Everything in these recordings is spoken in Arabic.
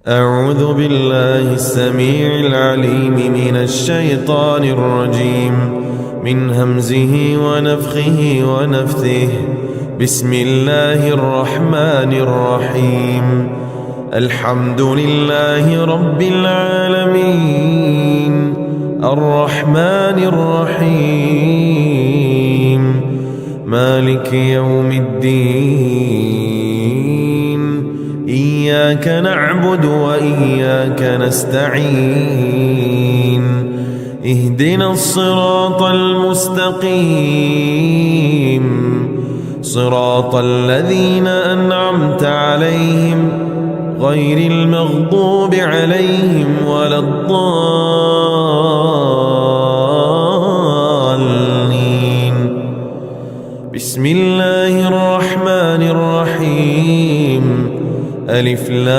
أعوذ بالله السميع العليم من الشيطان الرجيم من همزه ونفخه ونفثه. بسم الله الرحمن الرحيم. الحمد لله رب العالمين الرحمن الرحيم مالك يوم الدين. إياك نعبد وإياك نستعين. اهدنا الصراط المستقيم صراط الذين أنعمت عليهم غير المغضوب عليهم ولا الضالين. بسم الله الرحمن الرحيم. ألف لام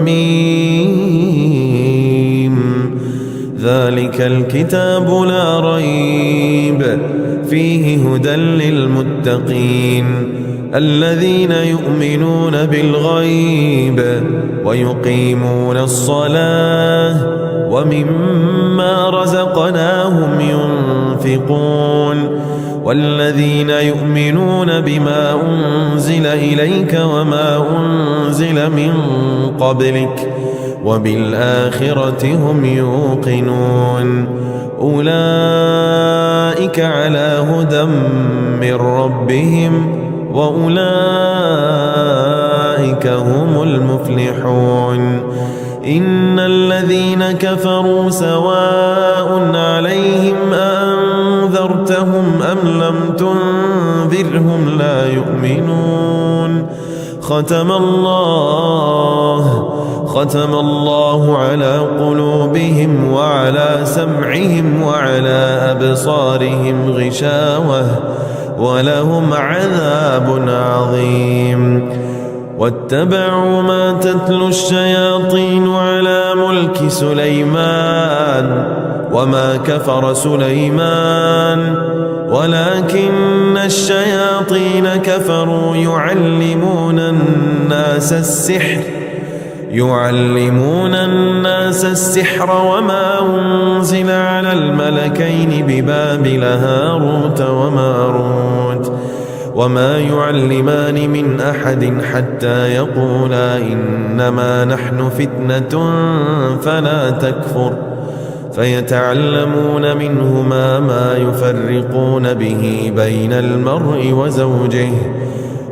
ميم. ذلك الكتاب لا ريب فيه هدى للمتقين الذين يؤمنون بالغيب ويقيمون الصلاة ومما رزقناهم ينفقون والذين يؤمنون بما أنزل إليك وما أنزل من قبلك وبالآخرة هم يوقنون. أولئك على هدى من ربهم وأولئك هم المفلحون. إن الذين كفروا سواء عليهم أأنذرتهم أم لم تنذرهم لا يؤمنون. ختم الله على قلوبهم وعلى سمعهم وعلى أبصارهم غشاوة ولهم عذاب عظيم. واتبعوا ما تتلو الشياطين على ملك سليمان وما كفر سليمان ولكن الشياطين كفروا يعلمون الناس السحر وما أنزل على الملكين ببابل هاروت وماروت وما يعلمان من أحد حتى يقولا إنما نحن فتنة فلا تكفر فيتعلمون منهما ما يفرقون به بين المرء وزوجه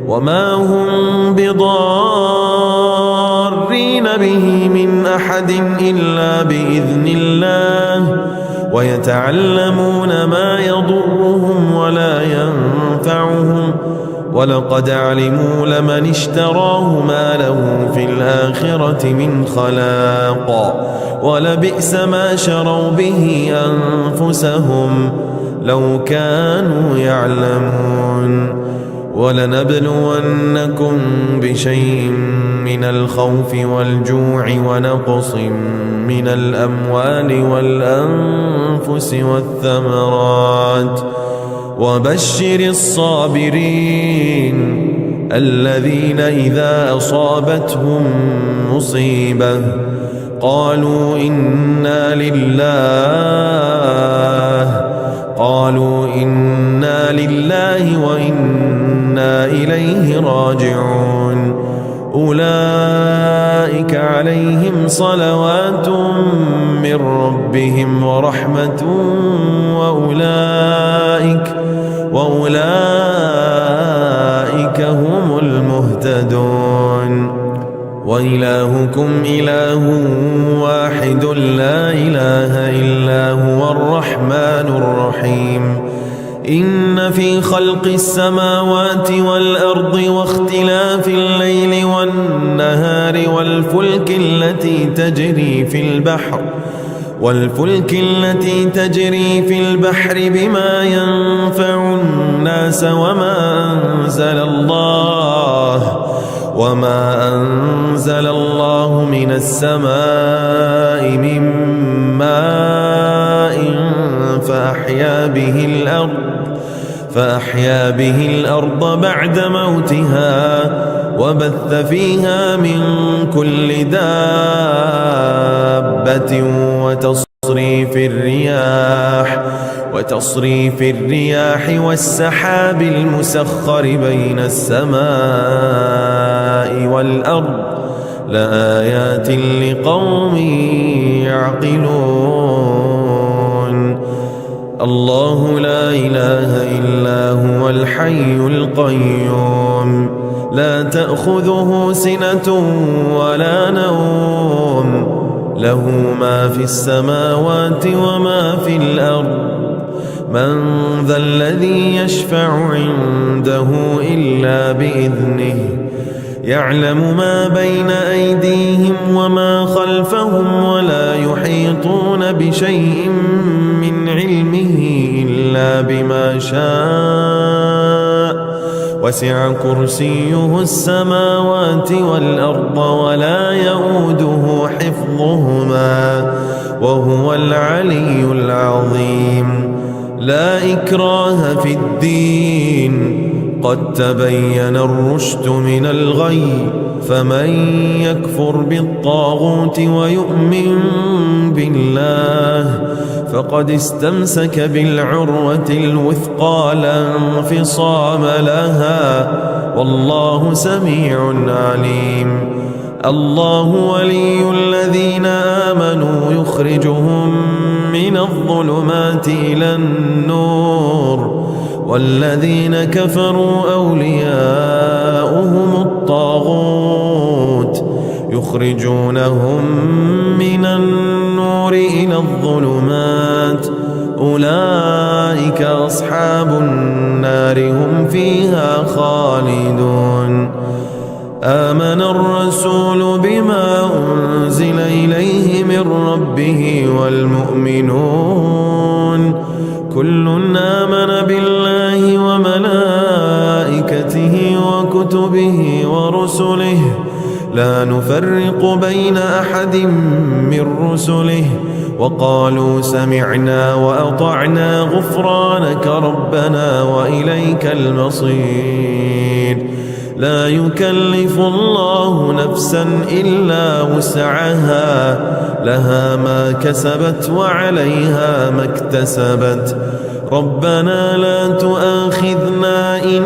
وما هم بضارين به من أحد إلا بإذن الله ويتعلمون ما يضرهم ولا ينفعهم ولقد علموا لمن اشتراه ما له في الآخرة من خلاق ولبئس ما شروا به أنفسهم لو كانوا يعلمون. ولنبلونكم بشيء من الخوف والجوع ونقص من الأموال والأنفس والثمرات وبشر الصابرين الذين إذا أصابتهم مصيبة قالوا إنا لله وإنا إليه راجعون. أولئك عليهم صلوات من ربهم ورحمة وأولئك هم المهتدون. وإلهكم إله واحد لا إله إلا هو الرحمن الرحيم. إن في خلق السماوات والأرض واختلاف الليل والنهار والفلك التي تجري في البحر بما ينفع الناس وما أنزل الله من السماء من ماء فأحيا به الأرض فأحيا به الأرض بعد موتها وبث فيها من كل دابة وتصريف الرياح والسحاب المسخر بين السماء والأرض لآيات لقوم يعقلون. الله لا إله إلا هو الحي القيوم لا تأخذه سنة ولا نوم له ما في السماوات وما في الأرض من ذا الذي يشفع عنده إلا بإذنه يعلم ما بين أيديهم وما خلفهم ولا يحيطون بشيء من علمه إلا بما شاء وسع كرسيه السماوات والأرض ولا يؤوده حفظهما وهو العلي العظيم. لا إكراه في الدين قد تبين الرشد من الغي فمن يكفر بالطاغوت ويؤمن بالله فقد استمسك بالعروة الوثقى لا انفصام لها والله سميع عليم. الله ولي الذين آمنوا يخرجهم من الظلمات إلى النور والذين كفروا أولياؤهم الطاغوت يخرجونهم من النور إلى الظلمات أولئك أصحاب النار هم فيها خالدون. آمن الرسول بما أنزل إليه من ربه والمؤمنون كل آمن بالله وملائكته وكتبه ورسله لا نفرق بين أحد من رسله وقالوا سمعنا وأطعنا غفرانك ربنا وإليك المصير. لا يكلف الله نفسا إلا وسعها لها ما كسبت وعليها ما اكتسبت ربنا لا تؤاخذنا إن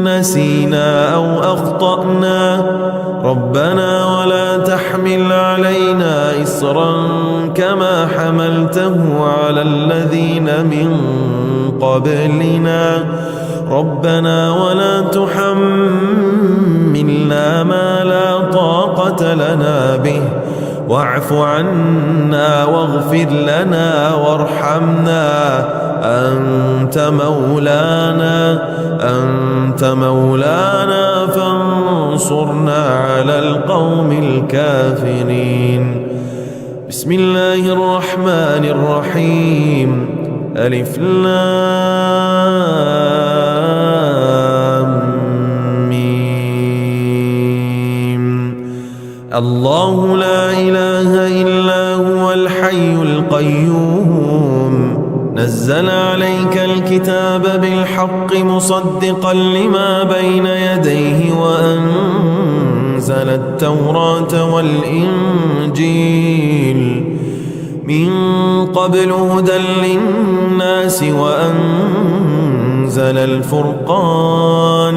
نسينا أو أخطأنا ربنا ولا تحمل علينا إصرا كما حملته على الذين من قبلنا ربنا ولا تحملنا ما لا طاقة لنا به واعف عنا واغفر لنا وارحمنا أنت مولانا فانصرنا على القوم الكافرين. بسم الله الرحمن الرحيم ألف لام ميم. الله لا إله إلا هو الحي القيوم نزل عليك الكتاب بالحق مصدقا لما بين يديه وأنزل التوراة والإنجيل من قبل هدى للناس وأنزل الفرقان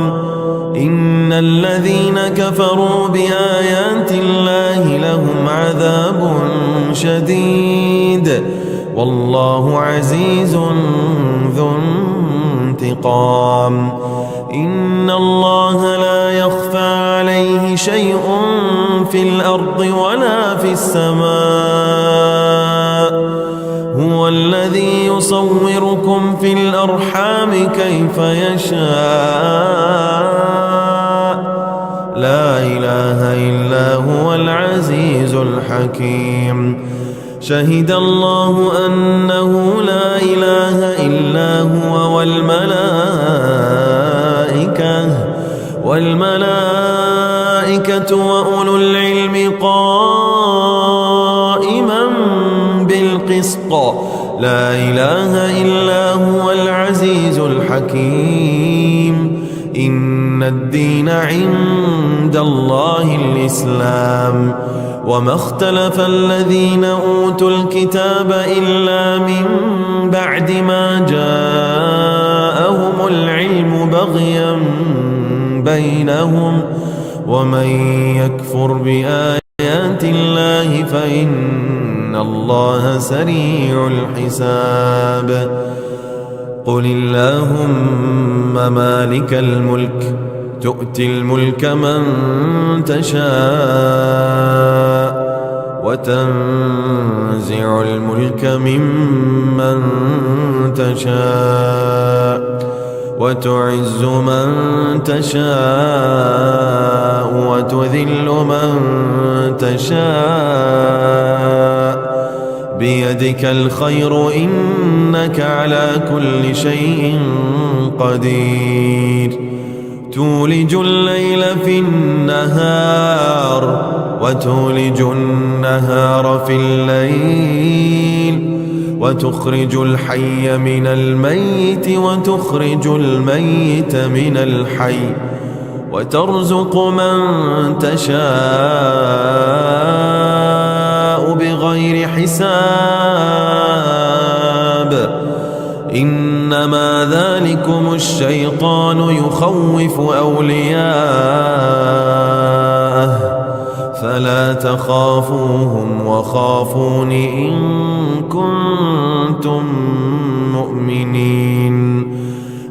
إن الذين كفروا بآيات الله لهم عذاب شديد والله عزيز ذو انتقام. إن الله لا يخفى عليه شيء في الأرض ولا في السماء هو الذي يصوركم في الأرحام كيف يشاء لا إله إلا هو العزيز الحكيم. شهد الله أنه لا إله إلا هو والملائكة وأولو العلم قائما بالقسط لا إله إلا هو العزيز الحكيم. إن الدين عند الله الإسلام، وما اختلف الذين أوتوا الكتاب إلا من بعد ما جاءهم العلم بغيا بينهم، ومن يكفر بآيات الله فإن الله سريع الحساب. قل اللهم مالك الملك تؤتي الملك من تشاء وتنزع الملك ممن تشاء وتعز من تشاء وتذل من تشاء بيدك الخير إنك على كل شيء قدير. تولج الليل في النهار وتولج النهار في الليل، وتخرج الحي من الميت وتخرج الميت من الحي، وترزق من تشاء بغير حساب. إنما ذلكم الشيطان يخوف أولياءه فلا تخافوهم وخافون إن كنتم مؤمنين.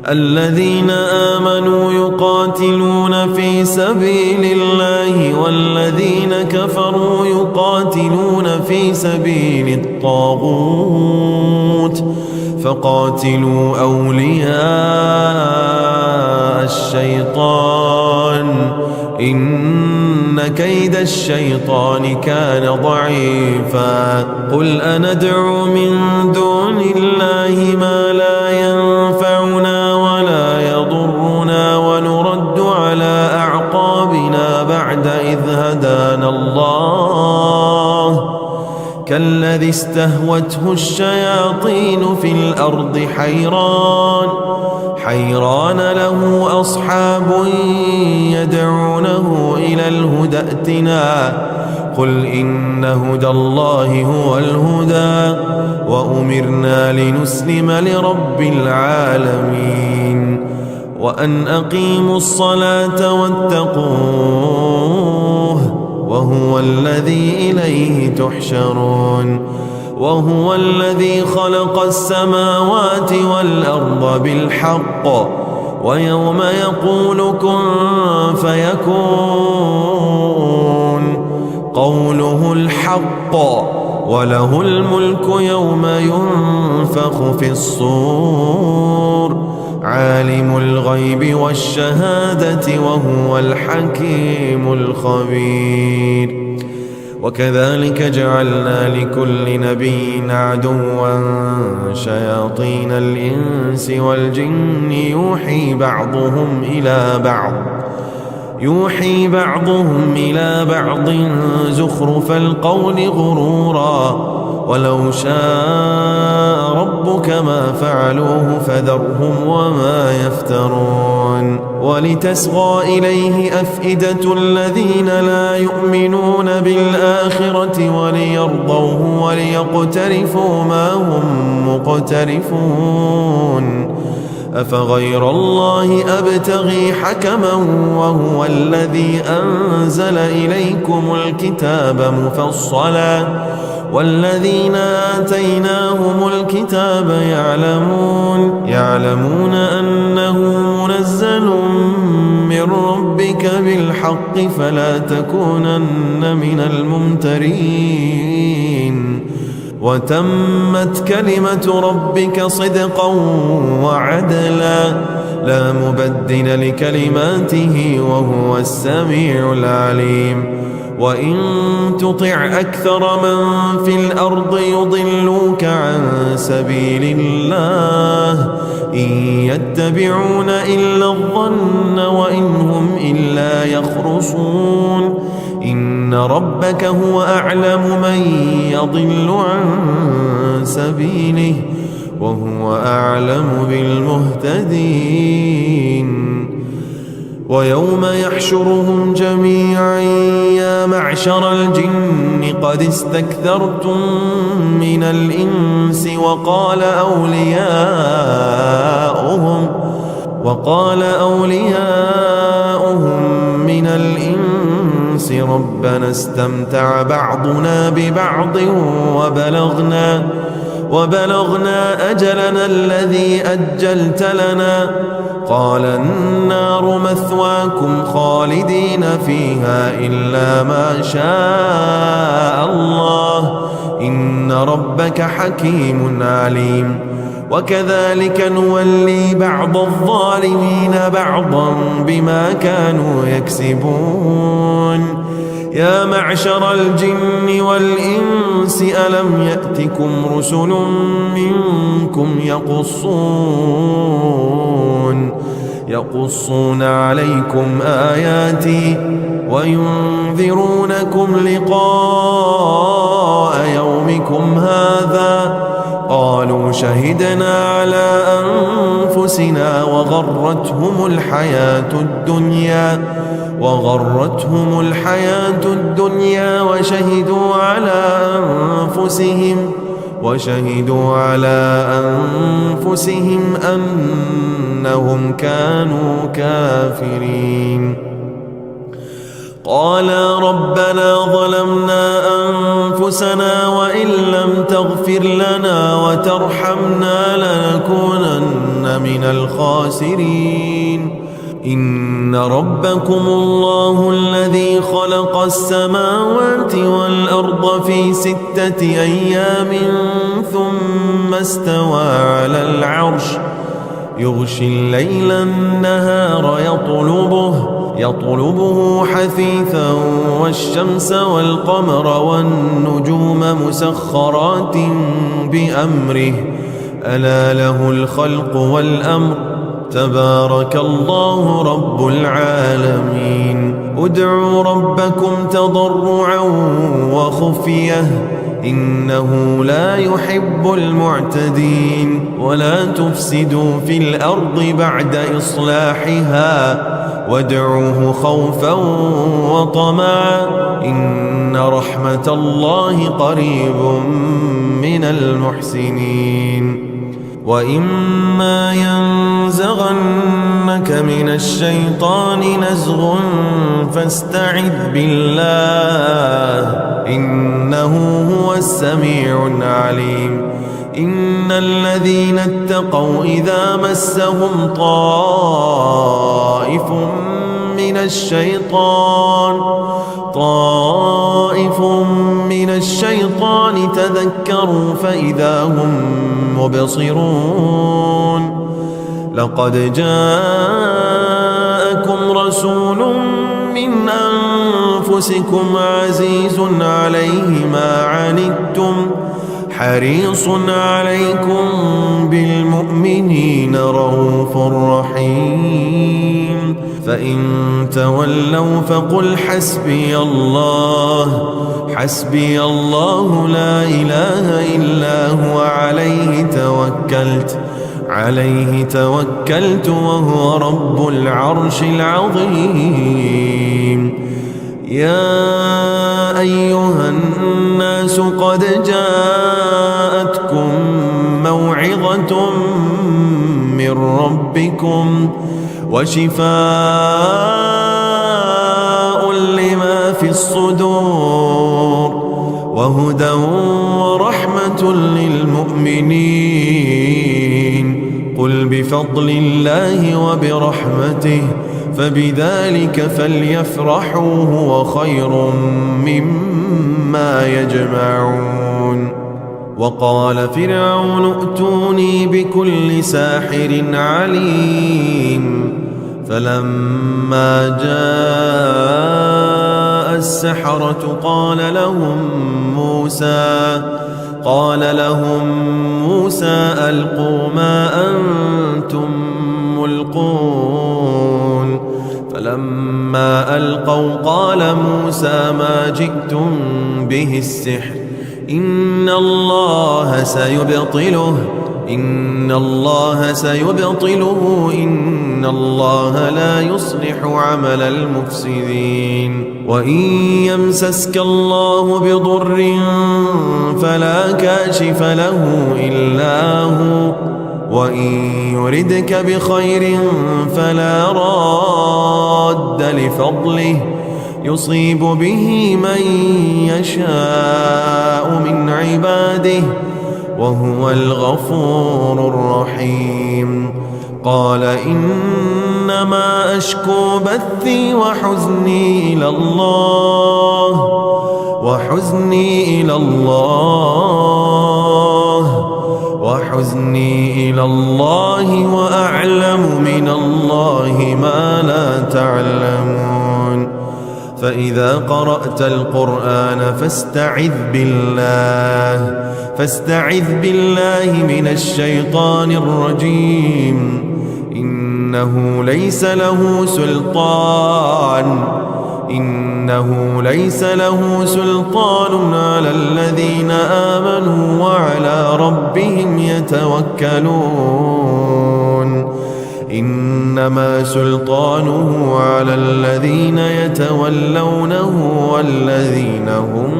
الذين آمنوا يقاتلون في سبيل الله، والذين كفروا يقاتلون في سبيل الطاغوت، فقاتلوا أولياء الشيطان إن كيد الشيطان كان ضعيفا. قل أندعو من دون الله ما لا ينفعنا ولا يضرنا ونرد على أعقابنا بعد إذ هدانا الله، كالذي استهوته الشياطين في الأرض حيران له أصحاب يدعونه إلى الهدى ائتنا. قل إن هدى الله هو الهدى وأمرنا لنسلم لرب العالمين، وأن أقيموا الصلاة واتقوه وهو الذي إليه تحشرون. وهو الذي خلق السماوات والأرض بالحق، ويوم يقول كن فيكون قوله الحق، وله الملك يوم ينفخ في الصور، عالم الغيب والشهادة وهو الحكيم الخبير. وكذلك جعلنا لكل نبي عدوا شياطين الإنس والجن يوحي بعضهم إلى بعض زخرف القول غرورا، ولو شاء ربك ما فعلوه فذرهم وما يفترون. ولتصغى إليه أفئدة الذين لا يؤمنون بالآخرة وليرضوه وليقترفوا ما هم مقترفون. أفغير الله أبتغي حكما وهو الذي أنزل إليكم الكتاب مفصلا، والذين آتيناهم الكتاب يعلمون أنه منزل من ربك بالحق فلا تكونن من الممترين. وتمت كلمة ربك صدقا وعدلا لا مبدل لكلماته وهو السميع العليم. وإن تطع أكثر من في الأرض يضلوك عن سبيل الله إن يتبعون إلا الظن وإن هم إلا يخرصون. إن ربك هو أعلم من يضل عن سبيله وهو أعلم بالمهتدين. ويوم يحشرهم جميعا يا معشر الجن قد استكثرتم من الإنس وقال أولياؤهم من الإنس ربنا استمتع بعضنا ببعض وبلغنا أجلنا الذي أجلت لنا قال النار مثواكم خالدين فيها إلا ما شاء الله إن ربك حكيم عليم. وكذلك نولي بعض الظالمين بعضا بما كانوا يكسبون. يا معشر الجن والإنس ألم يأتكم رسل منكم يقصون عليكم آياتي وينذرونكم لقاء يومكم هذا قالوا شهدنا على أنفسنا وغرتهم الحياة الدنيا وشهدوا على أنفسهم أنهم كانوا كافرين. قالا ربنا ظلمنا أنفسنا وإن لم تغفر لنا وترحمنا لنكونن من الخاسرين. إن ربكم الله الذي خلق السماوات والأرض في 6 أيام ثم استوى على العرش يغشي الليل النهار يطلبه حثيثا والشمس والقمر والنجوم مسخرات بأمره ألا له الخلق والأمر تبارك الله رب العالمين. ادعوا ربكم تضرعا وخفية إنه لا يحب المعتدين. ولا تفسدوا في الأرض بعد إصلاحها وادعوه خوفا وطمعا إن رحمة الله قريب من المحسنين. وإما ينزغنك من الشيطان نزغ فاستعذ بالله إنه هو السميع العليم. إن الذين اتقوا إذا مسهم طائف من الشيطان تذكروا فإذا هم مبصرون. لقد جاءكم رسول من أنفسكم عزيز عليه ما عنتم حريص عليكم بالمؤمنين رؤوف رحيم. فإن تولوا فقل حسبي الله لا إله إلا هو عليه توكلت وهو رب العرش العظيم. يا أيها الناس قد جاءتكم موعظة من ربكم وشفاء لما في الصدور وهدى ورحمة للمؤمنين. قل بفضل الله وبرحمته فبذلك فليفرحوا هو خير مما يجمعون. وقال فرعون ائتوني بكل ساحر عليم. فلما جاء السحرة قال لهم موسى ألقوا ما أنتم ملقون. فلما ألقوا قال موسى ما جئتم به السحر إن الله سيبطله إن الله سيبطله إن الله لا يصلح عمل المفسدين وإن يمسسك الله بضر فلا كاشف له إلا هو وإن يردك بخير فلا راد لفضله يصيب به من يشاء من عباده وهو الغفور الرحيم قال إنما أشكو بثي وحزني إلى الله وأعلم من الله ما لا تعلمون فإذا قرأت القرآن فاستعذ بالله من الشيطان الرجيم إنه ليس له سلطان على الذين آمنوا وعلى ربهم يتوكلون إنما سلطانه على الذين يتولونه والذين هم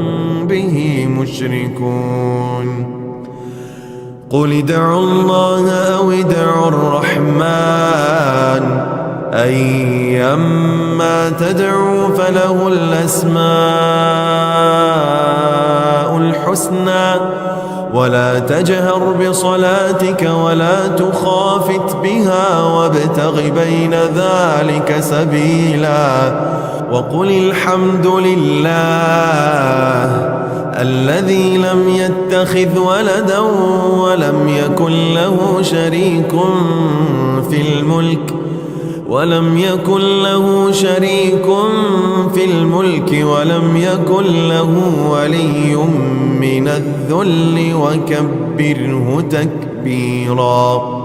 به مشركون قل ادعوا الله أو ادعوا الرحمن أيما تدعوا فله الأسماء الحسنى ولا تجهر بصلاتك ولا تخافت بها وابتغ بين ذلك سبيلا وقل الحمد لله الذي لم يتخذ ولدا ولم يكن له شريك في الملك ولم يكن له ولي من الذل وكبره تكبيرا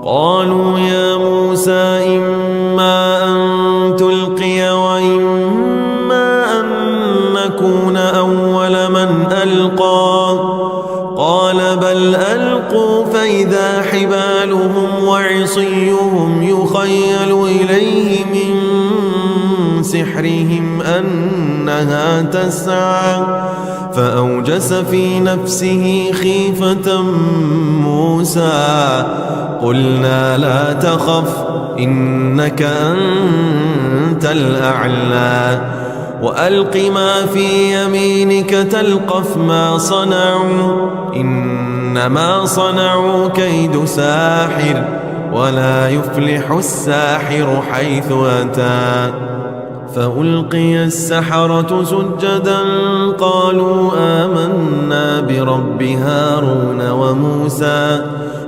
قالوا يا موسى إما أن تلقي وإما أن نكون أول من ألقى قال بل ألقوا فإذا حبالهم وعصيهم يخيل إليه من سحرهم أنها تسعى فأوجس في نفسه خيفة موسى قلنا لا تخف إنك أنت الأعلى وألق ما في يمينك تلقف ما صنعوا إنما صنعوا كيد ساحر ولا يفلح الساحر حيث أتى فألقي السحرة سجدا قالوا آمنا برب هارون وموسى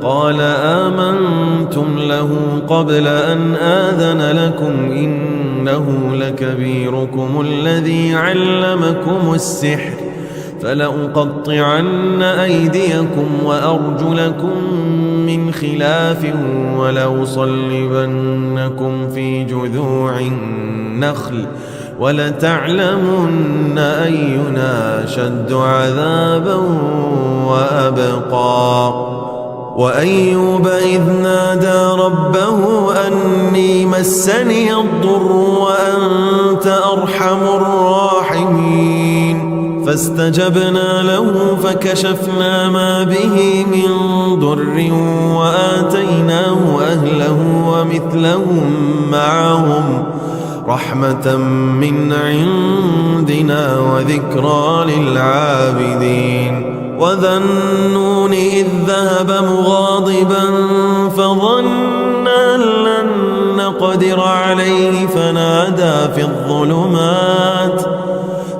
قال آمنتم له قبل أن آذن لكم إنه لكبيركم الذي علمكم السحر فلأقطعن أيديكم وأرجلكم من خلاف ولأصلبنكم في جذوع النخل ولتعلمن أينا أشد عذابا وأبقى وأيوب إذ نادى ربه أني مسني الضر وأنت أرحم الراحمين فاستجبنا له فكشفنا ما به من ضر وآتيناه أهله ومثلهم معهم رحمة من عندنا وذكرى للعابدين وذا النون إذ ذهب مغاضبا فظن أن لن نقدر عليه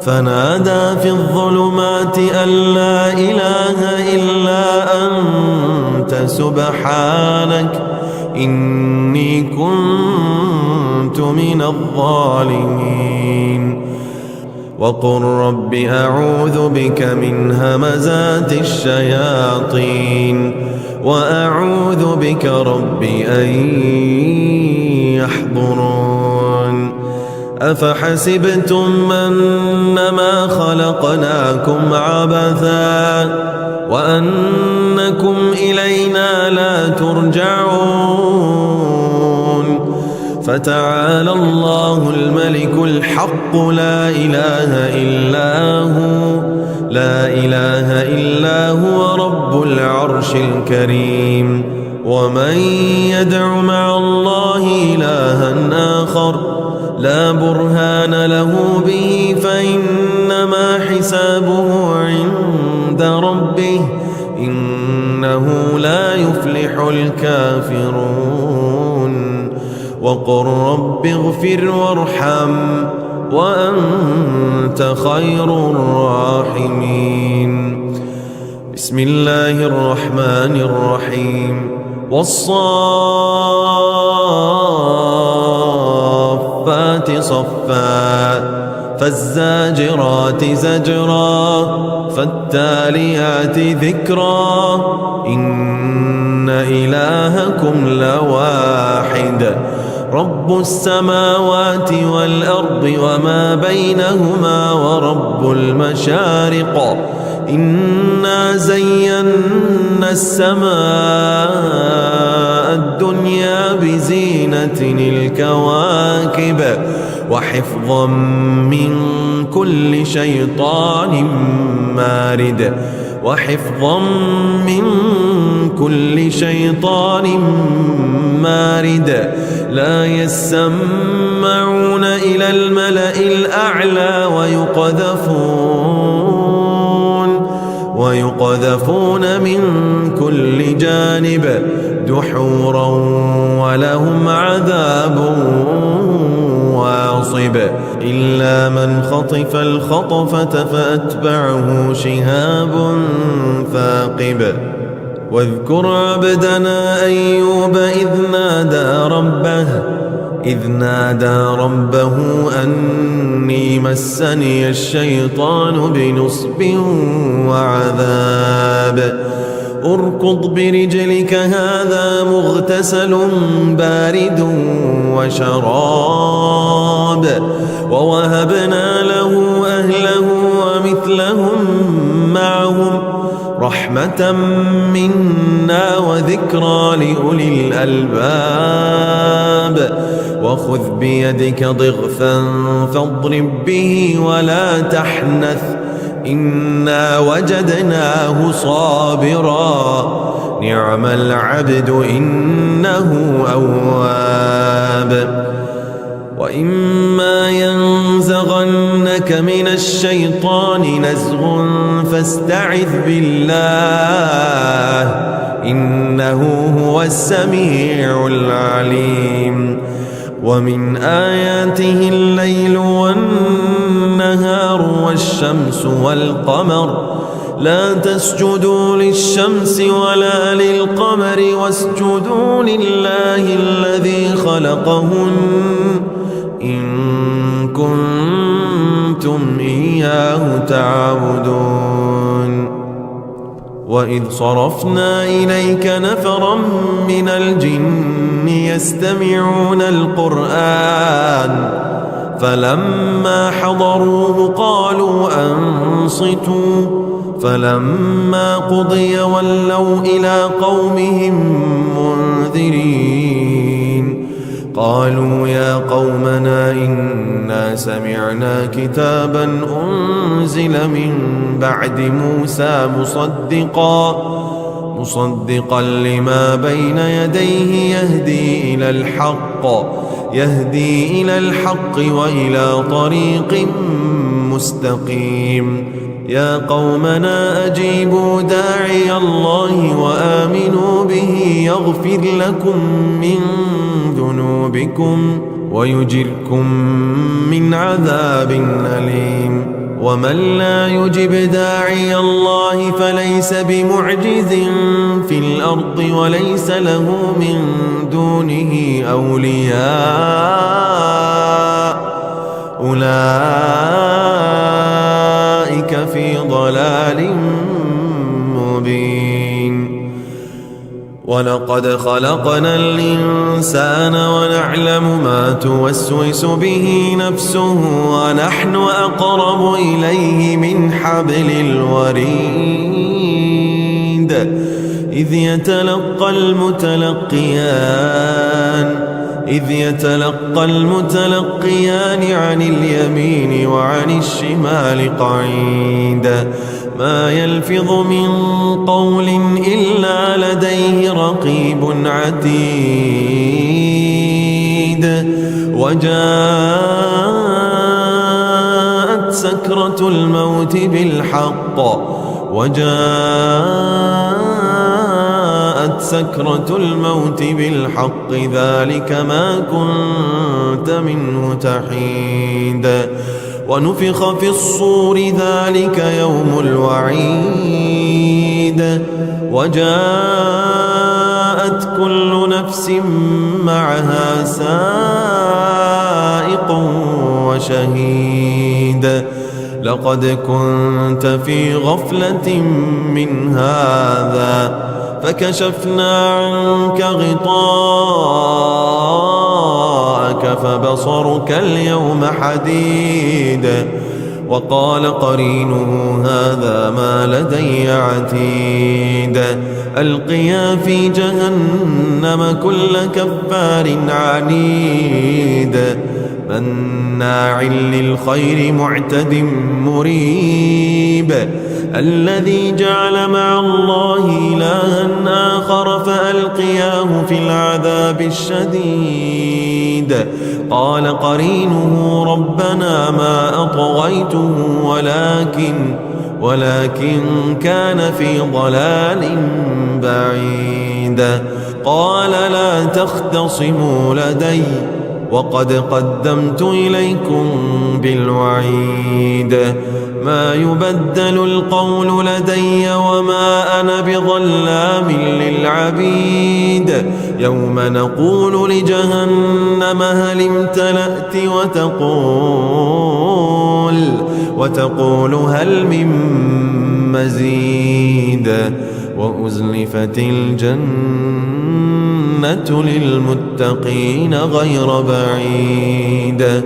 فنادى في الظلمات أن لا إله إلا أنت سبحانك إني كنت من الظالمين وقل رب أعوذ بك من همزات الشياطين وأعوذ بك رب أن يحضرون أفحسبتم أنما خلقناكم عبثا وأنكم إلينا لا ترجعون فتعالى الله الملك الحق لا إله إلا هو رب العرش الكريم ومن يدع مع الله إلها آخر لا برهان له به فإنما حسابه عند ربه إنه لا يفلح الكافرون وقل رب اغفر وارحم وأنت خير الراحمين بسم الله الرحمن الرحيم والصافات صفا فالزاجرات زجرا فالتاليات ذكرا إن إلهكم لواحد رب السماوات والأرض وما بينهما ورب المشارق إنا زينا السماء الدنيا بزينة الكواكب وحفظا من كل شيطان مارد لا يسمعون إلى الملأ الأعلى ويقذفون من كل جانب دحورا ولهم عذاب واصب إلا من خطف الخطفة فأتبعه شهاب ثاقب واذكر عبدنا أيوب إذ نادى ربه أني مسني الشيطان بنصب وعذاب اركض برجلك هذا مغتسل بارد وشراب ووهبنا له أهله ومثلهم معهم رحمة منا وذكرى لأولي الألباب وخذ بيدك ضغثا فاضرب به ولا تحنث إنا وجدناه صابرا نعم العبد إنه أواب وإما ينزغنك من الشيطان نزغ فاستعذ بالله إنه هو السميع العليم ومن آياته الليل والنهار والشمس والقمر لا تسجدوا للشمس ولا للقمر واسجدوا لله الذي خلقهن إن كنتم إياه تعبدون وإذ صرفنا إليك نفرا من الجن يستمعون القرآن فلما حضروه قالوا أنصتوا فلما قضي ولوا إلى قومهم منذرين قالوا يا قومنا إنا سمعنا كتابا أنزل من بعد موسى مصدقا لما بين يديه يهدي إلى الحق وإلى طريق مستقيم يا قومنا أجيبوا داعي الله وآمنوا به يغفر لكم من ذنوبكم ويجركم من عذاب أليم ومن لا يجب داعي الله فليس بمعجز في الأرض وليس له من دونه أولياء أولئك في ضلال مبين ولقد خلقنا الإنسان ونعلم ما توسوس به نفسه ونحن أقرب إليه من حبل الوريد إذ يتلقى المتلقيان عن اليمين وعن الشمال قعيد ما يلفظ من قول إلا لديه رقيب عتيد وجاءت سكرة الموت بالحق ذلك ما كنت منه تحيد ونفخ في الصور ذلك يوم الوعيد وجاءت كل نفس معها سائق وشهيد لقد كنت في غفلة من هذا فكشفنا عنك غطاءك فبصرك اليوم حديد وقال قرينه هذا ما لدي عتيد ألقيا في جهنم كل كفار عنيد مناع للخير معتد مريب الذي جعل مع الله إلها آخر فألقياه في العذاب الشديد قال قرينه ربنا ما أطغيته ولكن كان في ضلال بعيد قال لا تختصموا لدي وقد قدمت إليكم بالوعيد ما يبدل القول لدي وما أنا بظلام للعبيد يوم نقول لجهنم هل امتلأت وتقول هل من مزيد وأزلفت الجنة للمتقين غير بعيد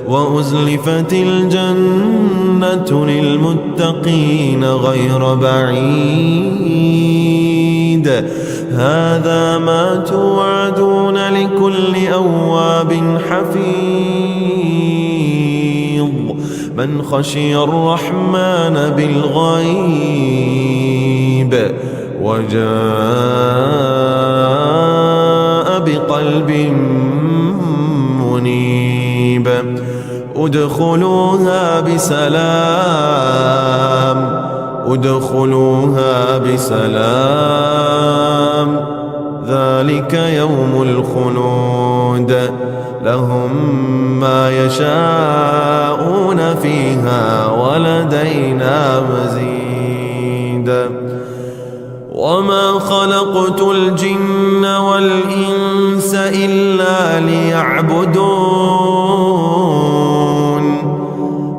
وأزلفت الجنة للمتقين غير بعيد هذا ما توعدون لكل أواب حفيظ من خشي الرحمن بالغيب وجاء بقلب منيب ادخلوها بسلام ذلك يوم الخلود لهم ما يشاءون فيها ولدينا مزيد وما خلقت الجن والإنس إلا ليعبدون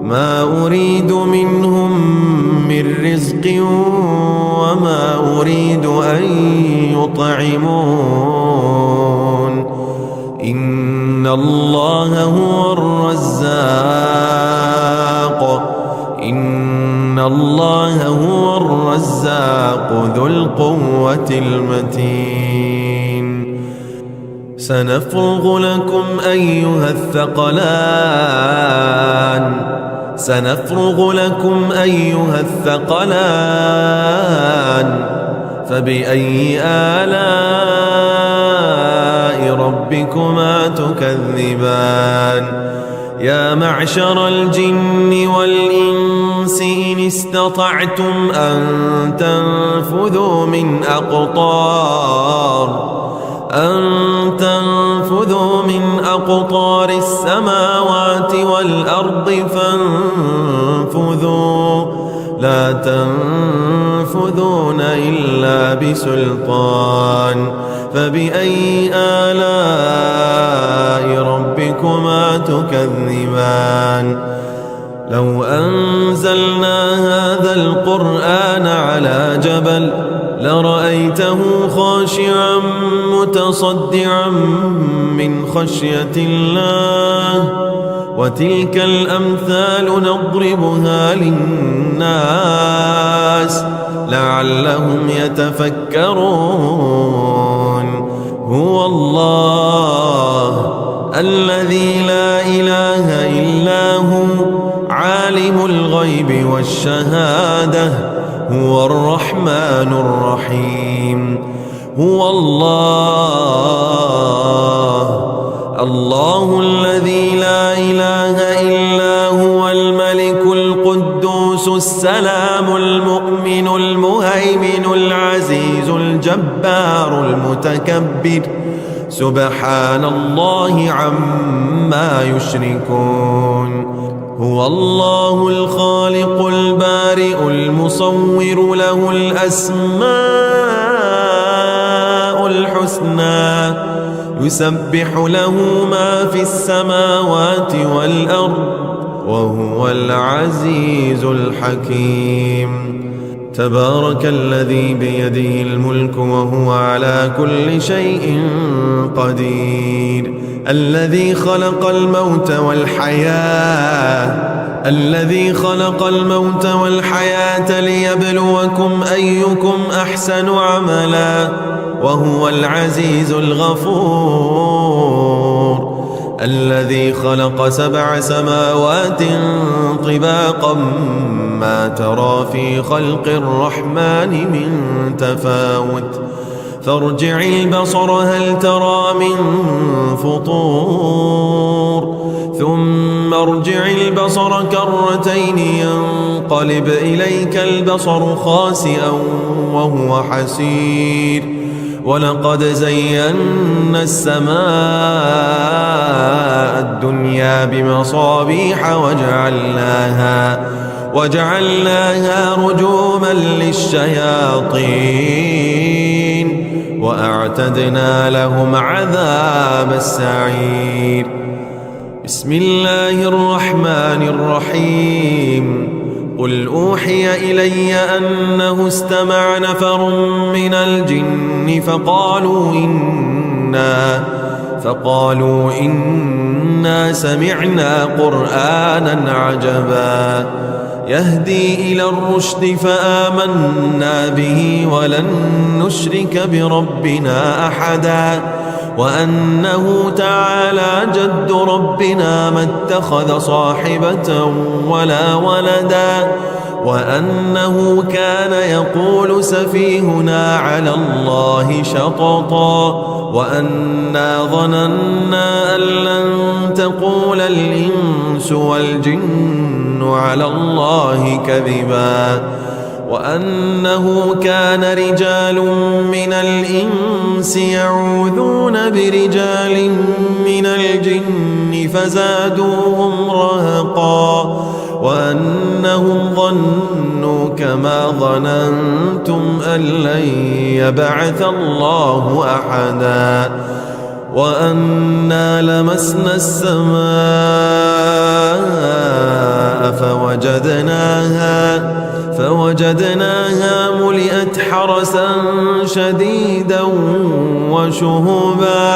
ما أريد منهم من رزق وما أريد أن يطعمون إن الله هو الرزاق ذو القوة المتين سنفرغ لكم أيها الثقلان فبأي آلاء ربكما تكذبان يا معشر الجن والإنس إن استطعتم أن تنفذوا من أقطار السماوات والأرض فانفذوا لا تنفذون إلا بسلطان فبأي آلاء ربكما تكذبان لو أنزلنا هذا القرآن على جبل لرأيته خاشعا متصدعا من خشية الله. وتلك الأمثال نضربها للناس لعلهم يتفكرون. هو الله الذي لا إله إلا هو عالم الغيب والشهادة هو الرحمن الرحيم. هو الله الذي لا إله إلا هو الملك القدوس السلام المؤمن المهيمن العزيز الجبار المتكبر سبحان الله عما يشركون. هو الله الخالق البارئ المصور له الأسماء الحسنى يسبح له ما في السماوات والأرض وهو العزيز الحكيم. تبارك الذي بيده الملك وهو على كل شيء قدير. الذي خلق الموت والحياة ليبلوكم أيكم أحسن عملا وهو العزيز الغفور. الذي خلق 7 سماوات طباقا ما ترى في خلق الرحمن من تفاوت فارجع البصر هل ترى من فطور ثم ارجع البصر كرتين ينقلب إليك البصر خاسئا وهو حسير. ولقد زينا السماء الدنيا بمصابيح وجعلناها رجوما للشياطين وأعتدنا لهم عذاب السعير. بسم الله الرحمن الرحيم. قل أوحي إلي أنه استمع نفر من الجن فقالوا إنا سمعنا قرآنا عجبا يهدي إلى الرشد فآمنا به ولن نشرك بربنا أحدا وأنه تعالى جد ربنا ما اتخذ صاحبة ولا ولدا وأنه كان يقول سفيهنا على الله شططا وأنا ظننا أن لن تقول الإنس والجن على الله كذبا وأنه كان رجال من الإنس يعوذون برجال من الجن فزادوهم رهقا وأنهم ظنوا كما ظننتم أن لن يبعث الله أحدا وأنا لمسنا السماء فوجدناها ملئت حرسا شديدا وشهبا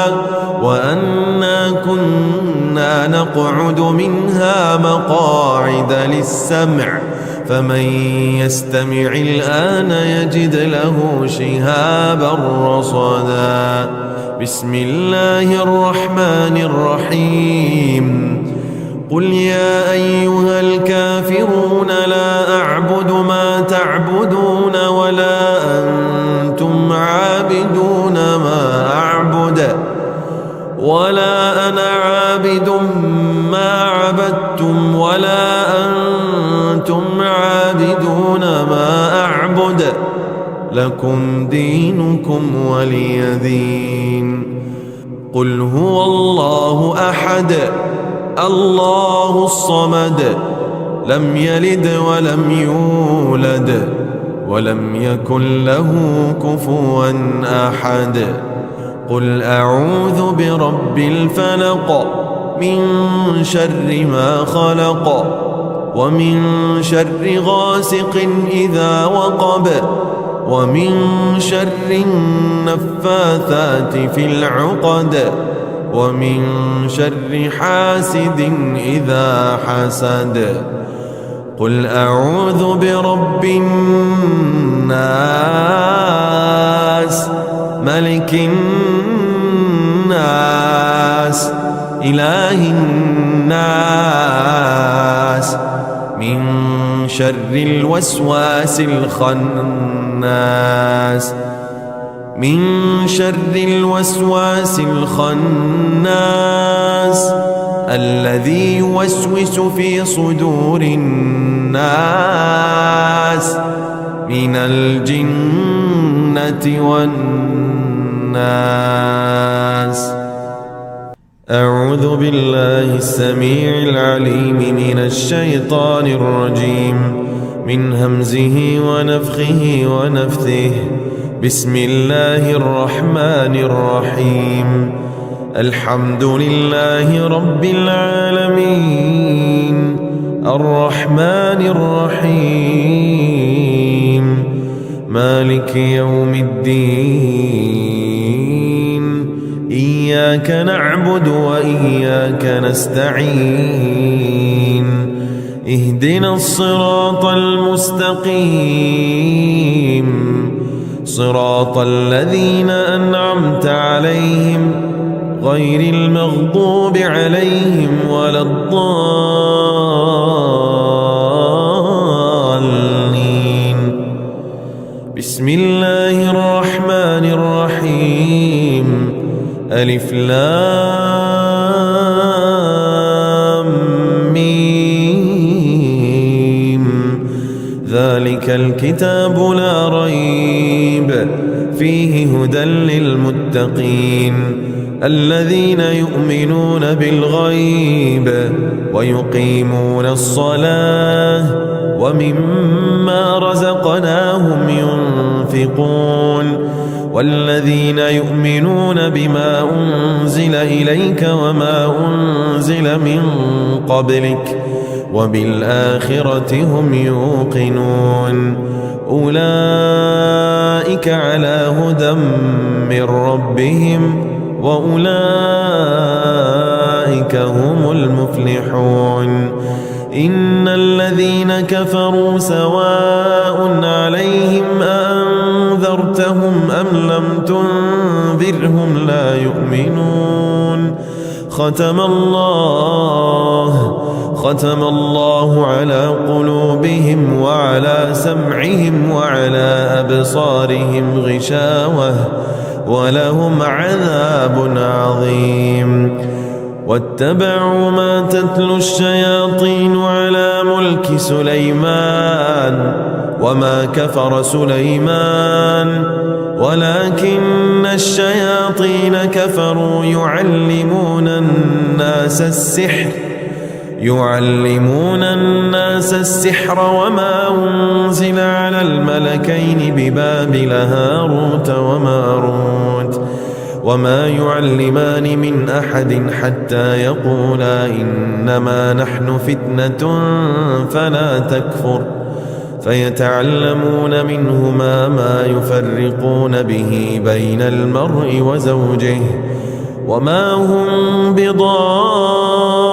وأنا كنا نقعد منها مقاعد للسمع فمن يستمع الآن يجد له شهابا رصدا. بسم الله الرحمن الرحيم. قل يا أيها الكافرون لا أعبد ما تعبدون ولا أنتم عابدون ما أعبد ولا أنا عابد ما عبدتم ولا أنتم عابدون ما أعبد لكم دينكم ولي دين. قل هو الله أحد الله الصمد لم يلد ولم يولد ولم يكن له كفوا أحد. قل أعوذ برب الفلق من شر ما خلق ومن شر غاسق إذا وقب ومن شر النفاثات في العقد ومن شر حاسد إذا حسد. قل أعوذ برب الناس ملك الناس إله الناس من شر الوسواس الخناس الذي يوسوس في صدور الناس من الجنة والناس. أعوذ بالله السميع العليم من الشيطان الرجيم من همزه ونفخه ونفثه. بسم الله الرحمن الرحيم. الحمد لله رب العالمين الرحمن الرحيم مالك يوم الدين. إياك نعبد وإياك نستعين. اهدنا الصراط المستقيم صراط الذين أنعمت عليهم غير المغضوب عليهم ولا الضالين. بسم الله الرحمن الرحيم. ألف لام ميم. ذلك الكتاب لا ريب فيه هدى للمتقين الذين يؤمنون بالغيب ويقيمون الصلاة ومما رزقناهم ينفقون والذين يؤمنون بما أنزل إليك وما أنزل من قبلك وبالآخرة هم يوقنون. أولئك على هدى من ربهم وأولئك هم المفلحون. إن الذين كفروا سواء عليهم أأنذرتهم أم لم تنذرهم لا يؤمنون. ختم الله على قلوبهم وعلى سمعهم وعلى أبصارهم غشاوة ولهم عذاب عظيم. واتبعوا ما تتلو الشياطين على ملك سليمان وما كفر سليمان ولكن الشياطين كفروا يعلمون الناس السحر وما أنزل على الملكين ببابل هاروت وماروت وما يعلمان من أحد حتى يقولا إنما نحن فتنة فلا تكفر فيتعلمون منهما ما يفرقون به بين المرء وزوجه وما هم بضارين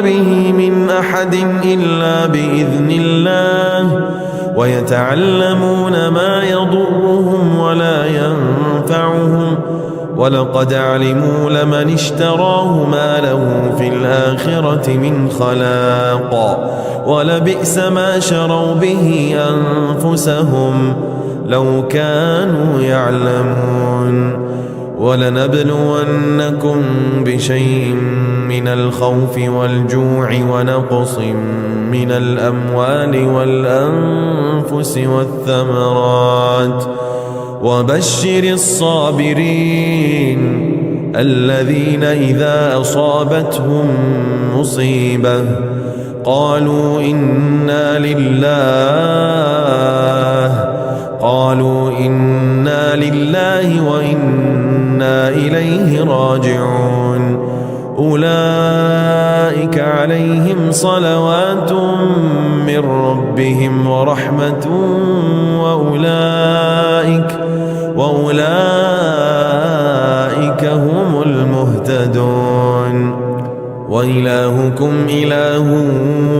به من أحد إلا بإذن الله ويتعلمون ما يضرهم ولا ينفعهم ولقد علموا لمن اشتراه ما له في الآخرة من خلاق ولبئس ما شروا به أنفسهم لو كانوا يعلمون. ولنبلونكم بشيء من الخوف والجوع ونقص من الأموال والأنفس والثمرات وبشر الصابرين الذين إذا أصابتهم مصيبة قالوا إنا لله وإنا إليه راجعون. أولئك عليهم صلوات من ربهم ورحمة وأولئك هم المهتدون. وإلهكم إله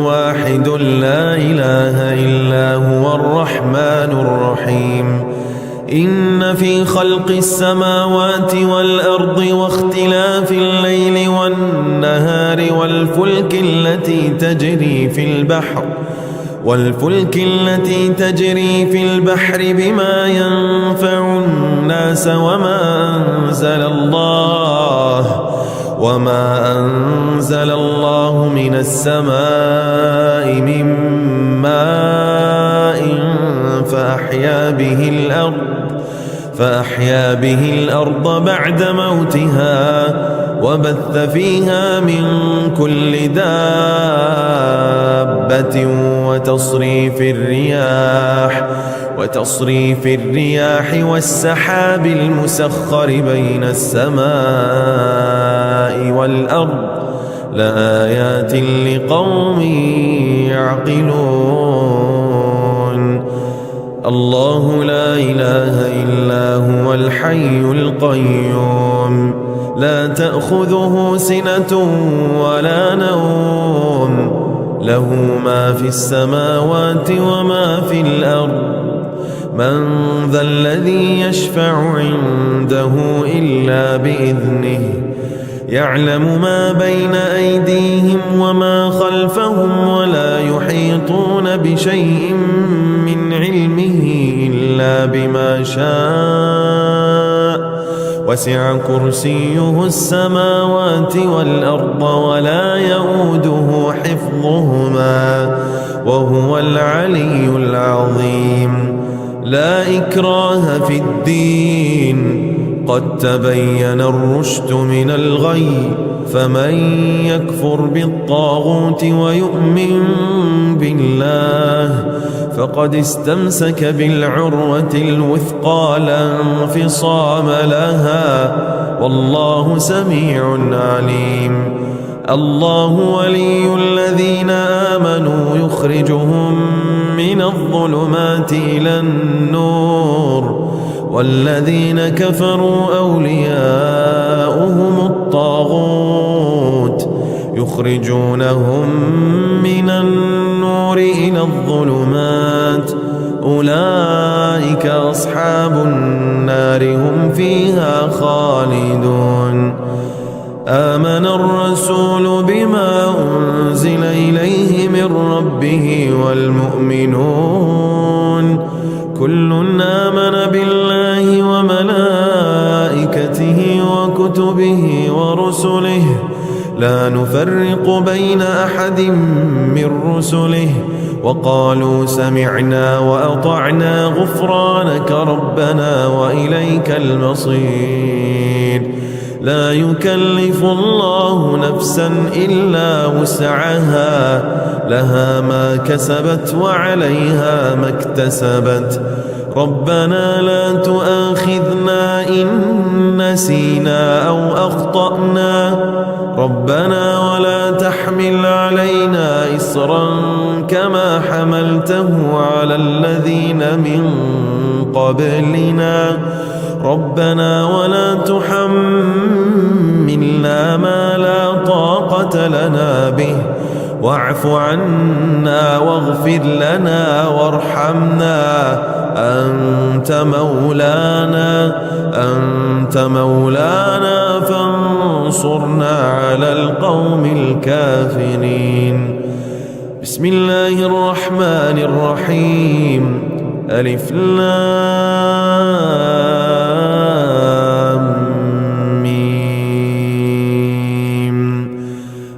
واحد لا إله إلا هو الرحمن الرحيم. إن في خلق السماوات والأرض واختلاف الليل والنهار والفلك التي تجري في البحر بما ينفع الناس وما أنزل الله من السماء من ماء فأحيا به الأرض بعد موتها وبث فيها من كل دابة وتصريف الرياح والسحاب المسخر بين السماء والأرض لآيات لقوم يعقلون. الله لا إله إلا هو الحي القيوم لا تأخذه سنة ولا نوم له ما في السماوات وما في الأرض. من ذا الذي يشفع عنده إلا بإذنه يعلم ما بين أيديهم وما خلفهم ولا يحيطون بشيء من علمه إلا بما شاء وسع كرسيه السماوات والأرض ولا يؤوده حفظهما وهو العلي العظيم. لا إكراه في الدين قد تبين الرشد من الغي فمن يكفر بالطاغوت ويؤمن بالله فقد استمسك بالعروة الوثقى لا انفصام لها والله سميع عليم. الله ولي الذين آمنوا يخرجهم من الظلمات إلى النور والذين كفروا أولياؤهم الطاغوت يخرجونهم من النور إلى الظلمات أولئك أصحاب النار هم فيها خالدون. آمن الرسول بما أنزل إليه من ربه والمؤمنون كل آمن بالله وملائكته وكتبه ورسله لا نفرق بين أحد من رسله وقالوا سمعنا وأطعنا غفرانك ربنا وإليك المصير. لا يكلف الله نفسا إلا وسعها لها ما كسبت وعليها ما اكتسبت. ربنا لا تؤاخذنا إن نسينا أو أخطأنا ربنا ولا تحمل علينا إصرا كما حملته على الذين من قبلنا ربنا ولا تحملنا ما لا طاقة لنا به واعف عنا واغفر لنا وارحمنا أنت مولانا فانصرنا على القوم الكافرين. بسم الله الرحمن الرحيم ألف لام ميم.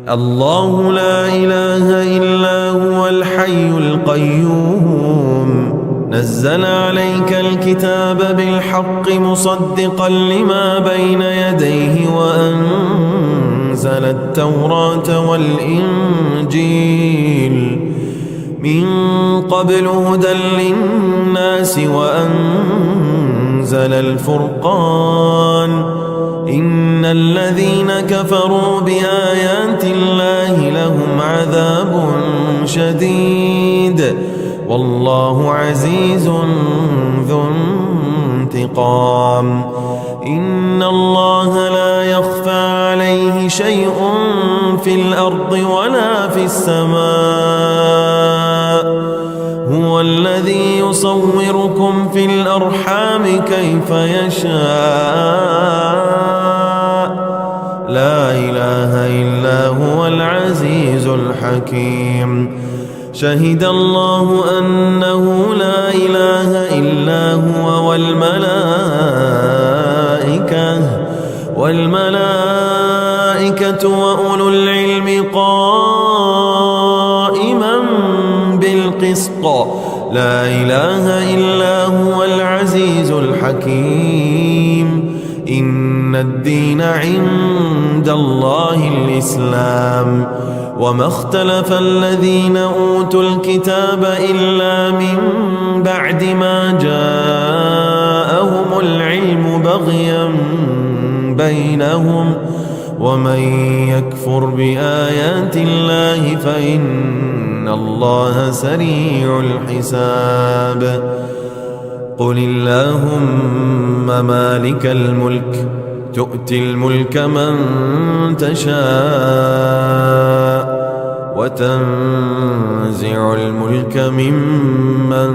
الله لا إله إلا هو الحي القيوم نزل عليك الكتاب بالحق مصدقا لما بين يديه وأنزل التوراة والإنجيل من قبل هدى للناس وأنزل الفرقان إن الذين كفروا بآيات الله لهم عذاب شديد والله عزيز ذو انتقام. إن الله لا يخفى عليه شيء في الأرض ولا في السماء هو الذي يصوركم في الأرحام كيف يشاء لا إله إلا هو العزيز الحكيم. شهد الله أنه لا إله إلا هو والملائكة وأولو العلم قائما بالقسط لا إله إلا هو العزيز الحكيم. إن الدين عند الله الإسلام وما اختلف الذين أوتوا الكتاب إلا من بعد ما جاءهم العلم بغيا بينهم ومن يكفر بآيات الله فإن الله سريع الحساب. قل اللهم مالك الملك تؤتي الملك من تشاء وتنزع الملك ممن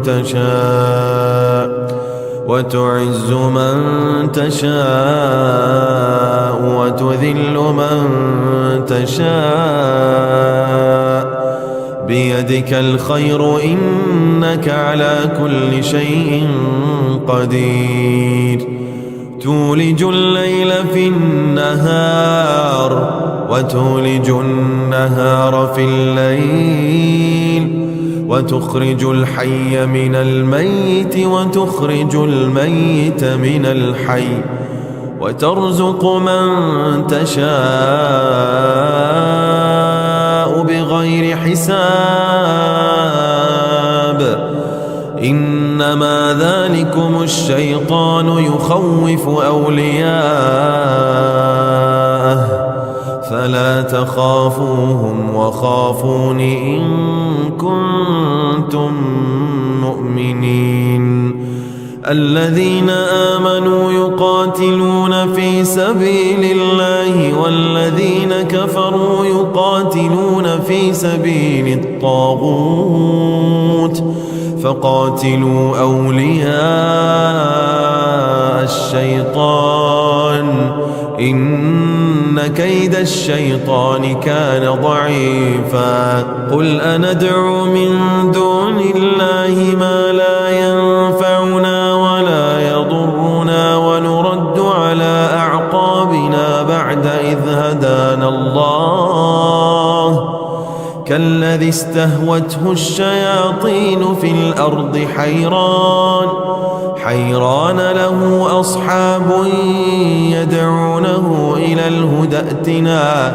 تشاء وتعز من تشاء وتذل من تشاء بيدك الخير إنك على كل شيء قدير. تولج الليل في النهار وتولج النهار في الليل وتخرج الحي من الميت وتخرج الميت من الحي وترزق من تشاء بغير حساب. إنما ذلكم الشيطان يخوف أولياءه فلا تخافوهم وخافون إن كنتم مؤمنين. الذين آمنوا يقاتلون في سبيل الله والذين كفروا يقاتلون في سبيل الطاغوت فقاتلوا أولياء الشيطان إن كيد الشيطان كان ضعيفا. قل أندعو من دون الله ما لا ينفعنا ولا يضرنا ونرد على أعقابنا بعد إذ هدانا الله كالذي استهوته الشياطين في الأرض حيران له أصحاب يدعونه إلى الهدى ائتنا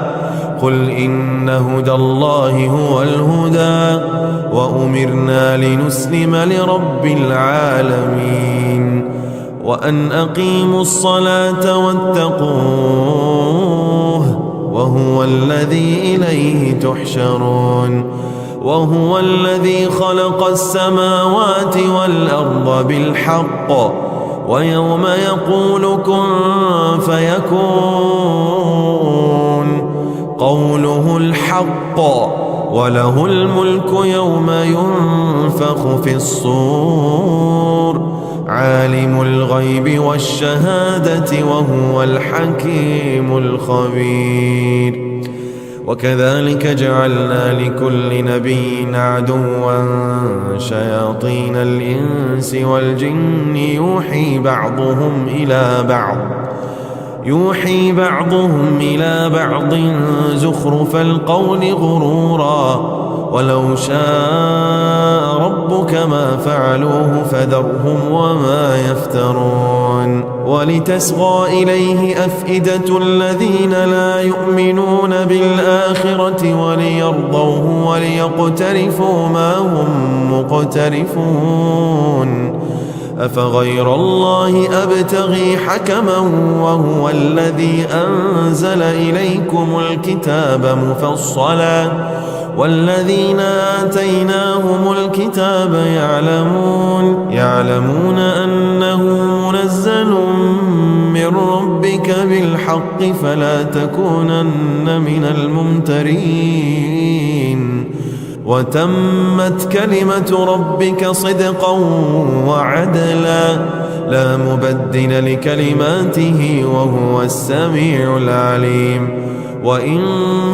قل إن هدى الله هو الهدى وأمرنا لنسلم لرب العالمين وأن أقيموا الصلاة واتقوه وهو الذي إليه تحشرون. وهو الذي خلق السماوات والأرض بالحق ويوم يقول كن فيكون قوله الحق وله الملك يوم ينفخ في الصور عالم الغيب والشهادة وهو الحكيم الخبير. وكذلك جعلنا لكل نبي عدوا شياطين الإنس والجن يوحي بعضهم إلى بعض زخرف القول غرورا ولو شاء ربك ما فعلوه فذرهم وما يفترون. ولتصغى إليه أفئدة الذين لا يؤمنون بالآخرة وليرضوه وليقترفوا ما هم مقترفون. أفغير الله أبتغي حكما وهو الذي أنزل إليكم الكتاب مفصلا والذين آتيناهم الكتاب يعلمون أنه منزل من ربك بالحق فلا تكونن من الممترين وتمت كلمة ربك صدقا وعدلا لا مبدل لكلماته وهو السميع العليم وإن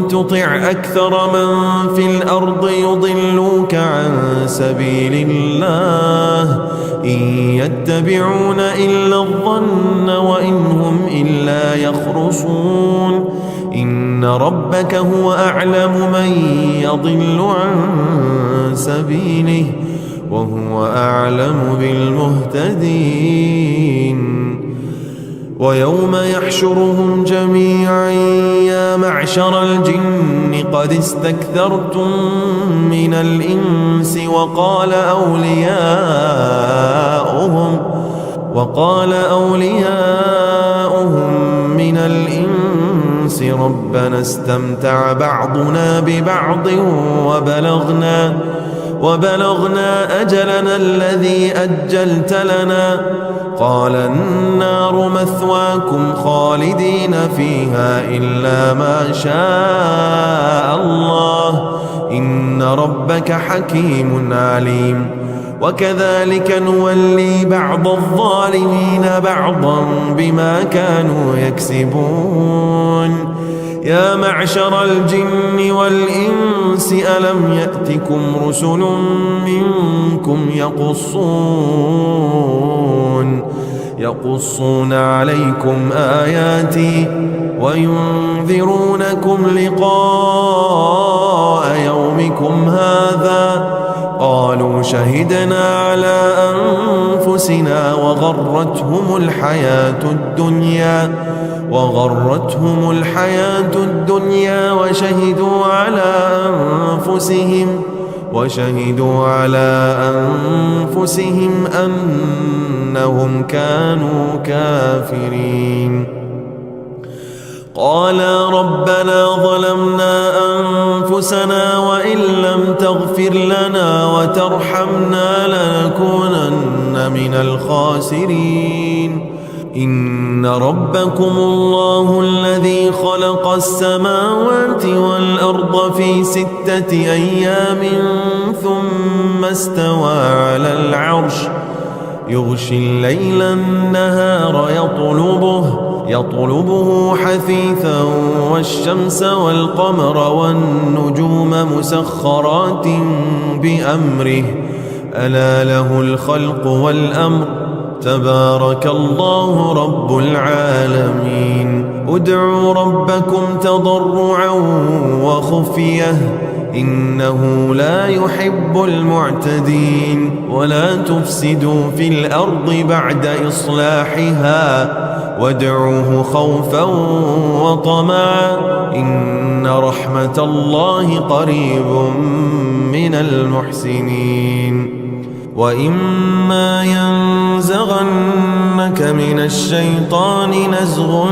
تطع أكثر من في الأرض يضلوك عن سبيل الله إن يتبعون إلا الظن وإن هم إلا يخرصون إن ربك هو أعلم من يضل عن سبيله وهو أعلم بالمهتدين ويوم يحشرهم جميعا يا معشر الجن قد استكثرتم من الإنس وقال أولياؤهم من الإنس ربنا استمتع بعضنا ببعض وبلغنا أجلنا الذي أجلت لنا قال النار مثواكم خالدين فيها إلا ما شاء الله إن ربك حكيم عليم وكذلك نولي بعض الظالمين بعضا بما كانوا يكسبون يا معشر الجن والإنس ألم يأتكم رسل منكم يقصون عليكم آياتي وينذرونكم لقاء يومكم هذا قالوا شهدنا على أنفسنا وغرتهم الحياة الدنيا وشهدوا على أنفسهم أنهم كانوا كافرين قالا ربنا ظلمنا أنفسنا وإن لم تغفر لنا وترحمنا لنكونن من الخاسرين إن ربكم الله الذي خلق السماوات والأرض في 6 أيام ثم استوى على العرش يغشي الليل النهار يطلبه حثيثا والشمس والقمر والنجوم مسخرات بأمره ألا له الخلق والأمر تبارك الله رب العالمين ادعوا ربكم تضرعا وخفية إنه لا يحب المعتدين ولا تفسدوا في الأرض بعد إصلاحها وادعوه خوفا وطمعا إن رحمة الله قريب من المحسنين وإما ينزغنك من الشيطان نزغ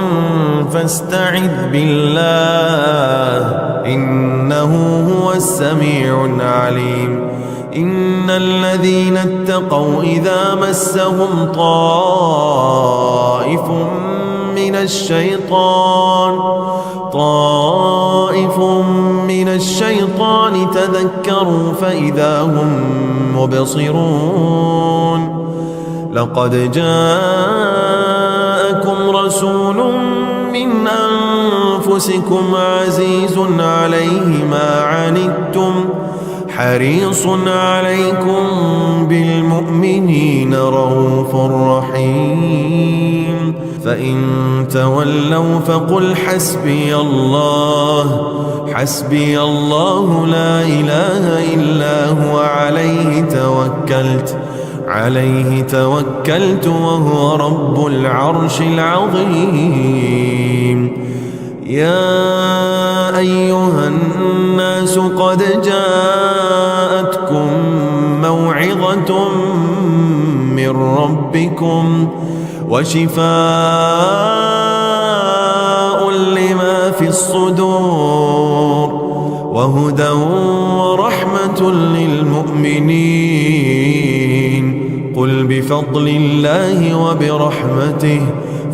فاستعذ بالله إنه هو السميع العليم إن الذين اتقوا إذا مسهم طائف من الشيطان تذكروا فإذا هم مبصرون لقد جاءكم رسول من أنفسكم عزيز عليه ما عنتم حريص عليكم بالمؤمنين رؤوف رحيم فإن تولوا فقل حسبي الله لا إله إلا هو عليه توكلت وهو رب العرش العظيم يا أيها الناس قد جاءتكم موعظة من من ربكم وشفاء لما في الصدور وهدى ورحمة للمؤمنين. قل بفضل الله وبرحمته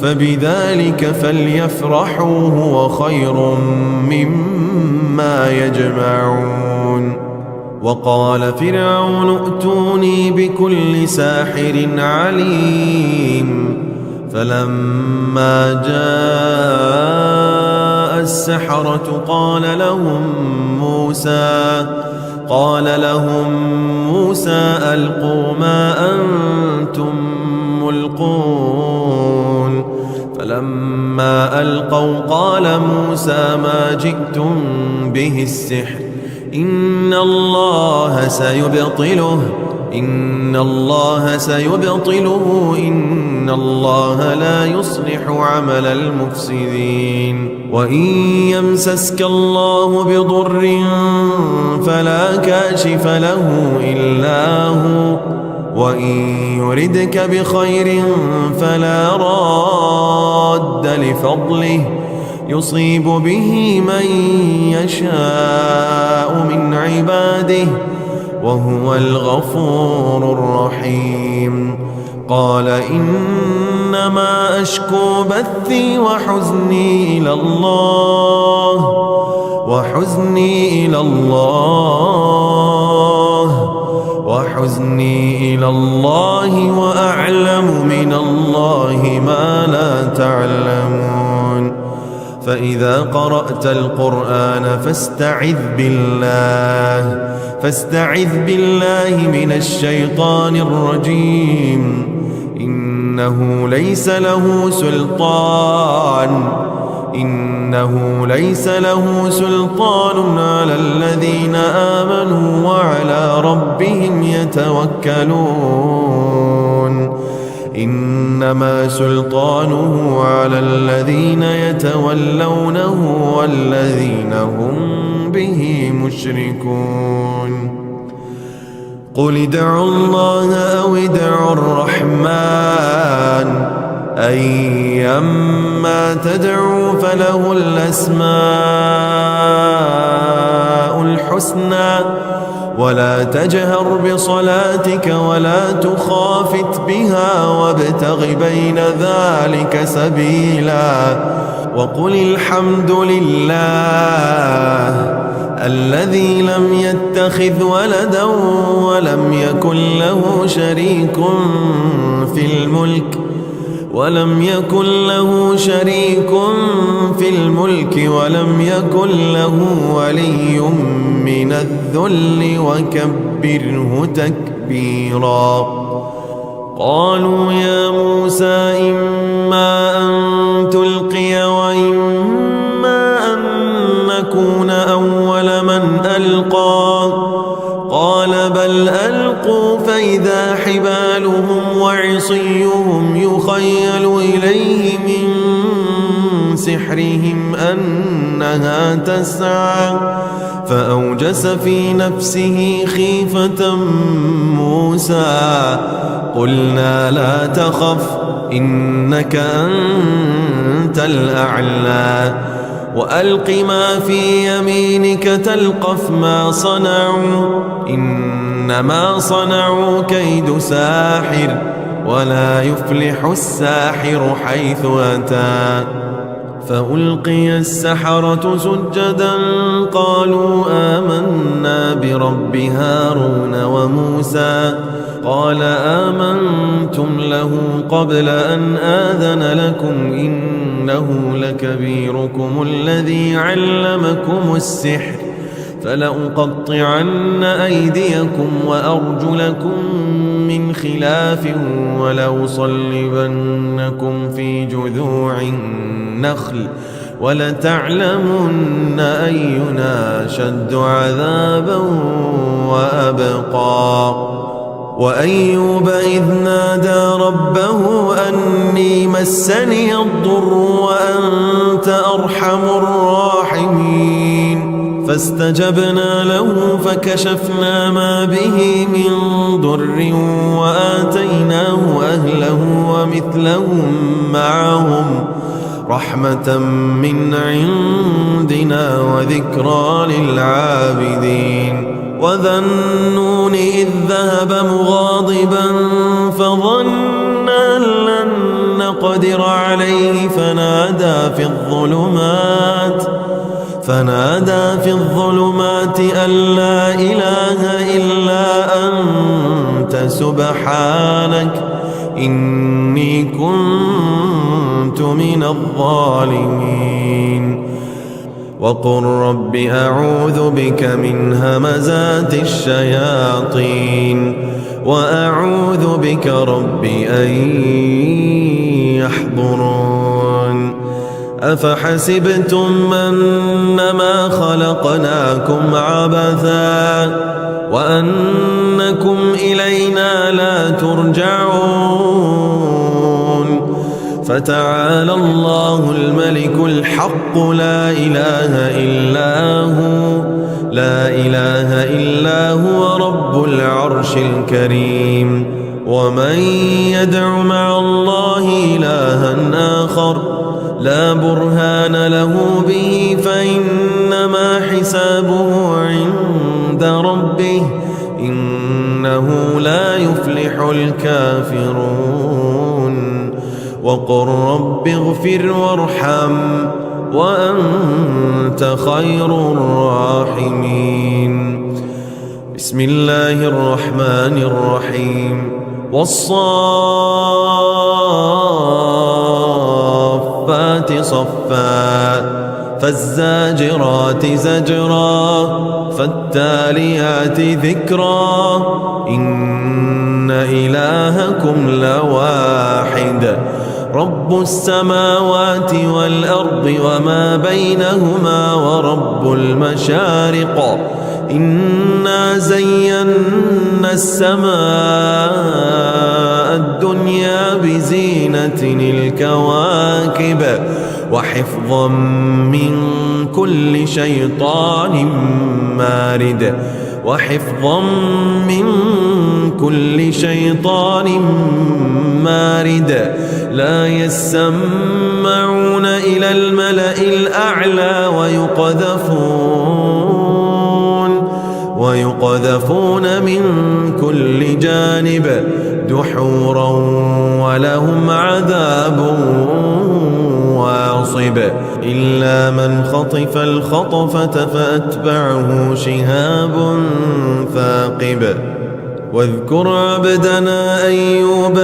فبذلك فليفرحوا هو خير مما يجمعون. وقال فرعون ائتوني بكل ساحر عليم. فلما جاء السحرة قال لهم موسى ألقوا ما أنتم ملقون. فلما ألقوا قال موسى ما جئتم به السحر إن الله سيبطله إن الله لا يصلح عمل المفسدين. وإن يمسسك الله بضر فلا كاشف له إلا هو وإن يردك بخير فلا راد لفضله يصيب به من يشاء من عباده وهو الغفور الرحيم. قال إنما أشكو بثي وحزني إلى الله وأعلم من الله ما لا تعلمون. فإذا قرأت القرآن فاستعذ بالله من الشيطان الرجيم. إنه ليس له سلطان على الذين آمنوا وعلى ربهم يتوكلون. إنما سلطانه على الذين يتولونه والذين هم به مشركون. قل ادعوا الله أو ادعوا الرحمن أيما تدعوا فله الأسماء الحسنى ولا تجهر بصلاتك ولا تخافت بها وابتغ بين ذلك سبيلا. وقل الحمد لله الذي لم يتخذ ولدا ولم يكن له شريك في الملك ولم يكن له ولي من الذل وكبره تكبيرا. قالوا يا موسى إما أن تلقي وإما أن نكون أول من ألقى. قال بل ألقوا فإذا حبالهم وعصيهم يخيل إليه من سحرهم أنها تسعى. فأوجس في نفسه خيفة موسى. قلنا لا تخف إنك أنت الأعلى وألق ما في يمينك تلقف ما صنعوا إنما صنعوا كيد ساحر ولا يفلح الساحر حيث أتى. فألقي السحرة سجدا قالوا آمنا برب هارون وموسى. قال آمنتم له قبل أن آذن لكم إنه لكبيركم الذي علمكم السحر فلأقطعن أيديكم وأرجلكم من خلاف ولأصلبنكم في جذوع النخل ولتعلمن أينا أشد عذابا وأبقى. وأيوب إذ نادى ربه أني مسني الضر وأنت أرحم الراحمين فاستجبنا له فكشفنا ما به من ضر وآتيناه أهله ومثلهم معهم رحمة من عندنا وذكرى للعابدين. وذا النون إذ ذهب مغاضبا فظن أن لن نقدر عليه فنادى في الظلمات أن لا إله إلا أنت سبحانك إني كنت من الظالمين. وقل رب أعوذ بك من همزات الشياطين وأعوذ بك رب أن يحضرون. أفحسبتم أنما خلقناكم عبثا وأنكم إلينا لا ترجعون فتعالى الله الملك الحق لا إله إلا هو رب العرش الكريم. ومن يدع مع الله إلها آخر لا برهان له به فإنما حسابه عند ربه إنه لا يفلح الكافرون. وقل رب اغفر وارحم وأنت خير الراحمين. بسم الله الرحمن الرحيم. والصافات صفا فالزاجرات زجرا فالتاليات ذكرا إن إلهكم لواحد رب السماوات والأرض وما بينهما ورب المشارق إنا زينا السماء الدنيا بزينة الكواكب وحفظا من كل شيطان مارد لا يسمعون إلى الملأ الأعلى ويقذفون من كل جانب دحورا ولهم عذاب واصب إلا من خطف الخطفة فأتبعه شهاب ثاقب. واذكر عبدنا أيوب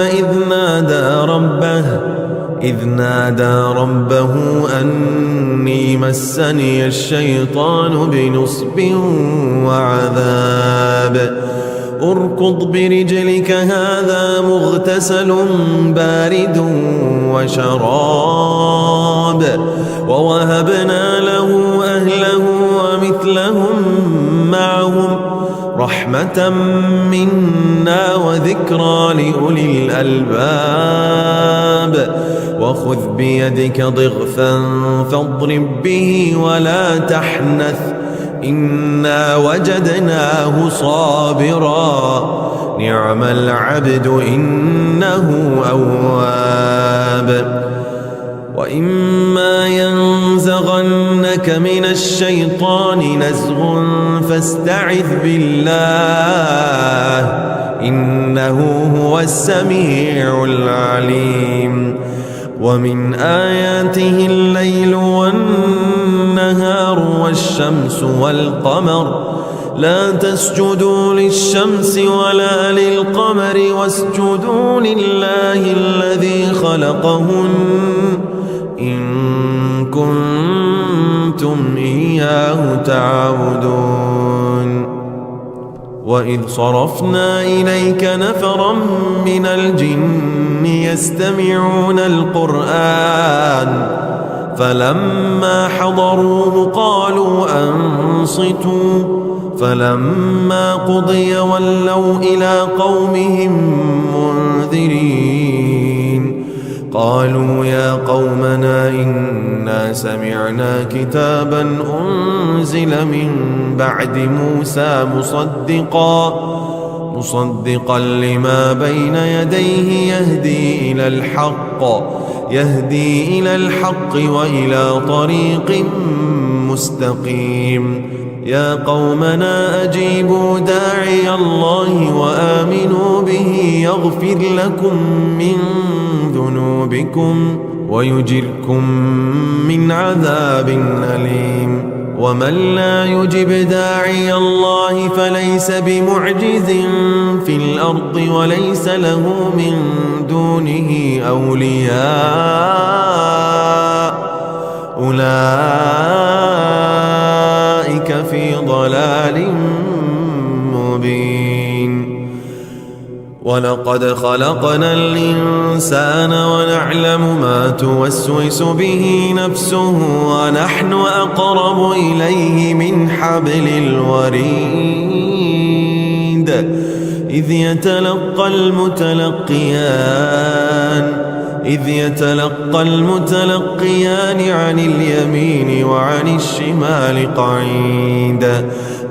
إذ نادى ربه أني مسني الشيطان بنصب وعذاب اركض برجلك هذا مغتسل بارد وشراب ووهبنا له أهله ومثلهم معهم رحمة منا وذكرى لأولي الألباب. وخذ بيدك ضغثا فاضرب به ولا تحنث إنا وجدناه صابرا نعم العبد إنه أواب. وإما ينزغنك من الشيطان نزغ فاستعذ بالله إنه هو السميع العليم. ومن آياته الليل والنهار والشمس والقمر لا تسجدوا للشمس ولا للقمر واسجدوا لله الذي خلقهن إن كنتم إياه تعبدون. وإذ صرفنا إليك نفرا من الجن يستمعون القرآن فلما حضروه قالوا أنصتوا فلما قضي ولوا إلى قومهم منذرين قالوا يا قومنا إنا سمعنا كتابا أنزل من بعد موسى مصدقا لما بين يديه يهدي إلى الحق وإلى طريق مستقيم. يا قومنا أجيبوا داعي الله وآمنوا به يغفر لكم من ذنوبكم ويجركم من عذاب أليم. ومن لا يجب داعي الله فليس بمعجز في الأرض وليس له من دونه أولياء أولئك في ضلال مبين. ولقد خلقنا الإنسان ونعلم ما توسوس به نفسه ونحن أقرب إليه من حبل الوريد. إذ يتلقى المتلقيان عن اليمين وعن الشمال قعيد.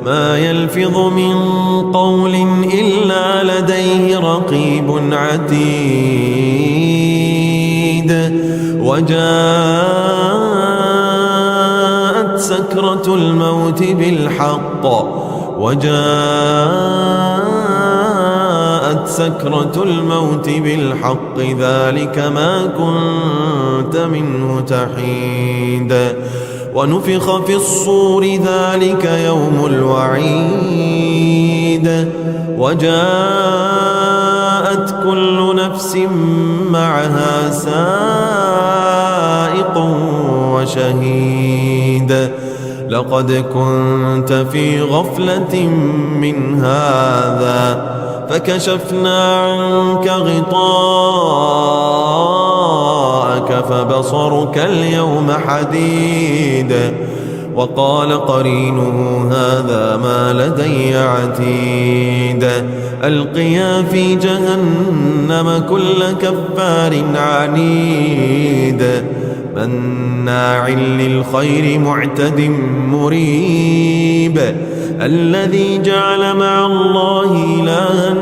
ما يلفظ من قول إلا لديه رقيب عتيد. وجاءت سكرة الموت بالحق ذلك ما كنت منه تحيد. ونفخ في الصور ذلك يوم الوعيد. وجاءت كل نفس معها سائق وشهيد. لقد كنت في غفلة من هذا فكشفنا عنك غطاءك فبصرك اليوم حديد. وقال قرينه هذا ما لدي عتيد. ألقيا في جهنم كل كفار عنيد مناع للخير معتد مريب. الذي جعل مع الله إلها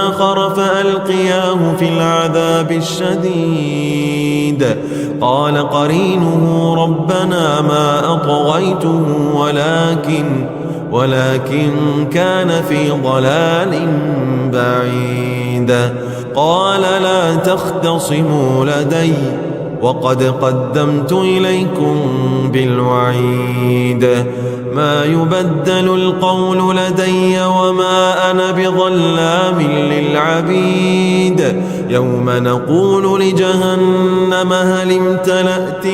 آخر فألقياه في العذاب الشديد. قال قرينه ربنا ما أطغيته ولكن كان في ضلال بعيد. قال لا تختصموا لدي وقد قدمت إليكم بالوعيد. ما يبدل القول لدي وما أنا بظلام للعبيد. يوم نقول لجهنم هل امتلأت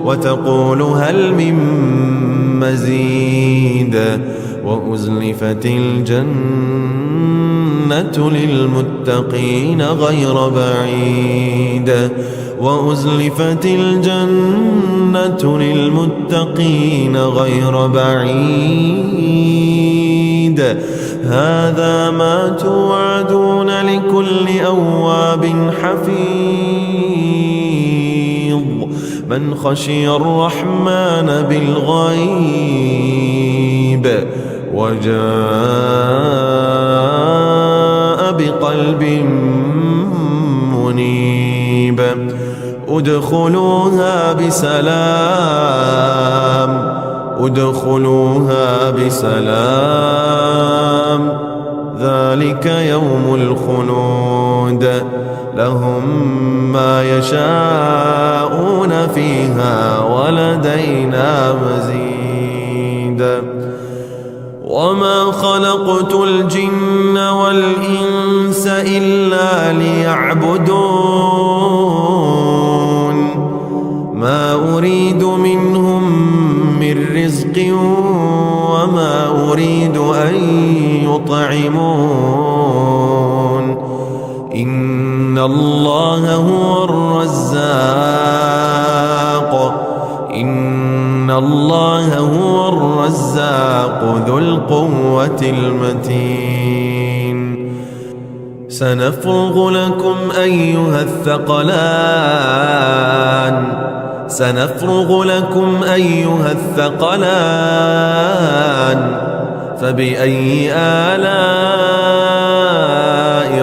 وتقول هل من مزيد. وأزلفت الجنة للمتقين غير بعيد. وأزلفت الجنة للمتقين غير بعيد. هذا ما توعدون لكل أواب حفيظ من خشي الرحمن بالغيب وجاء بقلب منيب. ادخلوها بسلام ذلك يوم الخلود. لهم ما يشاءون فيها ولدينا مزيد. وما خلقت الجن والإنس إلا ليعبدون. ما أريد منهم من رزق وما أريد أن يطعمون. إن الله هو الرزاق ذو القوة المتين. سنفرغ لكم أيها الثقلان فبأي آلاء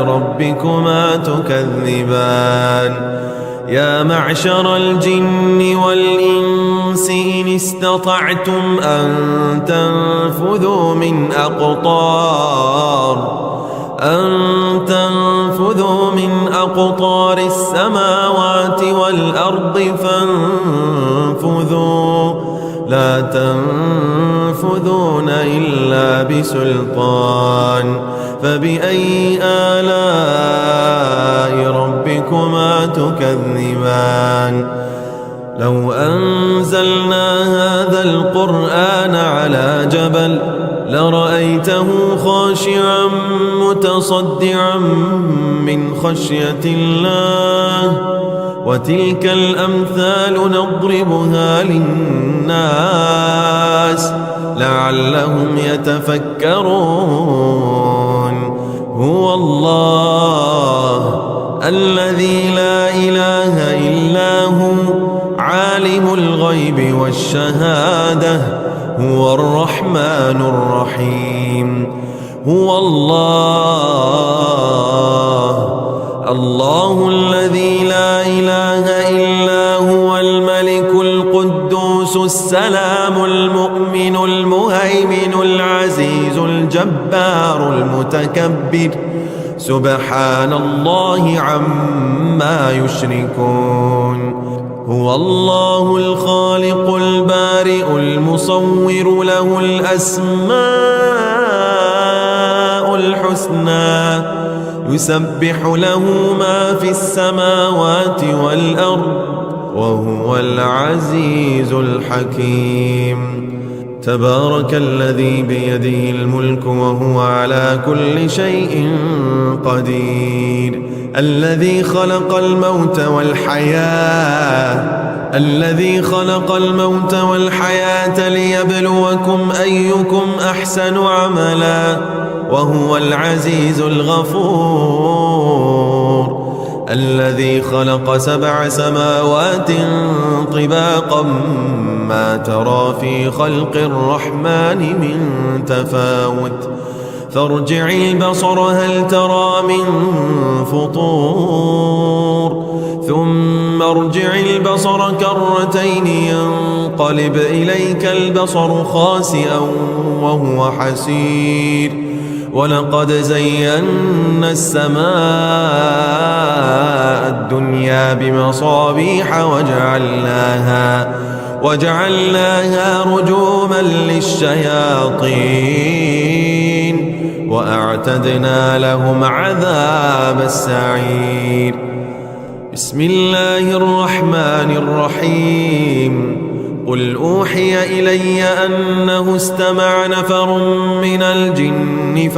ربكما تكذبان يا معشر الجن والإنس إن استطعتم أن تنفذوا من أقطار السماوات والأرض فانفذوا لا تنفذون إلا بسلطان فبأي آلاء ربكما تكذبان لو أنزلنا هذا القرآن على جبل لرأيته خاشعا متصدعا من خشية الله وتلك الأمثال نضربها للناس لعلهم يتفكرون هو الله الذي لا إله إلا هو عالم الغيب والشهادة هو الرحمن الرحيم هو الله الذي لا إله إلا هو الملك القدوس السلام المؤمن المهيمن العزيز الجبار المتكبر سبحان الله عما يشركون هو الله الخالق البارئ المصور له الأسماء الحسنى يسبح له ما في السماوات والأرض وهو العزيز الحكيم تبارك الذي بيده الملك وهو على كل شيء قدير الذي خلق الموت والحياة ليبلوكم أيكم أحسن عملا وهو العزيز الغفور الذي خلق 7 سماوات طباقا ما ترى في خلق الرحمن من تفاوت فارجع البصر هل ترى من فطور ثم ارجع البصر كرتين ينقلب إليك البصر خاسئا وهو حسير ولقد زينا السماء الدنيا بمصابيح وجعلناها رجوما للشياطين وأعتدنا لهم عذاب السعير بسم الله الرحمن الرحيم قل أوحي إلي أنه استمع نفر من الجن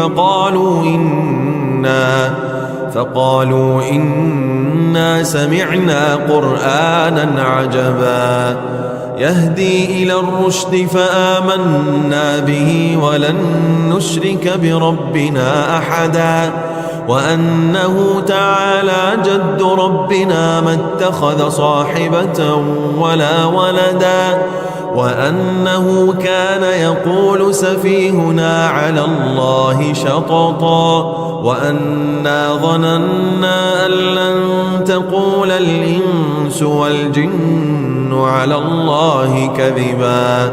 فقالوا إنا سمعنا قرآنا عجبا يهدي إلى الرشد فآمنا به ولن نشرك بربنا أحدا وأنه تعالى جد ربنا ما اتخذ صاحبة ولا ولدا وأنه كان يقول سفيهنا على الله شططا وأنا ظننا أن لن تقول الإنس والجن على الله كذبا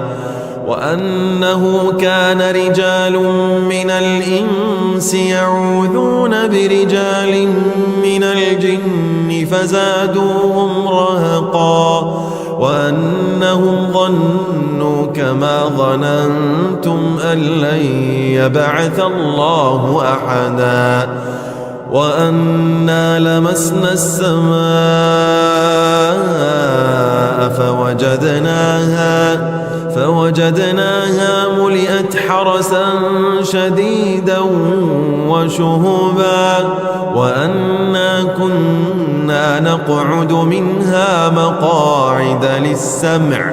وأنه كان رجال من الإنس يعوذون برجال من الجن فزادوهم رهقا وأنهم ظنوا كما ظننتم أن لن يبعث الله أحدا وأنا لمسنا السماء فوجدناها ملئت حرسا شديدا وشهبا وأنا كنا نقعد منها مقاعد للسمع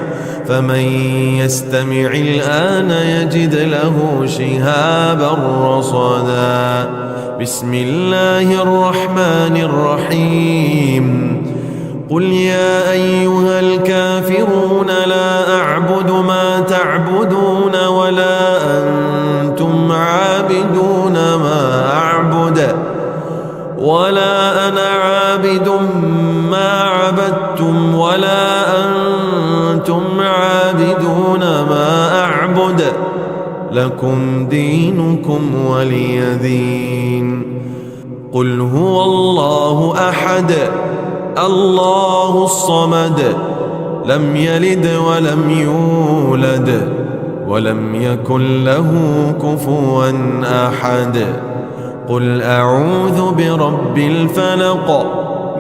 فمن يستمع الآن يجد له شهابا رصدا. بسم الله الرحمن الرحيم. قل يا أيها الكافرون لا أعبد ما تعبدون ولا أنتم عابدون ما أعبد ولا أنا عابد ما عبدتم ولا أنتم عابدون ما أعبد لكم دينكم ولي دين. قل هو الله أحد الله الصمد لم يلد ولم يولد ولم يكن له كفوا أحد. قل أعوذ برب الفلق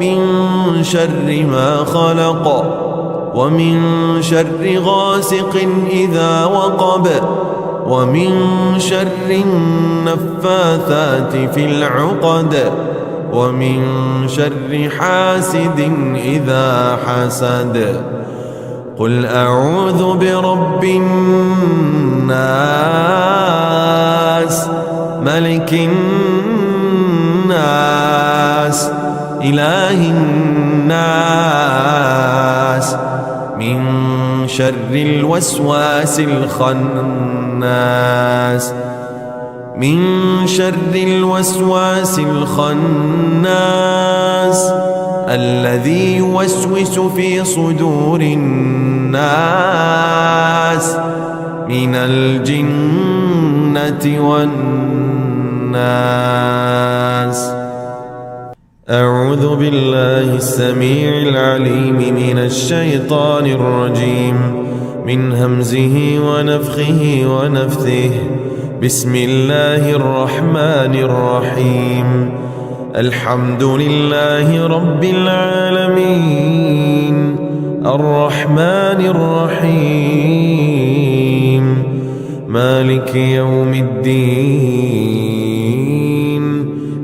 من شر ما خلق ومن شر غاسق إذا وقب ومن شر النفاثات في العقد ومن شر حاسد إذا حسد. قل أعوذ برب الناس ملك الناس إله الناس من شر الوسواس الخناس من شر الوسواس الخناس الذي يوسوس في صدور الناس من الجنة والناس. أعوذ بالله السميع العليم من الشيطان الرجيم من همزه ونفخه ونفثه. بسم الله الرحمن الرحيم. الحمد لله رب العالمين الرحمن الرحيم مالك يوم الدين.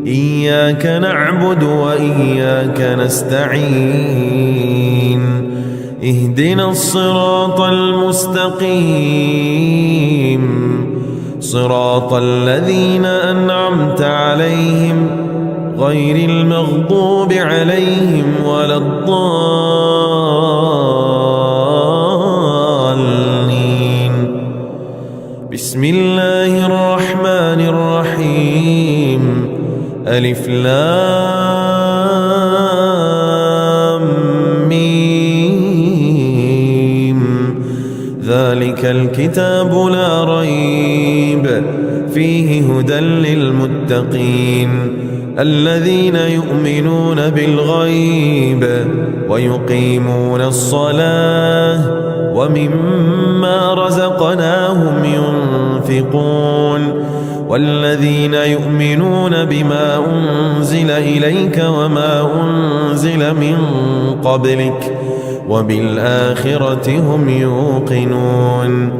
إياك نعبد وإياك نستعين. اهدنا الصراط المستقيم صراط الذين أنعمت عليهم غير المغضوب عليهم ولا الضالين. بسم الله الرحمن الرحيم. ألف لام ميم. ذلك الكتاب لا ريب فيه هدى للمتقين الذين يؤمنون بالغيب ويقيمون الصلاة ومما رزقناهم ينفقون والذين يؤمنون بما أنزل إليك وما أنزل من قبلك وبالآخرة هم يوقنون.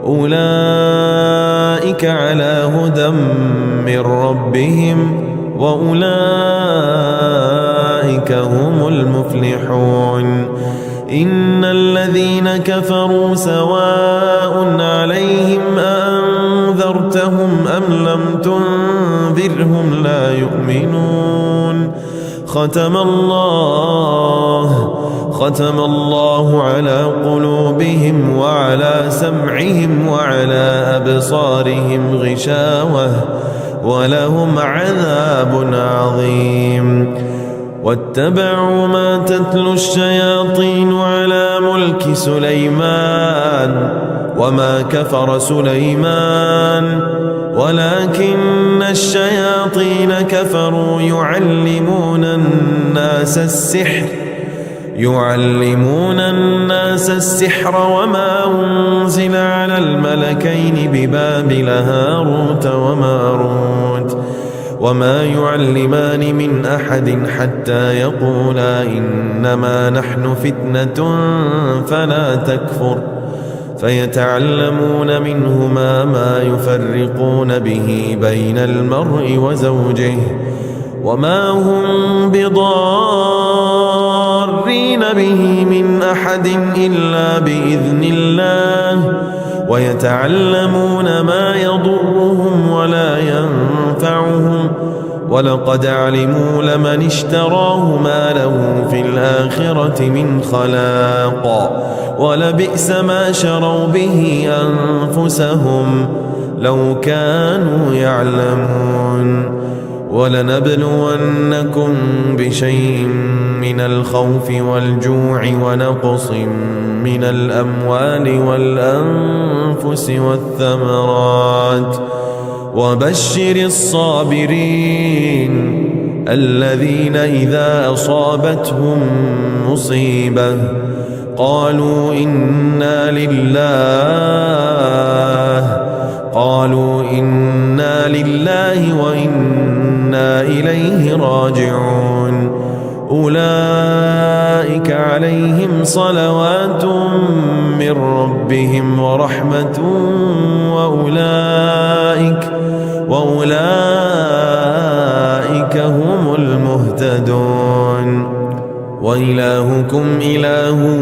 أولئك على هدى من ربهم وأولئك هم المفلحون. إن الذين كفروا سواء عليهم أأنذرتهم أم لم تنذرهم لا يؤمنون. ختم الله على قلوبهم وعلى سمعهم وعلى أبصارهم غشاوة ولهم عذاب عظيم. واتبعوا ما تتلو الشياطين على ملك سليمان وما كفر سليمان ولكن الشياطين كفروا يعلمون الناس السحر وما أنزل على الملكين ببابل هاروت وماروت وما يعلمان من أحد حتى يقولا إنما نحن فتنة فلا تكفر فيتعلمون منهما ما يفرقون به بين المرء وزوجه وما هم بضارين به من أحد إلا بإذن الله ويتعلمون ما يضرهم ولا ينفعهم ولقد علموا لمن اشتراه ما له في الآخرة من خلاق ولبئس ما شروا به أنفسهم لو كانوا يعلمون ولنبلونكم بشيء من الخوف والجوع ونقص من الأموال والأنفس والثمرات وبشر الصابرين الذين إذا أصابتهم مصيبة قالوا إنا لله وإنا إليه راجعون أولئك عليهم صلوات من ربهم ورحمة وأولئك هم المهتدون وإلهكم إله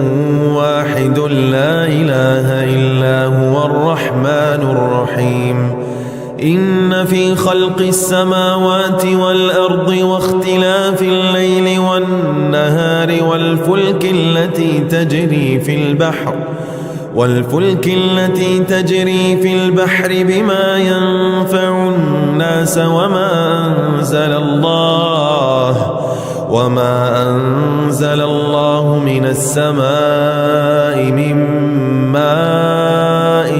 واحد لا إله إلا هو الرحمن الرحيم إن في خلق السماوات والأرض واختلاف الليل والنهار والفلك التي تجري في البحر بما ينفع الناس وما أنزل الله من السماء من ماء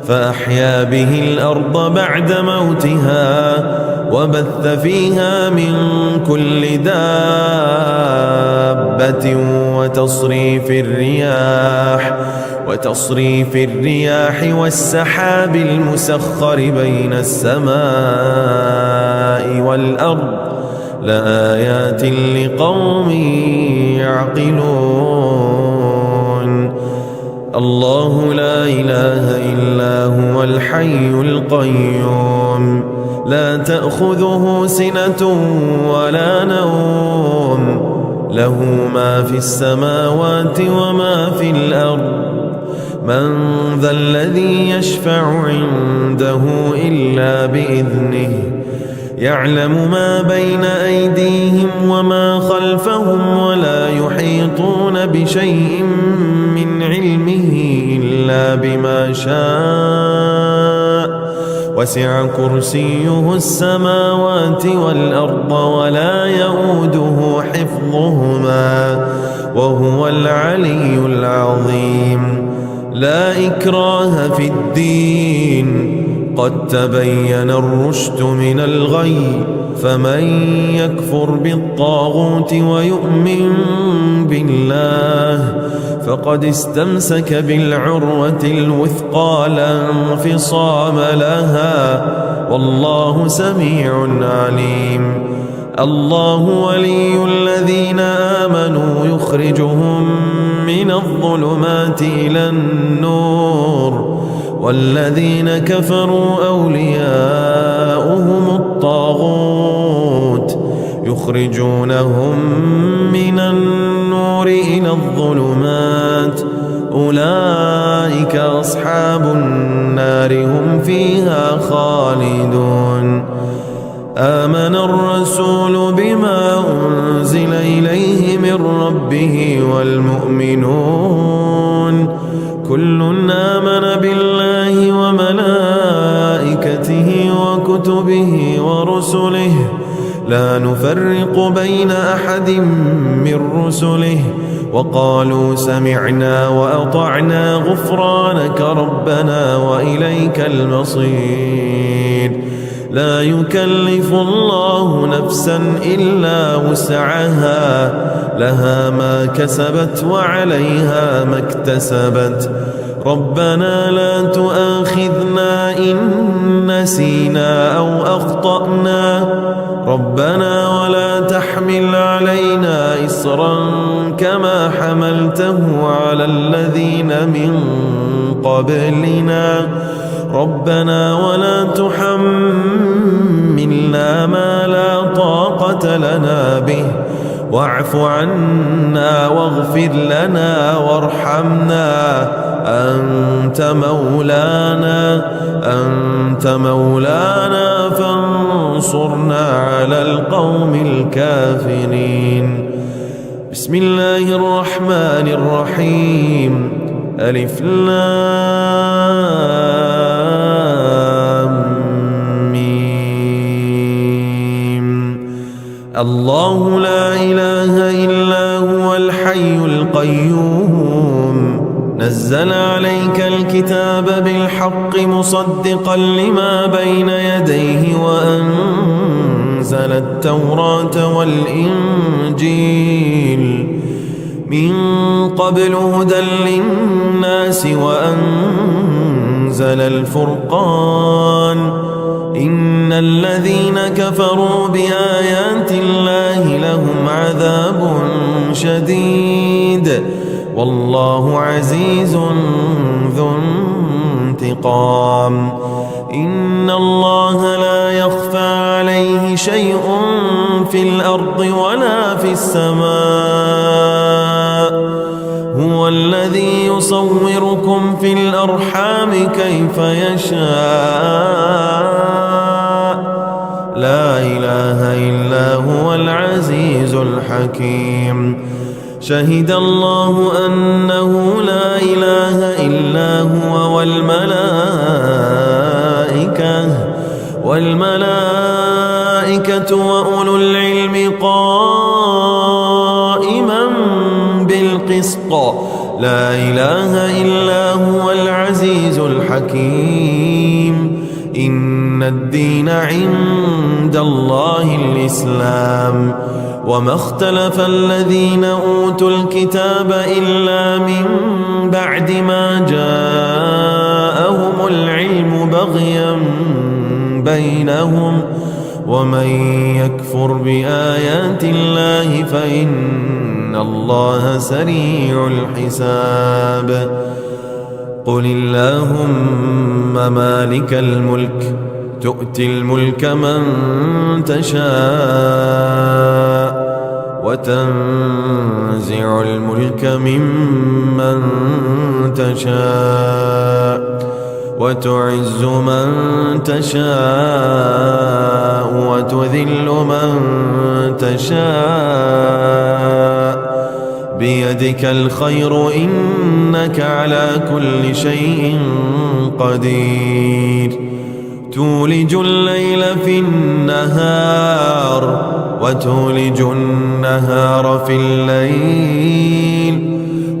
فأحيا به الأرض بعد موتها وبث فيها من كل دابة وتصريف الرياح والسحاب المسخر بين السماء والأرض لآيات لقوم يعقلون الله لا إله إلا هو الحي القيوم لا تأخذه سنة ولا نوم له ما في السماوات وما في الأرض من ذا الذي يشفع عنده إلا بإذنه يعلم ما بين أيديهم وما خلفهم ولا يحيطون بشيء من علمه إلا بما شاء وسع كرسيه السماوات والأرض ولا يؤوده حفظهما وهو العلي العظيم لا إكراه في الدين قد تبين الرشد من الغي فمن يكفر بالطاغوت ويؤمن بالله فقد استمسك بالعروة الوثقى لا انفصام لها والله سميع عليم الله ولي الذين آمنوا يخرجهم من الظلمات إلى النور والذين كفروا أولياؤهم الطاغوت يخرجونهم من النور إلى الظلمات أولئك أصحاب النار هم فيها خالدون آمن الرسول بما أنزل إليه من ربه والمؤمنون كل آمن بالله وملائكته وكتبه ورسله لا نفرق بين أحد من رسله وقالوا سمعنا وأطعنا غفرانك ربنا وإليك المصير لا يكلف الله نفسا إلا وسعها لها ما كسبت وعليها ما اكتسبت ربنا لا تؤاخذنا إن نسينا أو أخطأنا ربنا ولا تحمل علينا إصرا كما حملته على الذين من قبلنا ربنا ولا تحملنا إلا ما لا طاقة لنا به واعف عنا واغفر لنا وارحمنا أنت مولانا فانصرنا على القوم الكافرين. بسم الله الرحمن الرحيم. ألف لام ميم. الله لا إله إلا هو الحي القيوم نزل عليك الكتاب بالحق مصدقا لما بين يديه وأنزل التوراة والإنجيل من قبل هدى للناس وأنزل الفرقان إن الذين كفروا بآيات الله لهم عذاب شديد والله عزيز ذو انتقام. إن الله لا يخفى عليه شيء في الأرض ولا في السماء هو الذي يصوركم في الأرحام كيف يشاء لا إله إلا هو العزيز الحكيم. شهد الله أنه لا إله إلا هو والملائكة وأولو العلم قائما بالقسط لا إله إلا هو العزيز الحكيم. إن الدين عند الله الإسلام وما اختلف الذين أوتوا الكتاب إلا من بعد ما جاءهم العلم بغيا بينهم ومن يكفر بآيات الله فإن الله سريع الحساب. قل اللهم مالك الملك تؤتي الملك من تشاء وتنزع الملك ممن تشاء وتعز من تشاء وتذل من تشاء بيدك الخير إنك على كل شيء قدير. تولج الليل في النهار وتولج النهار في الليل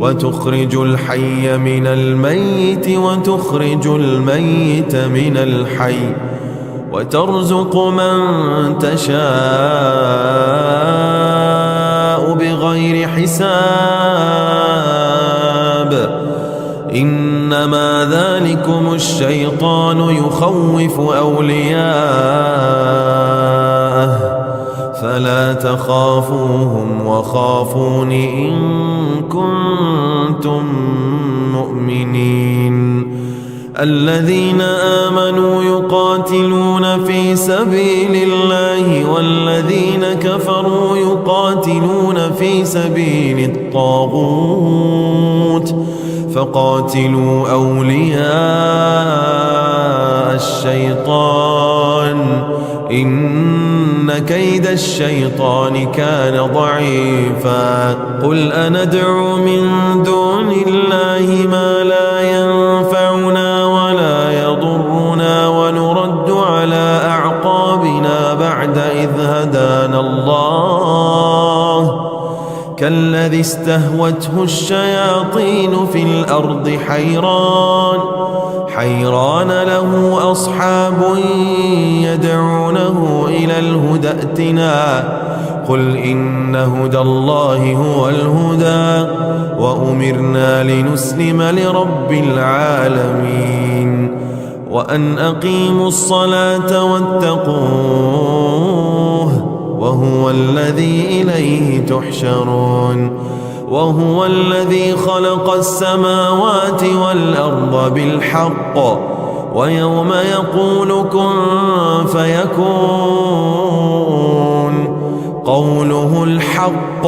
وتخرج الحي من الميت وتخرج الميت من الحي وترزق من تشاء بغير حساب. إنما ذلكم الشيطان يخوف أولياءه فلا تخافوهم وخافون إن كنتم مؤمنين. الذين آمنوا يقاتلون في سبيل الله والذين كفروا يقاتلون في سبيل الطاغوت فقاتلوا أولياء الشيطان إن كيد الشيطان كان ضعيفا. قل أندعو من دون الله ما لا ينفعنا ولا يضرنا ونرد على أعقابنا بعد إذ هدانا الله كالذي استهوته الشياطين في الأرض حيران له أصحاب يدعونه إلى الهدى ائتنا قل إن هدى الله هو الهدى وأمرنا لنسلم لرب العالمين وأن أقيموا الصلاة واتقوه وهو الذي إليه تحشرون وهو الذي خلق السماوات والأرض بالحق ويوم يقول كن فيكون قوله الحق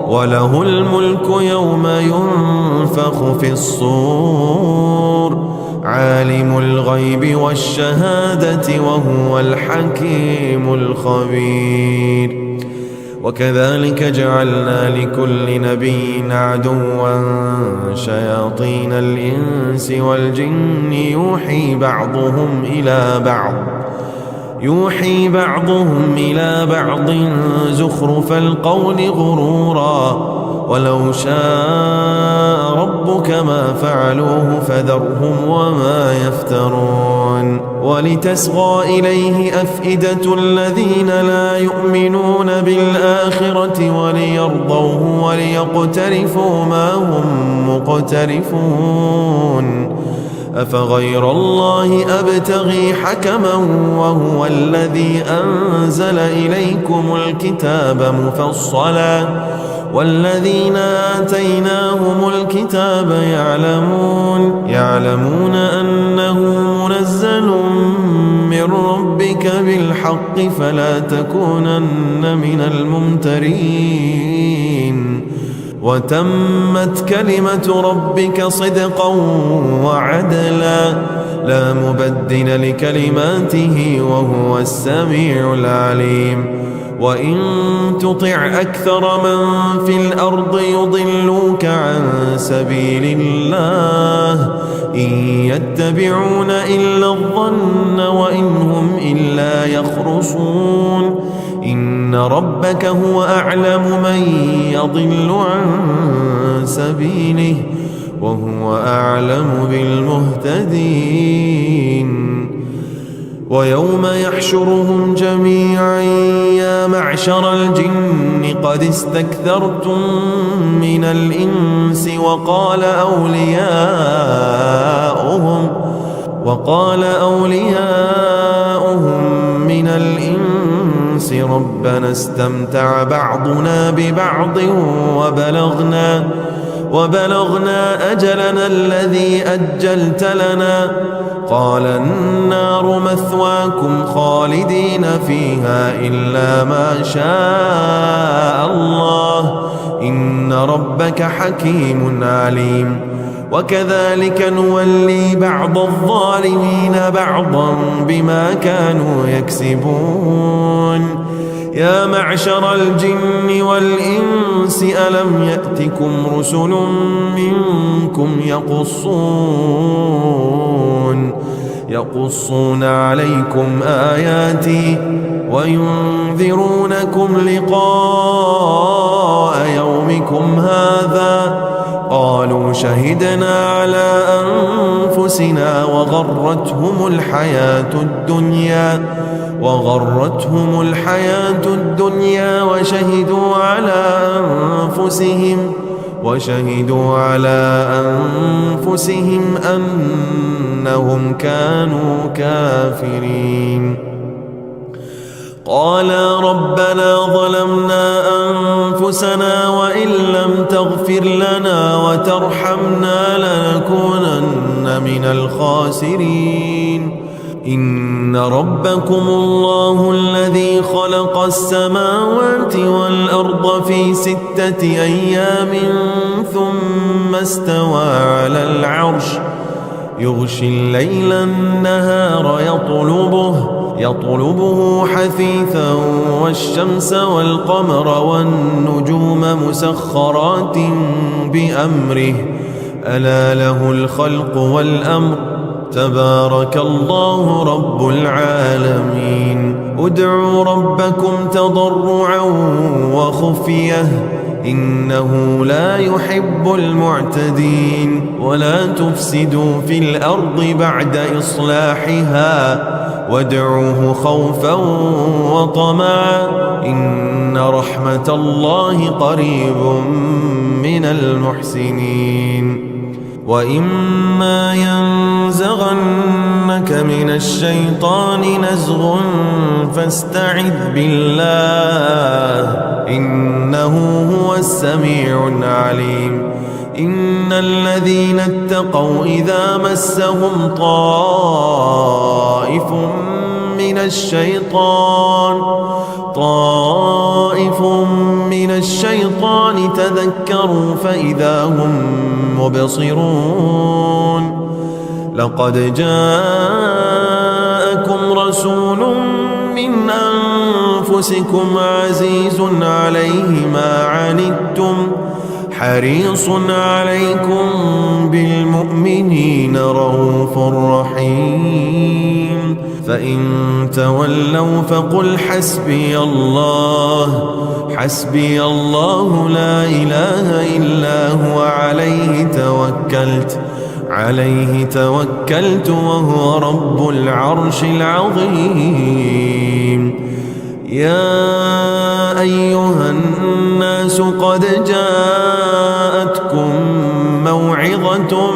وله الملك يوم ينفخ في الصور عالم الغيب والشهادة وهو الحكيم الخبير. وكذلك جعلنا لكل نبي عدوا شياطين الإنس والجن يوحي بعضهم إلى بعض زخرف القول غرورا ولو شاء ربك ما فعلوه فذرهم وما يفترون. ولتصغى إليه أفئدة الذين لا يؤمنون بالآخرة وليرضوه وليقترفوا ما هم مقترفون. أفغير الله أبتغي حكما وهو الذي أنزل إليكم الكتاب مفصلا والذين آتيناهم الكتاب يعلمون أنه منزل من ربك بالحق فلا تكونن من الممترين. وتمت كلمة ربك صدقا وعدلا لا مبدل لكلماته وهو السميع العليم. وإن تطع أكثر من في الأرض يضلوك عن سبيل الله إن يتبعون إلا الظن وإن هم إلا يخرصون. إن ربك هو أعلم من يضل عن سبيله وهو أعلم بالمهتدين. ويوم يحشرهم جميعا يا معشر الجن قد استكثرتم من الإنس وقال أولياؤهم من الإنس ربنا استمتع بعضنا ببعض وبلغنا أجلنا الذي أجلت لنا قال النار مثواكم خالدين فيها إلا ما شاء الله إن ربك حكيم عليم. وكذلك نولي بعض الظالمين بعضا بما كانوا يكسبون. يا معشر الجن والإنس ألم يأتكم رسل منكم يقصون عليكم آياتي وينذرونكم لقاء يومكم هذا قالوا شهدنا على أنفسنا وغرتهم الحياة الدنيا وشهدوا على أنفسهم أنهم كانوا كافرين. قالا ربنا ظلمنا أنفسنا وإن لم تغفر لنا وترحمنا لنكونن من الخاسرين. إن ربكم الله الذي خلق السماوات والأرض في 6 أيام ثم استوى على العرش يغشي الليل النهار يطلبه حثيثا والشمس والقمر والنجوم مسخرات بأمره ألا له الخلق والأمر تبارك الله رب العالمين. ادعوا ربكم تضرعا وخفية إنه لا يحب المعتدين. ولا تفسدوا في الأرض بعد إصلاحها وادعوه خوفا وطمعا إن رحمة الله قريب من المحسنين. وإما ينزغنك من الشيطان نزغ فاستعذ بالله إنه هو السميع العليم. إن الذين اتقوا إذا مسهم طائف من الشيطان تذكروا فإذا هم مبصرون لقد جاءكم رسول من أنفسكم عزيز عليه ما عنتم حريص عليكم بالمؤمنين رؤوف رحيم فإن تولوا فقل حسبي الله لا إله إلا هو عليه توكلت وهو رب العرش العظيم يا أيها الناس قد جاءتكم موعظة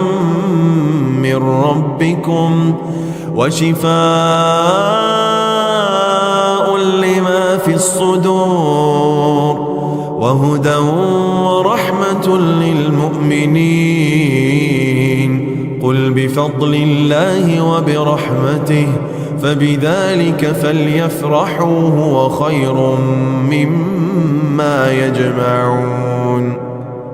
من ربكم وشفاء لما في الصدور وهدى ورحمة للمؤمنين قل بفضل الله وبرحمته فبذلك فليفرحوا هو خير مما يجمعون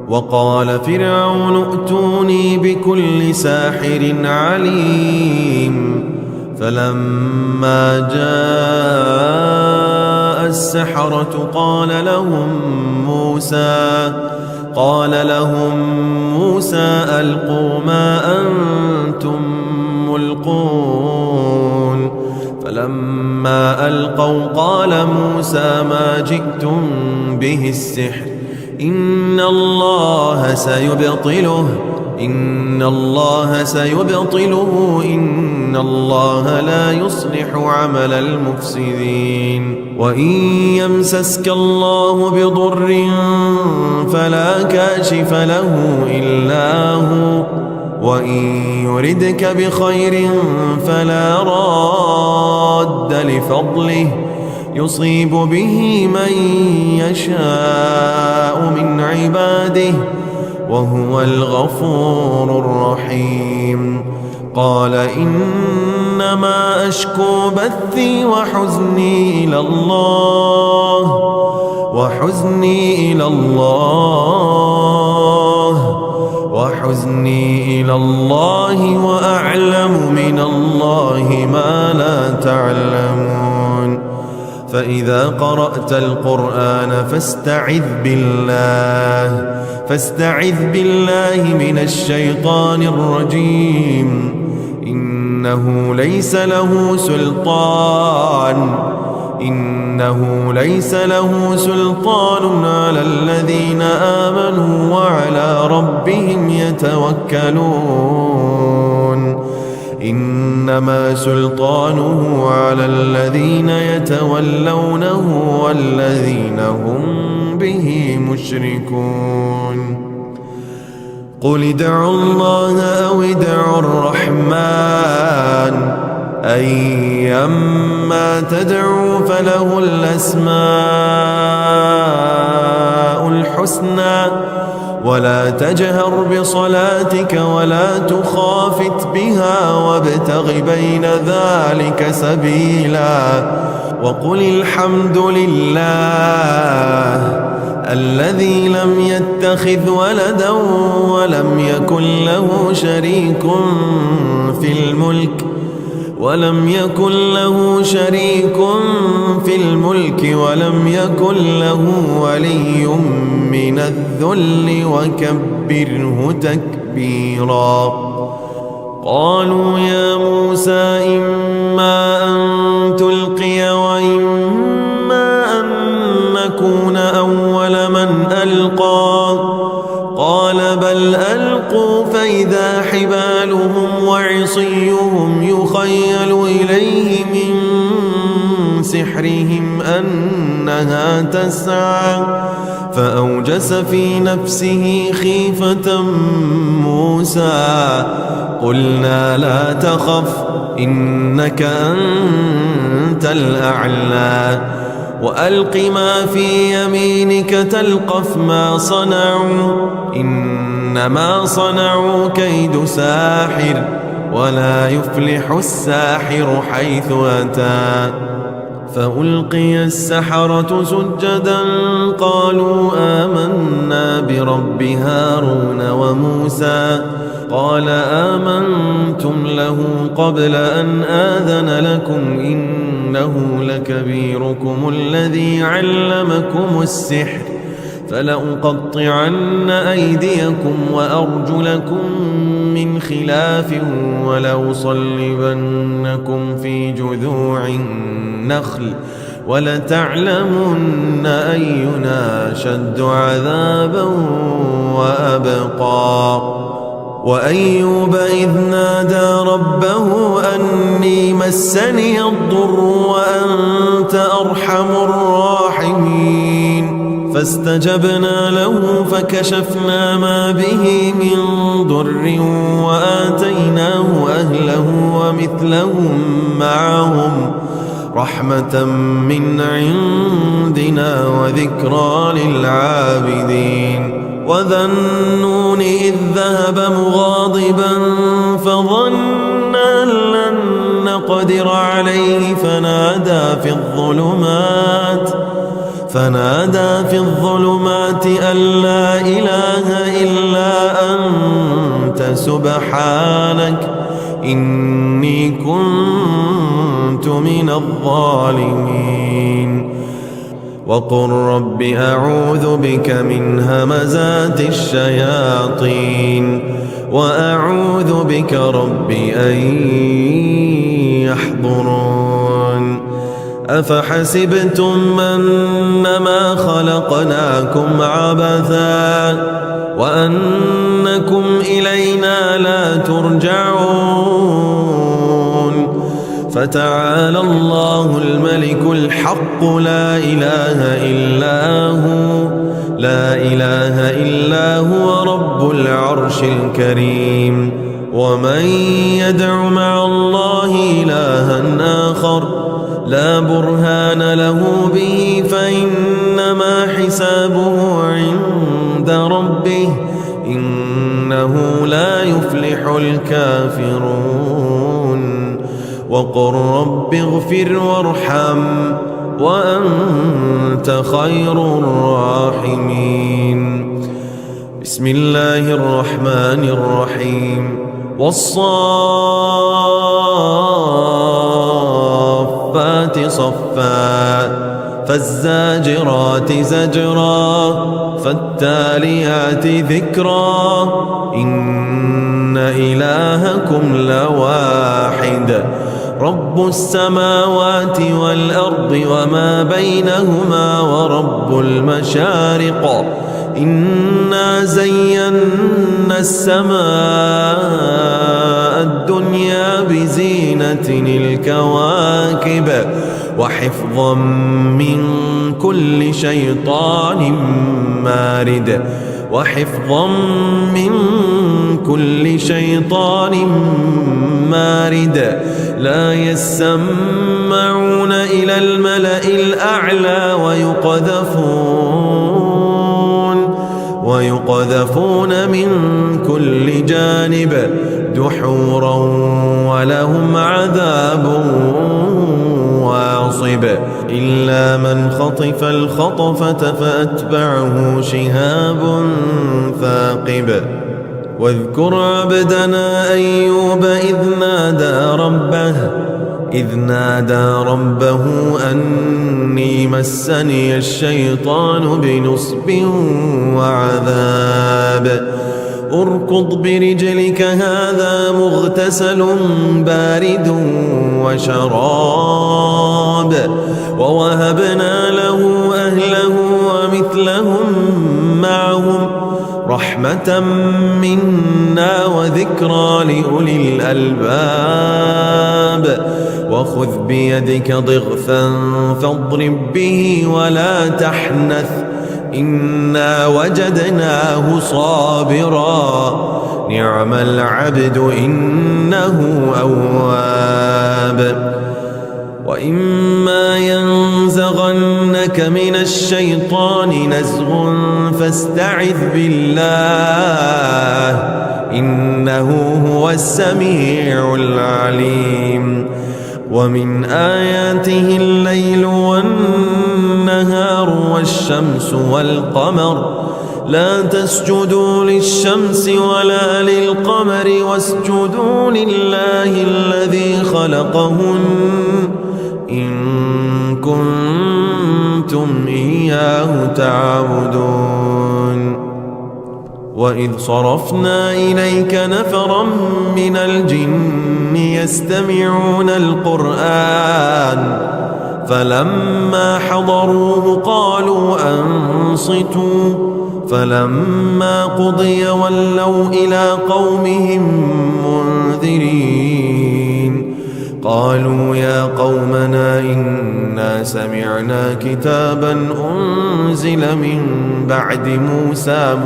وقال فرعون ائتوني بكل ساحر عليم فلما جاء السحرة قال لهم موسى ألقوا ما أنتم ملقون فلما ألقوا قال موسى ما جئتم به السحر إن الله سيبطله إن الله لا يصلح عمل المفسدين وإن يمسسك الله بضر فلا كاشف له إلا هو وإن يردك بخير فلا راد لفضله يصيب به من يشاء من عباده وهو الغفور الرحيم قال إنما أشكو بثي وحزني إلى الله وأعلم من الله ما لا تعلمون فإذا قرأت القرآن فاستعذ بالله من الشيطان الرجيم إنه ليس له سلطان على الذين آمنوا وعلى ربهم يتوكلون إنما سلطانه على الذين يتولونه والذين هم به مشركون قل ادعوا الله أو ادعوا الرحمن أيما تدعوا فله الأسماء الحسنى ولا تجهر بصلاتك ولا تخافت بها وابتغ بين ذلك سبيلا وقل الحمد لله الذي لم يتخذ ولدا ولم يكن له شريك في الملك ولم يكن له ولي من الذل وكبره تكبيرا قالوا يا موسى إما أن تلقي وإما أن نكون أول من ألقى قال بل ألقوا فإذا حبالهم وعصيهم يخيل إليه من سحرهم أنها تسعى فأوجس في نفسه خيفة موسى قلنا لا تخف إنك أنت الأعلى وألق ما في يمينك تلقف ما صنعوا إنما صنعوا كيد ساحر ولا يفلح الساحر حيث أتى. فألقي السحرة سجدا قالوا آمنا برب هارون وموسى قال آمنتم له قبل أن آذن لكم إنه لكبيركم الذي علمكم السحر فلأقطعن أيديكم وأرجلكم من خلاف ولأصلبنكم في جذوع النخل ولتعلمن أينا أشد عذابا وأبقى. وأيوب إذ نادى ربه أني مسني الضر وأنت أرحم الراحمين فاستجبنا له فكشفنا ما به من ضر وآتيناه أهله ومثلهم معهم رحمة من عندنا وذكرى للعابدين. وذا النون إذ ذهب مغاضبا فظن أن لن نقدر عليه فنادى في الظلمات أن لا إله إلا أنت سبحانك إني كنت من الظالمين. وقل رب أعوذ بك من همزات الشياطين وأعوذ بك رب أن يحضرون. أفحسبتم أنما خلقناكم عبثا وأنكم إلينا لا ترجعون فتعالى الله الملك الحق لا إله إلا هو رب العرش الكريم. ومن يدع مع الله إلها آخر لا برهان له به فإنما حسابه عند ربه إنه لا يفلح الكافرون. وقل رب اغفر وارحم وأنت خير الراحمين. بسم الله الرحمن الرحيم. والصافات صفا فالزاجرات زجرا فالتاليات ذكرا إن إلهكم لواحد رب السماوات والأرض وما بينهما ورب المشارق إنا زينا السماء الدنيا بزينة الكواكب وحفظا من كل شيطان مارد لا يسمعون إلى الملأ الأعلى ويقذفون من كل جانب دحورا ولهم عذاب واصب إلا من خطف الخطفة فأتبعه شهاب ثاقب. واذكر عبدنا أيوب إذ نادى ربه أني مسني الشيطان بنصب وعذاب اركض برجلك هذا مغتسل بارد وشراب ووهبنا له أهله ومثلهم معهم رحمة منا وذكرى لأولي الألباب. وخذ بيدك ضغثا فاضرب به ولا تحنث إنا وجدناه صابرا نعم العبد إنه أواب. وإما ينزغنك من الشيطان نزغ فاستعذ بالله إنه هو السميع العليم ومن آياته الليل والنهار والشمس والقمر لا تسجدوا للشمس ولا للقمر واسجدوا لله الذي خلقهن إن كنتم إياه تعبدون وإذ صرفنا إليك نفرا من الجن يستمعون القرآن فلما حضروه قالوا أنصتوا فلما قضي ولوا إلى قومهم منذرين قالوا يا قومنا إنا سمعنا كتابا أنزل من بعد موسى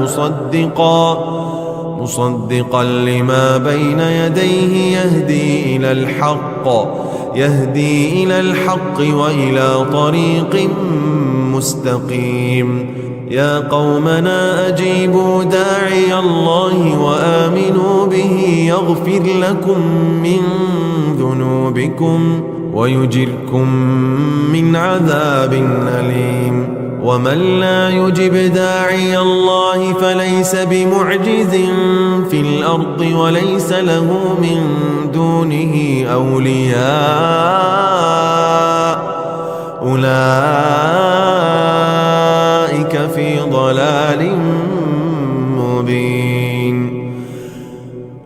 مصدقا لما بين يديه يهدي إلى الحق وإلى طريق مستقيم يا قومنا أجيبوا داعي الله وآمنوا به يغفر لكم من ذنوبكم ويجركم من عذاب أليم ومن لا يجب داعي الله فليس بمعجز في الأرض وليس له من دونه أولياء أولئك في ضلال مبين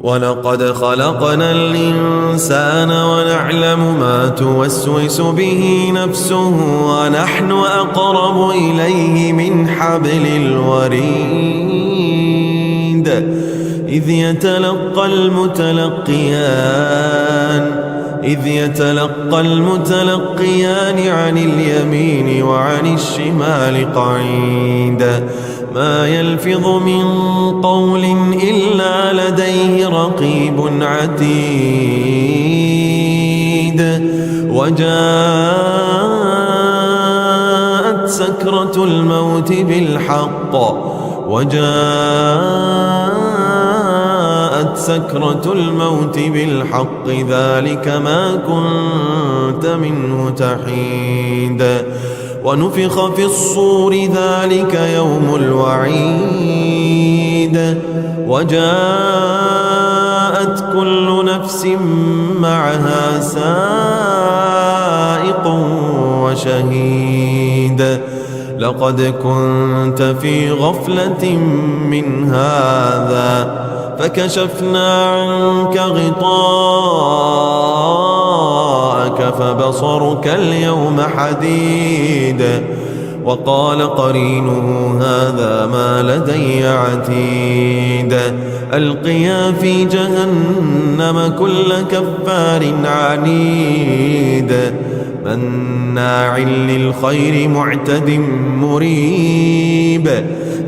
ولقد خلقنا الإنسان ونعلم ما توسوس به نفسه ونحن أقرب إليه من حبل الوريد إذ يتلقى المتلقيان عن اليمين وعن الشمال قعيد ما يلفظ من قول إلا لديه رقيب عتيد وجاءت سكرة الموت بالحق ذلك ما كنت منه تحيد ونفخ في الصور ذلك يوم الوعيد وجاءت كل نفس معها سائق وشهيد لقد كنت في غفلة من هذا فكشفنا عنك غطاءك فبصرك اليوم حديد وقال قرينه هذا ما لدي عتيد ألقيا في جهنم كل كفار عنيد مناع للخير معتد مريب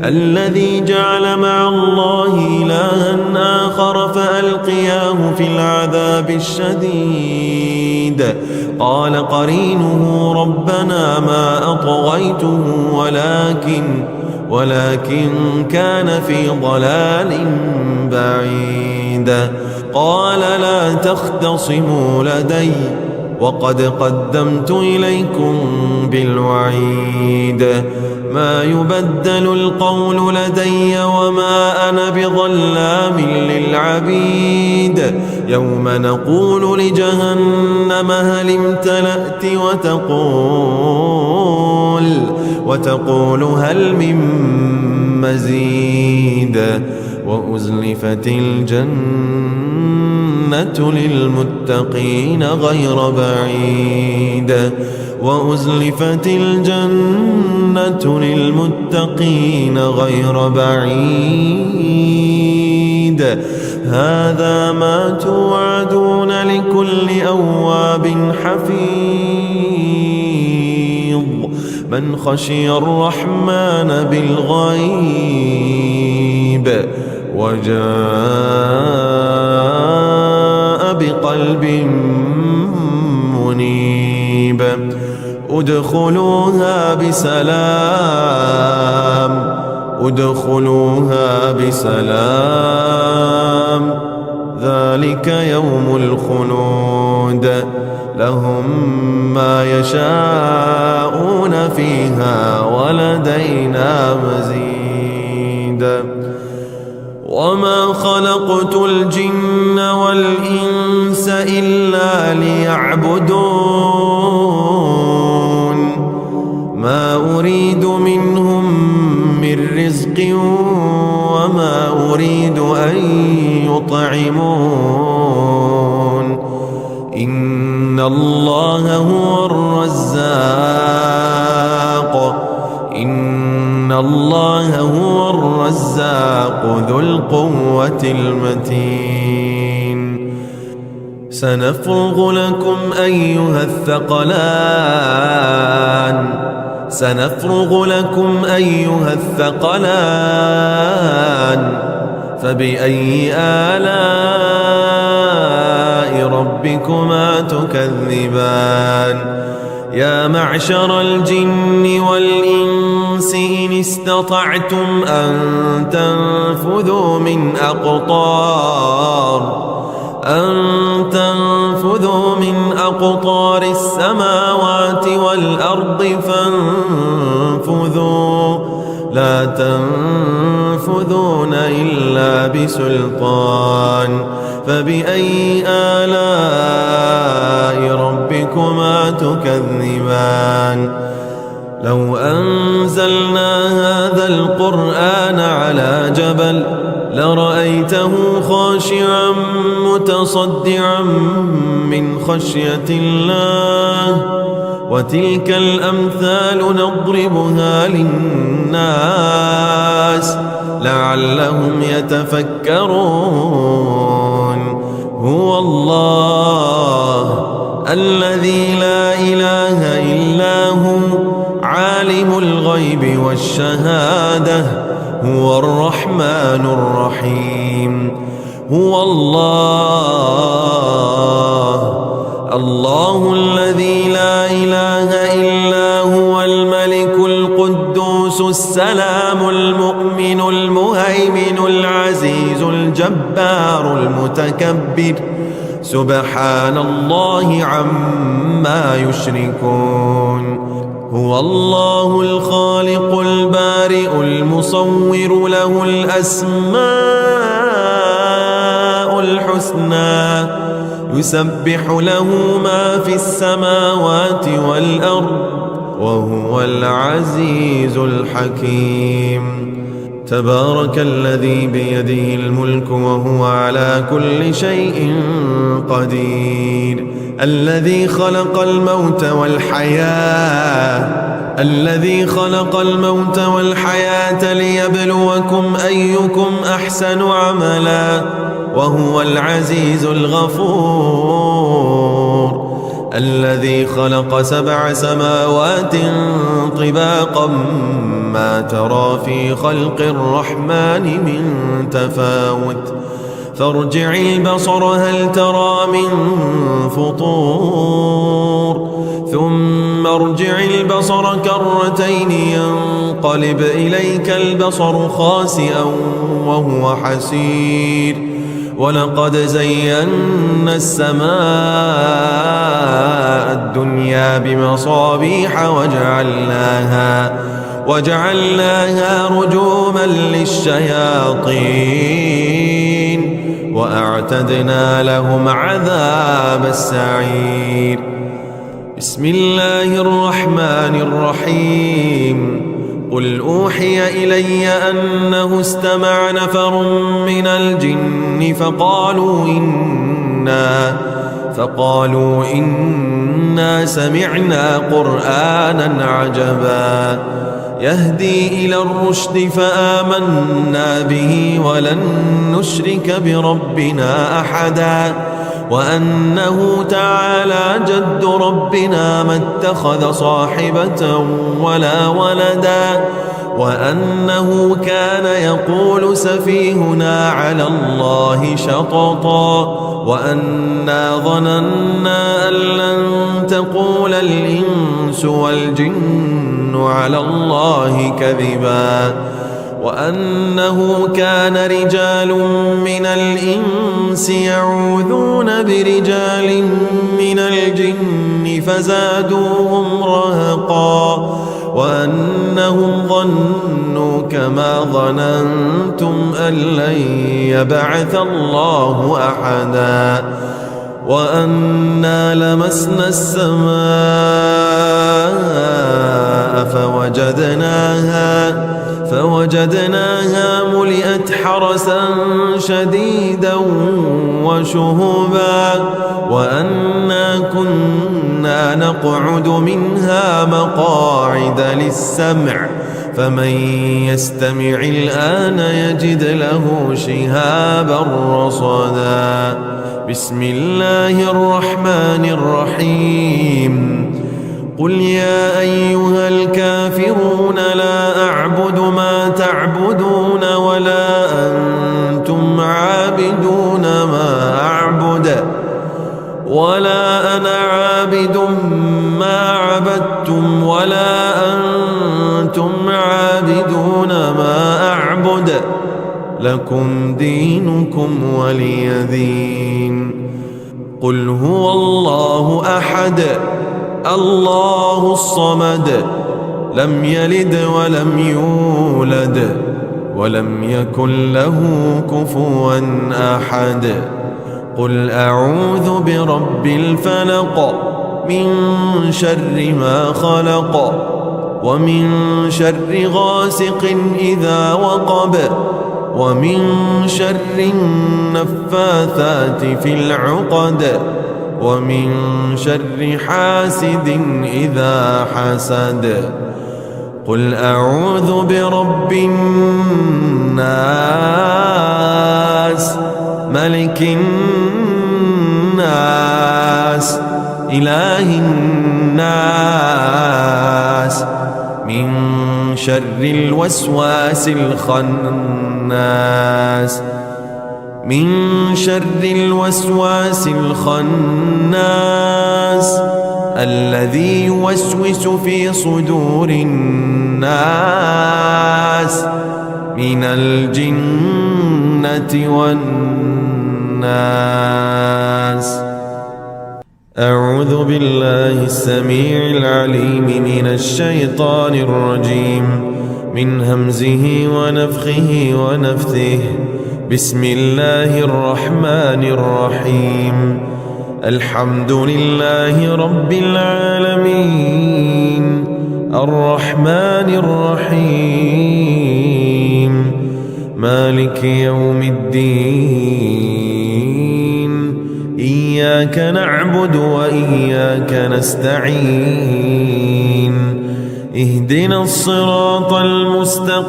الذي جعل مع الله إلها آخر فألقياه في العذاب الشديد قال قرينه ربنا ما أطغيته ولكن كان في ضلال بعيد قال لا تختصموا لدي وقد قدمت إليكم بالوعيد ما يبدل القول لدي وما أنا بظلام للعبيد يوم نقول لجهنم هل امتلأت وتقول هل من مزيد وأزلفت الجنة للمتقين غير بعيد وأزلفت الجنة للمتقين غير بعيد هذا ما توعدون لكل أواب حفيظ من خشي الرحمن بالغيب وجاء بقلب منيب ادخلوها بسلام ذلك يوم الخلود لهم ما يشاءون فيها ولدينا مزيد وما خلقت الجن والإنس إلا ليعبدون ما أريد منهم من رزق وما أريد أن يطعمون إن الله هو الرزاق ذو القوة المتين سنفرغ لكم أيها الثقلان فبأي آلاء ربكما تكذبان يا معشر الجن والإنس إن استطعتم أن تنفذوا من أقطار السماوات والأرض فانفذوا لا تنفذون إلا بسلطان فبأي آلاء ربكما تكذبان لو أنزلنا هذا القرآن على جبل لرأيته خاشعا متصدعا من خشية الله وتلك الأمثال نضربها للناس لعلهم يتفكرون هو الله الذي لا إله إلا هو عالم الغيب والشهادة هو الرحمن الرحيم هو الله الذي لا إله إلا هو الملك القدوس السلام المؤمن المهيمن العزيز الجبار المتكبر سبحان الله عما يشركون هو الله الخالق البارئ المصور له الأسماء الحسنى يسبح له ما في السماوات والأرض وهو العزيز الحكيم تبارك الذي بيده الملك وهو على كل شيء قدير الذي خلق الموت والحياة ليبلوكم أيكم أحسن عملا وهو العزيز الغفور الذي خلق 7 سماوات طباقا ما ترى في خلق الرحمن من تفاوت فارجع البصر هل ترى من فطور ثم ارجع البصر كرتين ينقلب إليك البصر خاسئا وهو حسير ولقد زينا السماء الدنيا بمصابيح وجعلناها رجوما للشياطين وأعتدنا لهم عذاب السعير بسم الله الرحمن الرحيم قل أوحي إلي أنه استمع نفر من الجن فقالوا إنا سمعنا قرآنا عجبا يهدي إلى الرشد فآمنا به ولن نشرك بربنا أحدا وأنه تعالى جد ربنا ما اتخذ صاحبة ولا ولدا وأنه كان يقول سفيهنا على الله شططا وأنا ظننا أن لن تقول الإنس والجن على الله كذبا وأنه كان رجال من الإنس يعوذون برجال من الجن فزادوهم رهقا وأنهم ظنوا كما ظننتم أن لن يبعث الله أحدا وأنا لمسنا السماء فوجدناها ملئت حرسا شديدا وشهبا وأنا كنا نقعد منها مقاعد للسمع فمن يستمع الآن يجد له شهابا رصدا بسم الله الرحمن الرحيم قل يا أيها الكافرون لا أعبد ما تعبدون ولا أنتم عابدون ما أعبد ولا أنا عابد ما عبدتم ولا أنتم عابدون ما أعبد لكم دينكم ولي دين قل هو الله أحد الله الصمد لم يلد ولم يولد ولم يكن له كفوا أحد قل أعوذ برب الفلق من شر ما خلق ومن شر غاسق إذا وقب ومن شر النفاثات في العقد ومن شر حاسد إذا حسد قل أعوذ برب الناس ملك الناس إله الناس من شر الوسواس الخناس الذي يوسوس في صدور الناس من الجنة والناس أعوذ بالله السميع العليم من الشيطان الرجيم من همزه ونفخه ونفثه بسم الله الرحمن الرحيم الحمد لله رب العالمين الرحمن الرحيم مالك يوم الدين إياك نعبد وإياك نستعين اهدنا الصراط المستقيم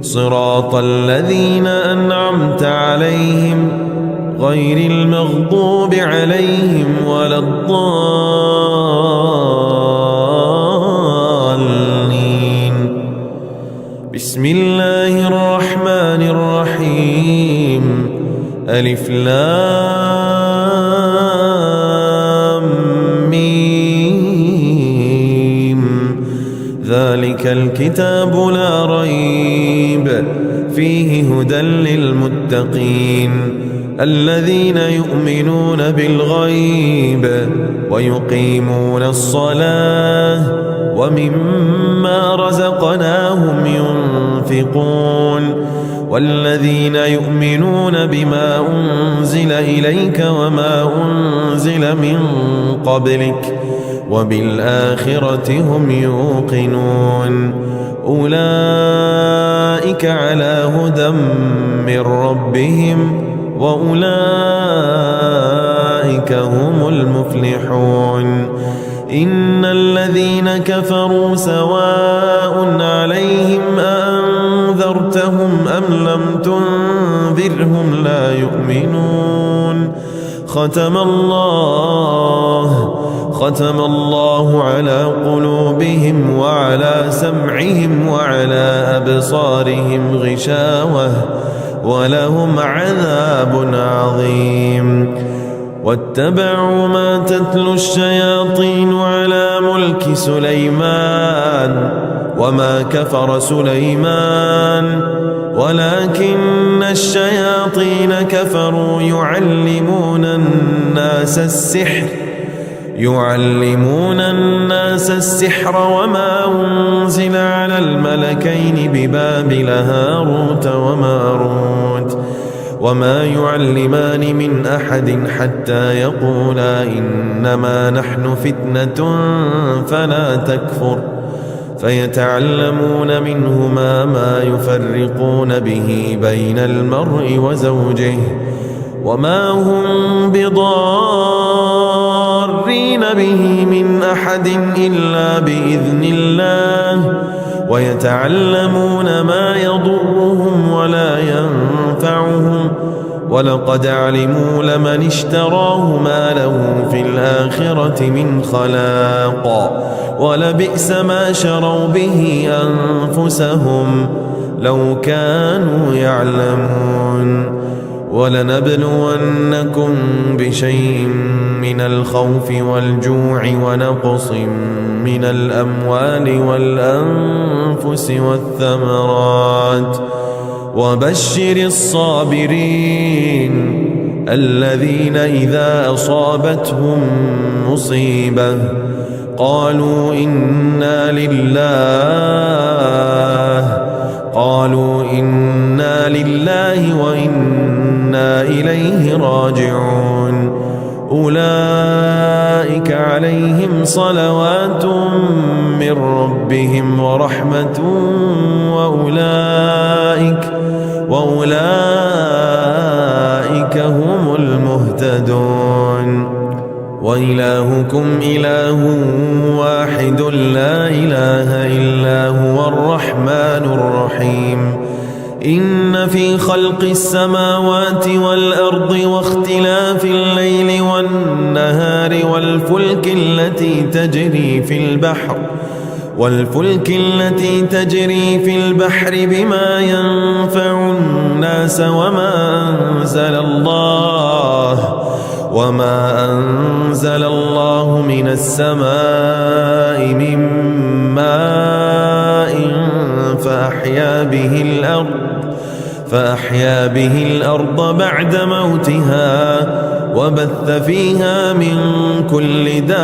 صراط الذين أنعمت عليهم غير المغضوب عليهم ولا الضالين بسم الله الرحمن الرحيم ألف لام ميم ذلك الكتاب لا ريب فيه هدى للمتقين الذين يؤمنون بالغيب ويقيمون الصلاة ومما رزقناهم ينفقون والذين يؤمنون بما أنزل إليك وما أنزل من قبلك وبالآخرة هم يوقنون أولئك على هدى من ربهم وأولئك هم المفلحون إن الذين كفروا سواء عليهم أأنذرتهم أم لم تنذرهم لا يؤمنون ختم ختم الله على قلوبهم وعلى سمعهم وعلى أبصارهم غشاوة ولهم عذاب عظيم. واتبعوا ما تتلو الشياطين على ملك سليمان وما كفر سليمان ولكن الشياطين كفروا يعلمون الناس السحر وما أنزل على الملكين ببابل هاروت وماروت وما يعلمان من أحد حتى يقولا إنما نحن فتنة فلا تكفر فيتعلمون منهما ما يفرقون به بين المرء وزوجه وما هم بضارين به من أحد إلا بإذن الله ويتعلمون ما يضرهم ولا ينفعهم ولقد علموا لمن اشتراه ما له في الآخرة من خلاق ولبئس ما شروا به أنفسهم لو كانوا يعلمون. ولنبلونكم بشيء من الخوف والجوع ونقص من الأموال والأنفس والثمرات وبشر الصابرين الذين إذا أصابتهم مصيبة قالوا إنا لله وإنا إليه راجعون. أولئك عليهم صلوات من ربهم ورحمة وأولئك هم المهتدون. وإلهكم إله واحد لا إله إلا هو الرحمن الرحيم. إن في خلق السماوات والأرض واختلاف الليل والنهار والفلك التي تجري في البحر بما ينفع الناس وما أنزل الله من السماء من ماء فأحيا به الأرض بعد موتها وبث فيها من كل دابة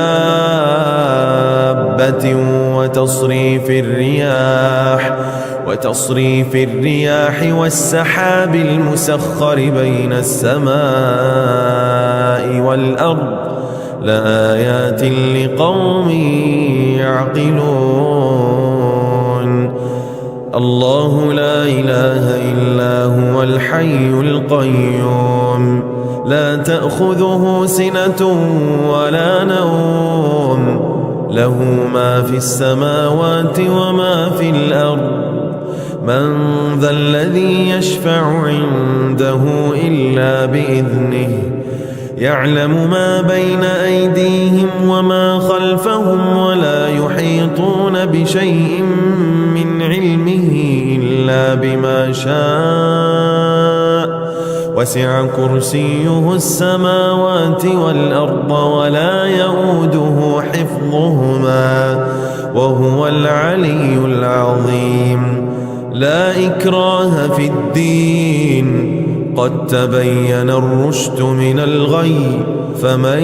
وتصريف الرياح والسحاب المسخر بين السماء والأرض لآيات لقوم يعقلون. الله لا إله إلا هو الحي القيوم لا تأخذه سنة ولا نوم له ما في السماوات وما في الأرض من ذا الذي يشفع عنده إلا بإذنه يعلم ما بين أيديهم وما خلفهم ولا يحيطون بشيء من علمه إلا بما شاء وسع كرسيه السماوات والأرض ولا يؤوده حفظهما وهو العلي العظيم. لا إكراه في الدين قد تبين الرشد من الغي فمن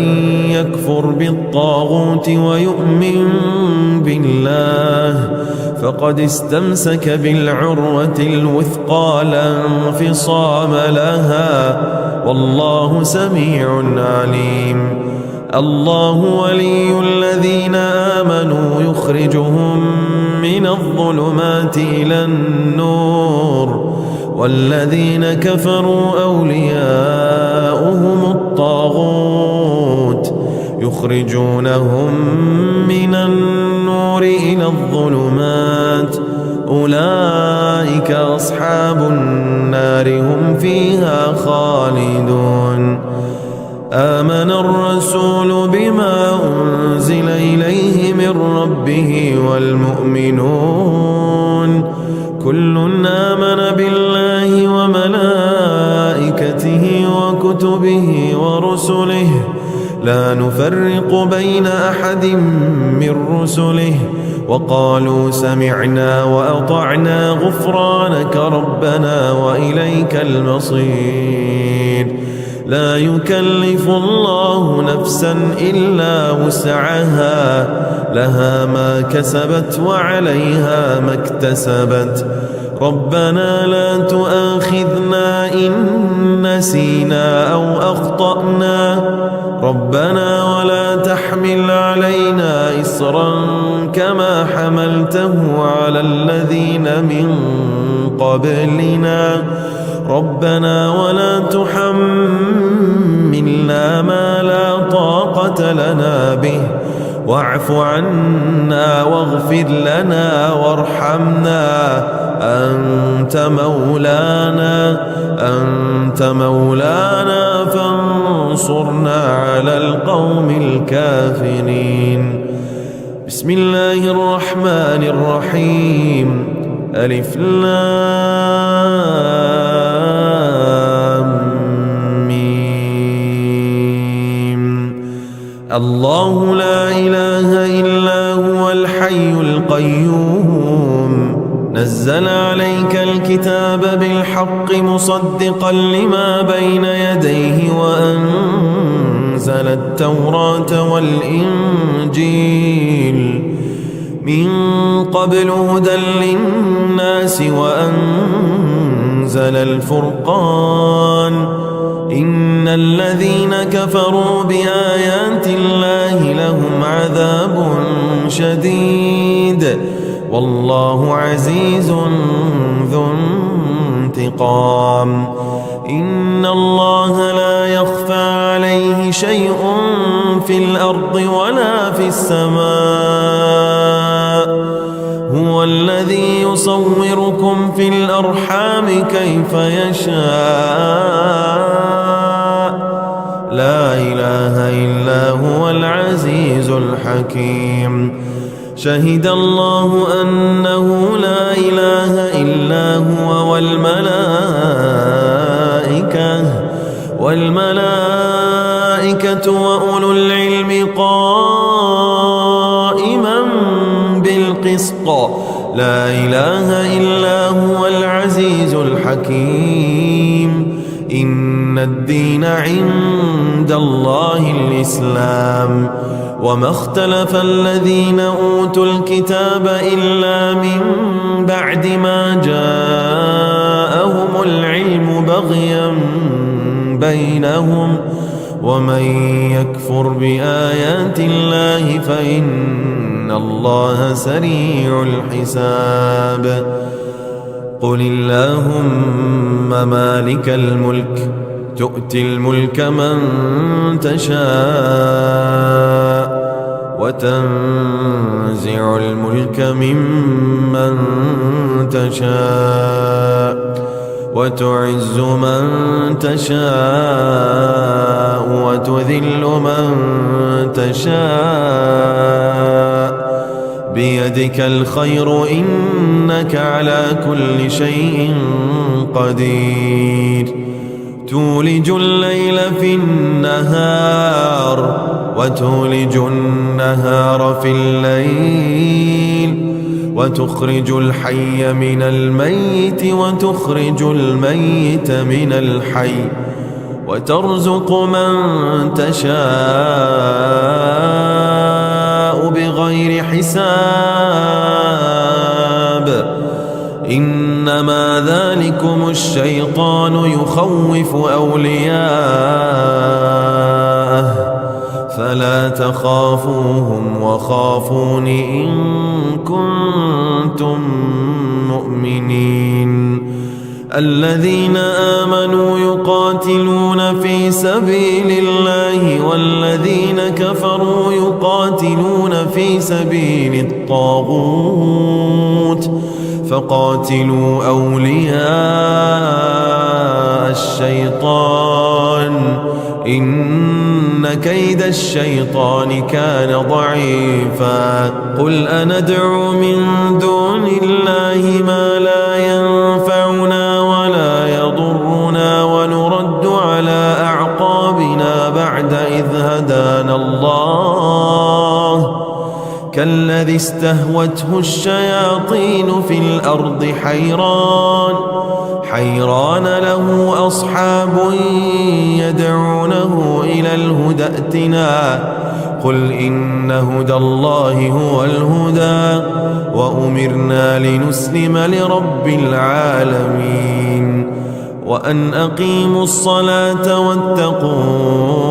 يكفر بالطاغوت ويؤمن بالله فقد استمسك بالعروة الوثقى لا انفصام لها والله سميع عليم. الله ولي الذين آمنوا يخرجهم من الظلمات إلى النور والذين كفروا أولياؤهم الطاغوت يخرجونهم من النور إلى الظلمات أولئك أصحاب النار هم فيها خالدون. آمن الرسول بما أنزل إليه من ربه والمؤمنون كل آمن بالله وملائكته وكتبه ورسله لا نفرق بين أحد من رسله وقالوا سمعنا وأطعنا غفرانك ربنا وإليك المصير لا يكلف الله نفسا إلا وسعها لها ما كسبت وعليها ما اكتسبت ربنا لا تؤاخذنا إن نسينا أو أخطأنا ربنا ولا تحمل علينا إصرا كما حملته على الذين من قبلنا ربنا ولا تحملنا ما لا طاقة لنا به واعف عنا واغفر لنا وارحمنا أنت مولانا فانصرنا على القوم الكافرين بسم الله الرحمن الرحيم ألف لام ميم الله لا إله إلا هو الحي القيوم نزل عليك الكتاب بالحق مصدقا لما بين يديه وأنزل التوراة والإنجيل من قبل هدى للناس وأنزل الفرقان إن الذين كفروا بآيات الله لهم عذاب شديد والله عزيز ذو انتقام إن الله لا يخفى عليه شيء في الأرض ولا في السماء هو الذي يصوركم في الأرحام كيف يشاء لا إله إلا هو العزيز الحكيم شهد الله أنه لا إله إلا هو والملائكة وأولو العلم قائما بالقسط لا إله إلا هو العزيز الحكيم إن الدين عند الله الإسلام وما اختلف الذين أوتوا الكتاب إلا من بعد ما جاءهم العلم بغيا بينهم ومن يكفر بآيات الله فإن الله سريع الحساب قل اللهم مالك الملك تؤتي الملك من تشاء وتنزع الملك ممن تشاء وتعز من تشاء وتذل من تشاء بيدك الخير إنك على كل شيء قدير تولج الليل في النهار وتولج النهار في الليل وتخرج الحي من الميت وتخرج الميت من الحي وترزق من تشاء بغير حساب إنما ذلكم الشيطان يخوف أولياءه فلا تخافوهم وخافون إن كنتم مؤمنين الذين آمنوا يقاتلون في سبيل الله والذين كفروا يقاتلون في سبيل الطاغوت فقاتلوا أولياء الشيطان إن كيد الشيطان كان ضعيفا قل أندعو من دون الله ما لا ينفعنا ولا يضرنا ونرد على أعقابنا بعد إذ هدانا الله كالذي استهوته الشياطين في الأرض حيران له أصحاب يدعونه إلى الهدى ائتنا قل إن هدى الله هو الهدى وأمرنا لنسلم لرب العالمين وأن أقيموا الصلاة واتقوه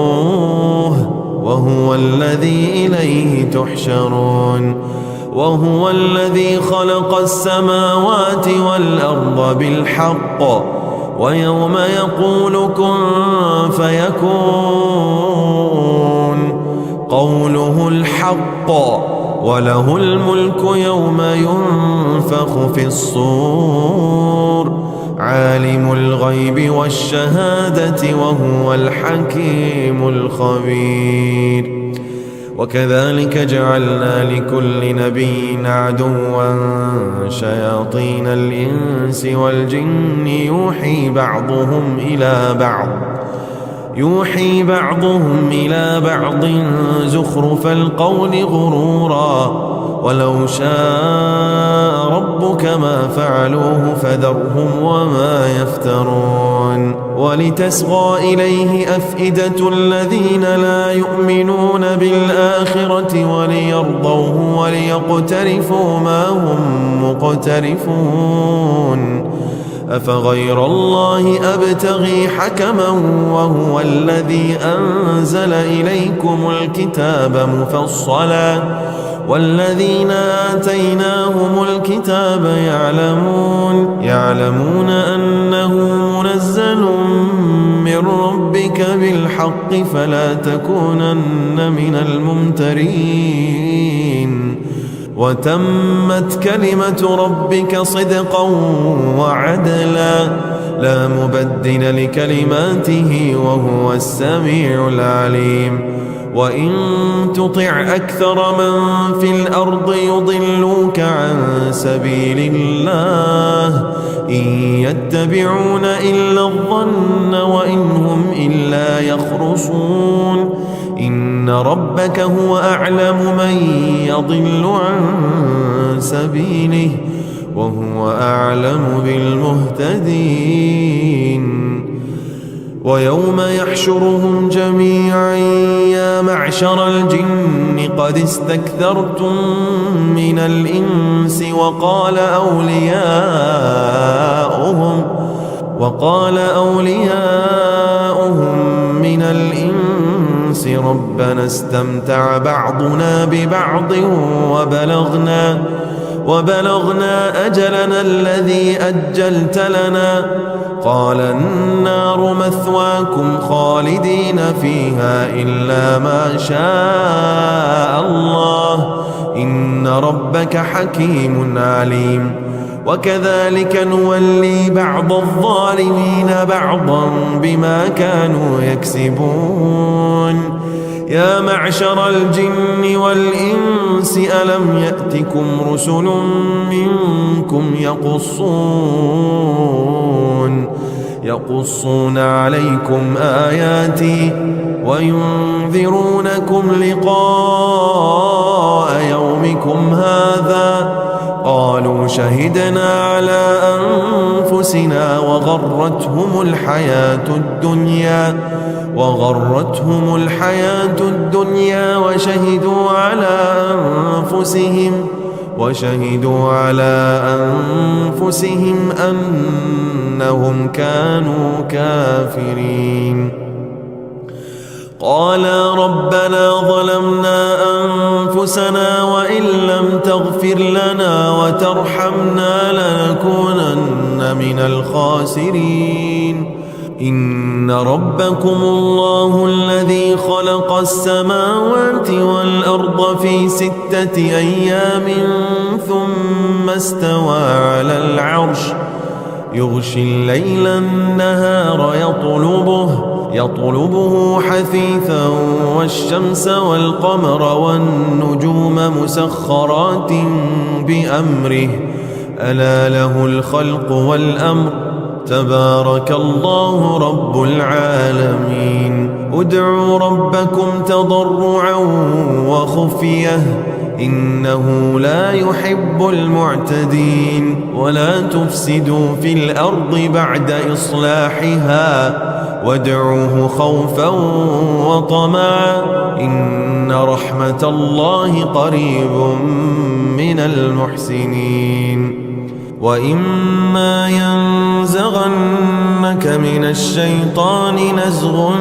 وهو الذي إليه تحشرون وهو الذي خلق السماوات والأرض بالحق ويوم يقول كن فيكون قوله الحق وله الملك يوم ينفخ في الصور عالم الغيب والشهادة وهو الحكيم الخبير وكذلك جعلنا لكل نبي عدوا شياطين الإنس والجن يوحي بعضهم إلى بعض زخرف القول غرورا ولو شاء ربك ما فعلوه فذرهم وما يفترون ولتصغى إليه أفئدة الذين لا يؤمنون بالآخرة وليرضوه وليقترفوا ما هم مقترفون أفغير الله أبتغي حكما وهو الذي أنزل إليكم الكتاب مفصلا والذين آتيناهم الكتاب يعلمون أنه منزل من ربك بالحق فلا تكونن من الممترين وتمت كلمة ربك صدقا وعدلا لا مبدل لكلماته وهو السميع العليم وإن تطع أكثر من في الأرض يضلوك عن سبيل الله إن يتبعون إلا الظن وإن هم إلا يخرصون إن ربك هو أعلم من يضل عن سبيله وهو أعلم بالمهتدين ويوم يحشرهم جميعا يا معشر الجن قد استكثرتم من الإنس وقال أولياؤهم من الإنس ربنا استمتع بعضنا ببعض وبلغنا أجلنا الذي أجلت لنا قال النار مثواكم خالدين فيها إلا ما شاء الله إن ربك حكيم عليم وكذلك نولي بعض الظالمين بعضا بما كانوا يكسبون يا معشر الجن والإنس ألم يأتكم رسل منكم يقصون عليكم آياتي وينذرونكم لقاء يومكم هذا قالوا شهدنا على أنفسنا وغرتهم الحياة الدنيا وشهدوا على أنفسهم أنهم كانوا كافرين قالا ربنا ظلمنا أنفسنا وإن لم تغفر لنا وترحمنا لنكونن من الخاسرين إن ربكم الله الذي خلق السماوات والأرض في 6 أيام ثم استوى على العرش يغشي الليل النهار يطلبه حثيثا والشمس والقمر والنجوم مسخرات بأمره ألا له الخلق والأمر تبارك الله رب العالمين ادعوا ربكم تضرعا وخفية إنه لا يحب المعتدين ولا تفسدوا في الأرض بعد إصلاحها وادعوه خوفا وطمعا إن رحمة الله قريب من المحسنين وإما ينزغنك من الشيطان نزغ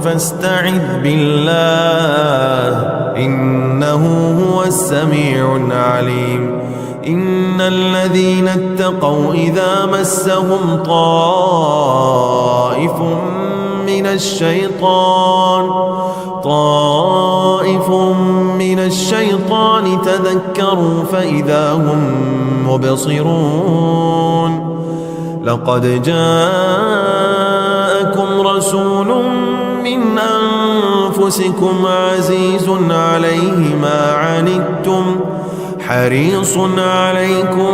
فاستعذ بالله إنه هو السميع العليم إن الذين اتقوا إذا مسهم طائف من الشيطان تذكروا فإذا هم مبصرون لقد جاءكم رسول من أنفسكم عزيز عليه ما عنتم حريص عليكم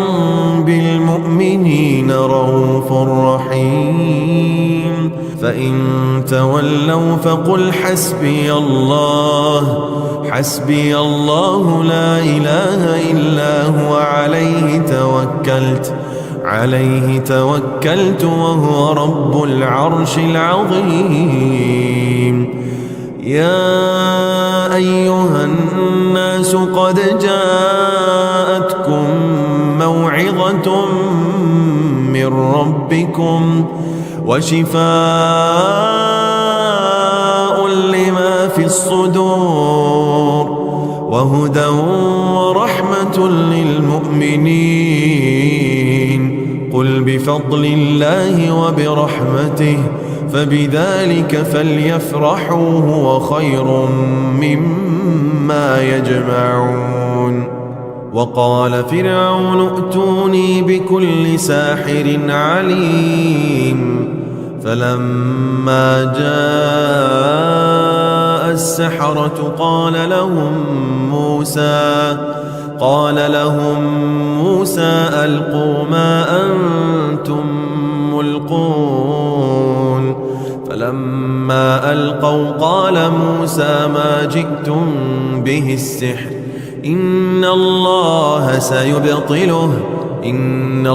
بالمؤمنين رؤوف رحيم فإن تولوا فقل حسبي الله لا إله إلا هو عليه توكلت وهو رب العرش العظيم يا أيها الناس قد جاءتكم موعظة من ربكم وشفاء لما في الصدور وهدى ورحمة للمؤمنين قل بفضل الله وبرحمته فبذلك فليفرحوا هو خير مما يجمعون وقال فرعون ائتوني بكل ساحر عليم فلما جاء السحرة قال لهم موسى ألقوا ما أنتم ملقون فلما ألقوا قال موسى ما جئتم به السحر إن الله سيبطله إن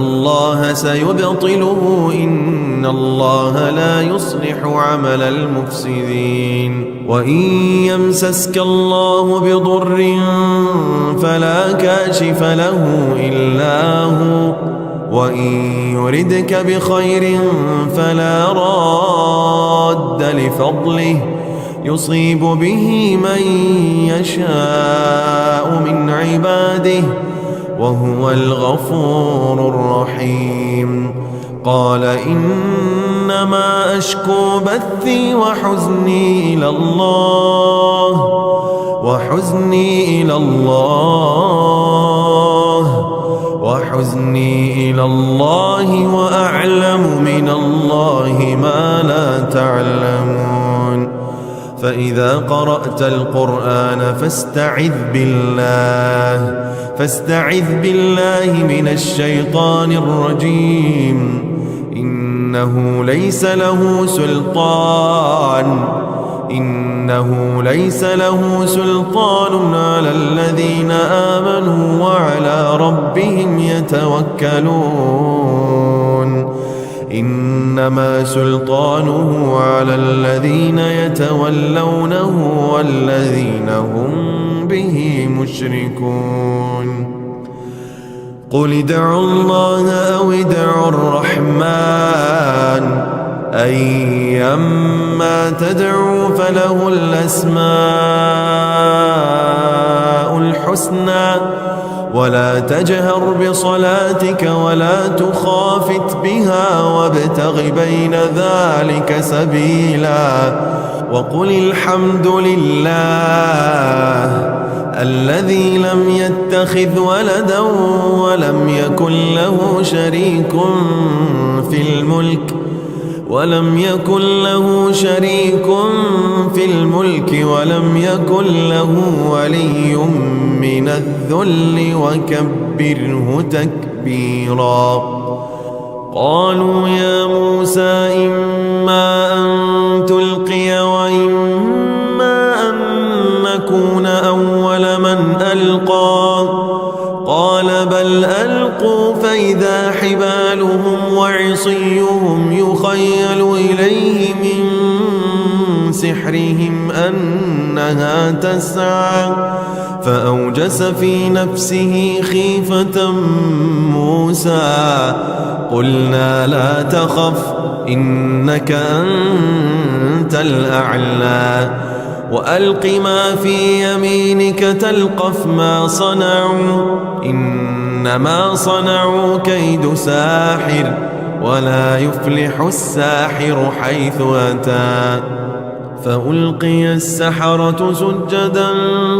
الله لا يصلح عمل المفسدين وإن يمسسك الله بضر فلا كاشف له إلا هو وإن يردك بخير فلا راد لفضله يصيب به من يشاء من عباده وهو الغفور الرحيم قال إنما أشكو بثي وحزني إلى الله وأعلم من الله ما لا تعلمون فإذا قرأت القرآن فاستعذ بالله من الشيطان الرجيم إنه ليس له سلطان على الذين آمنوا وعلى ربهم يتوكلون إنما سلطانه على الذين يتولونه والذين هم به مشركون قل ادعوا الله أو ادعوا الرحمن أيما تدعوا فله الأسماء الحسنى ولا تجهر بصلاتك ولا تخافت بها وابتغ بين ذلك سبيلا وقل الحمد لله الذي لم يتخذ ولدا ولم يكن له شريك في الملك ولم يكن له شريك في الملك ولم يكن له ولي من الذل وكبره تكبيرا. قالوا يا موسى إما أن تلقي وإما أن نكون أول من ألقى قال بل ألقوا فإذا حبالهم وعصيهم يخيل إليه من سحرهم أنها تسعى فأوجس في نفسه خيفة موسى قلنا لا تخف إنك أنت الأعلى وألق ما في يمينك تلقف ما صنعوا إنما صنعوا كيد ساحر ولا يفلح الساحر حيث أتى. فألقي السحرة سجدا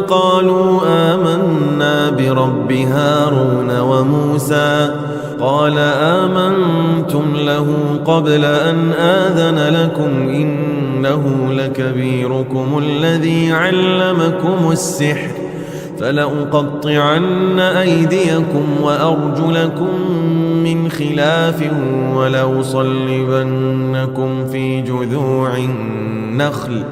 قالوا آمنا برب هارون وموسى قال آمنتم له قبل أن آذن لكم إنه لكبيركم الذي علمكم السحر فلأقطعن أيديكم وأرجلكم من خلاف ولأصلبنكم في جذوع النخل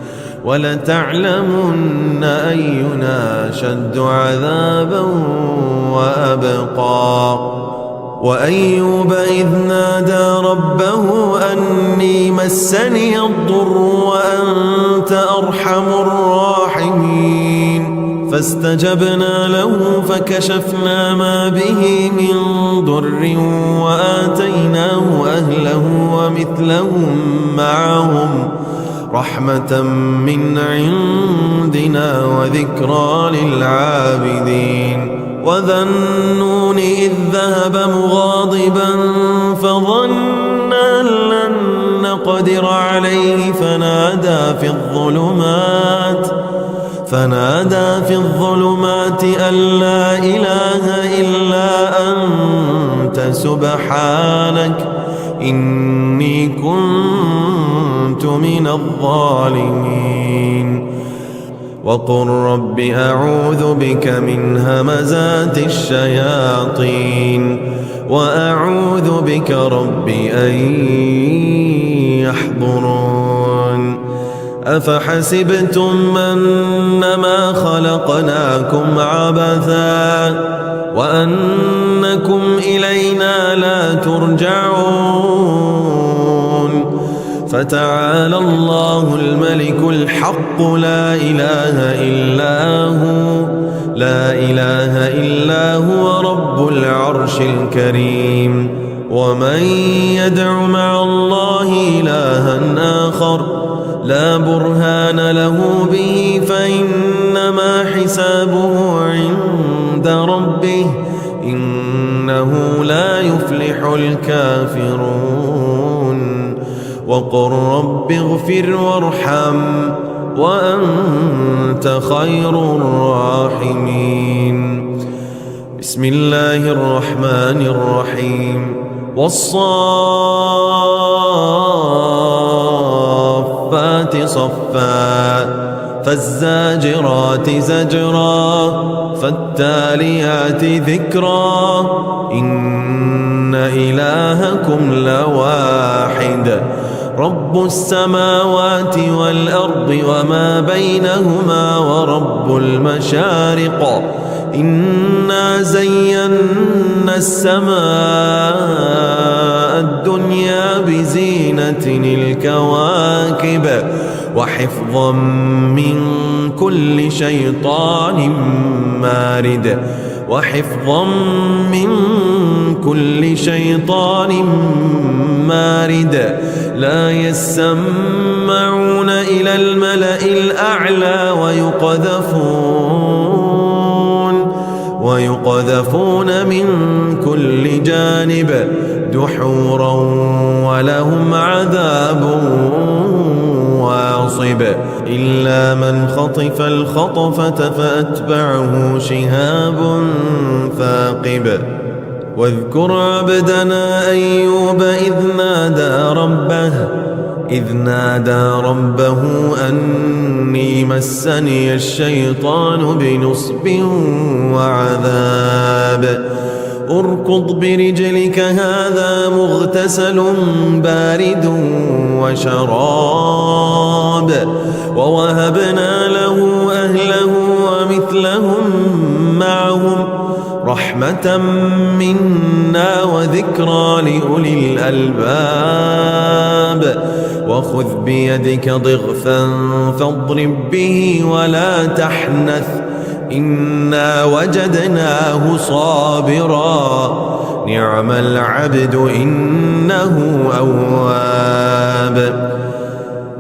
ولتعلمن أينا أشد عذابا وأبقى. وأيوب إذ نادى ربه أني مسني الضر وأنت أرحم الراحمين فاستجبنا له فكشفنا ما به من ضر وآتيناه أهله ومثلهم معهم رحمة من عندنا وذكرى للعابدين. وذا النون إذ ذهب مغاضبا فظن أن لن نقدر عليه فنادى في الظلمات أن لا إله إلا أنت سبحانك إني كنت من الظالمين. وقل رب أعوذ بك من همزات الشياطين وأعوذ بك رب أن يحضرون. أفحسبتم أنما خلقناكم عبثا وأنكم إلينا لا ترجعون فتعالى الله الملك الحق لا إله إلا هو رب العرش الكريم. ومن يدع مع الله إلها آخر لا برهان له به فإنما حسابه عند ربه إنه لا يفلح الكافرون. وقل رب اغفر وارحم وأنت خير الراحمين. بسم الله الرحمن الرحيم. والصافات صفا فالزاجرات زجرا فالتاليات ذكرا إن إلهكم لواحد رب السماوات والأرض وما بينهما ورب المشارق إنا زينا السماء الدنيا بزينة الكواكب وحفظا من كل شيطان مارد لا يسمعون إلى الملأ الأعلى ويقذفون من كل جانب دحورا ولهم عذاب واصب إلا من خطف الخطفة فأتبعه شهاب ثاقب. واذكر عبدنا أيوب إذ نادى ربه إذ نادى ربه أني مسني الشيطان بنصب وعذاب اركض برجلك هذا مغتسل بارد وشراب ووهبنا له أهله ومثلهم معهم رحمة منا وذكرى لأولي الألباب وخذ بيدك ضغثا فاضرب به ولا تحنث إنا وجدناه صابرا نعم العبد إنه أواب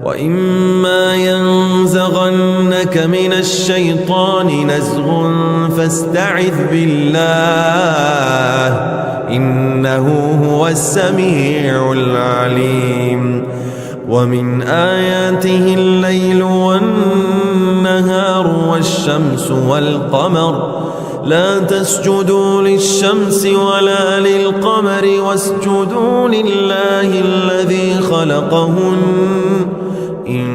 وإما ينزغنك من الشيطان نزغ فاستعذ بالله إنه هو السميع العليم ومن آياته الليل والنهار والشمس والقمر لا تسجدوا للشمس ولا للقمر واسجدوا لله الذي خلقهن إن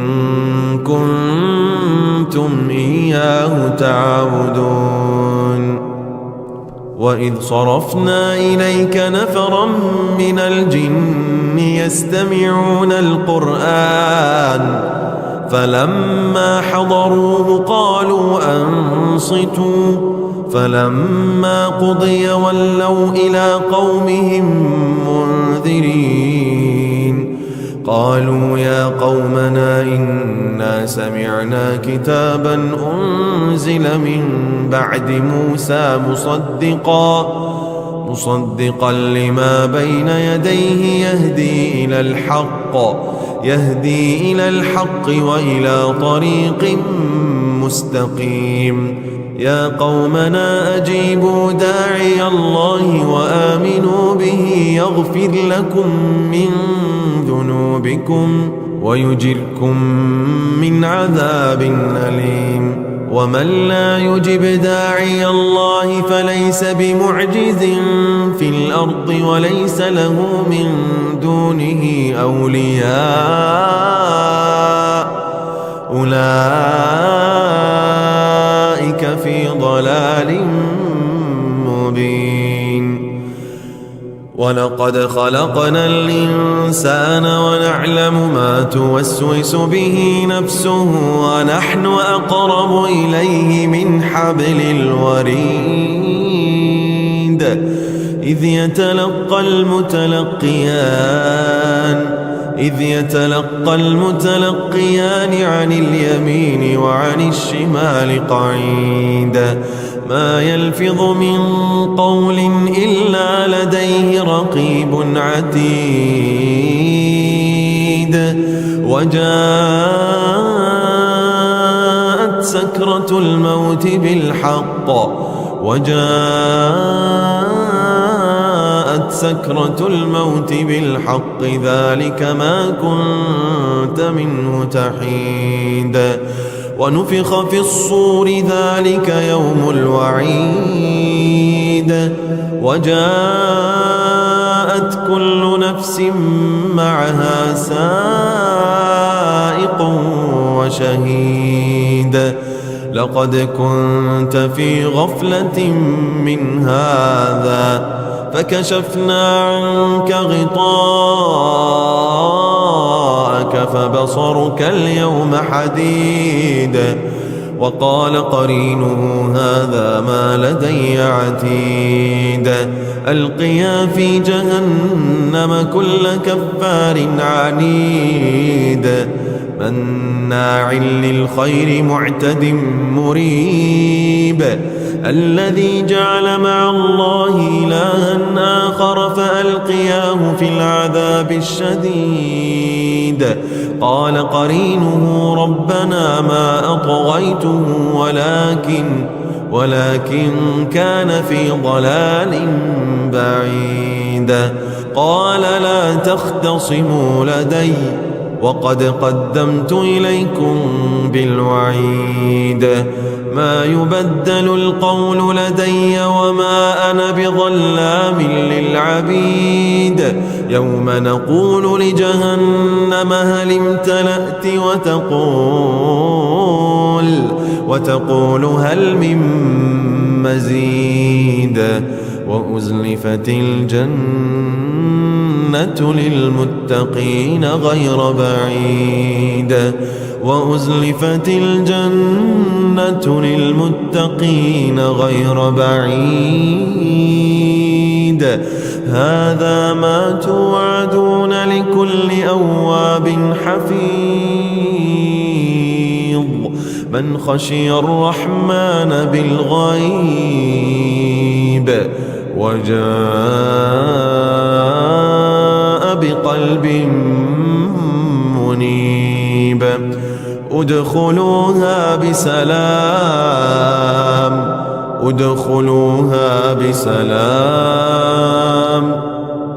كنتم إياه تعبدون وإذ صرفنا إليك نفرا من الجن يستمعون القرآن فلما حضروه قالوا أنصتوا فلما قضي ولوا إلى قومهم منذرين قالوا يا قومنا إنا سمعنا كتابا أنزل من بعد موسى مصدقا لما بين يديه يهدي إلى الحق وإلى طريق مستقيم يا قومنا أجيبوا داعي الله وآمنوا به يغفر لكم من ذنوبكم ويجركم من عذاب أليم ومن لا يجب داعي الله فليس بمعجز في الأرض وليس له من دونه أولياء أولئك في ضلال مبين ولقد خلقنا الإنسان ونعلم ما توسوس به نفسه ونحن أقرب إليه من حبل الوريد إذ يتلقى المتلقيان عن اليمين وعن الشمال قعيد ما يلفظ من قول إلا لديه رقيب عتيد وجاءت سكرة الموت بالحق ذلك ما كنت منه تحيد ونفخ في الصور ذلك يوم الوعيد وجاءت كل نفس معها سائق وشهيد لقد كنت في غفلة من هذا فكشفنا عنك غطاءك فبصرك اليوم حديد وقال قرينه هذا ما لدي عتيد ألقيا في جهنم كل كفار عنيد مناع للخير معتد مريب الذي جعل مع الله إلها آخر فألقياه في العذاب الشديد قال قرينه ربنا ما أطغيته ولكن كان في ضلال بعيد قال لا تختصموا لدي وقد قدمت إليكم بالوعيد ما يبدل القول لدي وما أنا بظلام للعبيد يوم نقول لجهنم هل امتلأت وتقول هل من مزيد وأزلفت الجنة للمتقين غير بعيد وأزلفت الجنة للمتقين غير بعيد هذا ما توعدون لكل أواب حفيظ من خشي الرحمن بالغيب وجاء بقلب منيب ادخلوها بسلام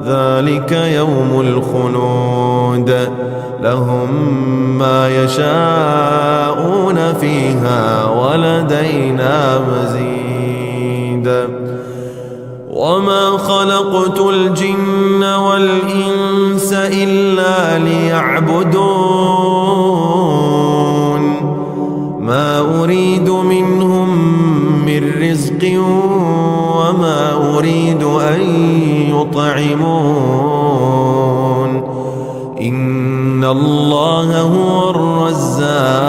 ذلك يوم الخلود لهم ما يشاءون فيها ولدينا مزيد وما خلقت الجن والإنس إلا ليعبدون ما أريد منهم من رزق وما أريد أن يطعمون إن الله هو الرزاق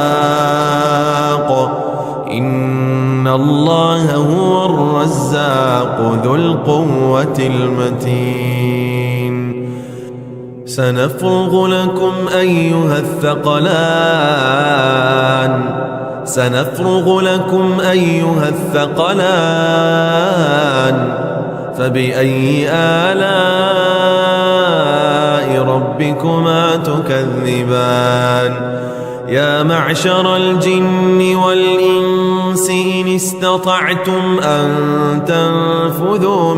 ذو القوة المتين سنفرغ لكم أيها الثقلان فبأي آلاء ربكما تكذبان يا معشر الجن والإنس إن استطعتم أن تنفذوا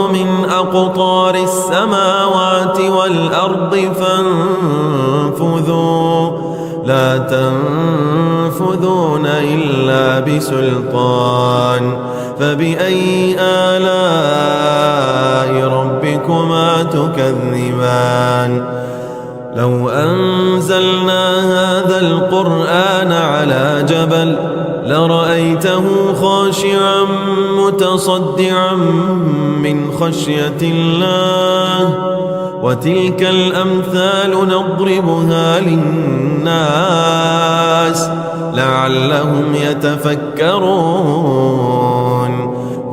من أقطار السماوات والأرض فانفذوا لا تنفذون إلا بسلطان فبأي آلاء ربكما تكذبان لو أنزلنا هذا القرآن على جبل لرأيته خاشعا متصدعا من خشية الله وتلك الأمثال نضربها للناس لعلهم يتفكرون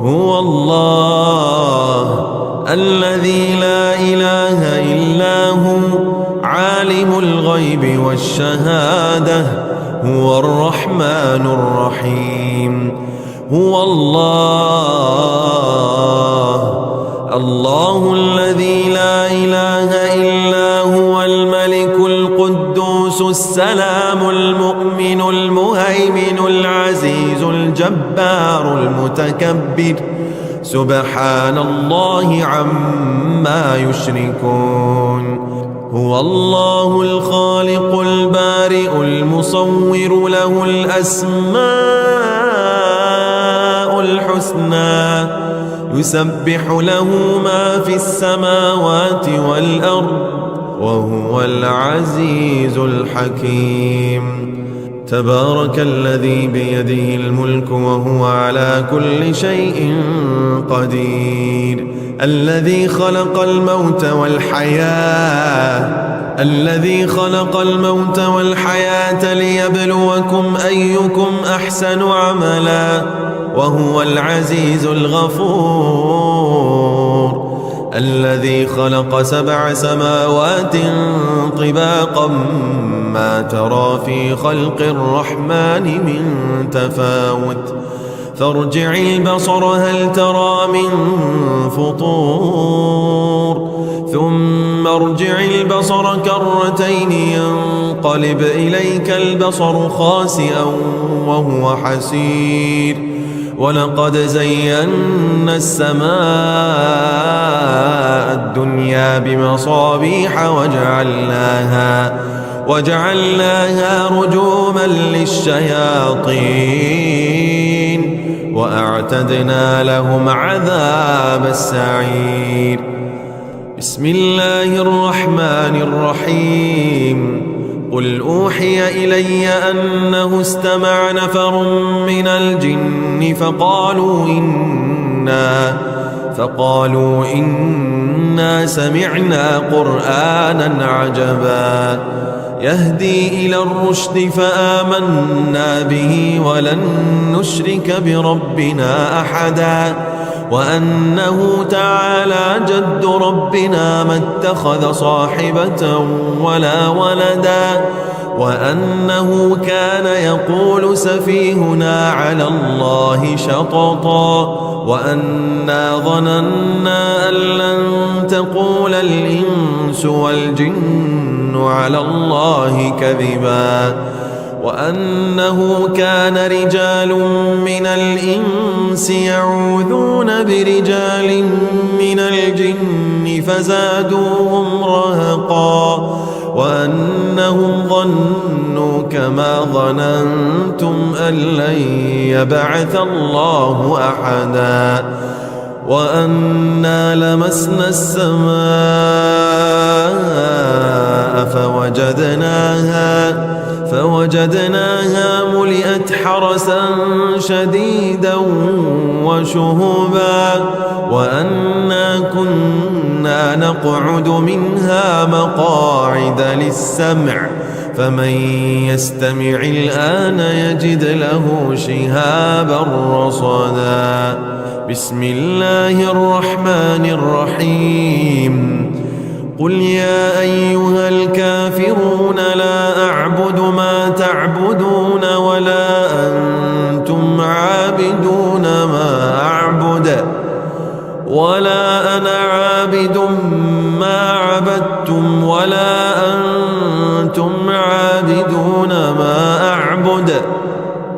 هو الله الذي لا إله إلا هو عالم الغيب والشهادة هو الرحمن الرحيم هو الله الذي لا إله إلا هو الملك القدوس السلام المؤمن المهيمن العزيز الجبار المتكبر سبحان الله عما يشركون هو الله الخالق البارئ المصور له الأسماء الحسنى يسبح له ما في السماوات والأرض وهو العزيز الحكيم تبارك الذي بيده الملك وهو على كل شيء قدير الذي خلق الموت والحياة ليبلوكم أيكم أحسن عملا وهو العزيز الغفور الذي خلق 7 سماوات طباقا ما ترى في خلق الرحمن من تفاوت فارجع البصر هل ترى من فطور ثم ارجع البصر كرتين ينقلب إليك البصر خاسئا وهو حسير ولقد زينا السماء الدنيا بمصابيح وجعلناها رجوما للشياطين وأعتدنا لهم عذاب السعير. بسم الله الرحمن الرحيم. قل أوحي إلي أنه استمع نفر من الجن فقالوا إنا سمعنا قرآنا عجبا يهدي إلى الرشد فآمنا به ولن نشرك بربنا أحدا وأنه تعالى جد ربنا ما اتخذ صاحبة ولا ولدا وأنه كان يقول سفيهنا على الله شططا وأنا ظننا أن لن تقول الإنس والجن على الله كذبا وأنه كان رجال من الإنس يعوذون برجال من الجن فزادوهم رهقا وأنهم ظنوا كما ظننتم أن لن يبعث الله أحدا وأنا لمسنا السماء فوجدناها ملئت حرسا شديدا وشهبا وأنا كنا نقعد منها مقاعد للسمع فمن يستمع الآن يجد له شهابا رصدا. بسم الله الرحمن الرحيم. قل يا أيها الكافرون لا أعبد ما تعبدون ولا أنتم عابدون ما أعبد ولا أنا عابد ما عبدتم ولا أنتم عابدون ما أعبد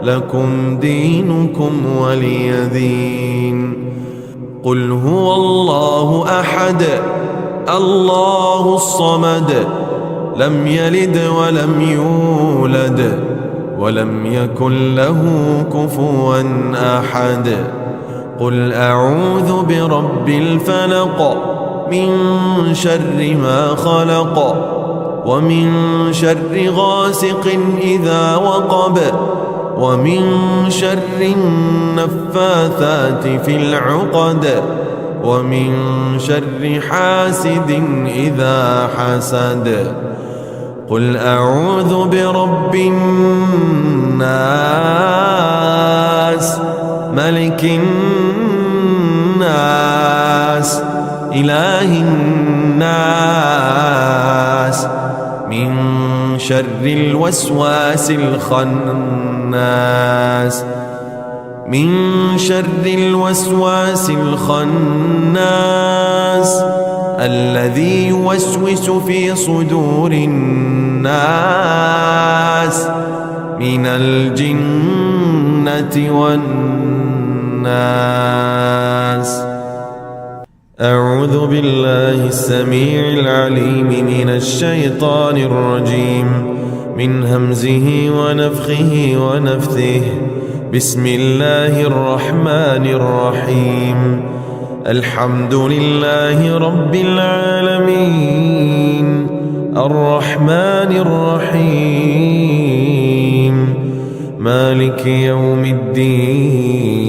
لكم دينكم ولي دين. قل هو الله أحد الله الصمد لم يلد ولم يولد ولم يكن له كفوا أحد. قل أعوذ برب الفلق من شر ما خلق ومن شر غاسق إذا وقب ومن شر النفاثات في العقد ومن شر حاسد إذا حسد. قل أعوذ برب الناس ملك الناس إله الناس من شر الوسواس الخناس الذي يوسوس في صدور الناس من الجنة والناس. أعوذ بالله السميع العليم من الشيطان الرجيم من همزه ونفخه ونفثه. بسم الله الرحمن الرحيم. الحمد لله رب العالمين الرحمن الرحيم مالك يوم الدين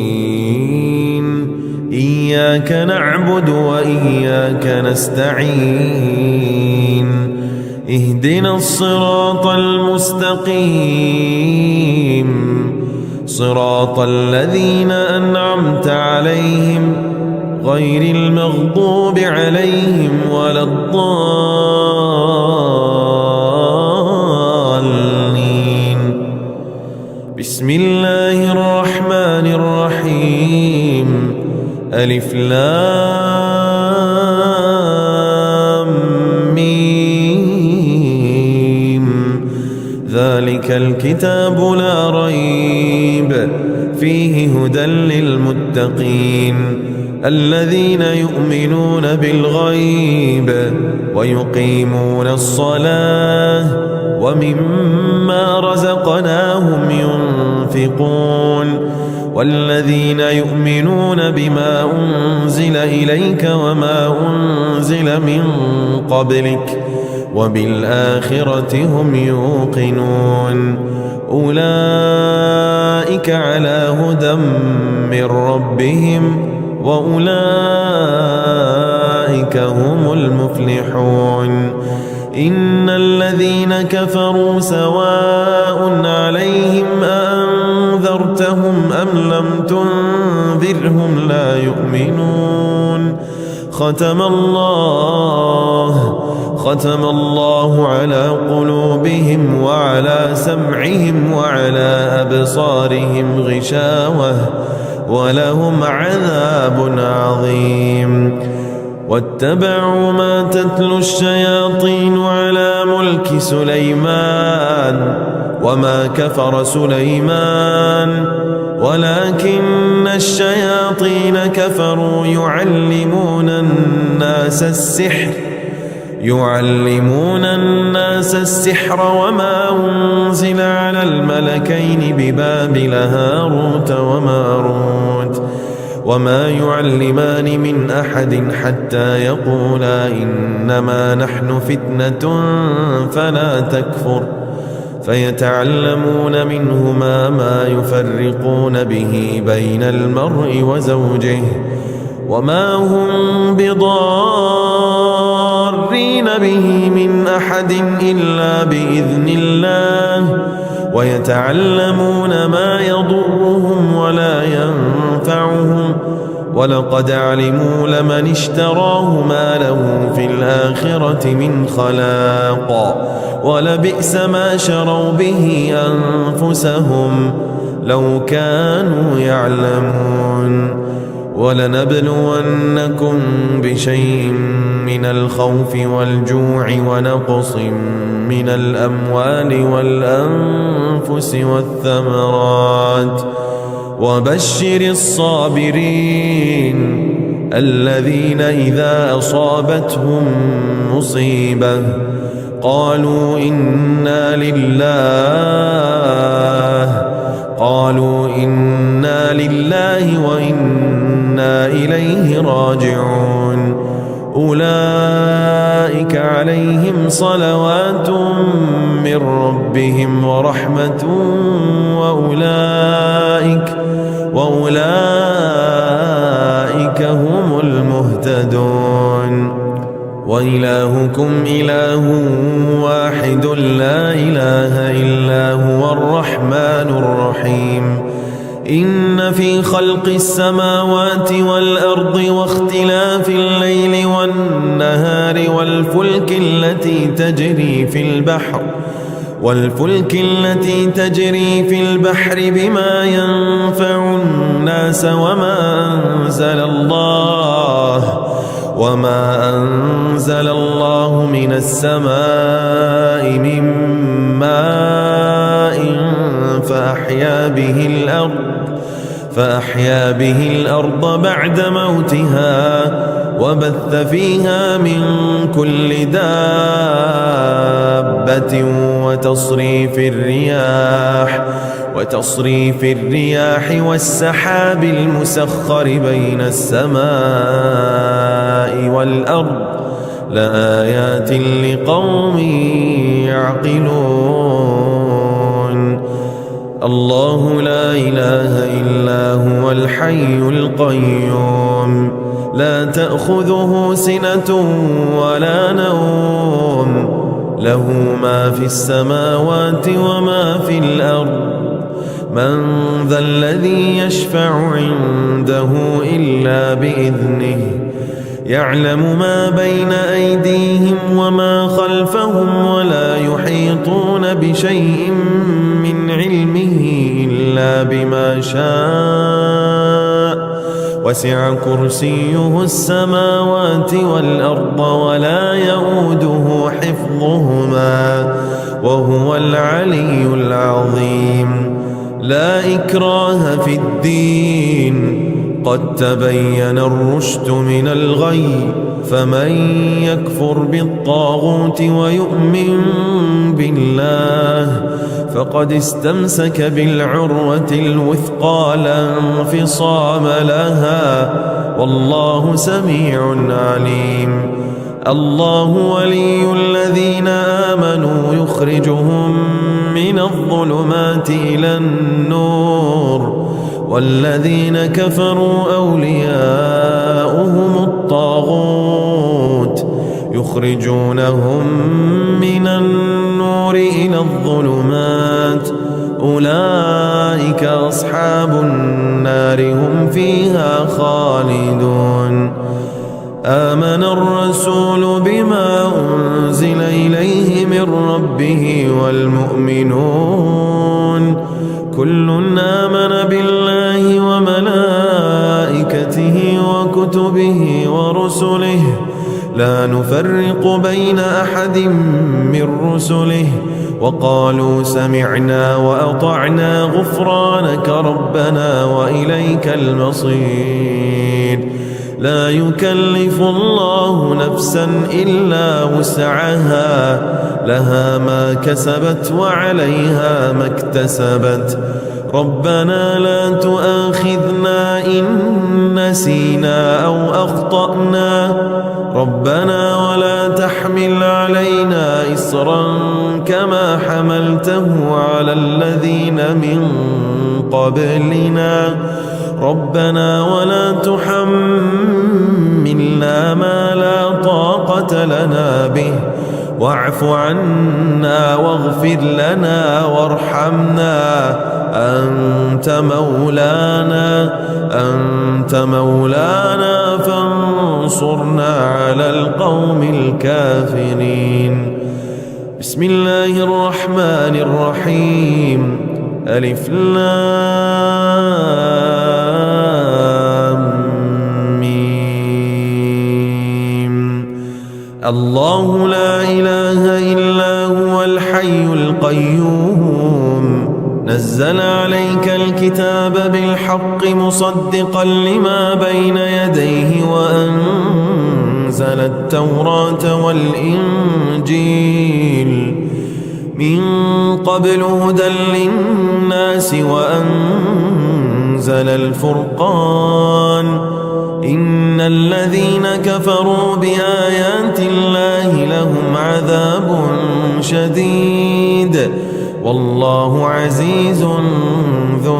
إياك نعبد وإياك نستعين اهدنا الصراط المستقيم صراط الذين أنعمت عليهم غير المغضوب عليهم ولا الضالين. بسم الله الرحمن الرحيم. ألف لام ميم ذلك الكتاب لا ريب فيه هدى للمتقين الذين يؤمنون بالغيب ويقيمون الصلاة ومما رزقناهم ينفقون والذين يؤمنون بما أنزل إليك وما أنزل من قبلك وبالآخرة هم يوقنون أولئك على هدى من ربهم وأولئك هم المفلحون إن الذين كفروا سواء عليهم أأنذرتهم أم لم تنذرهم لا يؤمنون ختم الله على قلوبهم وعلى سمعهم وعلى أبصارهم غشاوة ولهم عذاب عظيم واتبعوا ما تتلو الشياطين على ملك سليمان وما كفر سليمان ولكن الشياطين كفروا يعلمون الناس السحر وما أنزل على الملكين ببابل هاروت وماروت وما يعلمان من أحد حتى يقولا إنما نحن فتنة فلا تكفر فيتعلمون منهما ما يفرقون به بين المرء وزوجه وما هم بضارين به من أحد إلا بإذن الله ويتعلمون ما يضرهم ولا ينفعهم ولقد علموا لمن اشتراه ما له في الآخرة من خلاق ولبئس ما شروا به أنفسهم لو كانوا يعلمون ولنبلونكم بشيء من الخوف والجوع ونقص من الأموال والأنفس والثمرات وبشر الصابرين الذين إذا أصابتهم مصيبة قالوا إنا لله وإنا إليه راجعون أولئك عليهم صلوات من ربهم ورحمة وأولئك هم المهتدون وإلهكم إله واحد لا إله إلا هو الرحمن الرحيم إن في خلق السماوات والأرض واختلاف الليل والنهار والفلك التي تجري في البحر بما ينفع الناس وما أنزل الله من السماء من ماء فأحيا به الأرض بعد موتها وبث فيها من كل دابة وتصريف الرياح والسحاب المسخر بين السماء والأرض لآيات لقوم يعقلون الله لا إله إلا هو الحي القيوم لا تأخذه سنة ولا نوم له ما في السماوات وما في الأرض من ذا الذي يشفع عنده إلا بإذنه يعلم ما بين أيديهم وما خلفهم ولا يحيطون بشيء من علمه إلا بما شاء وسع كرسيه السماوات والأرض ولا يؤوده حفظهما وهو العلي العظيم لا إكراه في الدين قد تبين الرشد من الغي فمن يكفر بالطاغوت ويؤمن بالله فقد استمسك بالعروة الوثقى لا انفصام لها والله سميع عليم. الله ولي الذين آمنوا يخرجهم من الظلمات إلى النور والذين كفروا أولياؤهم الطاغوت يخرجونهم من النور إلى الظلمات أولئك أصحاب النار هم فيها خالدون. آمن الرسول بما أنزل إليه من ربه والمؤمنون كل آمن بالله وملائكته وكتبه ورسله لا نفرق بين أحد من رسله وقالوا سمعنا وأطعنا غفرانك ربنا وإليك المصير. لا يكلف الله نفسا إلا وسعها لها ما كسبت وعليها ما اكتسبت ربنا لا تؤاخذنا إن نسينا أو أخطأنا ربنا ولا تحمل علينا إصرا كما حملته على الذين من قبلنا ربنا ولا تحملنا ما لا طاقة لنا به واعف عنا واغفر لنا وارحمنا أنت مولانا فانصرنا على القوم الكافرين. بسم الله الرحمن الرحيم ألف لام ميم. الله لا إله إلا هو الحي القيوم نزل عليك الكتاب بالحق مصدقا لما بين يديه وأنزل التوراة والإنجيل من قبل هدى للناس وأنزل الفرقان إن الذين كفروا بآيات الله لهم عذاب شديد والله عزيز ذو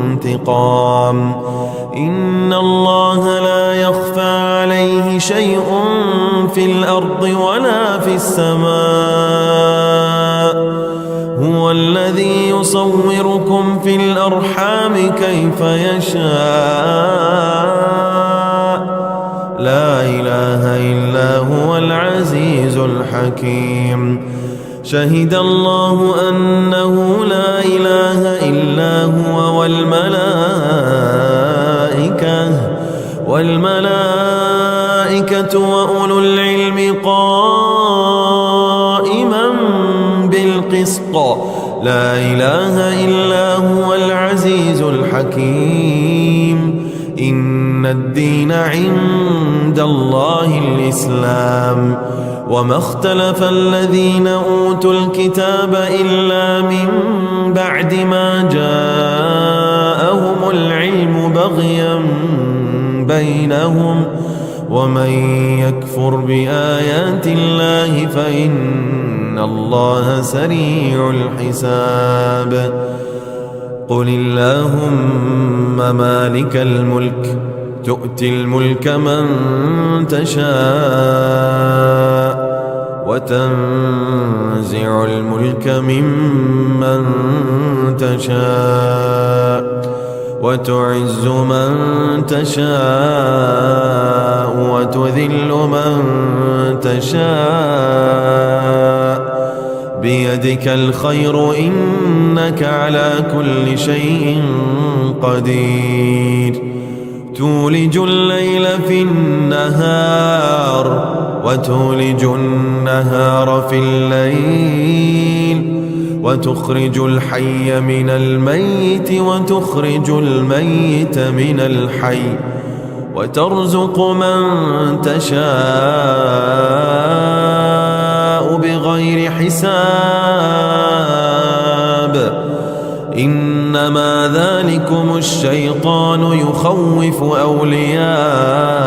انتقام. إن الله لا يخفى عليه شيء في الأرض ولا في السماء هو الذي يصوركم في الأرحام كيف يشاء لا إله إلا هو العزيز الحكيم. شهد الله أنه لا إله إلا هو والملائكة وأولو العلم قائما بالقسط لا إله إلا هو العزيز الحكيم. إن الدين عند الله الإسلام وما اختلف الذين أوتوا الكتاب إلا من بعد ما جاءهم العلم بغيا بينهم ومن يكفر بآيات الله فإن الله سريع الحساب. قل اللهم مالك الملك تؤتي الملك من تشاء وتنزع الملك ممن تشاء وتعز من تشاء وتذل من تشاء بيدك الخير إنك على كل شيء قدير. تولج الليل في النهار وتولج النهار في الليل وتخرج الحي من الميت وتخرج الميت من الحي وترزق من تشاء بغير حساب إنما ذلكم الشيطان يخوف أولياءه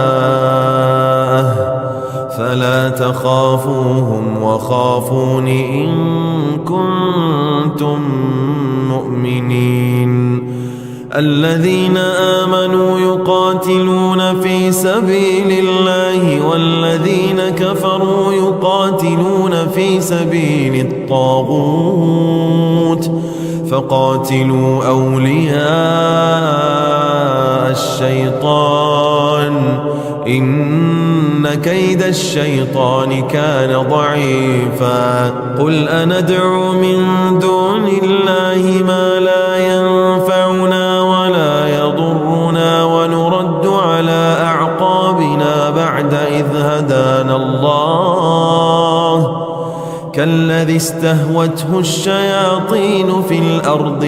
فلا تخافوهم وخافون إن كنتم مؤمنين الذين آمنوا يقاتلون في سبيل الله والذين كفروا يقاتلون في سبيل الطاغوت فقاتلوا أولياء الشيطان إن كيد الشيطان كان ضعيفا قل أندعو من دون الله ما لا ينفعنا ولا يضرنا ونرد على أعقابنا بعد إذ هدانا الله كالذي استهوته الشياطين في الأرض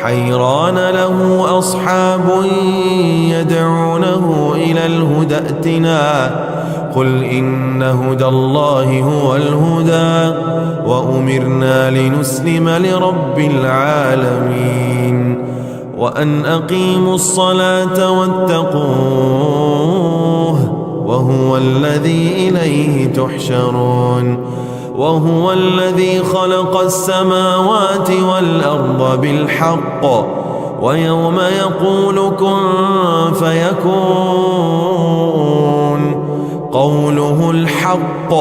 حيران له أصحاب يدعونه إلى الهدى ائتنا قل إن هدى الله هو الهدى وأمرنا لنسلم لرب العالمين وأن أقيموا الصلاة واتقوه وهو الذي إليه تحشرون وهو الذي خلق السماوات والأرض بالحق ويوم يقول كن فيكون قوله الحق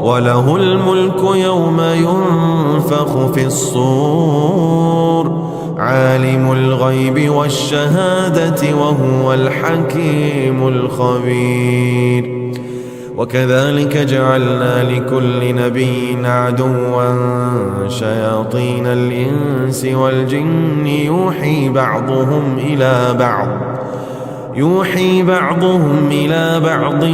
وله الملك يوم ينفخ في الصور عالم الغيب والشهادة وهو الحكيم الخبير وكذلك جعلنا لكل نبي عدوا شياطين الإنس والجن يوحي بعضهم إلى بعض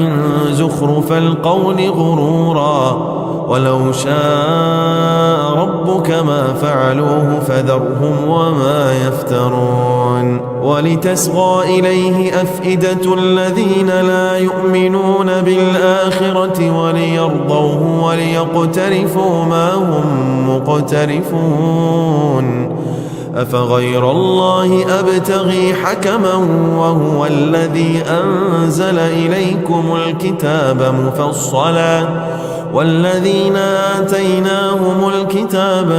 زخرف القول غرورا ولو شاء ربك ما فعلوه فذرهم وما يفترون ولتصغى إليه أفئدة الذين لا يؤمنون بالآخرة وليرضوه وليقترفوا ما هم مقترفون أفغير الله أبتغي حكما وهو الذي أنزل إليكم الكتاب مفصلا والذين آتيناهم الكتاب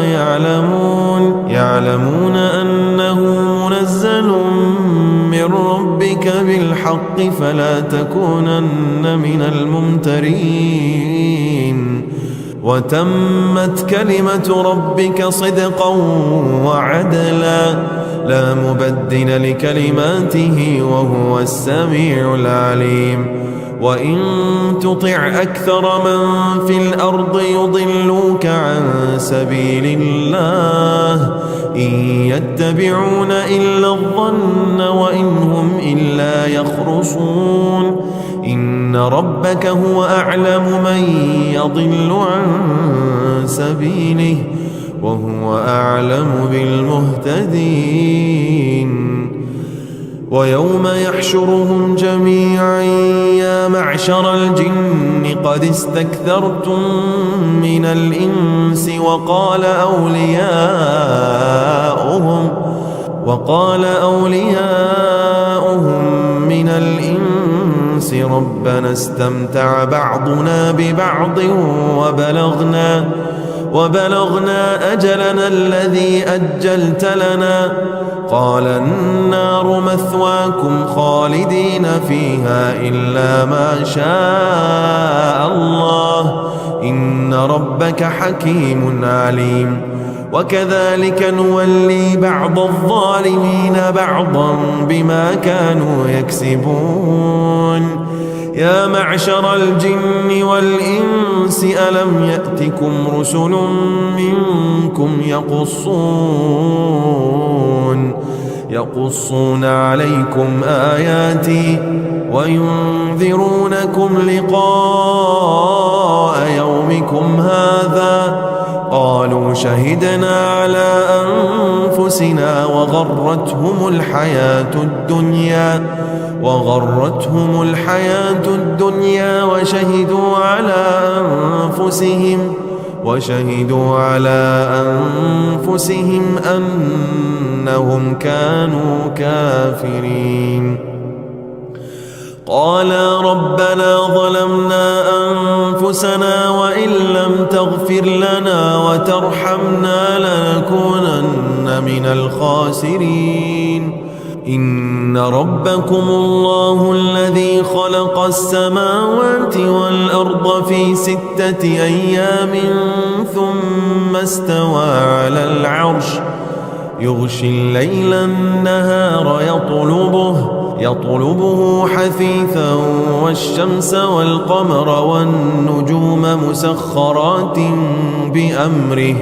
يعلمون أنه منزل من ربك بالحق فلا تكونن من الممترين وتمت كلمة ربك صدقا وعدلا لا مبدل لكلماته وهو السميع العليم وإن تطع أكثر من في الأرض يضلوك عن سبيل الله إن يتبعون إلا الظن وإن هم إلا يخرصون إن ربك هو أعلم من يضل عن سبيله وهو أعلم بالمهتدين ويوم يحشرهم جميعا يا معشر الجن قد استكثرتم من الإنس وقال أولياؤهم من الإنس ربنا استمتع بعضنا ببعض وبلغنا أجلنا الذي أجلت لنا قال النار مثواكم خالدين فيها إلا ما شاء الله إن ربك حكيم عليم وكذلك نولي بعض الظالمين بعضا بما كانوا يكسبون يا معشر الجن والإنس ألم يأتكم رسل منكم يقصون عليكم آياتي وينذرونكم لقاء يومكم هذا قالوا شهدنا على أنفسنا وغرتهم الحياة الدنيا وشهدوا على أنفسهم أنهم كانوا كافرين. قالا ربنا ظلمنا أنفسنا وإن لم تغفر لنا وترحمنا لنكونن من الخاسرين. إن ربكم الله الذي خلق السماوات والأرض في 6 أيام ثم استوى على العرش يغشي الليل النهار يطلبه حثيثا والشمس والقمر والنجوم مسخرات بأمره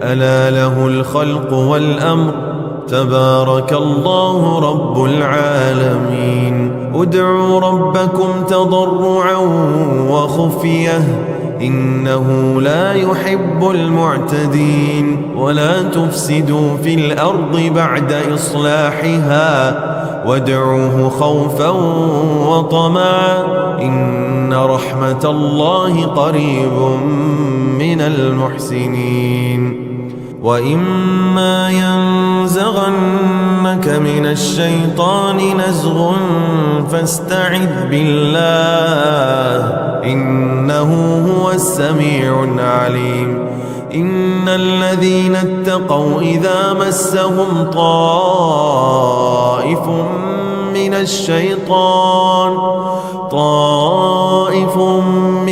ألا له الخلق والأمر تبارك الله رب العالمين. ادعوا ربكم تضرعا وخفية إنه لا يحب المعتدين. ولا تفسدوا في الأرض بعد إصلاحها وادعوه خوفا وطمعا إن رحمة الله قريب من المحسنين. وإما ينزغنك من الشيطان نزغ فاستعذ بالله إنه هو السميع العليم. إن الذين اتقوا إذا مسهم طائف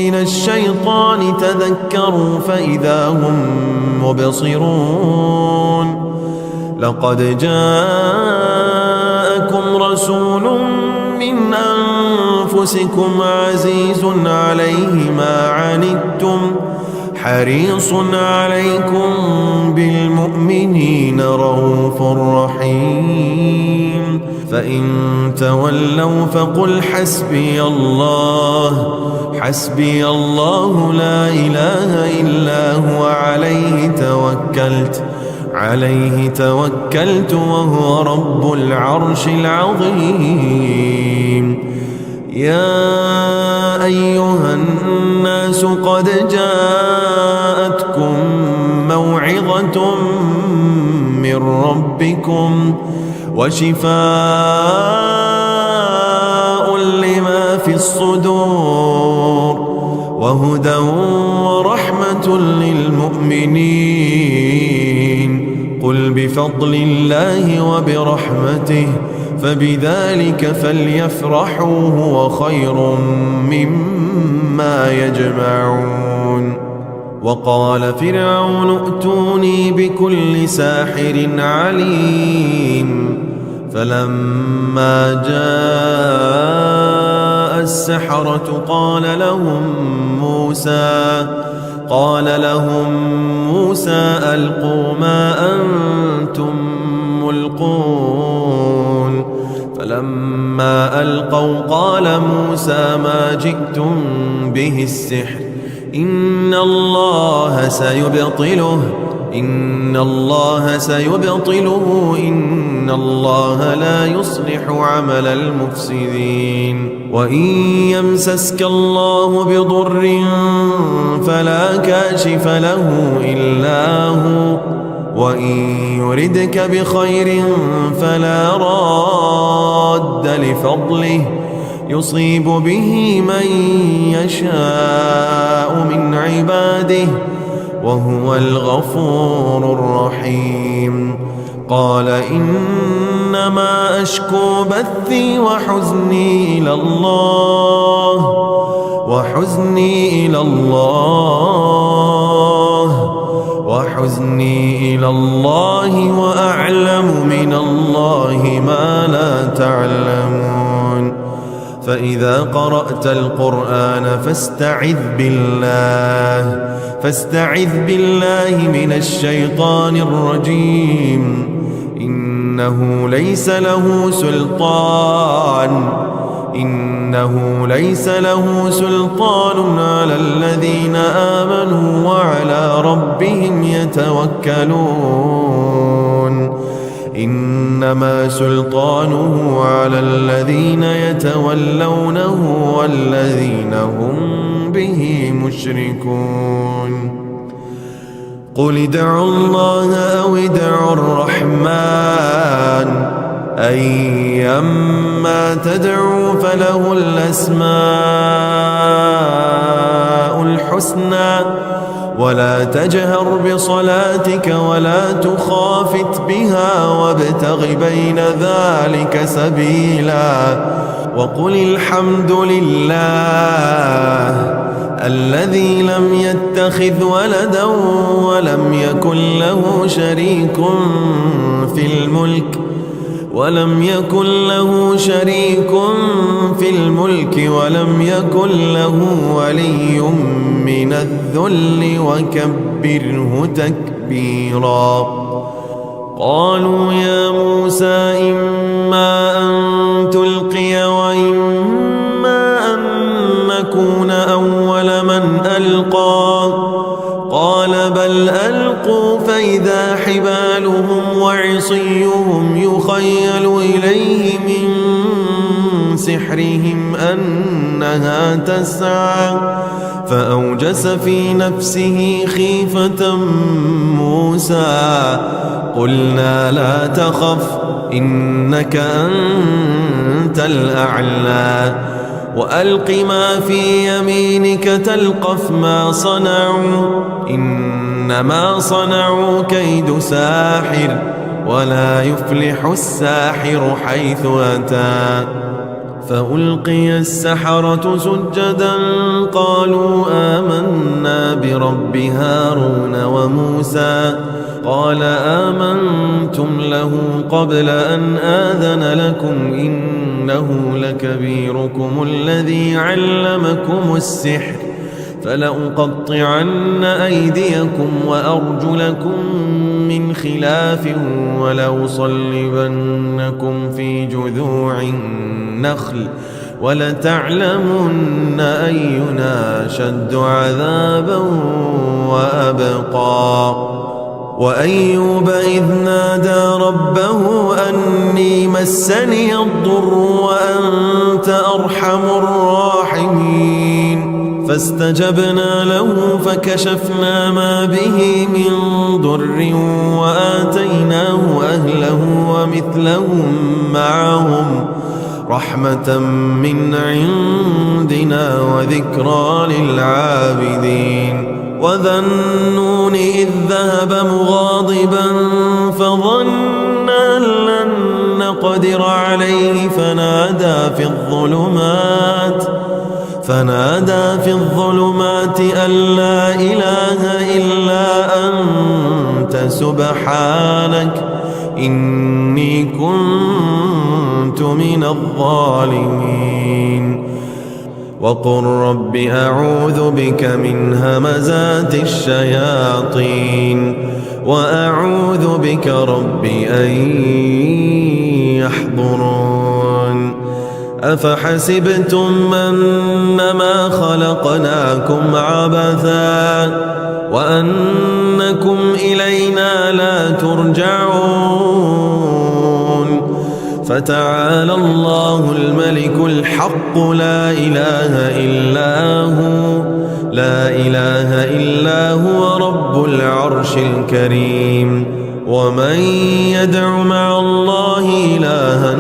من الشيطان تذكروا فإذا هم مبصرون. لقد جاءكم رسول من أنفسكم عزيز عليه ما عنتم حريص عليكم بالمؤمنين رؤوف رحيم. فإن تولوا فقل حسبي الله لا إله إلا هو عليه توكلت وهو رب العرش العظيم. يا أيها الناس قد جاءتكم موعظة من ربكم وشفاء لما في الصدور وهدى ورحمة للمؤمنين. قل بفضل الله وبرحمته فبذلك فليفرحوا هو خير مما يجمعون. وقال فرعون ائتوني بكل ساحر عليم. فلما جاء السحرة قال لهم موسى ألقوا ما أنتم ملقون. فلما ألقوا قال موسى ما جئتم به السحر إن الله سيبطله إن الله لا يصلح عمل المفسدين. وإن يمسسك الله بضر فلا كاشف له إلا هو وإن يردك بخير فلا راد لفضله يصيب به من يشاء من عباده وهو الغفور الرحيم. قال إنما أشكو بثي وحزني إلى الله وأعلم من الله ما لا تعلمون. فإذا قرأت القرآن فاستعذ بالله من الشيطان الرجيم. إنه ليس له سلطان إنه ليس له سلطان على الذين آمنوا وعلى ربهم يتوكلون إنما سلطانه على الذين يتولونه والذين هم به مشركون قل ادعوا الله أو ادعوا الرحمن أيما تدعوا فله الأسماء الحسنى ولا تجهر بصلاتك ولا تخافت بها وابتغ بين ذلك سبيلا وقل الحمد لله الذي لم يتخذ ولدا ولم يكن له شريك في الملك ولم يكن له ولي من الذل وكبره تكبيرا قالوا يا موسى إما أن تلقي وإما أن نكون أول من ألقى قال بل ألقوا فإذا حبالهم وعصيهم يخيل إليه من سحرهم أنها تسعى فأوجس في نفسه خيفة موسى قلنا لا تخف إنك أنت الأعلى وألق ما في يمينك تلقف ما صنعوا إنما صنعوا كيد ساحر ولا يفلح الساحر حيث أتى فألقي السحرة سجدا قالوا آمنا برب هارون وموسى قال آمنتم له قبل أن آذن لكم إنه لكبيركم الذي علمكم السحر فلأقطعن أيديكم وأرجلكم من خلاف ولأصلبنكم في جذوع النخل ولتعلمن أينا أشد عذابا وأبقى وأيوب إذ نادى ربه أني مسني الضر وأنت أرحم الراحمين فاستجبنا له فكشفنا ما به من ضر وآتيناه أهله ومثلهم معهم رحمة من عندنا وذكرى للعابدين وذا النون إذ ذهب مغاضبا فظن أن لن نقدر عليه فنادى في الظلمات أن لا إله إلا أنت سبحانك إني كنت من الظالمين وقل رب أعوذ بك من همزات الشياطين وأعوذ بك رب أن يحضرون أفحسبتم أنما خلقناكم عبثا وأنكم إلينا لا ترجعون فتعالى الله الملك الحق لا إله إلا هو رب العرش الكريم ومن يدع مع الله إلها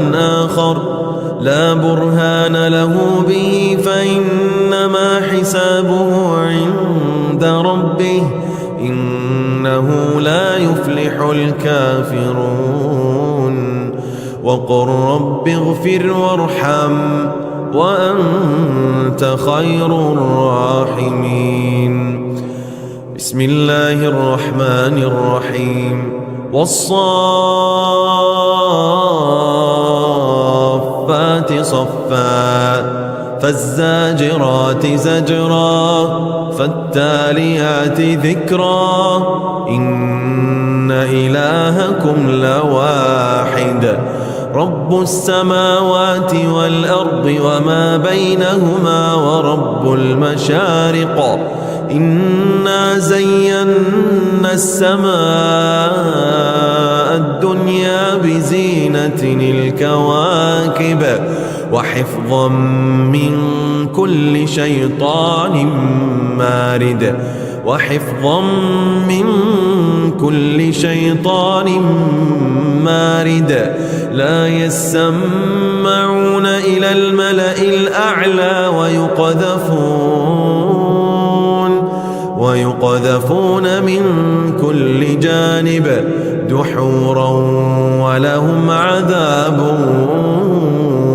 آخر لا برهان له به فإنما حسابه عند ربه إنه لا يفلح الكافرون وقل رب اغفر وارحم وأنت خير الراحمين بسم الله الرحمن الرحيم والصافات صفا فالزاجرات زجرا فالتاليات ذكرا إن إلهكم لواحد رب السماوات والأرض وما بينهما ورب المشارق إنا زينا السماء الدنيا بزينة الكواكب وحفظا من كل شيطان مارد لا يسمعون إلى الملأ الأعلى ويقذفون من كل جانب دحورا ولهم عذاب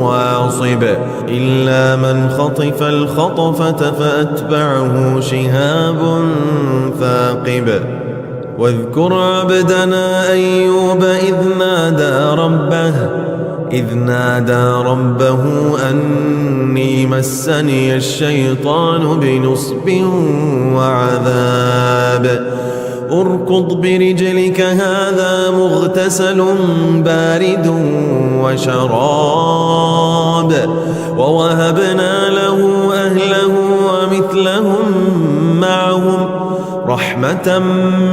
واصب إلا من خطف الخطفة فأتبعه شهاب ثاقب واذكر عبدنا أيوب إذ نادى ربه أني مسني الشيطان بنصب وعذاب اركض برجلك هذا مغتسل بارد وشراب ووهبنا له أهله ومثلهم معهم رحمة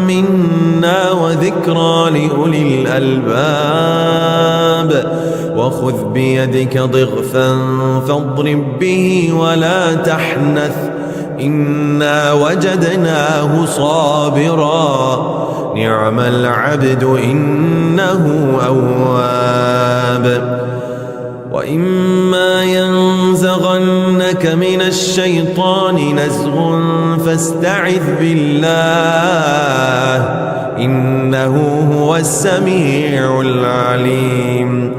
منا وذكرى لأولي الألباب وخذ بيدك ضغثا فاضرب به ولا تحنث إنا وجدناه صابرا نعم العبد إنه أواب وإما ينزغنك من الشيطان نزغ فاستعذ بالله إنه هو السميع العليم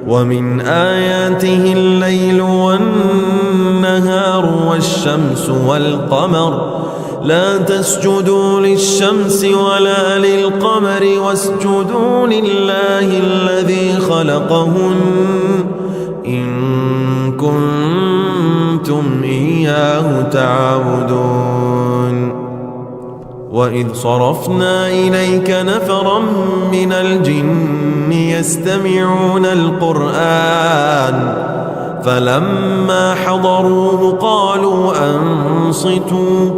ومن آياته الليل والنهار والشمس والقمر لا تسجدوا للشمس ولا للقمر واسجدوا لله الذي خلقهن إن كنتم إياه تعبدون وإذ صرفنا إليك نفرا من الجن يستمعون القرآن فلما حضروه قالوا أنصتوا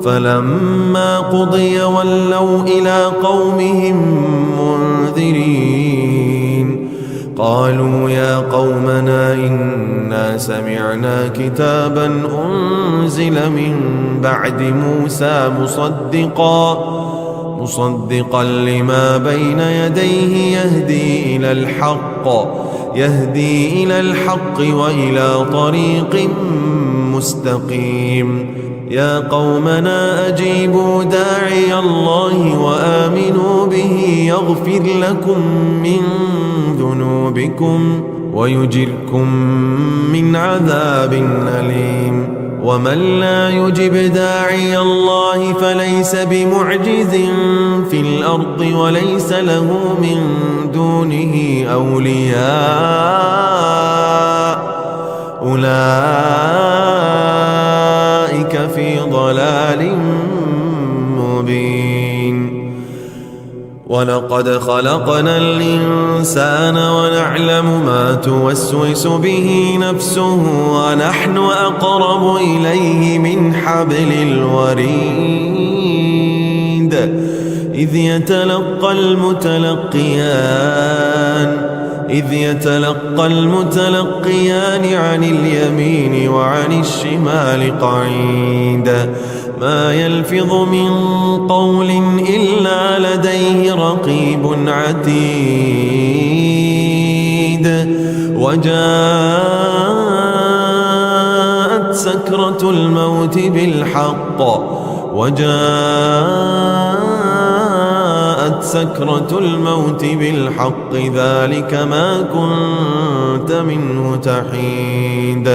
فلما قضي ولوا إلى قومهم منذرين قالوا يا قومنا إنا سمعنا كتابا أنزل من بعد موسى مصدقا لما بين يديه يهدي إلى الحق وإلى طريق مستقيم يا قومنا أجيبوا داعي الله وآمنوا به يغفر لكم من ذنوبكم ويجركم من عذاب أليم ومن لا يجب داعي الله فليس بمعجز في الأرض وليس له من دونه أولياء أولئك في ضلال مبين ولقد خلقنا الإنسان ونعلم ما توسوس به نفسه ونحن أقرب إليه من حبل الوريد إذ يتلقى المتلقيان عن اليمين وعن الشمال قعيد ما يلفظ من قول إلا لديه رقيب عتيد وجاءت سكرة الموت بالحق ذلك ما كنت منه تحيد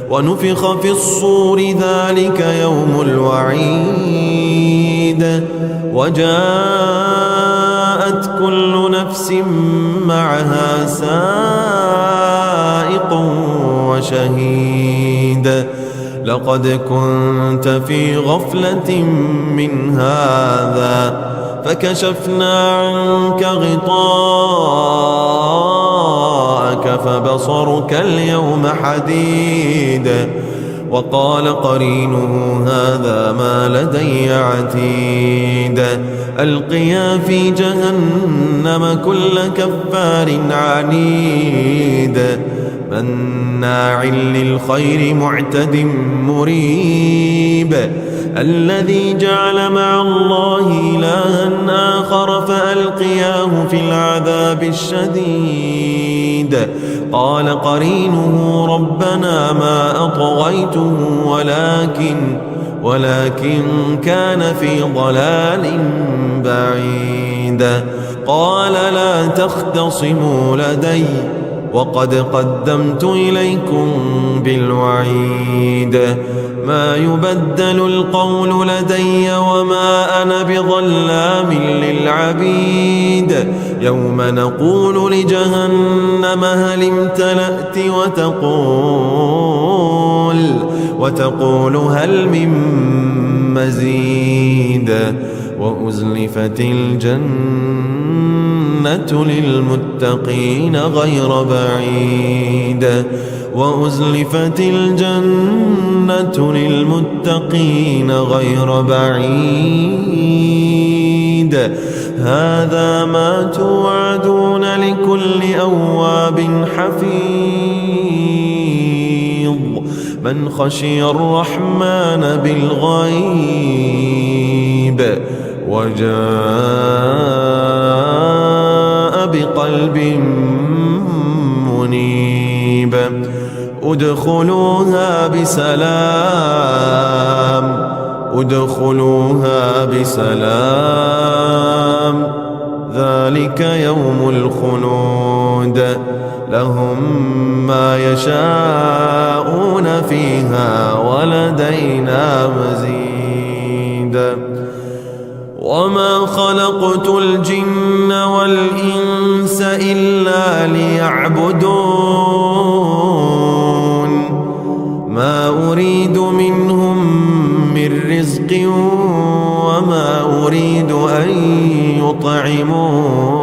ونفخ في الصور ذلك يوم الوعيد وجاءت كل نفس معها سائق وشهيد لقد كنت في غفلة من هذا فكشفنا عنك غطاءك أراك فبصرك اليوم حديد وقال قرينه هذا ما لدي عتيد ألقيا في جهنم كل كفار عنيد مناع للخير معتد مريب الذي جعل مع الله إلها آخر فألقياه في العذاب الشديد قال قرينه ربنا ما أطغيته ولكن كان في ضلال بعيد قال لا تختصموا لدي وقد قدمت إليكم بالوعيد ما يبدل القول لدي وما أنا بظلام للعبيد يوم نقول لجهنم هل امتلأت وتقول هل من مزيد وأزلفت الجنة للمتقين غير بعيد وأزلفت الجنة للمتقين غير بعيد هذا ما توعدون لكل أواب حفيظ من خشي الرحمن بالغيب وجاء بقلب منيب ادخلوها بسلام ذلك يوم الخلود لهم ما يشاءون فيها ولدينا مزيد وما خلقت الجن والإنس إلا ليعبدون ما أريد منهم من رزق وما أريد أن يطعمون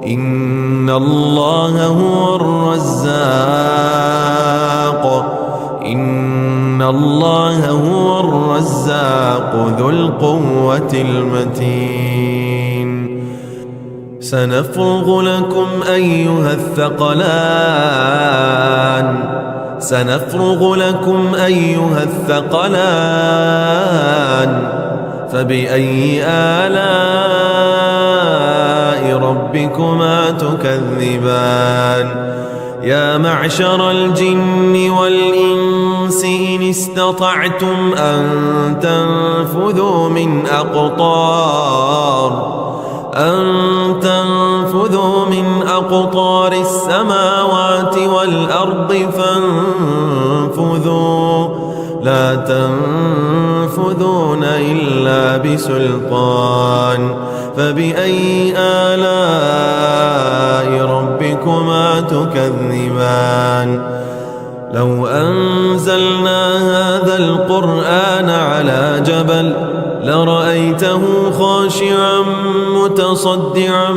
إن الله هو الرزاق ذو القوة المتين سنفرغ لكم أيها الثقلان فبأي آلاء ربكما تكذبان يا معشر الجن والإنس إن استطعتم أن تنفذوا من أقطار السماوات والأرض فانفذوا لا تنفذون إلا بسلطان فبأي آلاء ربكما تكذبان لو أنزلنا هذا القرآن على جبل لرأيته خاشعا متصدعا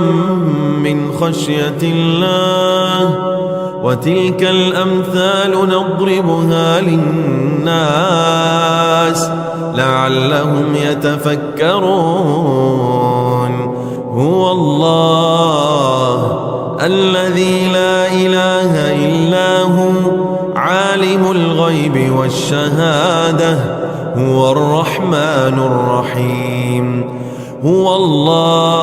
من خشية الله وتلك الأمثال نضربها للناس لعلهم يتفكرون هو الله الذي لا إله إلا هو عالم الغيب والشهادة هو الرحمن الرحيم هو الله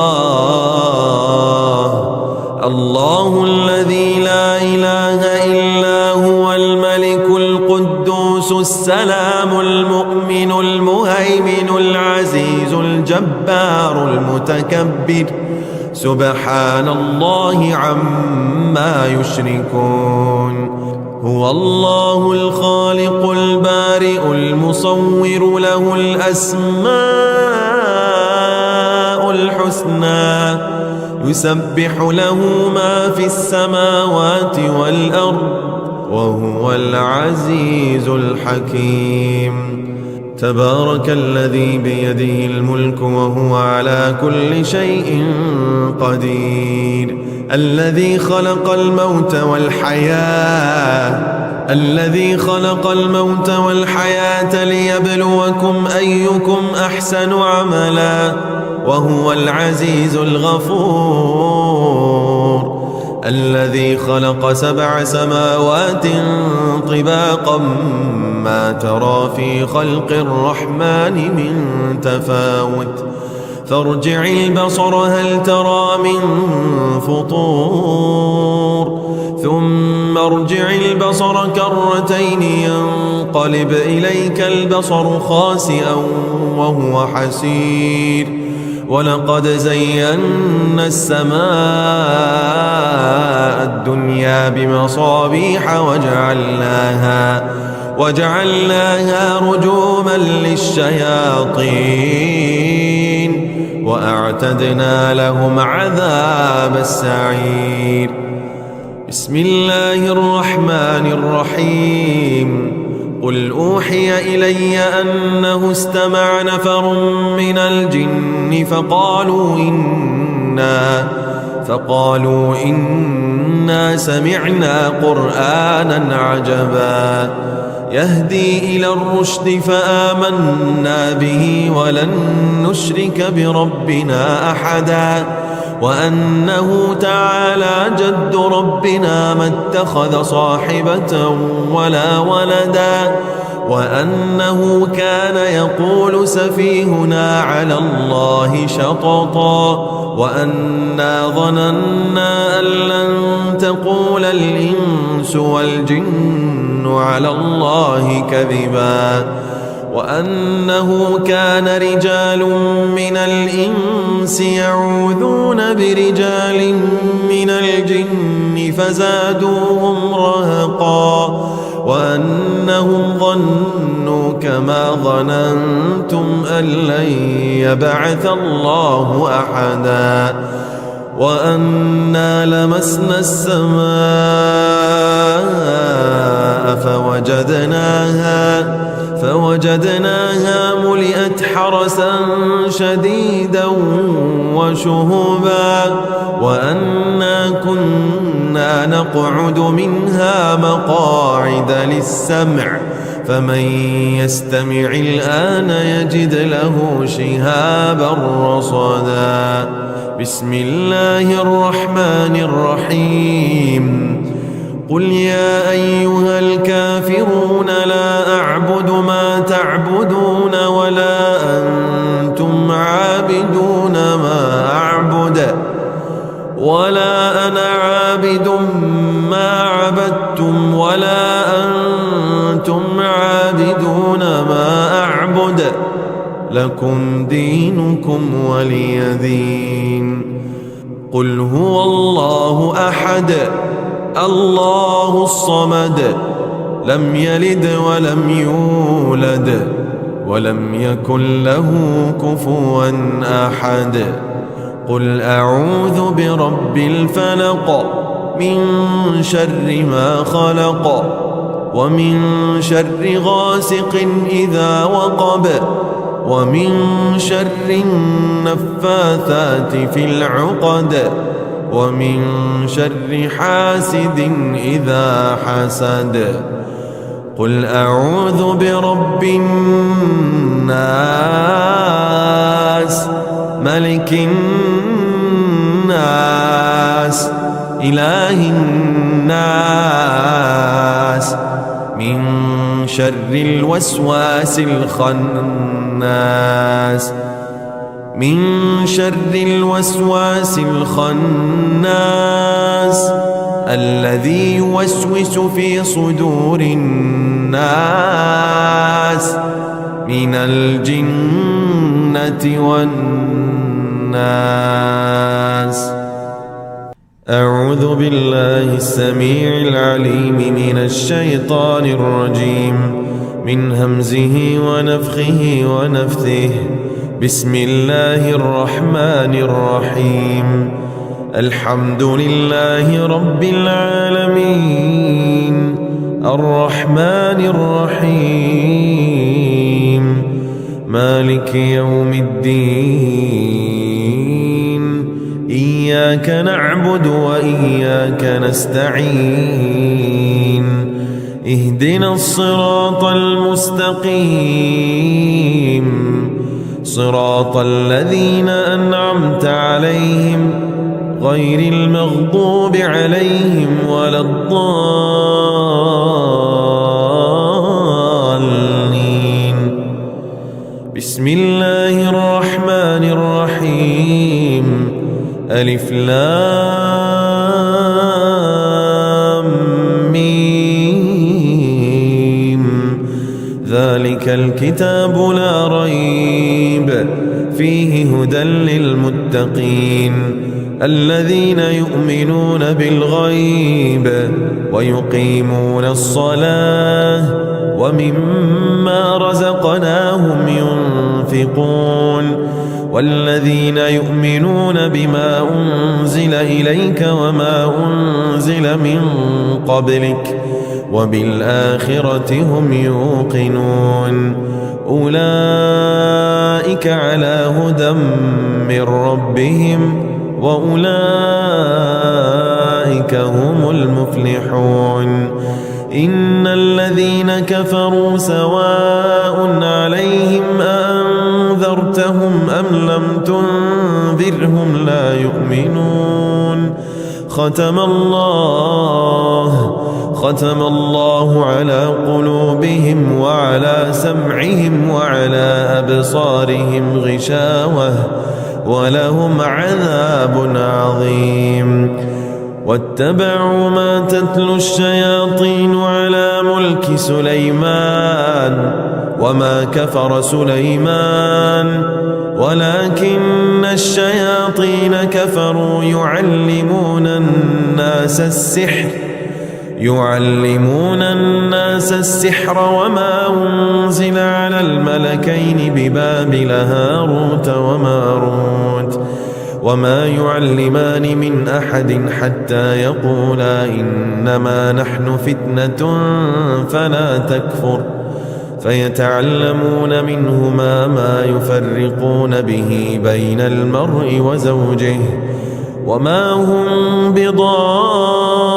الذي لا إله إلا هو الملك القدوس السلام المؤمن المهيمن العزيز الجبار المتكبر سبحان الله عما يشركون هو الله الخالق البارئ المصور له الأسماء الحسنى يسبح له ما في السماوات والأرض وهو العزيز الحكيم تبارك الذي بيده الملك وهو على كل شيء قدير الذي خلق الموت والحياة ليبلوكم أيكم أحسن عملا وهو العزيز الغفور. الذي خلق 7 سماوات طباقا ما ترى في خلق الرحمن من تفاوت فارجع البصر هل ترى من فطور ثم ارجع البصر كرتين ينقلب إليك البصر خاسئا وهو حسير. ولقد زينا السماء الدنيا بمصابيح وجعلناها رجوما للشياطين وأعتدنا لهم عذاب السعير. بسم الله الرحمن الرحيم. قل أوحي إلي أنه استمع نفر من الجن فقالوا إنا سمعنا قرآنا عجبا يهدي إلى الرشد فآمنا به ولن نشرك بربنا أحدا وأنه تعالى جد ربنا ما اتخذ صاحبة ولا ولدا وأنه كان يقول سفيهنا على الله شططا وأنا ظننا أن لن تقول الإنس والجن على الله كذبا وأنه كان رجال من الإنس يعوذون برجال من الجن فزادوهم رهقا وأنهم ظنوا كما ظننتم أن لن يبعث الله أحدا وأنا لمسنا السماء فوجدناها ملئت حرسا شديدا وشهبا وأنا كنا نقعد منها مقاعد للسمع فمن يستمع الآن يجد له شهابا رصدا. بسم الله الرحمن الرحيم. قل يا أيها الكافرون لا أعبد ما تعبدون ولا أنتم عابدون ما أعبد ولا أنا عابد ما عبدتم ولا أنتم عابدون ما أعبد لكم دينكم ولي دين. قل هو الله أحد الله الصمد لم يلد ولم يولد ولم يكن له كفوا أحد. قل أعوذ برب الفلق من شر ما خلق ومن شر غاسق إذا وقب ومن شر النفاثات في العقد ومن شر حاسد إذا حسد. قل أعوذ برب الناس ملك الناس إله الناس من شر الوسواس الخناس الذي يوسوس في صدور الناس من الجنة والناس. أعوذ بالله السميع العليم من الشيطان الرجيم من همزه ونفخه ونفثه. بسم الله الرحمن الرحيم. الحمد لله رب العالمين الرحمن الرحيم مالك يوم الدين. إياك نعبد وإياك نستعين اهدنا الصراط المستقيم صراط الذين أنعمت عليهم غير المغضوب عليهم ولا الضالين. بسم الله الرحمن الرحيم. ألف لام ميم. ذلك الكتاب لا ريب فيه هدى للمتقين الذين يؤمنون بالغيب ويقيمون الصلاة ومما رزقناهم ينفقون والذين يؤمنون بما أنزل إليك وما أنزل من قبلك وبالآخرة هم يوقنون أولئك على هدى من ربهم وأولئك هم المفلحون. إن الذين كفروا سواء عليهم أأنذرتهم أم لم تنذرهم لا يؤمنون. ختم الله على قلوبهم وعلى سمعهم وعلى أبصارهم غشاوة ولهم عذاب عظيم. واتبعوا ما تتلو الشياطين على ملك سليمان وما كفر سليمان ولكن الشياطين كفروا يعلمون الناس السحر وما أنزل على الملكين ببابل هاروت وماروت وما يعلمان من أحد حتى يقولا إنما نحن فتنة فلا تكفر فيتعلمون منهما ما يفرقون به بين المرء وزوجه وما هم بضارين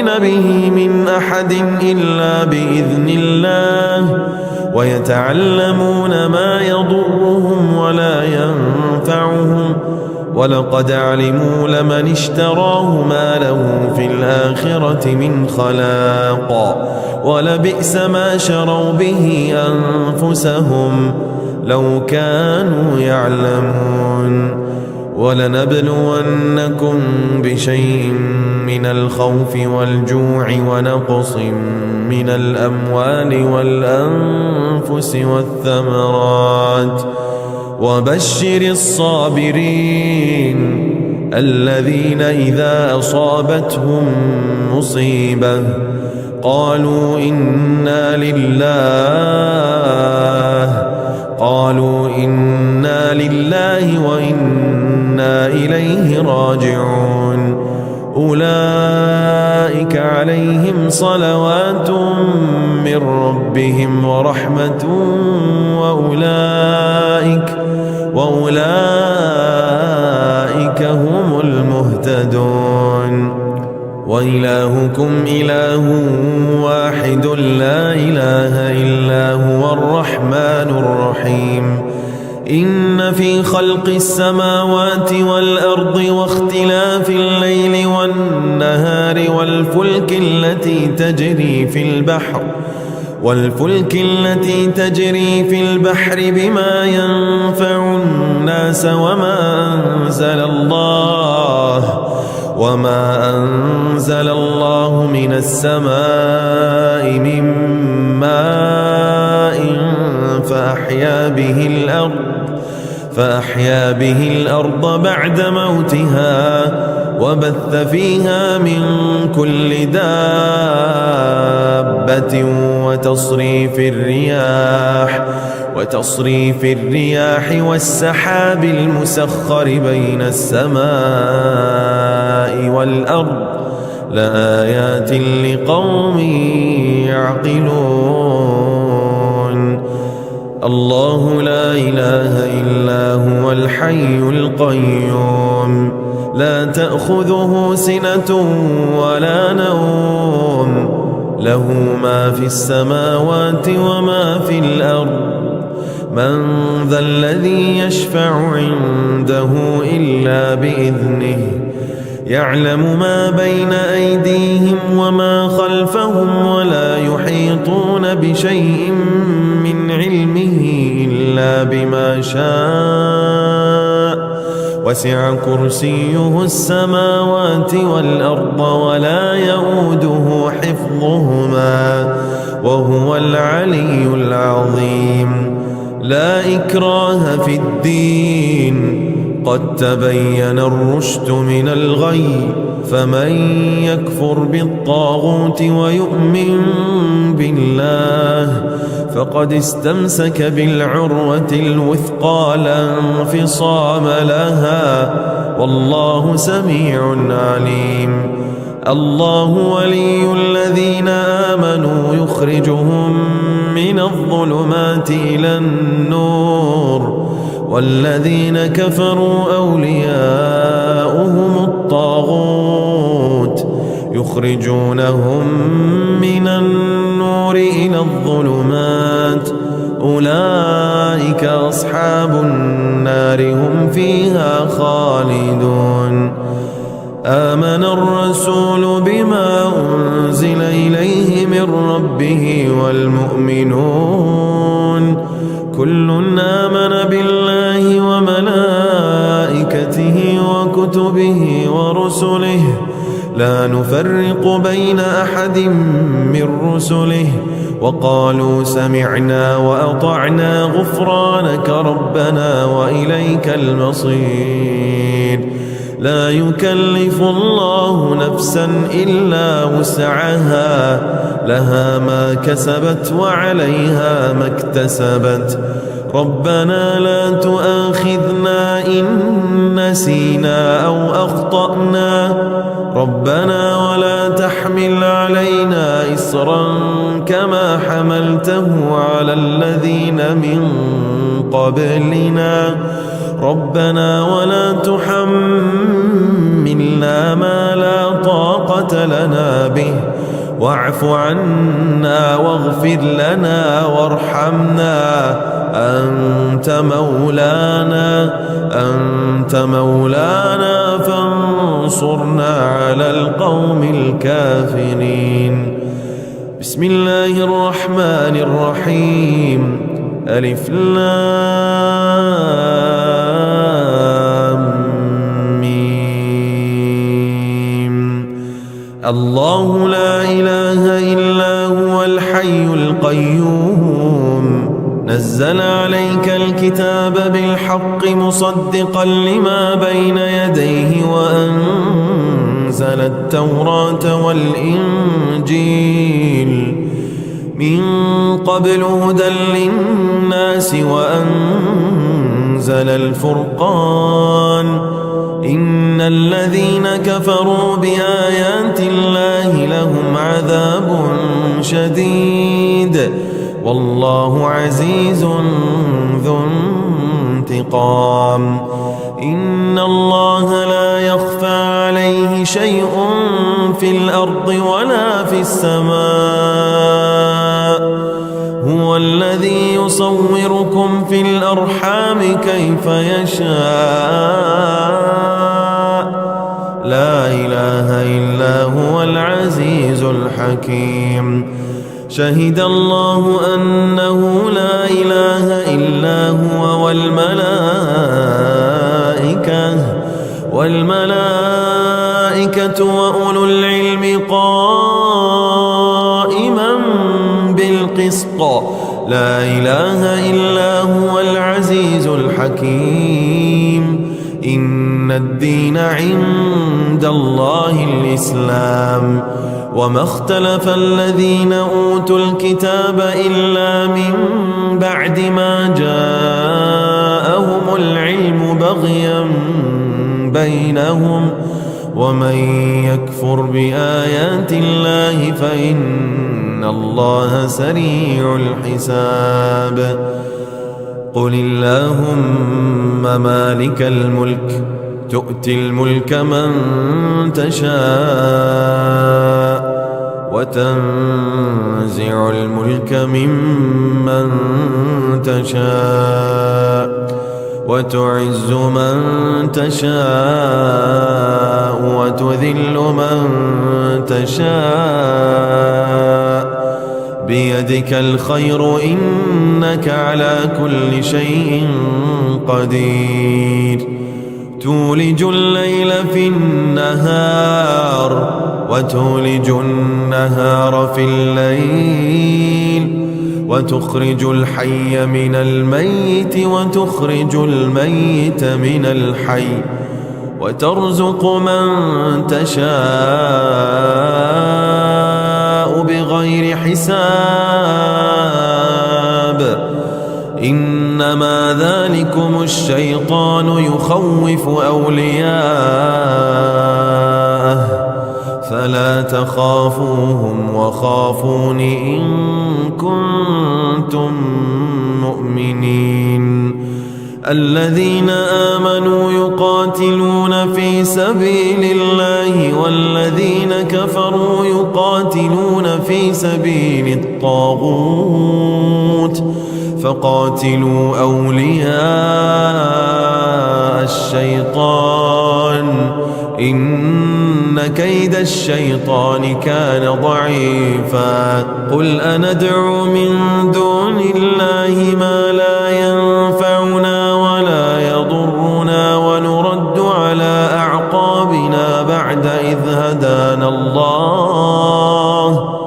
به من أحد إلا بإذن الله ويتعلمون ما يضرهم ولا ينفعهم ولقد علموا لمن اشتراه ما له في الآخرة من خلاق ولبئس ما شروا به أنفسهم لو كانوا يعلمون. ولنبلونكم بشيء من الخوف والجوع ونقص من الأموال والأنفس والثمرات وبشر الصابرين الذين إذا أصابتهم مصيبة قالوا إنا لله وإنا إليه راجعون. أولئك عليهم صلوات من ربهم ورحمة وأولئك هم المهتدون. وإلهكم إله واحد لا إله إلا هو الرحمن الرحيم. إن في خلق السماوات والأرض واختلاف الليل والنهار والفلك التي تجري في البحر بما ينفع الناس وما أنزل الله من السماء من ماء فأحيا به الأرض بعد موتها وبث فيها من كل دابة وتصريف الرياح والسحاب المسخر بين السماء والأرض لآيات لقوم يعقلون. الله لا إله إلا هو الحي القيوم لا تأخذه سنة ولا نوم له ما في السماوات وما في الأرض من ذا الذي يشفع عنده إلا بإذنه يعلم ما بين أيديهم وما خلفهم ولا يحيطون بشيء من علمه إلا بما شاء وسع كرسيه السماوات والأرض ولا يؤوده حفظهما وهو العلي العظيم لا إكراه في الدين قد تبين الرشد من الغي فمن يكفر بالطاغوت ويؤمن بالله فقد استمسك بالعروة الوثقى لا انفصام لها والله سميع عليم الله ولي الذين آمنوا يخرجهم من الظلمات إلى النور والذين كفروا أولياؤهم الطاغوت يخرجونهم من النور إلى الظلمات أولئك أصحاب النار هم فيها خالدون آمن الرسول بما أنزل إليه من ربه والمؤمنون كل آمن بالله وملائكته وكتبه ورسله لا نفرق بين أحد من رسله وقالوا سمعنا وأطعنا غفرانك ربنا وإليك المصير لا يكلف الله نفسا إلا وسعها لها ما كسبت وعليها ما اكتسبت ربنا لا تؤاخذنا إن نسينا أو أخطأنا ربنا ولا تحمل علينا إصرا كما حملته على الذين من قبلنا ربنا ولا تحملنا ما لا طاقة لنا به واعف عنا واغفر لنا وارحمنا أنت مولانا فانصرنا على القوم الكافرين بسم الله الرحمن الرحيم ألف لام ميم الله لا إله إلا هو الحي القيوم نزل عليك الكتاب بالحق مصدقا لما بين يديه وأنزل التوراة والإنجيل من قبل هدى للناس وأنزل الفرقان إن الذين كفروا بآيات الله لهم عذاب شديد والله عزيز ذو انتقام إن الله لا يخفى عليه شيء في الأرض ولا في السماء هو الذي يصوركم في الأرحام كيف يشاء لا إله إلا هو العزيز الحكيم شهد الله أنه لا إله إلا هو والملائكة وأولو العلم قائما بالقسط لا إله إلا هو العزيز الحكيم إن الدين عند الله الإسلام وما اختلف الذين أوتوا الكتاب إلا من بعد ما جاءهم العلم بغيا بينهم ومن يكفر بآيات الله فإن الله سريع الحساب قل اللهم مالك الملك تؤتي الملك من تشاء وتنزع الملك ممن تشاء وتعز من تشاء وتذل من تشاء بيدك الخير إنك على كل شيء قدير تولج الليل في النهار وتولج النهار في الليل وتخرج الحي من الميت وتخرج الميت من الحي وترزق من تشاء بغير حساب إنما ذلكم الشيطان يخوف أولياءه فلا تخافوهم وخافون إن كنتم مؤمنين الذين آمنوا يقاتلون في سبيل الله والذين كفروا يقاتلون في سبيل الطاغوت فقاتلوا أولياء الشيطان إن كيد الشيطان كان ضعيفا قل أندعو من دون الله ما لا ينفعنا ولا يضرنا ونرد على أعقابنا بعد إذ هدانا الله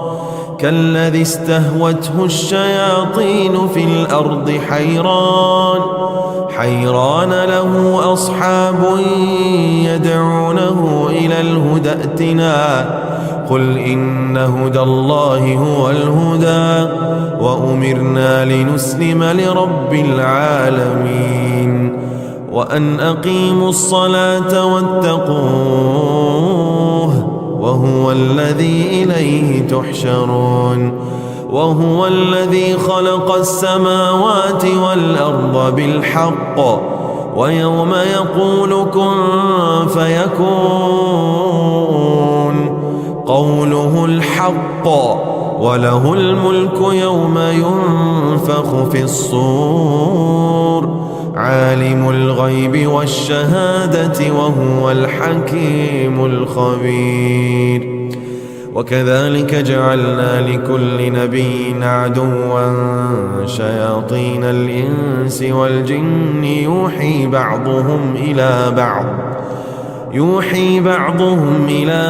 كالذي استهوته الشياطين في الأرض حيران له أصحاب يدعونه إلى الهدى ائتنا قل إن هدى الله هو الهدى وأمرنا لنسلم لرب العالمين وأن أقيموا الصلاة واتقوه وهو الذي إليه تحشرون وهو الذي خلق السماوات والأرض بالحق ويوم يقول كن فيكون قوله الحق وله الملك يوم ينفخ في الصور عالم الغيب والشهادة وهو الحكيم الخبير وكذلك جعلنا لكل نبي عدوا شياطين الإنس والجن يوحي بعضهم إلى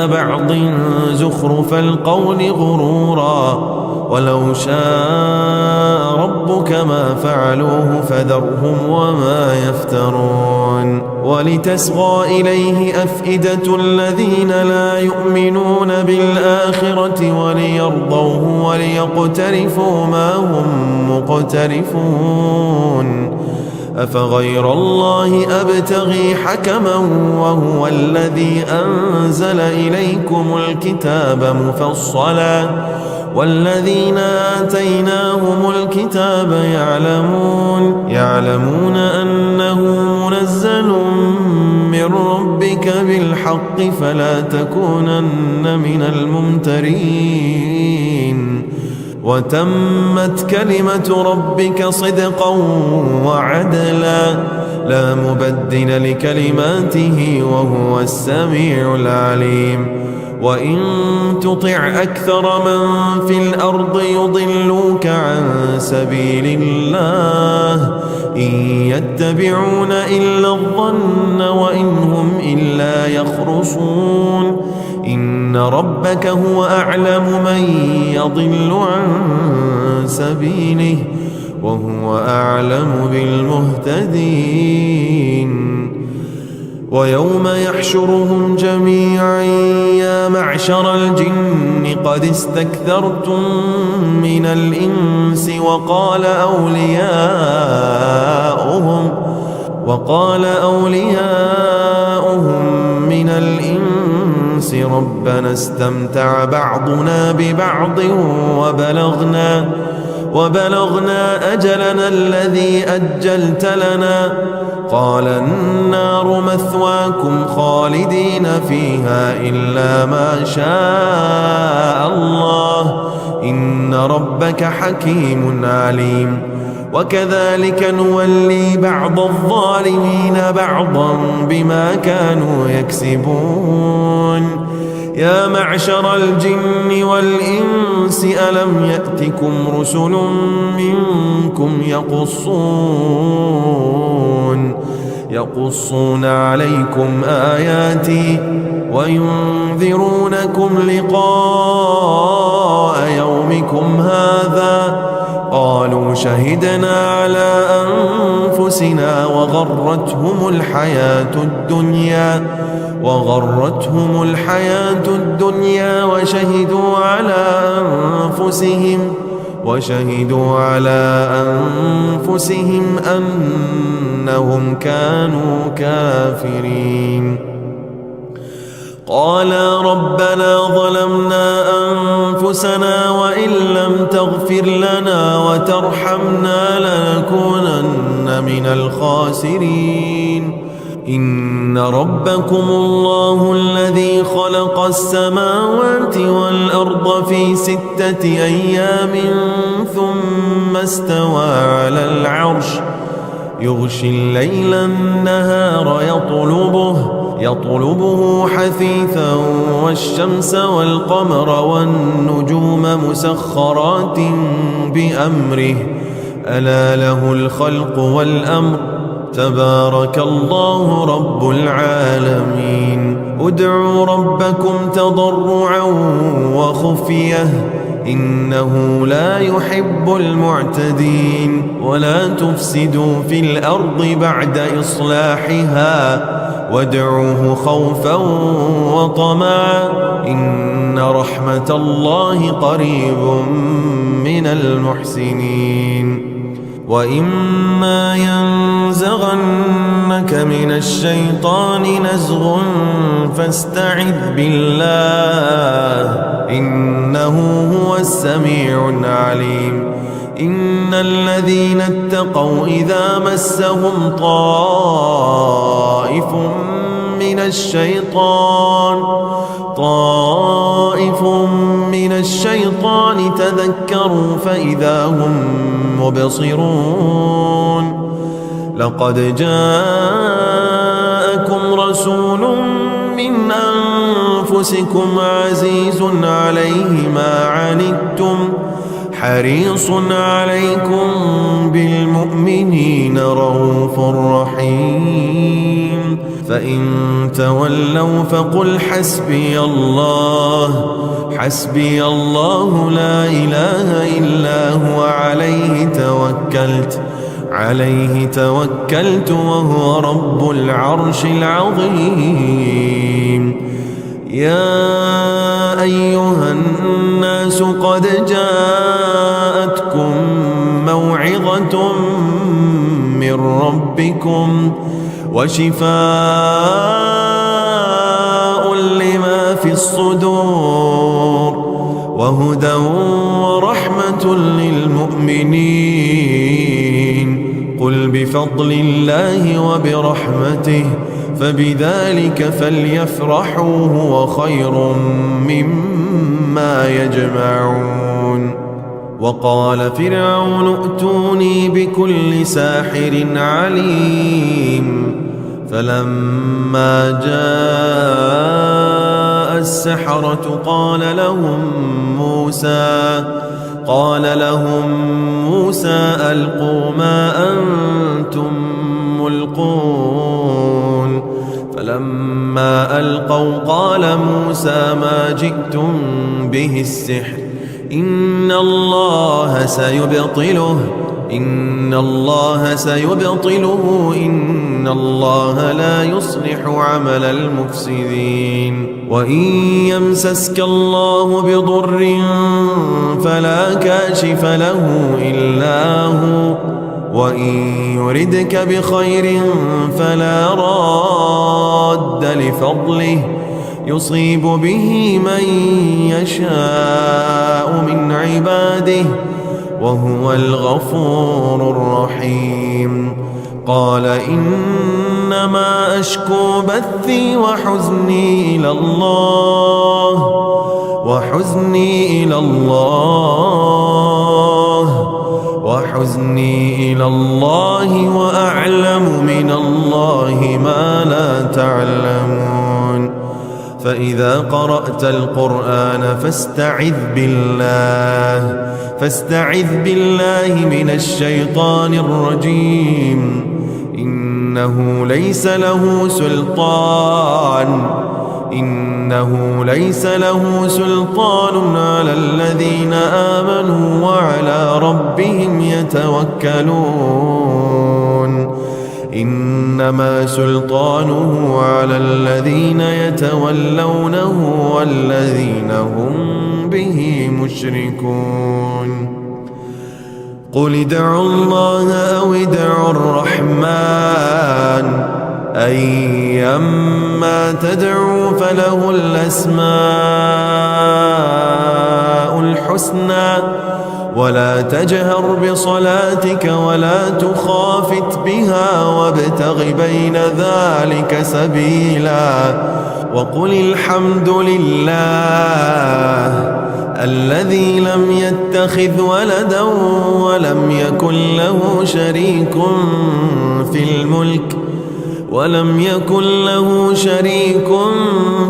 بعض زخرف القول غرورا ولو شاء ربك ما فعلوه فذرهم وما يفترون ولتصغى إليه أفئدة الذين لا يؤمنون بالآخرة وليرضوه وليقترفوا ما هم مقترفون أفغير الله أبتغي حكما وهو الذي أنزل إليكم الكتاب مفصلا والذين آتيناهم الكتاب يعلمون أنه منزل من ربك بالحق فلا تكونن من الممترين وتمت كلمة ربك صدقا وعدلا لا مبدل لكلماته وهو السميع العليم وإن تطع أكثر من في الأرض يضلوك عن سبيل الله إن يتبعون إلا الظن وإن هم إلا يخرصون إن ربك هو أعلم من يضل عن سبيله وهو أعلم بالمهتدين ويوم يحشرهم جميعا يا معشر الجن قد استكثرتم من الإنس وقال أولياؤهم من الإنس ربنا استمتع بعضنا ببعض وبلغنا أجلنا الذي أجلت لنا قال النار مثواكم خالدين فيها إلا ما شاء الله إن ربك حكيم عليم وكذلك نولي بعض الظالمين بعضا بما كانوا يكسبون يا معشر الجن والإنس ألم يأتكم رسل منكم يقصون عليكم آياتي وينذرونكم لقاء يومكم هذا قالوا شهدنا على أنفسنا وغرتهم الحياة الدنيا وشهدوا على أنفسهم أنهم كانوا كافرين قالا ربنا ظلمنا أنفسنا وإن لم تغفر لنا وترحمنا لنكونن من الخاسرين إن ربكم الله الذي خلق السماوات والأرض في 6 أيام ثم استوى على العرش يغشي الليل النهار يطلبه حثيثا والشمس والقمر والنجوم مسخرات بأمره ألا له الخلق والأمر تبارك الله رب العالمين ادعوا ربكم تضرعا وخفية إنه لا يحب المعتدين ولا تفسدوا في الأرض بعد إصلاحها وادعوه خوفا وطمعا إن رحمة الله قريب من المحسنين وإما ينزغنك من الشيطان نزغ فاستعذ بالله إنه هو السميع العليم إن الذين اتقوا إذا مسهم طائف من الشيطان تذكروا فإذا هم مبصرون لقد جاءكم رسول من أنفسكم عزيز عليه ما عنتم حريص عليكم بالمؤمنين رؤوف رحيم فإن تولوا فقل حسبي الله لا إله إلا هو عليه توكلت وهو رب العرش العظيم يا أيها الناس قد جاءتكم موعظة من ربكم وشفاء لما في الصدور وهدى ورحمة للمؤمنين قل بفضل الله وبرحمته فبذلك فليفرحوا هو خير مما يجمعون وقال فرعون ائتوني بكل ساحر عليم فلما جاء السحرة قال لهم موسى ألقوا ما أنتم ملقون فلما ألقوا قال موسى ما جئتم به السحر إن الله سيبطله إن الله لا يصلح عمل المفسدين وإن يمسسك الله بضر فلا كاشف له إلا هو وإن يردك بخير فلا راد لفضله يصيب به من يشاء من عباده وهو الغفور الرحيم قال إنما أشكو بثي وحزني إلى الله وأعلم من الله ما لا تعلمون فإذا قرأت القرآن فاستعذ بالله من الشيطان الرجيم إنه ليس له سلطان على الذين آمنوا وعلى ربهم يتوكلون إنما سلطانه على الذين يتولونه والذين هم به مشركون قل ادعوا الله أو ادعوا الرحمن أيما تدعوا فله الأسماء الحسنى ولا تجهر بصلاتك ولا تخافت بها وابتغ بين ذلك سبيلا وقل الحمد لله الذي لم يتخذ ولدا ولم يكن له شريك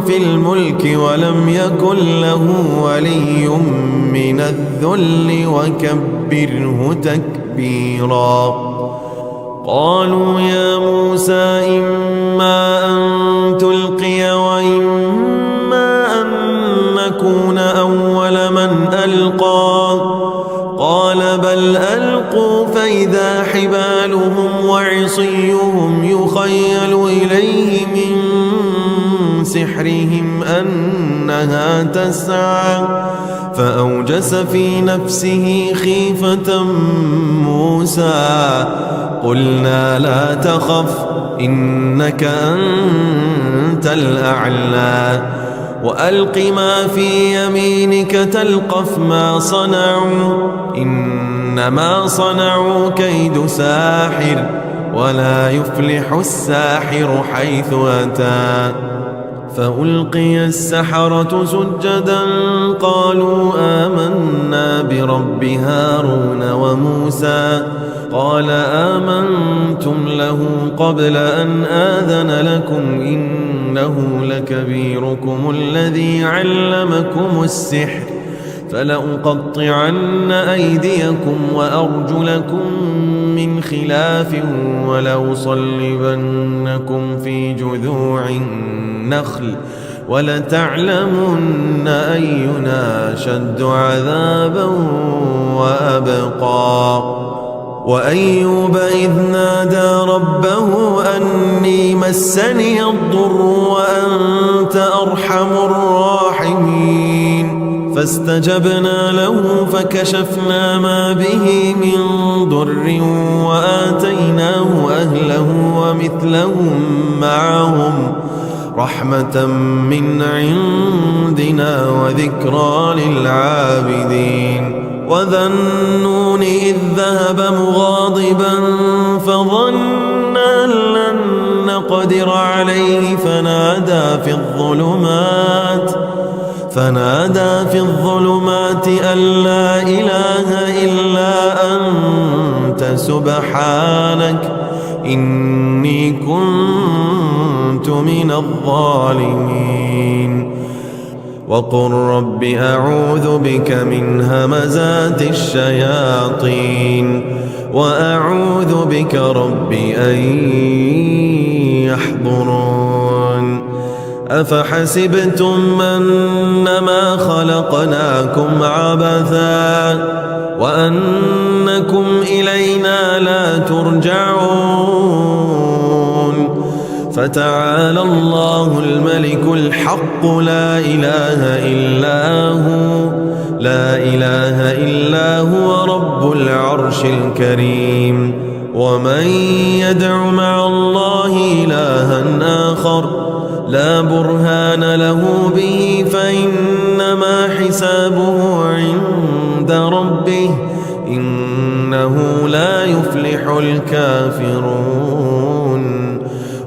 في الملك ولم يكن له ولي من الذل وكبره تكبيرا قالوا يا موسى إما أن تلقي وإما أن نكون أول من ألقى قال بل ألقوا فإذا حبالهم وعصيهم يخيل إليه من سحرهم أنها تسعى فأوجس في نفسه خيفة موسى قلنا لا تخف إنك أنت الأعلى وألق ما في يمينك تلقف ما صنعوا إنما صنعوا كيد ساحر ولا يفلح الساحر حيث أتى فألقي السحرة سجدا قالوا آمنا برب هارون وموسى قال آمنتم له قبل أن آذن لكم إنه لكبيركم الذي علمكم السحر فلأقطعن أيديكم وأرجلكم من خلاف ولأصلبنكم في جذوع النخل ولتعلمن أينا أشد عذابا وأبقى وأيوب إذ نادى ربه أني مسني الضر وأنت أرحم الراحمين فاستجبنا له فكشفنا ما به من ضر وآتيناه أهله ومثلهم معهم رحمة من عندنا وذكرى للعابدين وذا النون إذ ذهب مغاضبا فظن أن لن نقدر عليه فنادى في الظلمات أن لا إله إلا أنت سبحانك إني كنت من الظالمين وقل رب أعوذ بك من همزات الشياطين وأعوذ بك رب أن يحضرون أفحسبتم أنما خلقناكم عبثا وأنكم إلينا لا ترجعون فتعالى الله الملك الحق لا إله إلا هو رب العرش الكريم ومن يدع مع الله إلها آخر لا برهان له به فإنما حسابه عند ربه إنه لا يفلح الكافرون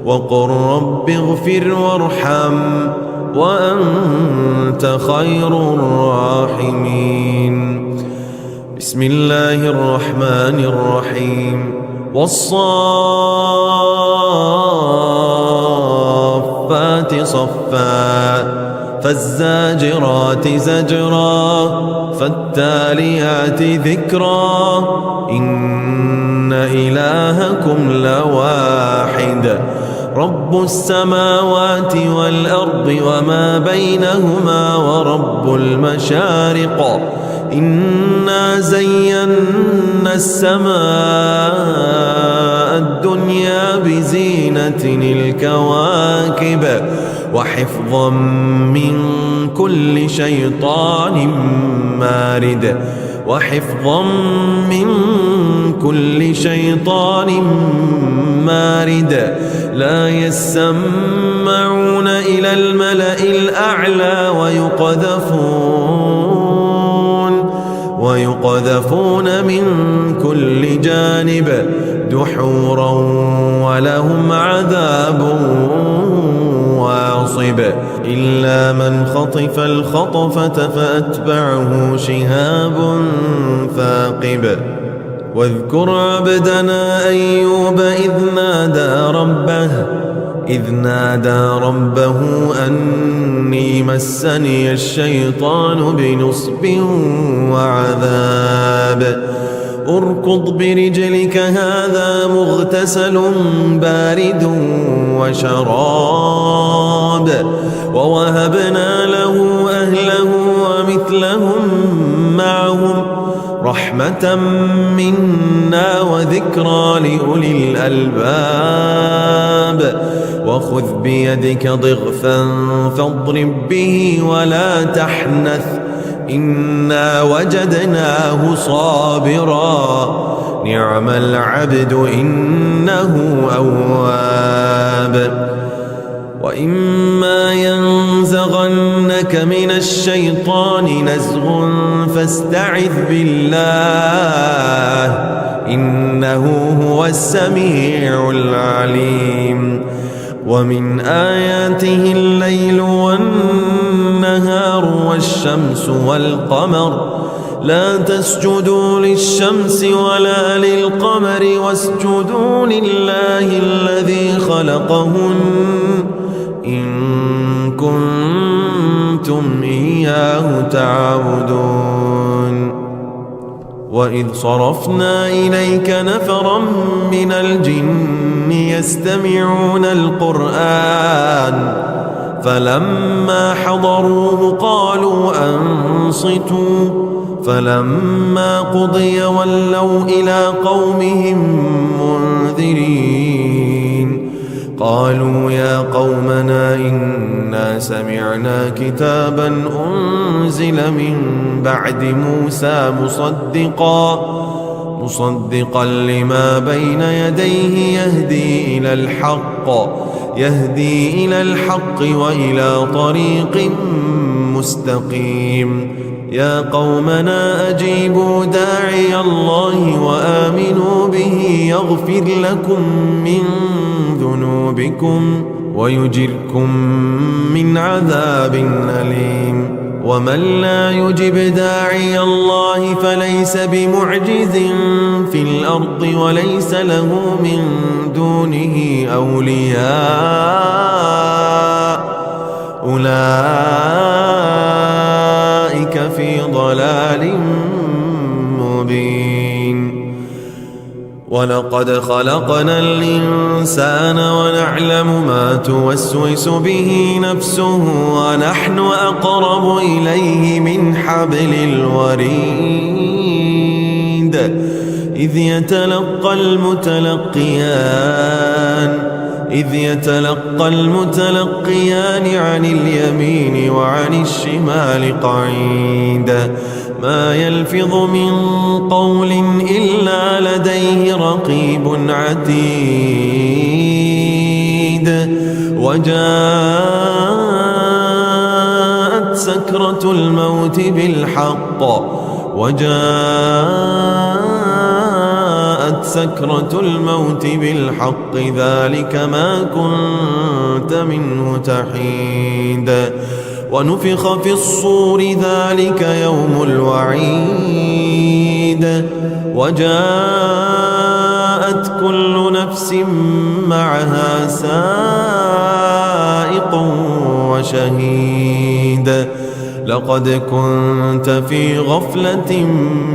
وقل رب اغفر وارحم وأنت خير الراحمين بسم الله الرحمن الرحيم والصافات صفا فالزاجرات زجرا فالتاليات ذكرا إن إلهكم لواحد رب السماوات والأرض وما بينهما ورب المشارق إنا زينا السماء الدنيا بزينة الكواكب وحفظا من كل شيطان مارد لا يسمعون إلى الملأ الأعلى ويقذفون من كل جانب دحورا ولهم عذاب واصب إلا من خطف الخطفة فأتبعه شهاب ثاقب واذكر عبدنا أيوب إذ نادى ربه أني مسني الشيطان بنصب وعذاب اركض برجلك هذا مغتسل بارد وشراب ووهبنا له أهله ومثلهم معهم رحمة منا وذكرى لأولي الألباب وخذ بيدك ضغثا فاضرب به ولا تحنث إنا وجدناه صابرا نعم العبد إنه أواب وإما ينزغنك من الشيطان نزغ فاستعذ بالله إنه هو السميع العليم ومن آياته الليل والنهار والشمس والقمر لا تسجدوا للشمس ولا للقمر واسجدوا لله الذي خلقهن إن كنتم إياه تعبدون وإذ صرفنا إليك نفرا من الجن يستمعون القرآن فلما حضروه قالوا أنصتوا فلما قضي ولوا إلى قومهم منذرين قالوا يا قومنا إنا سمعنا كتابا أنزل من بعد موسى مصدقا لما بين يديه يهدي إلى الحق وإلى طريق مستقيم يا قومنا أجيبوا داعي الله وآمنوا به يغفر لكم من ذنوبكم ويجركم من عذاب أليم ومن لا يجب داعي الله فليس بمعجز في الأرض وليس له من دونه أولياء أولئك في ضلال مبين ولقد خلقنا الإنسان ونعلم ما توسوس به نفسه ونحن أقرب إليه من حبل الوريد إذ يتلقى المتلقيان عن اليمين وعن الشمال قعيد ما يلفظ من قول إلا لديه رقيب عتيد وجاءت سكرة الموت بالحق سكرة الموت بالحق ذلك ما كنت منه تحيد ونفخ في الصور ذلك يوم الوعيد وجاءت كل نفس معها سائق وشهيد لقد كنت في غفلة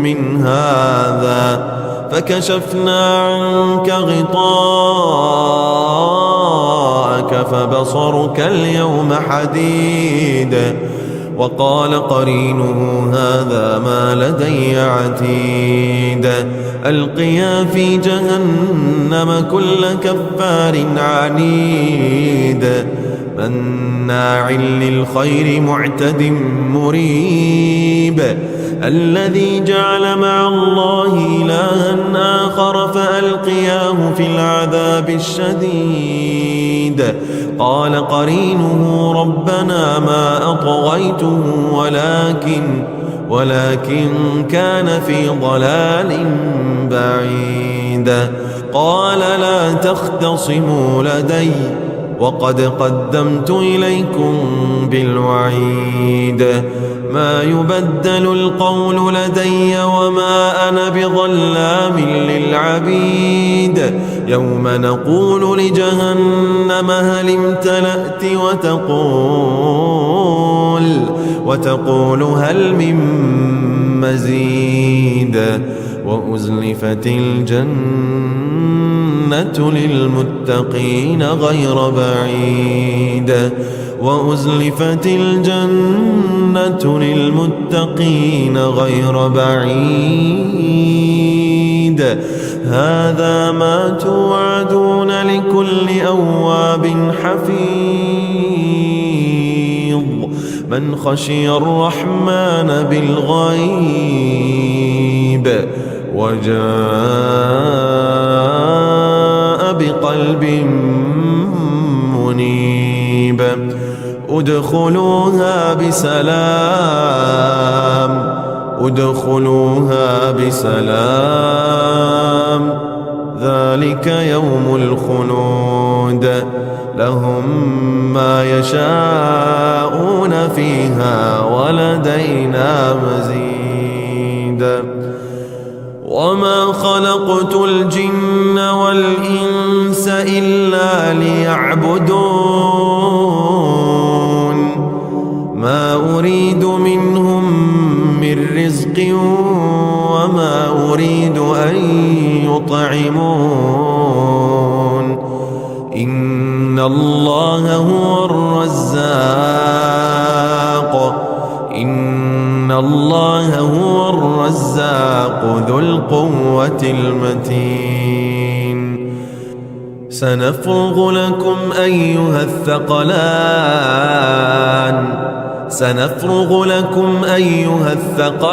من هذا فكشفنا عنك غطاءك فبصرك اليوم حديد وقال قرينه هذا ما لدي عتيد ألقيا في جهنم كل كفار عنيد مناع للخير معتد مريب الذي جعل مع الله إلها آخر فألقياه في العذاب الشديد قال قرينه ربنا ما أطغيته ولكن كان في ضلال بعيد قال لا تختصموا لدي وقد قدمت إليكم بالوعيد ما يبدل القول لدي وما أنا بظلام للعبيد يوم نقول لجهنم هل امتلأت وتقول هل من مزيد وأزلفت الجنة للمتقين غير بعيد وأزلفت الجنة للمتقين غير بعيد هذا ما توعدون لكل أواب حفيظ من خشي الرحمن بالغيب وجاء بقلب منيب ادخلوها بسلام ذلك يوم الخلود لهم ما يشاءون فيها ولدينا مزيد وما خلقت الجن والإنس إلا ليعبدون ما أريد منهم من رزق وما أريد أن يطعمون إن الله هو الرزاق ذو القوة المتين سنفرغ لكم أيها الثقلان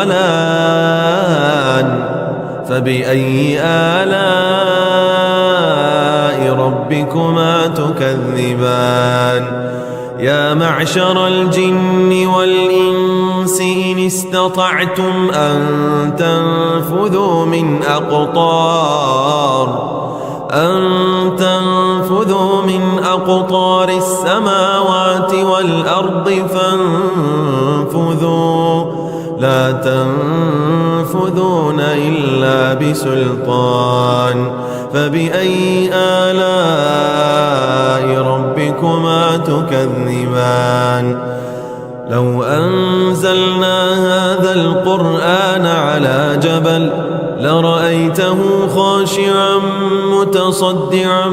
فبأي آلاء ربكما تكذبان يا معشر الجن والإنس إن استطعتم أن تنفذوا من أقطار السماوات والأرض فانفذوا لا تنفذون إلا بسلطان فبأي آلاء ربكما تكذبان لو أنزلنا هذا القرآن على جبل لرأيته خاشعا متصدعا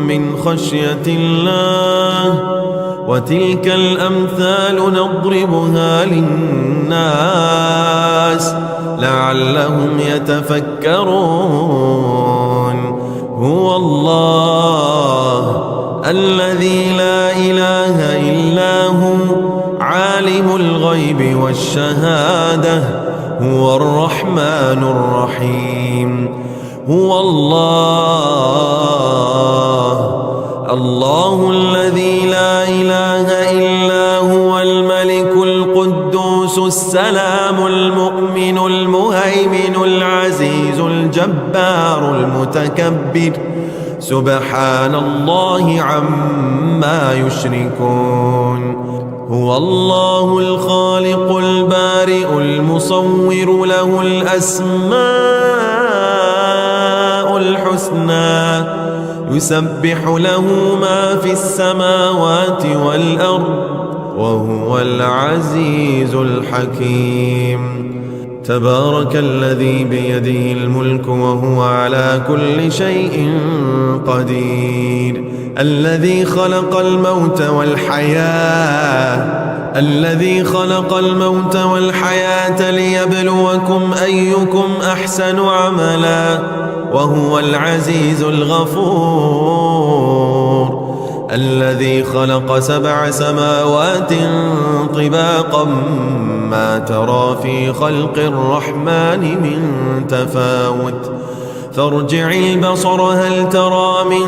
من خشية الله وتلك الأمثال نضربها للناس لعلهم يتفكرون هو الله الذي لا إله إلا هو عالم الغيب والشهادة هو الرحمن الرحيم هو الله الذي لا إله إلا هو الملك القدوس السلام المؤمن المهيمن العزيز الجبار المتكبر سبحان الله عما يشركون هو الله الخالق البارئ المصور له الأسماء الحسنى يسبح له ما في السماوات والأرض وهو العزيز الحكيم تبارك الذي بيده الملك وهو على كل شيء قدير الذي خلق الموت والحياة ليبلوكم أيكم أحسن عملا وهو العزيز الغفور الذي خلق 7 سماوات طباقا ما ترى في خلق الرحمن من تفاوت فارجع البصر هل ترى من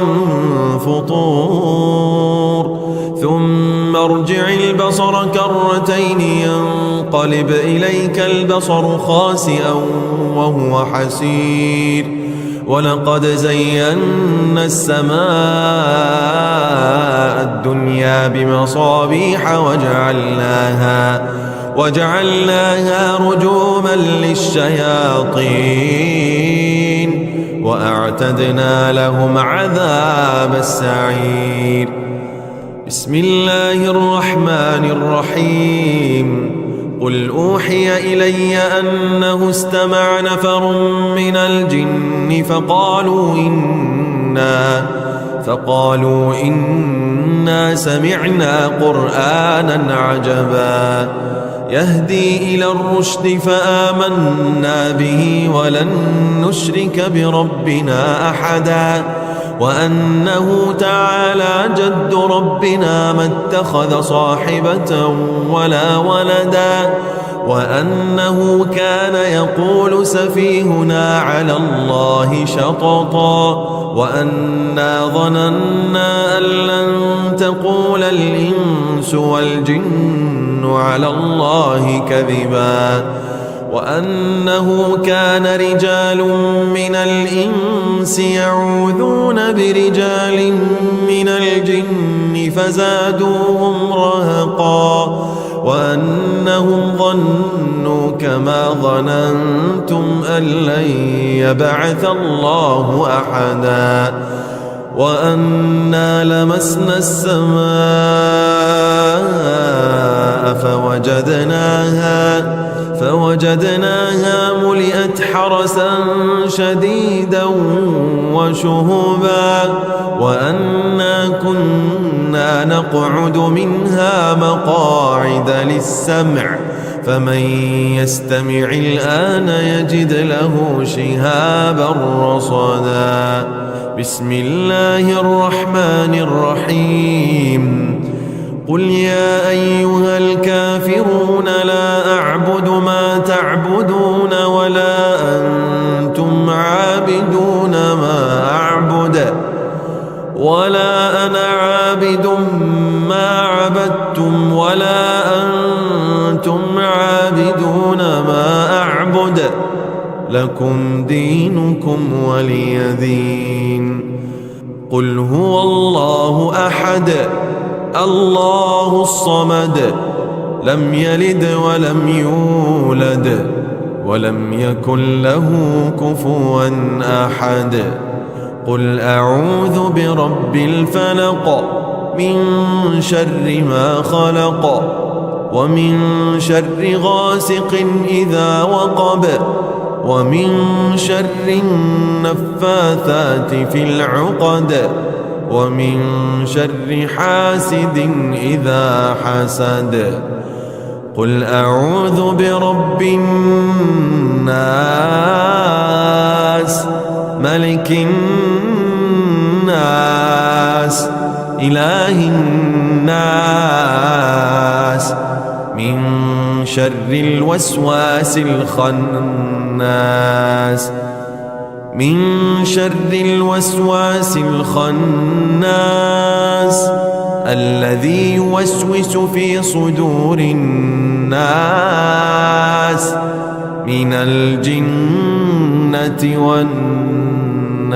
فطور ثم ارجع البصر كرتين ينقلب إليك البصر خاسئا وهو حسير ولقد زينا السماء الدنيا بمصابيح وجعلناها رجوما للشياطين وأعتدنا لهم عذاب السعير بسم الله الرحمن الرحيم قل أوحي إلي أنه استمع نفر من الجن فقالوا إنا سمعنا قرآنا عجبا يهدي إلى الرشد فآمنا به ولن نشرك بربنا أحدا وأنه تعالى جد ربنا ما اتخذ صاحبة ولا ولدا وأنه كان يقول سفيهنا على الله شططا وأنا ظننا أن لن تقول الإنس والجن على الله كذبا وأنه كان رجال من الإنس يعوذون برجال من الجن فزادوهم رهقا وأنهم ظنوا كما ظننتم أن لن يبعث الله أحدا وأنا لمسنا السماء فوجدناها ملئت حرسا شديدا وشهبا وأنا كنا نقعد منها مقاعد للسمع فمن يستمع الآن يجد له شهابا رصدا بسم الله الرحمن الرحيم قل يا أيها الكافرون لا أعبد ما تعبدون ولا أنتم عابدون ما أعبد ولا أنا عابد ما عبدتم ولا أنتم عابدون ما أعبد لكم دينكم ولي دين قل هو الله أحد الله الصمد لم يلد ولم يولد ولم يكن له كفوا أحد قل أعوذ برب الفلق من شر ما خلق ومن شر غاسق إذا وقب ومن شر النفاثات في العقد ومن شر حاسد إذا حسد قل أعوذ برب الناس ملك الناس إله الناس من شر الوسواس الخناس الذي يوسوس في صدور الناس من الجنة الجنة والناس.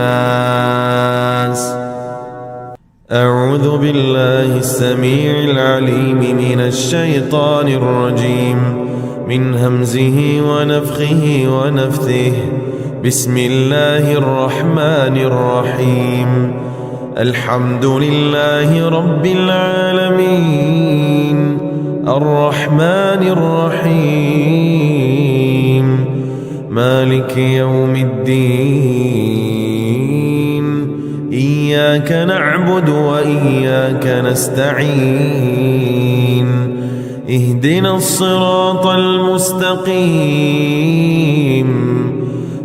أعوذ بالله السميع العليم من الشيطان الرجيم، من همزه ونفخه ونفثه. بسم الله الرحمن الرحيم. الحمد لله رب العالمين، الرحمن الرحيم، مالك يوم الدين. إياك نعبد وإياك نستعين. اهدنا الصراط المستقيم،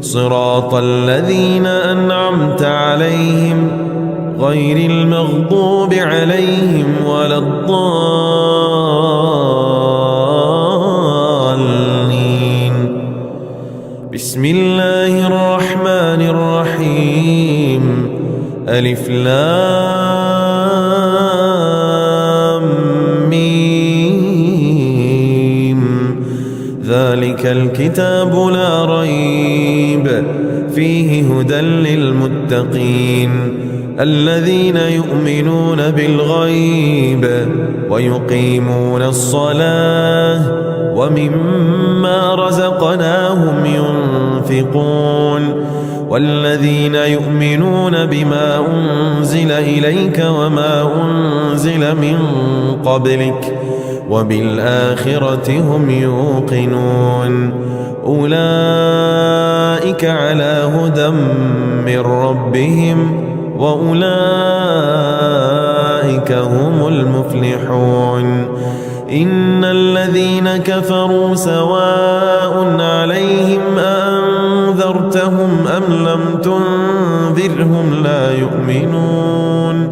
صراط الذين أنعمت عليهم غير المغضوب عليهم ولا الضالين. بسم الله الرحمن الرحيم. ألف لام ميم. ذلك الكتاب لا ريب فيه هدى للمتقين، الذين يؤمنون بالغيب ويقيمون الصلاة ومما رزقناهم ينفقون، والذين يؤمنون بما أنزل إليك وما أنزل من قبلك وبالآخرة هم يوقنون. أولئك على هدى من ربهم وأولئك هم المفلحون. إن الذين كفروا سواء عليهم أنذرتهم أم لم تنذرهم لا يؤمنون.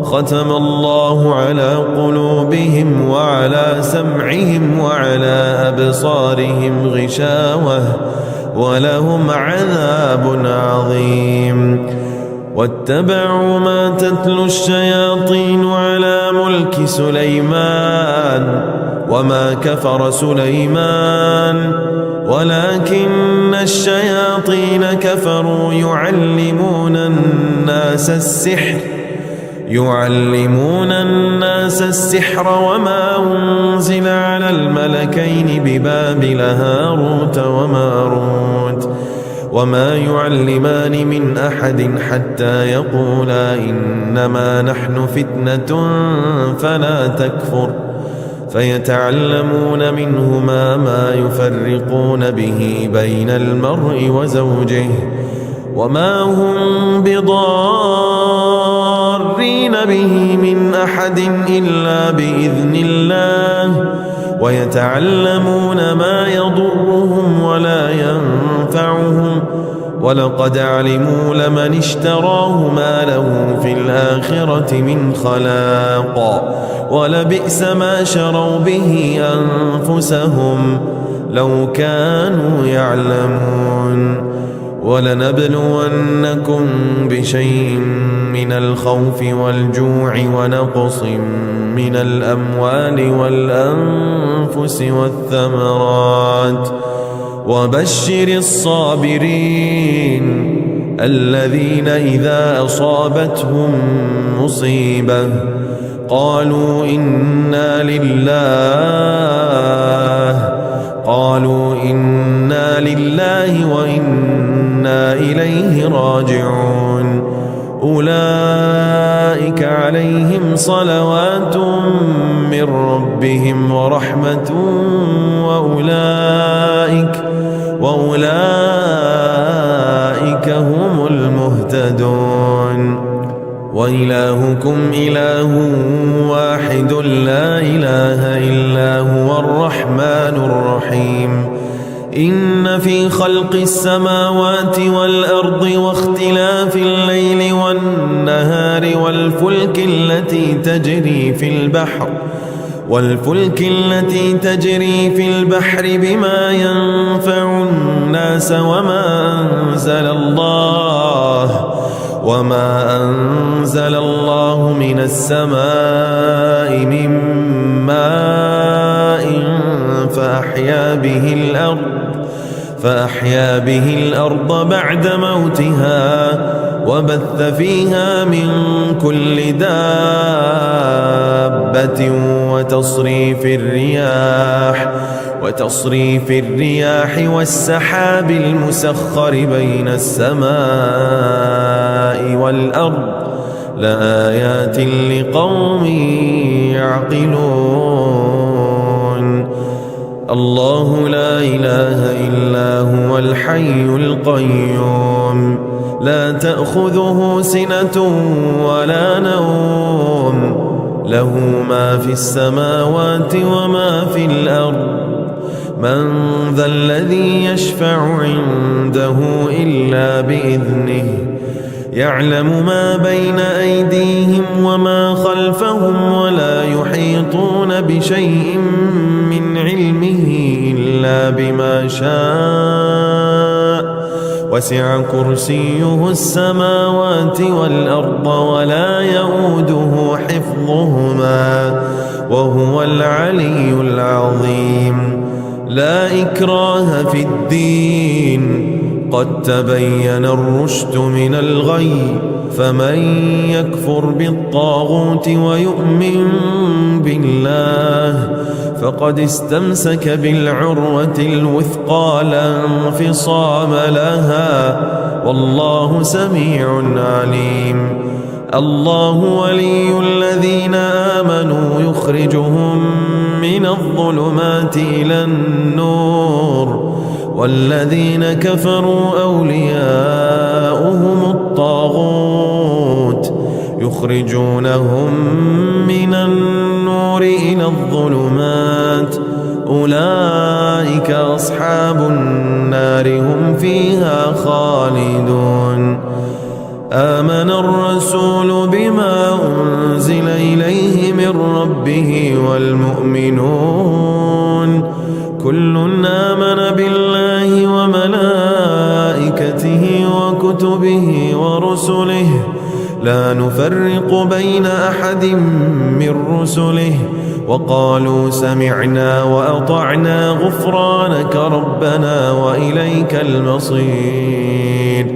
ختم الله على قلوبهم وعلى سمعهم وعلى أبصارهم غشاوة ولهم عذاب عظيم. واتبعوا ما تتلو الشياطين على ملك سليمان وما كفر سليمان ولكن الشياطين كفروا يعلمون الناس السحر وما أنزل على الملكين ببابل هاروت وماروت وما يعلمان من أحد حتى يقولا إنما نحن فتنة فلا تكفر، فيتعلمون منهما ما يفرقون به بين المرء وزوجه وما هم بضارين به من أحد إلا بإذن الله، ويتعلمون ما يضرهم ولا ينفعهم، ولقد علموا لمن اشتراه ما له في الآخرة من خلاق، ولبئس ما شروا به أنفسهم لو كانوا يعلمون. ولنبلونكم بشيء من الخوف والجوع ونقص من الأموال والأنفس والثمرات، وبشر الصابرين الذين إذا أصابتهم مصيبة قالوا إنا لله وإنا إليه راجعون. أولئك عليهم صلوات من ربهم ورحمة وأولئك هم المهتدون. وإلهكم إله واحد لا إله إلا هو الرحمن الرحيم. إن في خلق السماوات والأرض واختلاف الليل والنهار والفلك التي تجري في البحر بما ينفع الناس وما أنزل الله من السماء من ماء فأحيا به الأرض بعد موتها وبث فيها من كل دابة وتصريف الرياح والسحاب المسخر بين السماء والأرض لآيات لقوم يعقلون. الله لا إله إلا هو الحي القيوم لا تأخذه سنة ولا نوم له ما في السماوات وما في الأرض من ذا الذي يشفع عنده إلا بإذنه يعلم ما بين أيديهم وما خلفهم ولا يحيطون بشيء من علمه إلا بما شاء وسع كرسيه السماوات والأرض ولا يؤوده حفظهما وهو العلي العظيم. لا إكراه في الدين قد تبين الرشد من الغي فمن يكفر بالطاغوت ويؤمن بالله فقد استمسك بالعروة الوثقى لا انفصام لها والله سميع عليم. الله ولي الذين آمنوا يخرجهم من الظلمات إلى النور والذين كفروا أولياؤهم الطاغوت يخرجونهم من النور إلى الظلمات أولئك أصحاب النار هم فيها خالدون. آمن الرسول بما أنزل إليه من ربه والمؤمنون كل آمن بالله وملائكته وكتبه ورسله لا نفرق بين أحد من رسله وقالوا سمعنا وأطعنا غفرانك ربنا وإليك المصير.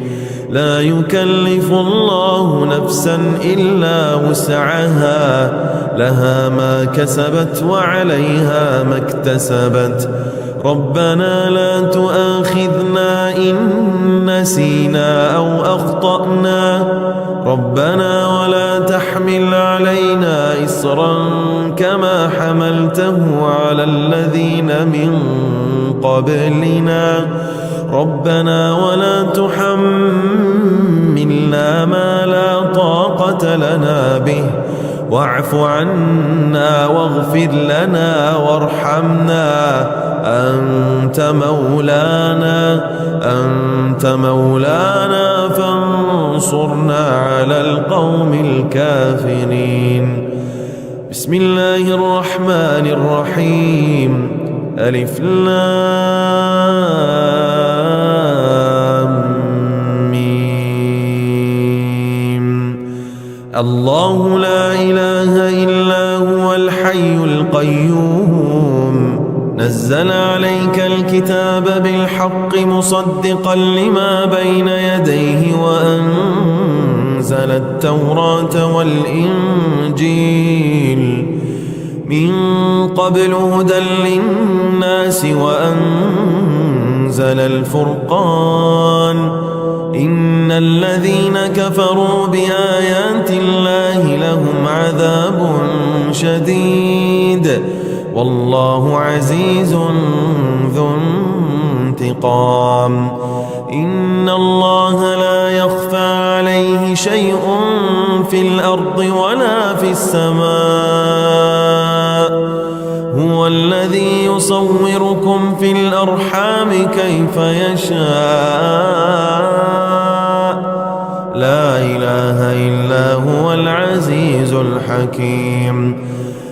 لا يكلف الله نفسا إلا وسعها لها ما كسبت وعليها ما اكتسبت ربنا لا تؤاخذنا إن نسينا أو أخطأنا ربنا ولا تحمل علينا إصرا كما حملته على الذين من قبلنا ربنا ولا تحملنا ما لا طاقة لنا به واعف عنا واغفر لنا وارحمنا أنت مولانا فانصرنا على القوم الكافرين. بسم الله الرحمن الرحيم ألف لام ميم. الله لا إله إلا هو الحي القيوم نزل عليك الكتاب بالحق مصدقا لما بين يديه وأنزل التوراة والإنجيل من قبل هدى للناس وأنزل الفرقان إن الذين كفروا بآيات الله لهم عذاب شديد والله عزيز ذو انتقام. إن الله لا يخفى عليه شيء في الأرض ولا في السماء هو الذي يصوركم في الأرحام كيف يشاء لا إله إلا هو العزيز الحكيم.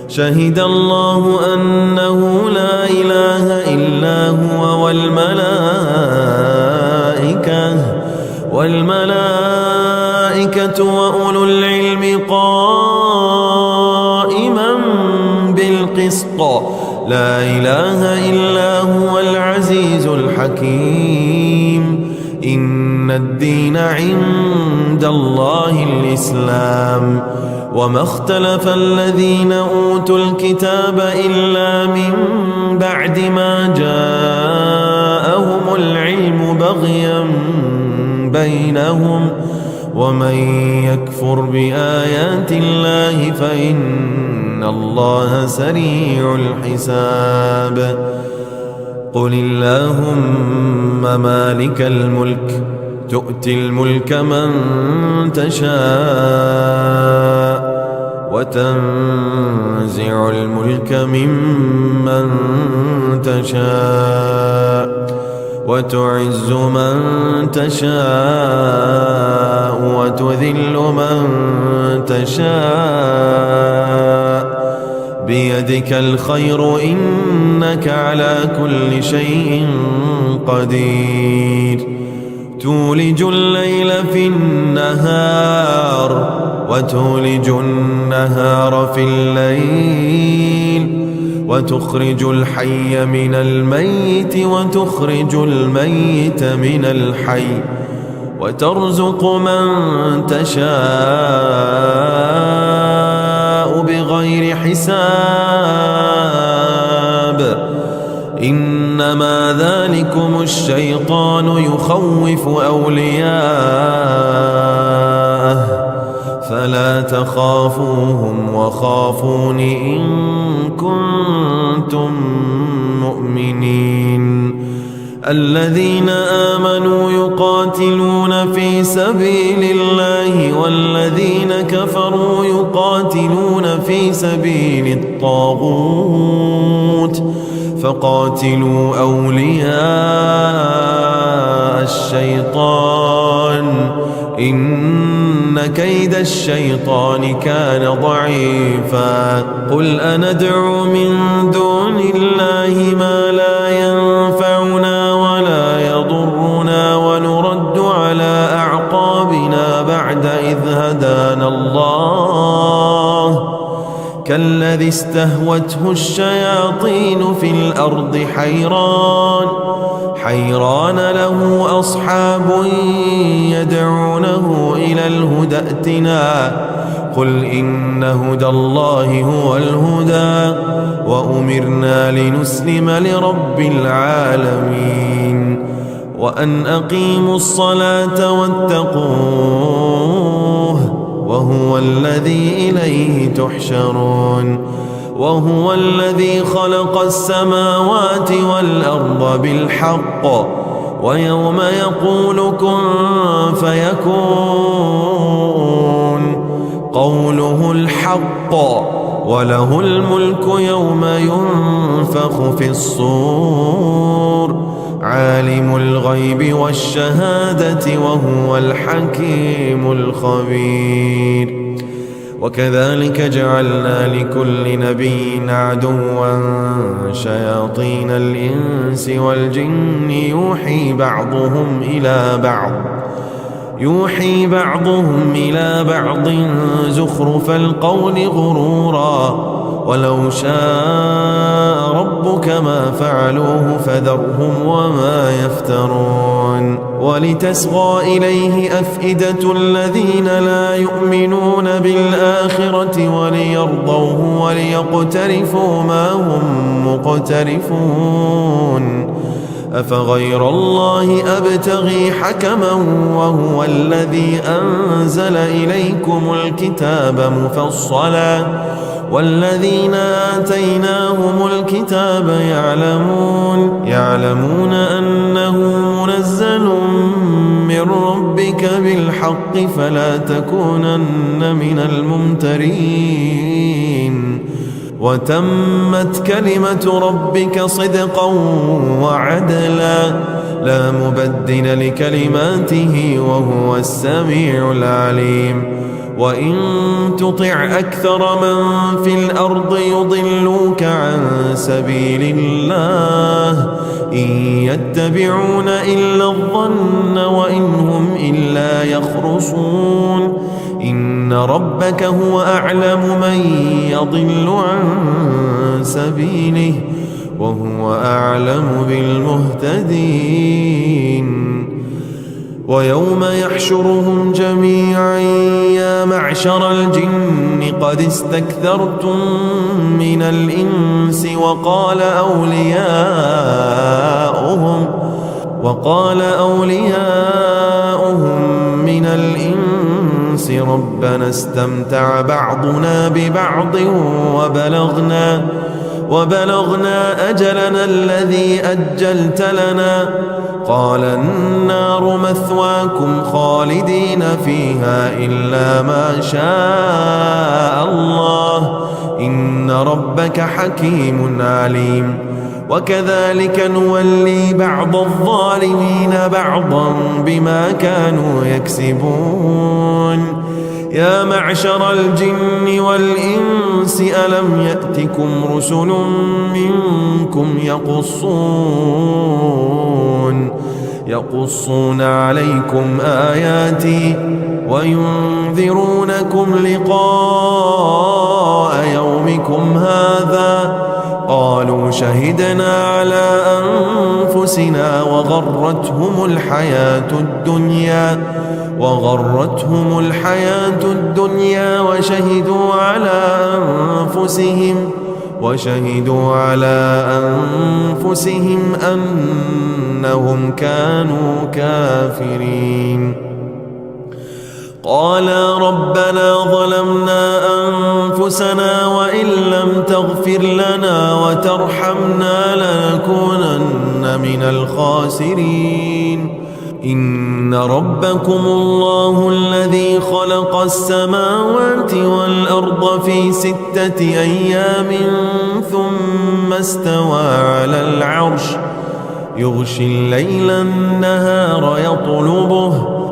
شهد الله أنه لا إله إلا هو والملائكة وأولو العلم قائما بالقسط لا إله إلا هو العزيز الحكيم. إن الدين عند الله الإسلام. وما اختلف الذين أوتوا الكتاب إلا من بعد ما جاءهم العلم بغيا بينهم. ومن يكفر بآيات الله فإن الله سريع الحساب. قل اللهم مالك الملك تؤتي الملك من تشاء وتنزع الملك ممن تشاء وتعز من تشاء وتذل من تشاء بيدك الخير إنك على كل شيء قدير. تولج الليل في النهار وتولج النهار في الليل وتخرج الحي من الميت وتخرج الميت من الحي وترزق من تشاء بغير حساب. إنما ذلكم الشيطان يخوف أولياءه فلا تخافوهم وخافون إن كنتم مؤمنين. الذين آمنوا يقاتلون في سبيل الله والذين كفروا يقاتلون في سبيل الطاغوت فقاتلوا أولياء الشيطان إن كيد الشيطان كان ضعيفا. قل أندعو من دون الله ما لا ينفعنا ولا يضرنا ونرد على أعقابنا بعد إذ هدانا الله كالذي استهوته الشياطين في الأرض حيران له أصحاب يدعونه إلى الهدى ائتنا. قل إن هدى الله هو الهدى وأمرنا لنسلم لرب العالمين وأن أقيموا الصلاة واتقوه وهو الذي إليه تحشرون. وهو الذي خلق السماوات والأرض بالحق ويوم يقول كن فيكون قوله الحق وله الملك يوم ينفخ في الصور عالم الغيب والشهادة وهو الحكيم الخبير. وكذلك جعلنا لكل نبي عدوا شياطين الإنس والجن يوحي بعضهم إلى بعض زخرف القول غرورا ولو شاء ربك ما فعلوه فذرهم وما يفترون. ولتصغى إليه أفئدة الذين لا يؤمنون بالآخرة وليرضوه وليقترفوا ما هم مقترفون. أفغير الله أبتغي حكما وهو الذي أنزل إليكم الكتاب مفصلا والذين آتيناهم الكتاب يعلمون أنه منزل من ربك بالحق فلا تكونن من الممترين. وتمت كلمة ربك صدقا وعدلا لا مبدل لكلماته وهو السميع العليم. وإن تطع أكثر من في الأرض يضلوك عن سبيل الله إن يتبعون إلا الظن وإن هم إلا يخرصون. إن إن ربك هو أعلم من يضل عن سبيله وهو أعلم بالمهتدين ويوم يحشرهم جميعا يا معشر الجن قد استكثرتم من الإنس وقال أولياؤهم من الإنس ربنا استمتع بعضنا ببعض وبلغنا أجلنا الذي أجلت لنا قال النار مثواكم خالدين فيها إلا ما شاء الله إن ربك حكيم عليم وكذلك نولي بعض الظالمين بعضا بما كانوا يكسبون يا معشر الجن والإنس ألم يأتكم رسل منكم يقصون عليكم آياتي وينذرونكم لقاء يومكم هذا قالوا شهدنا على أنفسنا وغرتهم الحياة الدنيا وشهدوا على أنفسهم أنهم كانوا كافرين قالا ربنا ظلمنا أنفسنا وإن لم تغفر لنا وترحمنا لنكونن من الخاسرين إن ربكم الله الذي خلق السماوات والأرض في 6 أيام ثم استوى على العرش يغشي الليل النهار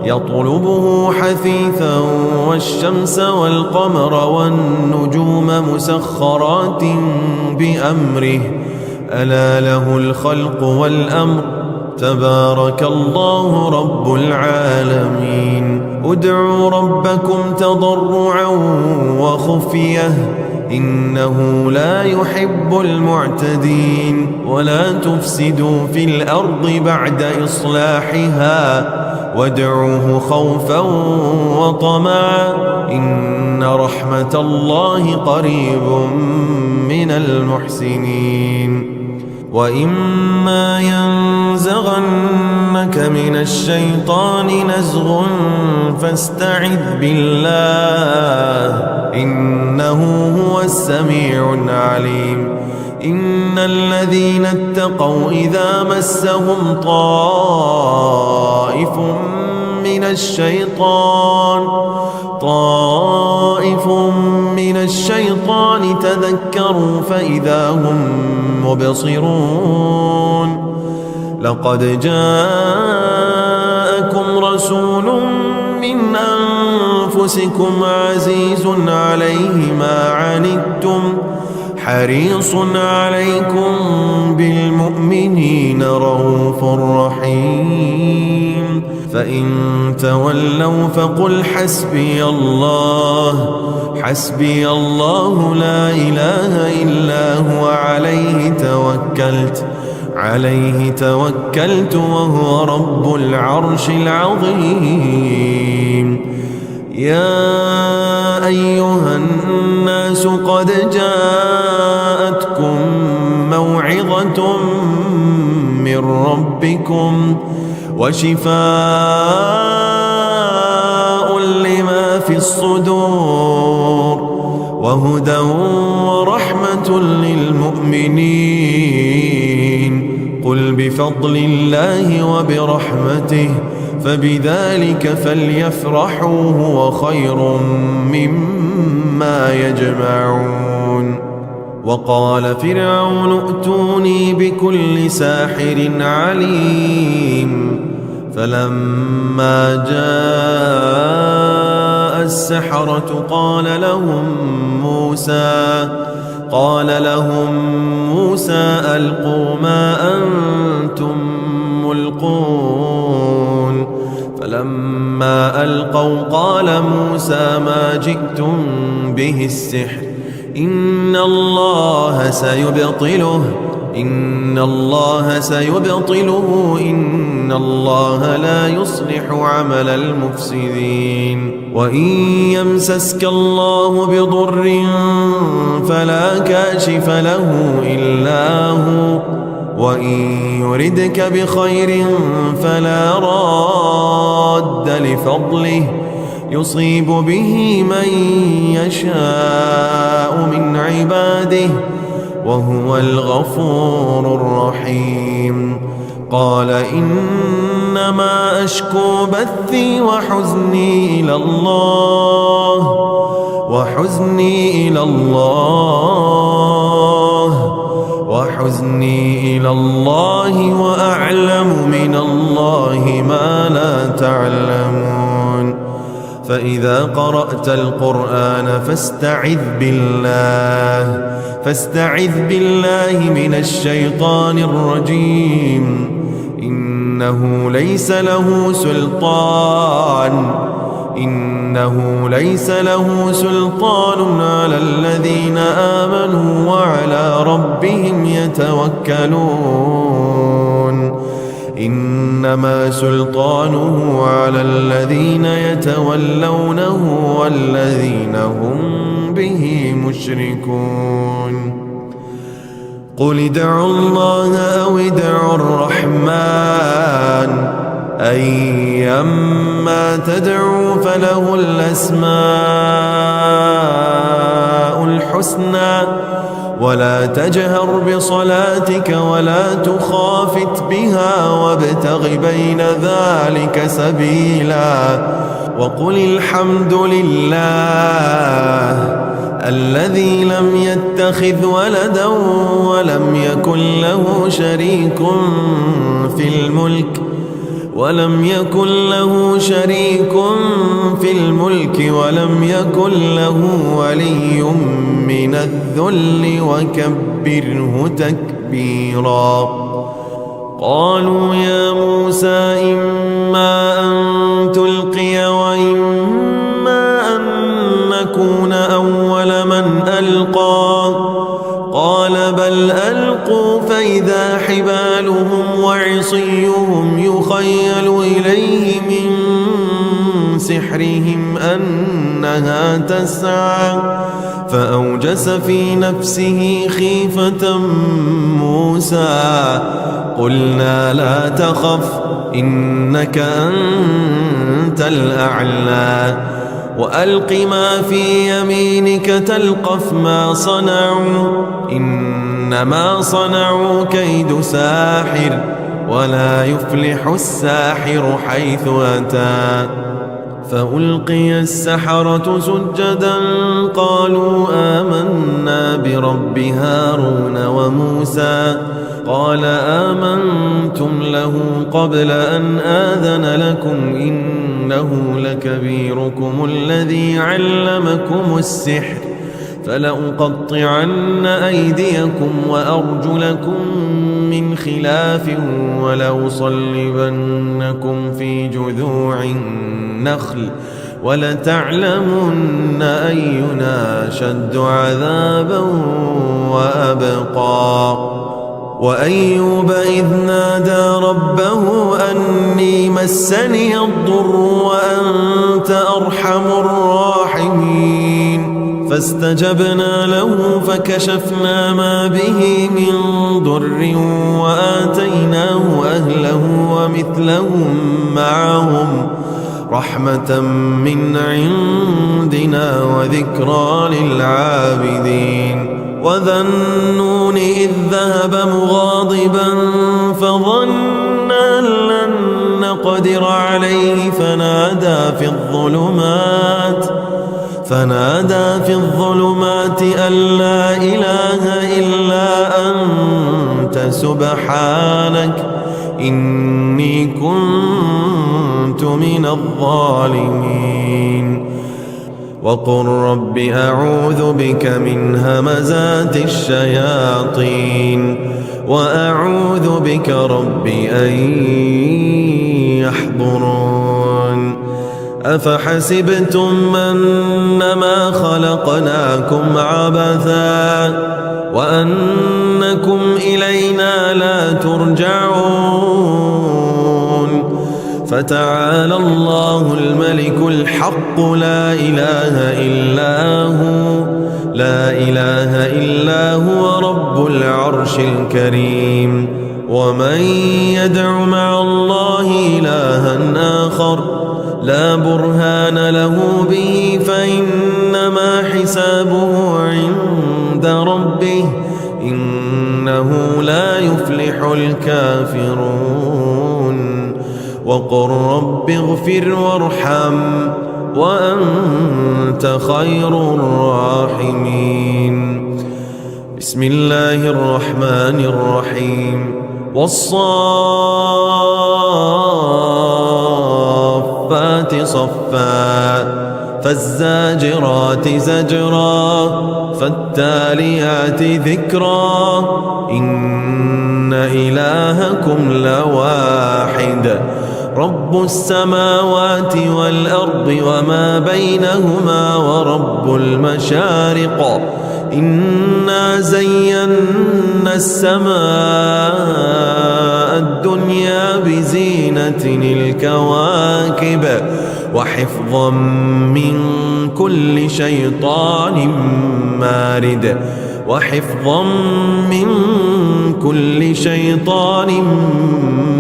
يطلبه حثيثا والشمس والقمر والنجوم مسخرات بأمره ألا له الخلق والأمر تبارك الله رب العالمين ادعوا ربكم تضرعا وخفية إنه لا يحب المعتدين ولا تفسدوا في الأرض بعد إصلاحها وادعوه خوفا وطمعا إن رحمة الله قريب من المحسنين وإما ينزغنك من الشيطان نزغ فاستعذ بالله إنه هو السميع العليم إن الذين اتقوا إذا مسهم طائف من الشيطان تذكروا فإذا هم مبصرون لقد جاءكم رسول من أنفسكم عزيز عليه ما عنتم حريص عليكم بالمؤمنين رؤوف رحيم فإن تولوا فقل حسبي الله لا إله إلا هو عليه توكلت وهو رب العرش العظيم يا أيها الناس قد جاءتكم موعظة من ربكم وشفاء لما في الصدور وهدى ورحمة للمؤمنين قل بفضل الله وبرحمته فبذلك فليفرحوا هو خير مما يجمعون وقال فرعون ائتوني بكل ساحر عليم فلما جاء السحرة قال لهم موسى ألقوا ما أنتم ملقون فلما ألقوا قال موسى ما جئتم به السحر إن الله سيبطله إن الله لا يصلح عمل المفسدين وإن يمسسك الله بضر فلا كاشف له إلا هو وإن يردك بخير فلا راد لفضله يصيب به من يشاء من عباده وهو الغفور الرحيم قال إنما أشكو بثي وحزني إلى الله وأعلم من الله ما لا تعلمون فإذا قرأت القرآن فاستعذ بالله من الشيطان الرجيم إنه ليس له سلطان على الذين آمنوا وعلى ربهم يتوكلون إنما سلطانه على الذين يتولونه والذين هم به مشركون قل ادعوا الله أو ادعوا الرحمن أيما تدعوا فله الأسماء الحسنى ولا تجهر بصلاتك ولا تخافت بها وابتغ بين ذلك سبيلا وقل الحمد لله الذي لم يتخذ ولدا ولم يكن له شريك في الملك ولم يكن له ولي من الذل وكبره تكبيرا قالوا يا موسى إما أن تلقي وإما أن نكون أول من ألقى قال بل ألقوا فإذا حبالهم وعصيهم يخيل إليه من سحرهم أنها تسعى فأوجس في نفسه خيفة موسى قلنا لا تخف إنك أنت الأعلى وألق ما في يمينك تلقف ما صنعوا إنما صنعوا كيد ساحر ولا يفلح الساحر حيث أتى فألقي السحرة سجدا قالوا آمنا برب هارون وموسى قال آمنتم له قبل أن آذن لكم إنه لكبيركم الذي علمكم السحر فلأقطعن أيديكم وأرجلكم من خلاف ولأصلبنكم في جذوع النخل ولتعلمن أينا أشد عذابا وأبقى وأيوب إذ نادى ربه أني مسني الضر وأنت أرحم الراحمين فاستجبنا له فكشفنا ما به من ضر وآتيناه أهله ومثلهم معهم رحمة من عندنا وذكرى للعابدين وذا النون إذ ذهب مغاضبا فظن أن لن نقدر عليه فنادى في الظلمات أن لا إله إلا أنت سبحانك إني كنت من الظالمين وقل رب أعوذ بك من همزات الشياطين وأعوذ بك رب أن يحضرون أفحسبتم أنما خلقناكم عبثا وأنكم إلينا لا ترجعون فتعالى الله الملك الحق لا إله إلا هو رب العرش الكريم ومن يدع مع الله إلها آخر لا برهان له به فإنما حسابه عند ربه إنه لا يفلح الكافرون وقل رب اغفر وارحم وأنت خير الراحمين بسم الله الرحمن الرحيم والصافات صفا فالزاجرات زجرا فالتاليات ذكرا إن إلهكم لواحد رب السماوات والأرض وما بينهما ورب المشارق إنا زينا السماء الدنيا بزينة الكواكب وحفظا من كل شيطان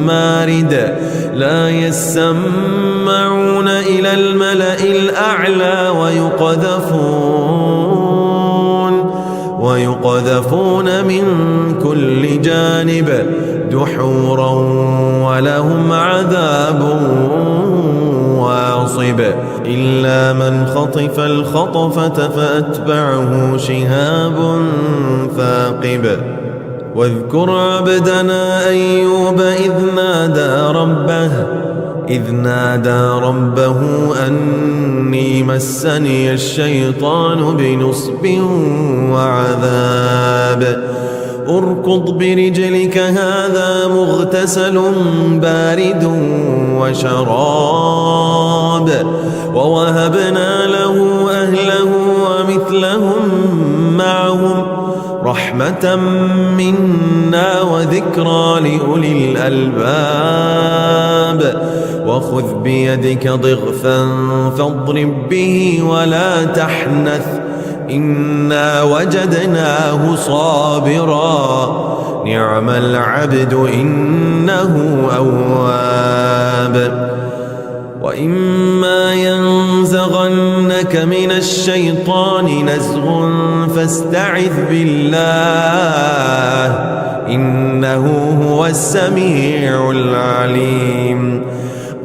مارد لا يسمعون إلى الملأ الأعلى ويقذفون من كل جانب دحورا ولهم عذاب واصب إلا من خطف الخطفة فأتبعه شهاب ثاقب واذكر عبدنا أيوب إذ نادى ربه أني مسني الشيطان بنصب وعذاب اركض برجلك هذا مغتسل بارد وشراب ووهبنا له أهله ومثلهم معهم رحمة منا وذكرى لأولي الألباب وخذ بيدك ضغثا فاضرب به ولا تحنث إنا وجدناه صابرا نعم العبد إنه أواب وإما ينزغنك من الشيطان نزغ فاستعذ بالله إنه هو السميع العليم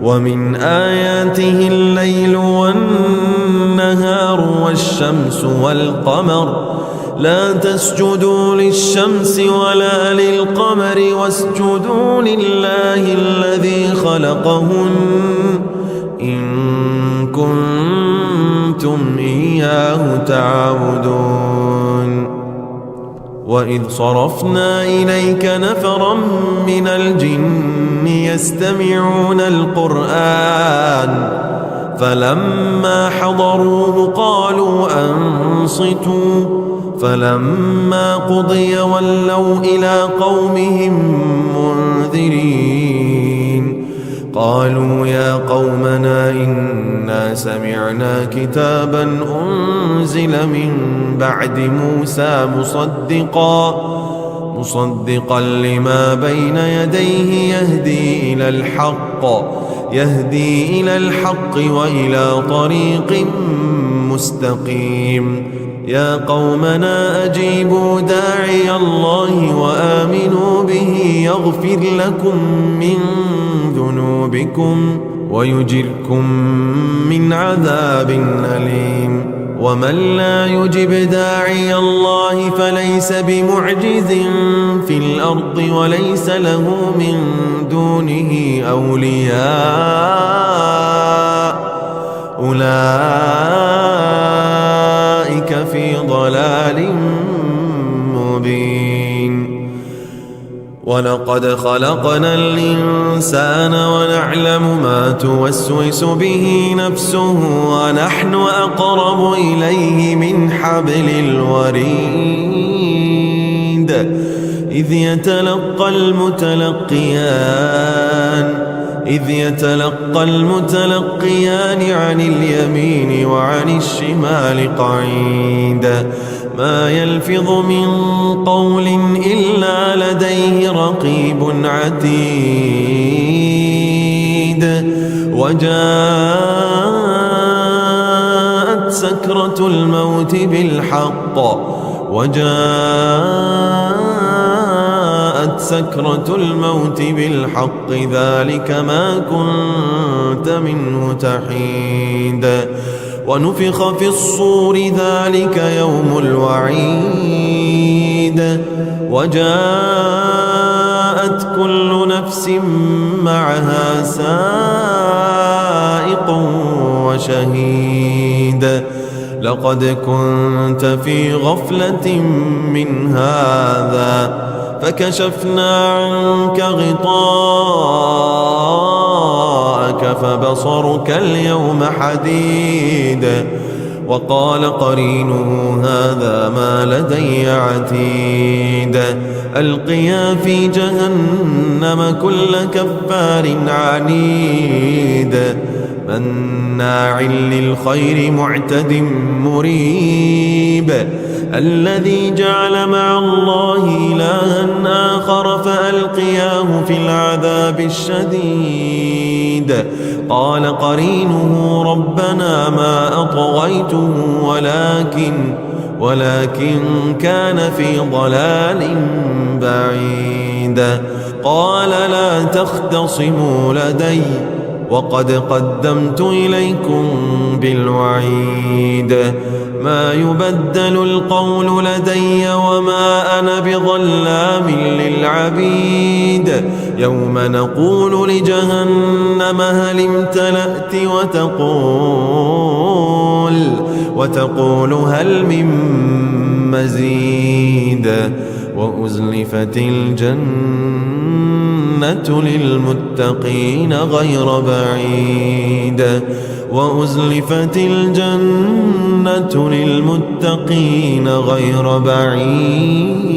ومن آياته الليل والنهار والشمس والقمر لا تسجدوا للشمس ولا للقمر واسجدوا لله الذي خلقهن إن كنتم إياه تعبدون وإذ صرفنا إليك نفرا من الجن يستمعون القرآن فلما حضروه قالوا أنصتوا فلما قضي ولوا إلى قومهم منذرين قالوا يا قومنا إنا سمعنا كتابا أنزل من بعد موسى مصدقا لما بين يديه يهدي إلى الحق وإلى طريق مستقيم يا قومنا أجيبوا داعي الله وآمنوا به يغفر لكم من ذنوبكم ويجركم من عذاب أليم ومن لا يجب داعي الله فليس بمعجز في الأرض وليس له من دونه أولياء أولئك في ضلال مبين ولقد خلقنا الإنسان ونعلم ما توسوس به نفسه ونحن أقرب إليه من حبل الوريد إذ يتلقى المتلقيان عن اليمين وعن الشمال قعيد ما يلفظ من قول إلا لديه رقيب عتيد وجاءت سكرة الموت بالحق ذلك ما كنت منه تحيد ونفخ في الصور ذلك يوم الوعيد وجاءت كل نفس معها سائق وشهيد لقد كنت في غفلة من هذا فكشفنا عنك غطاءك فبصرك اليوم حديد وقال قرينه هذا ما لدي عتيد ألقيا في جهنم كل كفار عنيد مناع للخير معتد مريب الذي جعل مع الله إلها آخر فألقياه في العذاب الشديد قال قرينه ربنا ما أطغيته ولكن كان في ضلال بعيد قال لا تختصموا لدي وقد قدمت إليكم بالوعيد ما يبدل القول لدي وما أنا بظلام للعبيد يوم نقول لجهنم هل امتلأت وتقول هل من مزيد وأزلفت الجنة للمتقين غير بعيد وأزلفت الجنة للمتقين غير بعيد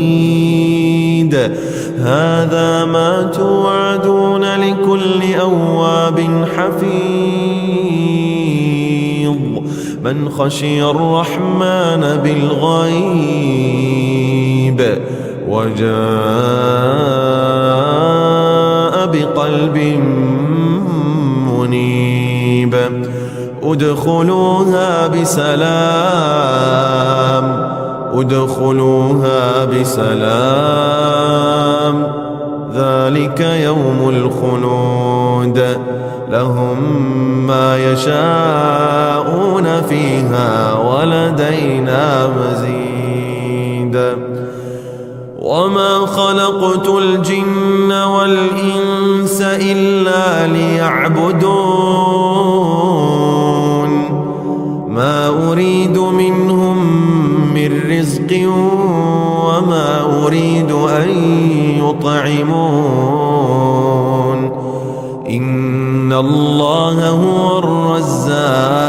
هذا ما توعدون لكل أواب حفيظ من خشي الرحمن بالغيب وجاء بقلب منيب ادخلوها بسلام ذلك يوم الخلود لهم ما يشاءون فيها ولدينا مزيد وما خلقت الجن والإنس إلا ليعبدون ما أريد منهم من رزق وما أريد أن يطعمون إن الله هو الرزاق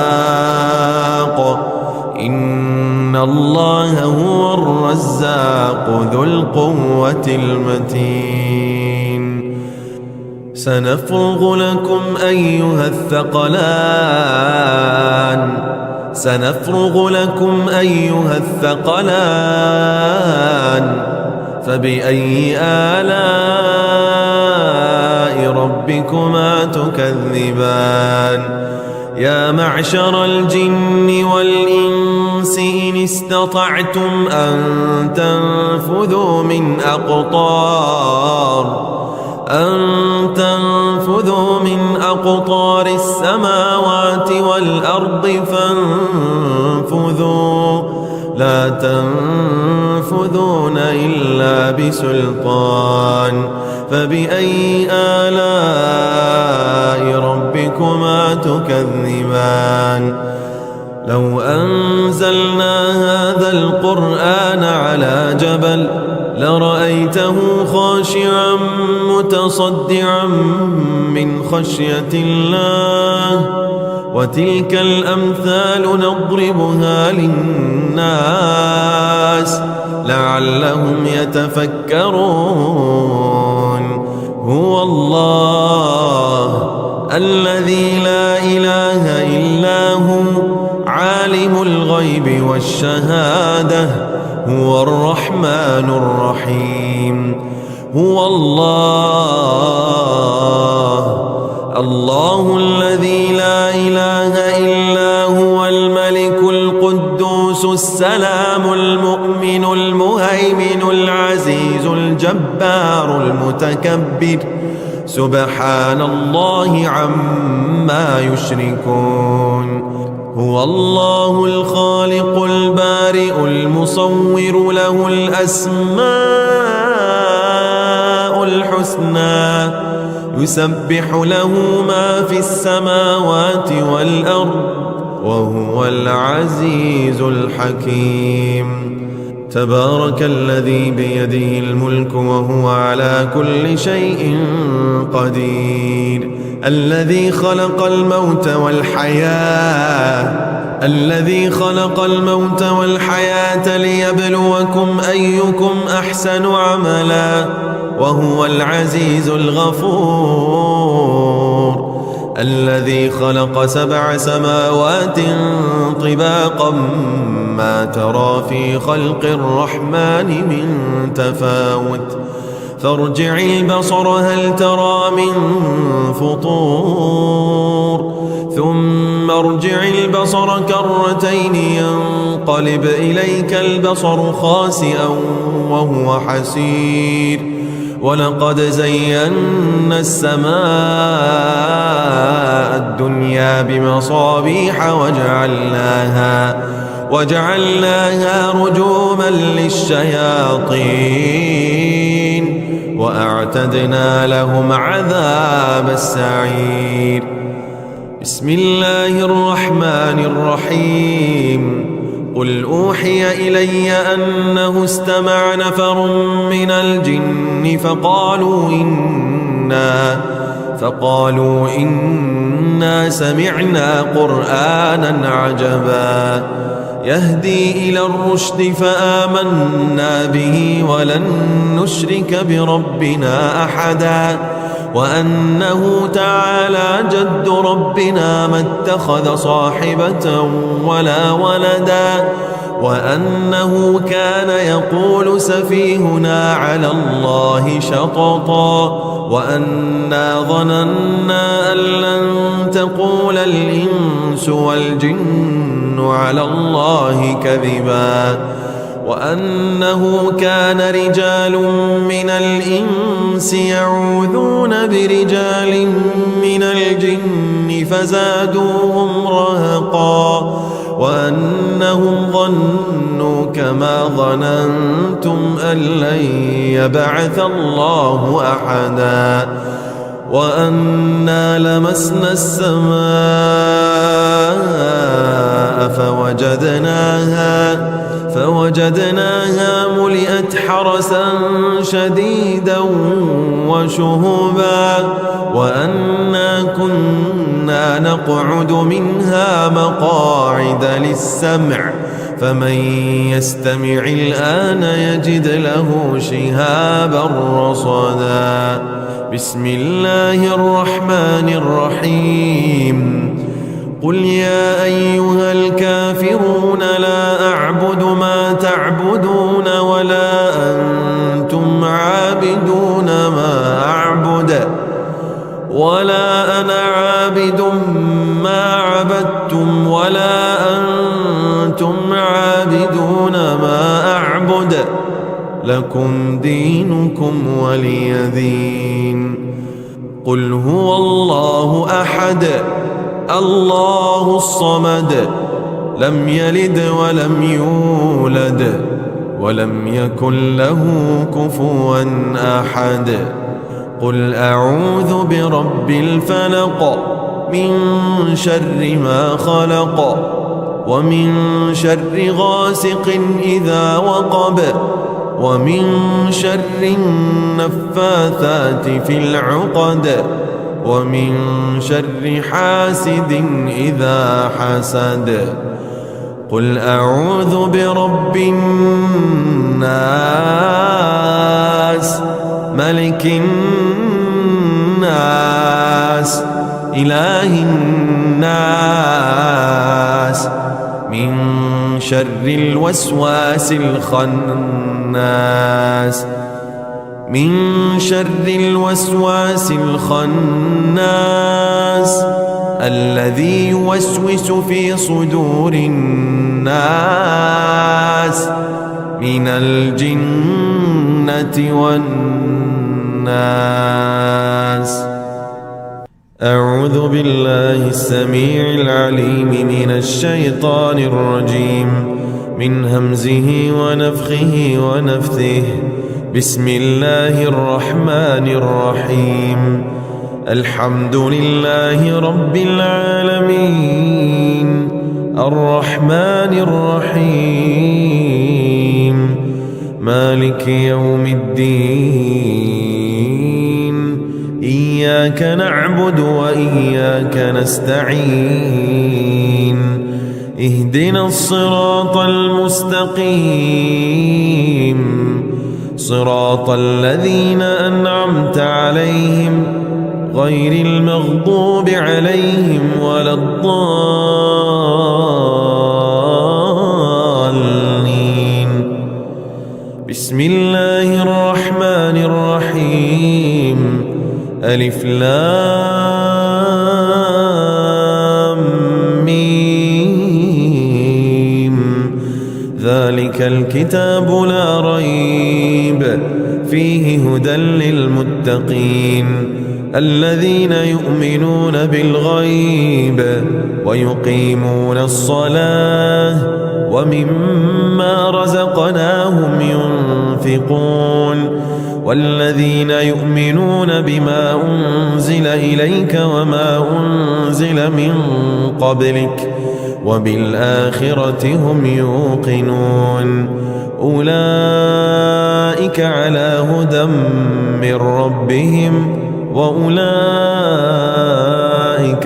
ذو القوة المتين سنفرغ لكم أيها الثقلان فبأي آلاء ربكما تكذبان يا معشر الجن والإنس إن استطعتم أن تنفذوا من أقطار السماوات والأرض فانفذوا لا تنفذون إلا بسلطان فبأي آلاء ربكما تكذبان لو أنزلنا هذا القرآن على جبل لرأيته خاشعا متصدعا من خشية الله. وتلك الأمثال نضربها للناس لعلهم يتفكرون. هو الله الذي لا إله إلا هو عالم الغيب والشهادة هو الرحمن الرحيم. هو الله الذي لا إله إلا هو الملك القدوس السلام المؤمن المهيمن العزيز الجبار المتكبر سبحان الله عما يشركون. هو الله الخالق البارئ المصور له الأسماء الحسنى يسبح له ما في السماوات والأرض وهو العزيز الحكيم. تبارك الذي بيده الملك وهو على كل شيء قدير. الذي خلق الموت والحياة ليبلوكم أيكم أحسن عملا وهو العزيز الغفور. الذي خلق 7 سماوات طباقا ما ترى في خلق الرحمن من تفاوت فارجع البصر هل ترى من فطور ثم ارجع البصر كرتين ينقلب إليك البصر خاسئا وهو حسير. ولقد زينا السماء الدنيا بمصابيح وجعلناها رجوما للشياطين وأعتدنا لهم عذاب السعير. بسم الله الرحمن الرحيم. قل أوحي إلي أنه استمع نفر من الجن فقالوا إنا سمعنا قرآنا عجبا يهدي إلى الرشد فآمنا به ولن نشرك بربنا أحدا وأنه تعالى جد ربنا ما اتخذ صاحبة ولا ولدا وأنه كان يقول سفيهنا على الله شططا وأنا ظننا أن لن تقول الإنس والجن على الله كذبا وأنه كان رجال من الإنس يعوذون برجال من الجن فزادوهم رهقا وأنهم ظنوا كما ظننتم أن لن يبعث الله أحدا وأنا لمسنا السماء فوجدناها ملئت حرسا شديدا وشهبا وأنا كنا نقعد منها مقاعد للسمع فمن يستمع الآن يجد له شهابا رصدا. بسم الله الرحمن الرحيم. قل يا أيها الكافرون لا أعبد ما تعبدون ولا أنتم عابدون ما أعبد ولا أنا عابد ما عبدتم ولا أنتم عابدون ما أعبد لكم دينكم ولي دين. قل هو الله أحد الله الصمد لم يلد ولم يولد ولم يكن له كفوا أحد. قل أعوذ برب الفلق من شر ما خلق ومن شر غاسق إذا وقب ومن شر النفاثات في العقد ومن شر حاسد إذا حسد قل أعوذ برب الناس ملك الناس إله الناس من شر الوسواس الخناس الذي يوسوس في صدور الناس من الجنة والناس. أعوذ بالله السميع العليم من الشيطان الرجيم من همزه ونفخه ونفثه. بسم الله الرحمن الرحيم. الحمد لله رب العالمين الرحمن الرحيم مالك يوم الدين إياك نعبد وإياك نستعين اهدنا الصراط المستقيم صراط الذين أنعمت عليهم غير المغضوب عليهم ولا الضالين. بسم الله الرحمن الرحيم. ألف لام ميم ذلك الكتاب لا ريب فيه هدى للمتقين الذين يؤمنون بالغيب ويقيمون الصلاة ومما رزقناهم ينفقون والذين يؤمنون بما أنزل إليك وما أنزل من قبلك وبالآخرة هم يوقنون أولئك على هدى من ربهم وأولئك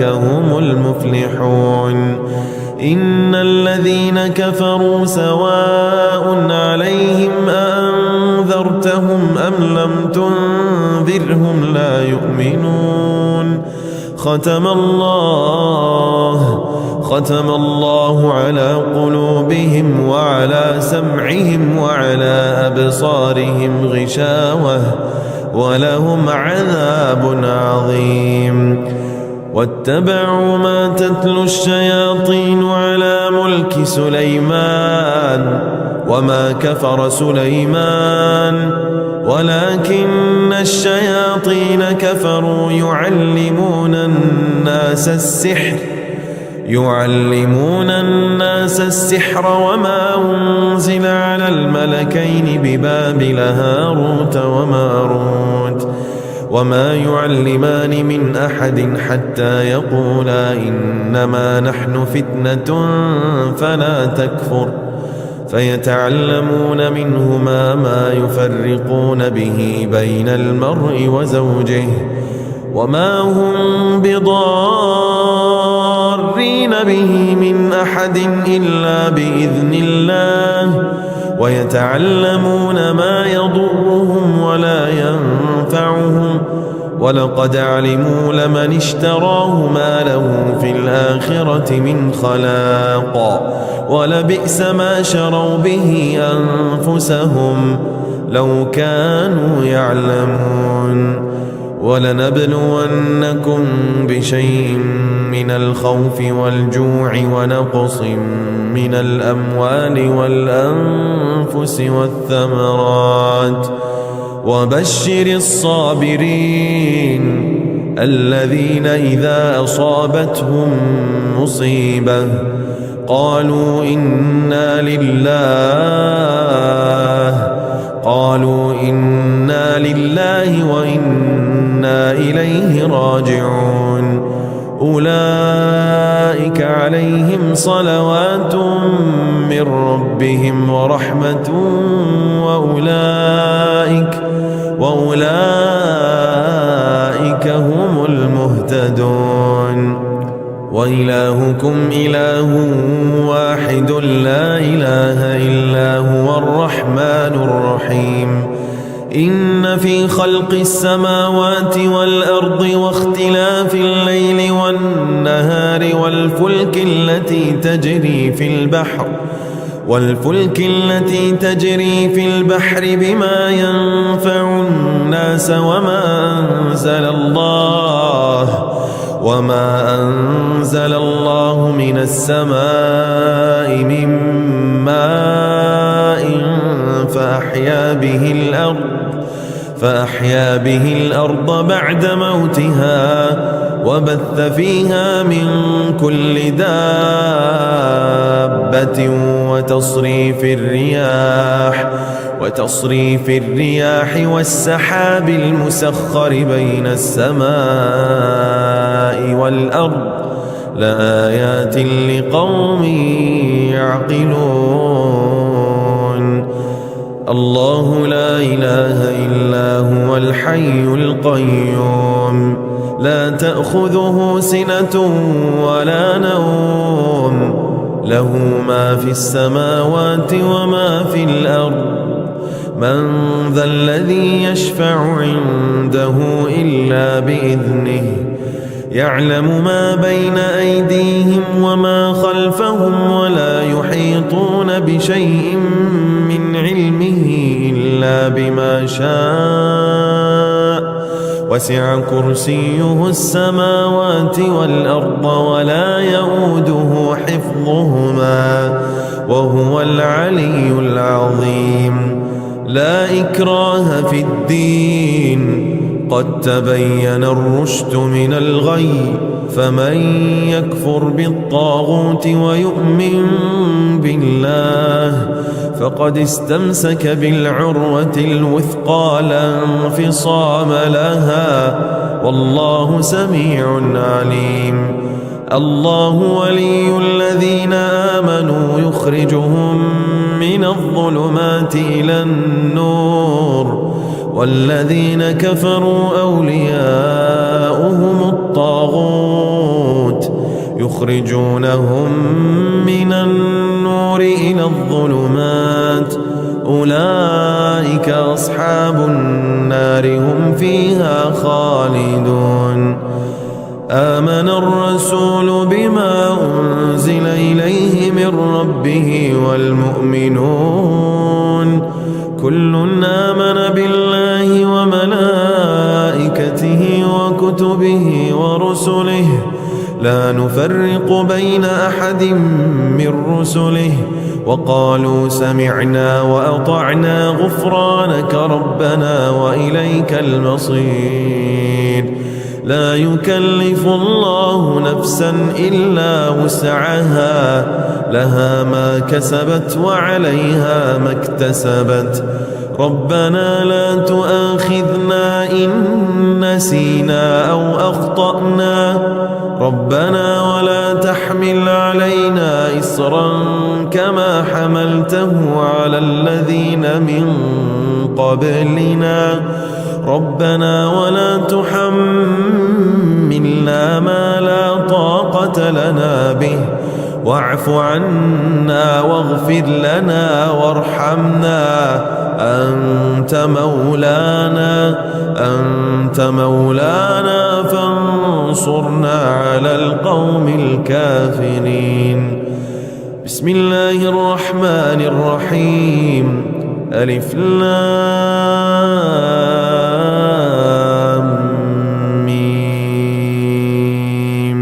هم المفلحون. إن الذين كفروا سواء عليهم أأنذرتهم أم لم تنذرهم لا يؤمنون. ختم الله على قلوبهم وعلى سمعهم وعلى أبصارهم غشاوة ولهم عذاب عظيم. واتبعوا ما تتلو الشياطين على ملك سليمان وما كفر سليمان ولكن الشياطين كفروا يعلمون الناس السحر وما أنزل على الملكين ببابل هاروت وماروت وما يعلمان من أحد حتى يقولا إنما نحن فتنة فلا تكفر فيتعلمون منهما ما يفرقون به بين المرء وزوجه وما هم بضارين به من أحد إلا بإذن الله ويتعلمون ما يضرهم ولا ينفعهم ولقد علموا لمن اشتراه ما له في الآخرة من خلاق ولبئس ما شروا به أنفسهم لو كانوا يعلمون. ولنبلونكم بشيء من الخوف والجوع ونقص من الأموال والأنفس والثمرات وبشر الصابرين الذين إذا أصابتهم مصيبة قالوا إنا لله وإنا إليه راجعون. أولئك عليهم صلوات من ربهم ورحمة وأولئك هم المهتدون. وإلهكم إله واحد لا إله إلا هو الرحمن الرحيم. إن في خلق السماوات والأرض واختلاف الليل والنهار والفلك التي تجري في البحر بما ينفع الناس وما أنزل الله من السماء من ماء فأحيا به الأرض بعد موتها وبث فيها من كل دابة وتصريف الرياح والسحاب المسخر بين السماء والأرض لآيات لقوم يعقلون. الله لا إله إلا هو الحي القيوم لا تأخذه سنة ولا نوم له ما في السماوات وما في الأرض. من ذا الذي يشفع عنده إلا بإذنه يعلم ما بين أيديهم وما خلفهم ولا يحيطون بشيء من علمه إلا بما شاء وسع كرسيه السماوات والأرض ولا يؤوده حفظهما وهو العلي العظيم. لا إكراه في الدين قد تبين الرشد من الغي فمن يكفر بالطاغوت ويؤمن بالله فقد استمسك بالعروة الوثقى لا انفصام لها والله سميع عليم. الله ولي الذين آمنوا يخرجهم من الظلمات إلى النور والذين كفروا أولياؤهم الطاغوت يخرجونهم من النور إلى الظلمات أولئك أصحاب النار هم فيها خالدون. آمن الرسول بما أنزل إليه من ربه والمؤمنون كل آمن بالله وملائكته وكتبه ورسله لا نفرق بين أحد من رسله وقالوا سمعنا وأطعنا غفرانك ربنا وإليك المصير. لا يكلف الله نفسا إلا وسعها لها ما كسبت وعليها ما اكتسبت. ربنا لا تؤاخذنا إن نسينا أو أخطأنا ربنا ولا تحمل علينا إصرا كما حملته على الذين من قبلنا ربنا ولا تحملنا ما لا طاقة لنا به واعف عنا واغفر لنا وارحمنا أنت مولانا فانصرنا على القوم الكافرين. بسم الله الرحمن الرحيم ألف لام ميم.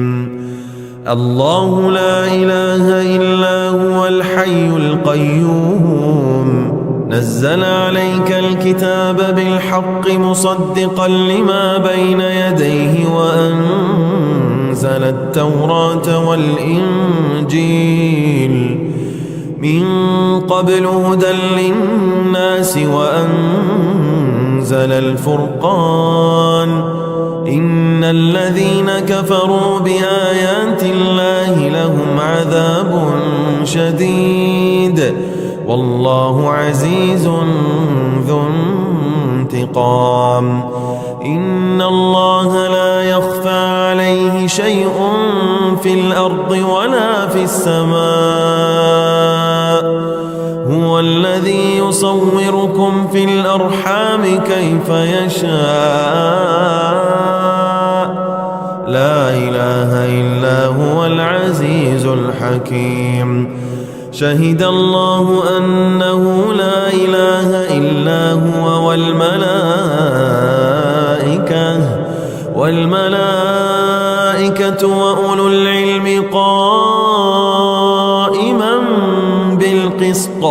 الله لا إله إلا هو الحي القيوم نزل عليك الكتاب بالحق مصدقا لما بين يديه وأنزل التوراة والإنجيل من قبل هدى للناس وأنزل الفرقان إن الذين كفروا بآيات الله لهم عذاب شديد والله عزيز ذو انتقام. إن الله لا يخفى عليه شيء في الأرض ولا في السماء. هو الذي يصوركم في الأرحام كيف يشاء. لا إله إلا هو العزيز الحكيم. شهد الله أنه لا إله إلا هو والملائكة وأولو العلم قائما بالقسط.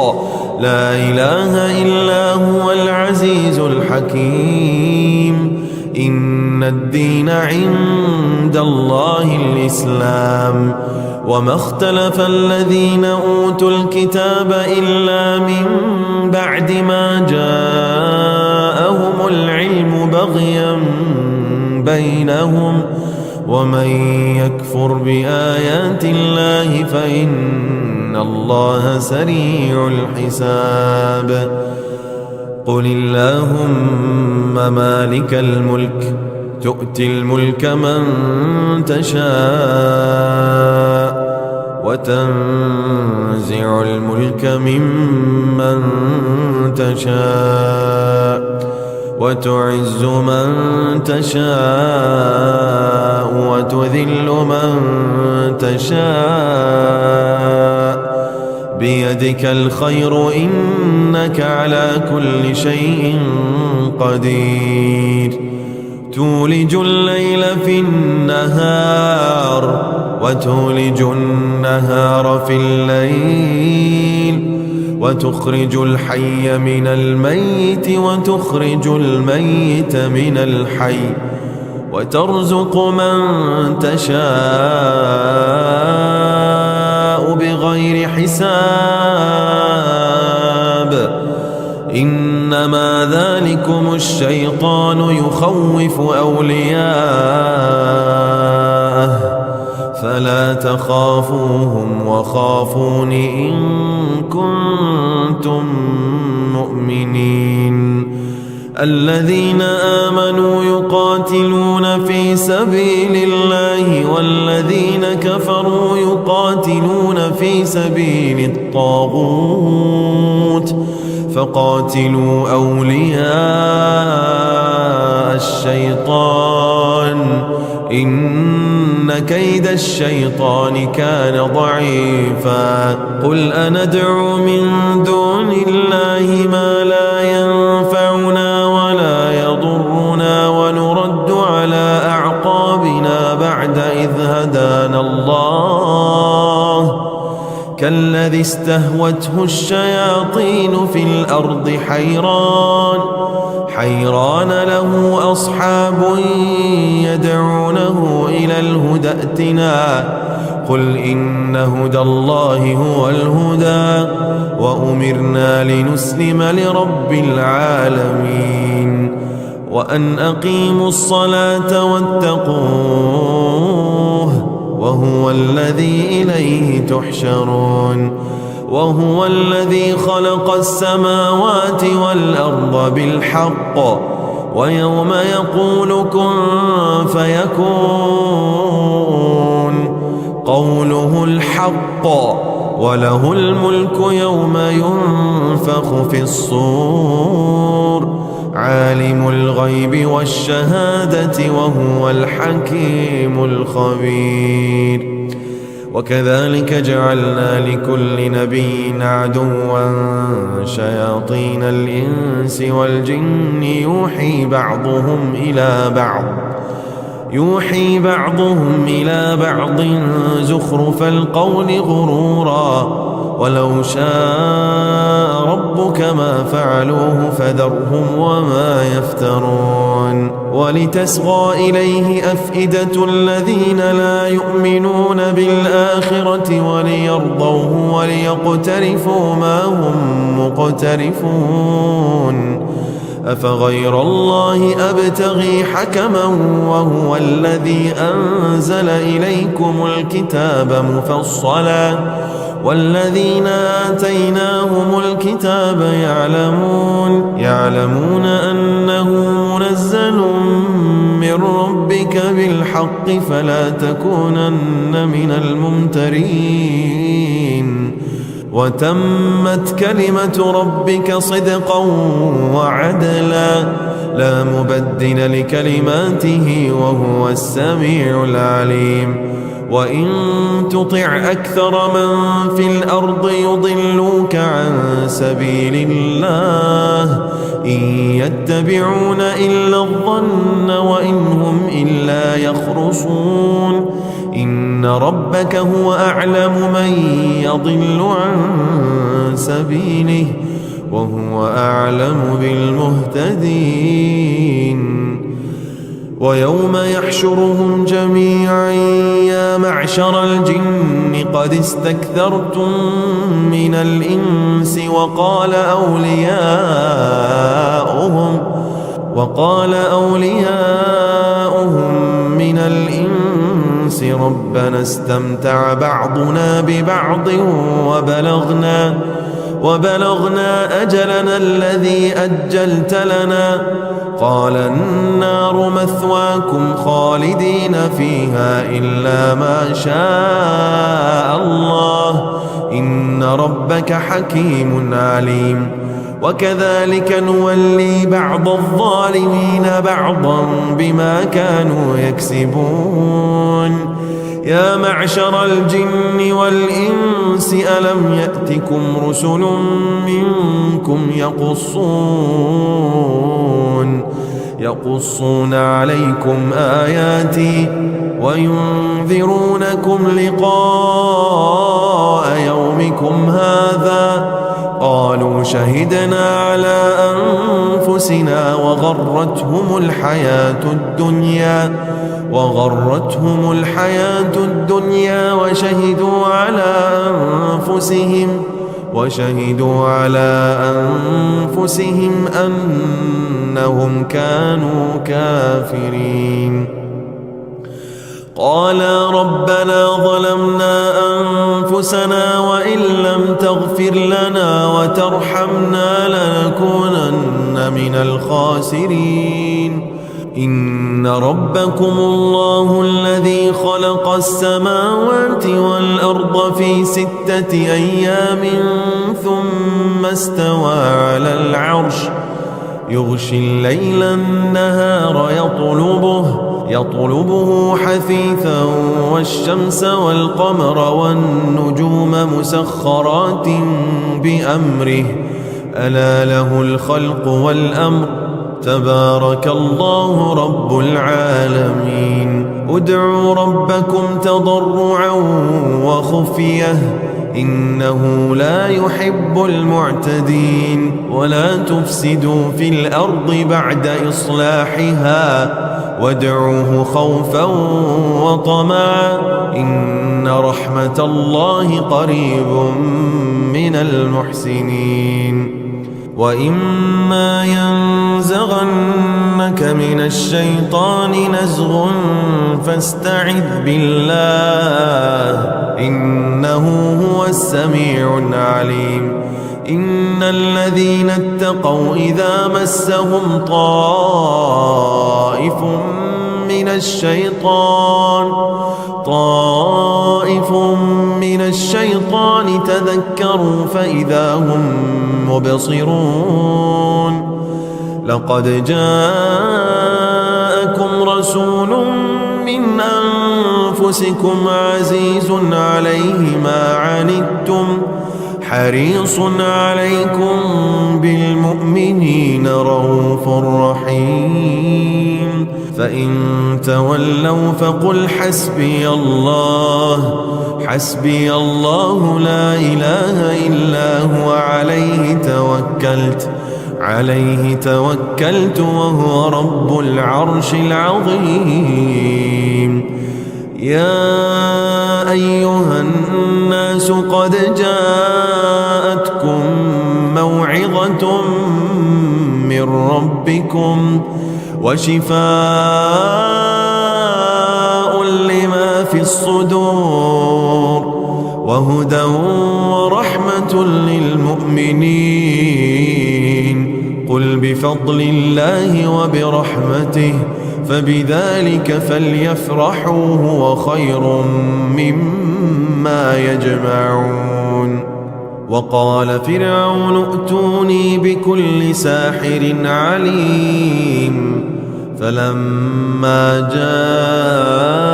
لا إله إلا هو العزيز الحكيم. إن الدين عند الله الإسلام. وما اختلف الذين أوتوا الكتاب إلا من بعد ما جاءهم العلم بغيا بينهم. ومن يكفر بآيات الله فإن الله سريع الحساب. قل اللهم مالك الملك تؤتي الملك من تشاء وتنزع الملك ممن تشاء وتعز من تشاء وتذل من تشاء بيدك الخير إنك على كل شيء قدير. تولج الليل في النهار وتولج النهار في الليل وتخرج الحي من الميت وتخرج الميت من الحي وترزق من تشاء بغير حساب. إنما ذلكم الشيطان يخوف أولياءه فلا تخافوهم وخافون إن كنتم مؤمنين. الذين آمنوا يقاتلون في سبيل الله والذين كفروا يقاتلون في سبيل الطاغوت فقاتلوا أولياء الشيطان إن كيد الشيطان كان ضعيفا. قل أندعو من دون الله ما لا ينفعنا ولا يضرنا ونرد على أعقابنا بعد إذ هدانا الله كالذي استهوته الشياطين في الأرض حيران له أصحاب يدعونه إلى الهدى ائتنا. قل إن هدى الله هو الهدى وأمرنا لنسلم لرب العالمين وأن أقيموا الصلاة واتقوه وهو الذي إليه تحشرون. وهو الذي خلق السماوات والأرض بالحق ويوم يقول كن فيكون قوله الحق وله الملك يوم ينفخ في الصور عالم الغيب والشهادة وهو الحكيم الخبير. وكذلك جعلنا لكل نبي عدوا شياطين الإنس والجن يوحي بعضهم إلى بعض زخرف القول غرورا ولو شاء ربك ما فعلوه فذرهم وما يفترون. ولتصغى إليه أفئدة الذين لا يؤمنون بالآخرة وليرضوه وليقترفوا ما هم مقترفون. أفغير الله أبتغي حكما وهو الذي أنزل إليكم الكتاب مفصلا والذين آتيناهم الكتاب يعلمون أنه منزل من ربك بالحق فلا تكونن من الممترين وتمت كلمة ربك صدقا وعدلا لا مبدل لكلماته وهو السميع العليم وإن تطع أكثر من في الأرض يضلوك عن سبيل الله إن يتبعون إلا الظن وإن هم إلا يخرصون إن ربك هو أعلم من يضل عن سبيله وهو أعلم بالمهتدين ويوم يحشرهم جميعا يا معشر الجن قد استكثرتم من الإنس وقال أولياؤهم من الإنس ربنا استمتع بعضنا ببعض وبلغنا أجلنا الذي أجلت لنا قال النار مثواكم خالدين فيها إلا ما شاء الله إن ربك حكيم عليم وكذلك نولي بعض الظالمين بعضا بما كانوا يكسبون يا معشر الجن والإنس ألم يأتكم رسل منكم يقصون عليكم آياتي وينذرونكم لقاء يومكم هذا قالوا شهدنا على أنفسنا وغرتهم الحياة الدنيا وشهدوا على أنفسهم أنهم كانوا كافرين قالا ربنا ظلمنا أنفسنا وإن لم تغفر لنا وترحمنا لنكونن من الخاسرين إن ربكم الله الذي خلق السماوات والأرض في 6 أيام ثم استوى على العرش يغشي الليل النهار يطلبه حثيثا والشمس والقمر والنجوم مسخرات بأمره ألا له الخلق والأمر تبارك الله رب العالمين ادعوا ربكم تضرعا وخفية إنه لا يحب المعتدين ولا تفسدوا في الأرض بعد إصلاحها وادعوه خوفا وطمعا إن رحمة الله قريب من المحسنين وإما ينزغنك من الشيطان نزغ فاستعذ بالله إنه هو السميع العليم إن الذين اتقوا إذا مسهم طائف من الشيطان تذكروا فإذا هم مبصرون لقد جاءكم رسول من أنفسكم عزيز عليه ما عنتم حريص عليكم بالمؤمنين رؤوف رحيم فإن تولوا فقل حسبي الله لا إله إلا هو عليه توكلت وهو رب العرش العظيم يا أيها الناس قد جاءتكم موعظة من ربكم وشفاء لما في الصدور وهدى للمؤمنين قل بفضل الله وبرحمته فبذلك فليفرحوا هو خير مما يجمعون. وقال فرعون ائتوني بكل ساحر عليم. فلما جاء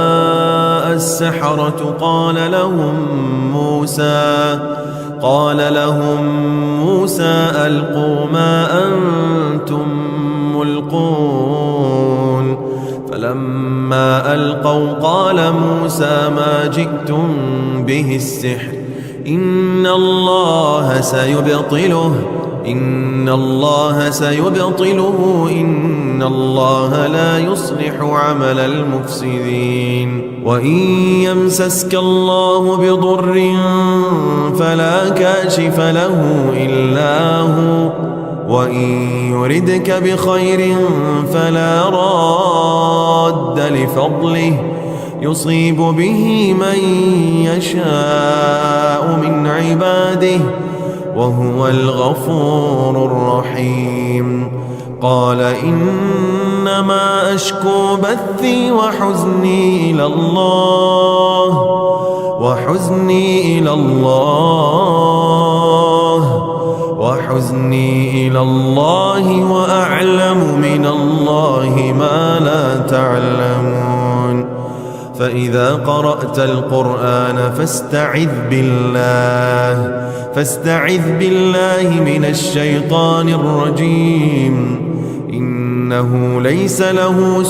السحرة قال لهم موسى ألقوا ما أنتم ملقون. فلما ألقوا قال موسى ما جئتم به السحر إن الله سيبطله إن الله لا يصلح عمل المفسدين. وإن يمسسك الله بضر فلا كاشف له إلا هو وإن يردك بخير فلا راد لفضله يصيب به من يشاء من عباده وهو الغفور الرحيم. قال إنما أشكو بثي وحزني إلى الله وأعلم من الله ما لا تعلمون. فإذا قرأت القرآن فاستعذ بالله من الشيطان الرجيم إنه ليس له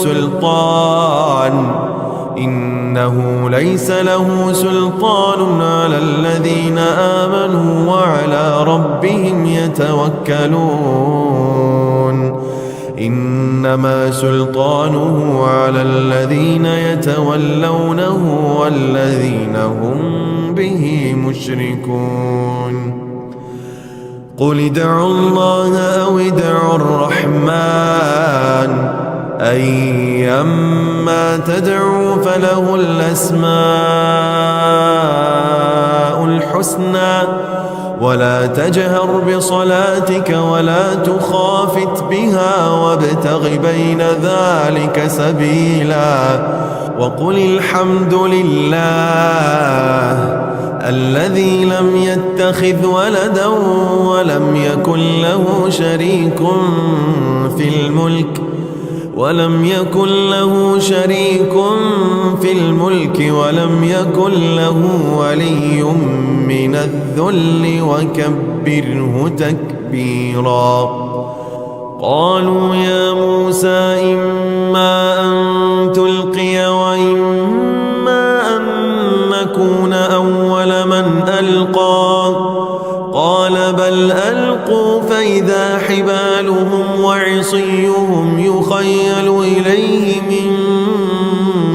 سلطان على الذين آمنوا وعلى ربهم يتوكلون. إنما سلطانه على الذين يتولونه والذين هم به مشركون. قل ادعوا الله أو ادعوا الرحمن أيما تدعوا فله الأسماء الحسنى ولا تجهر بصلاتك ولا تخافت بها وابتغ بين ذلك سبيلا وقل الحمد لله الذي لم يتخذ ولدا ولم يكن له شريك في الملك ولم يكن له ولي من الذل وكبره تكبيرا. قالوا يا موسى إما أن تلقي وإما أن نكون أول من ألقى قال بل ألقوا فإذا حبالهم وعصيهم يخيل إليه من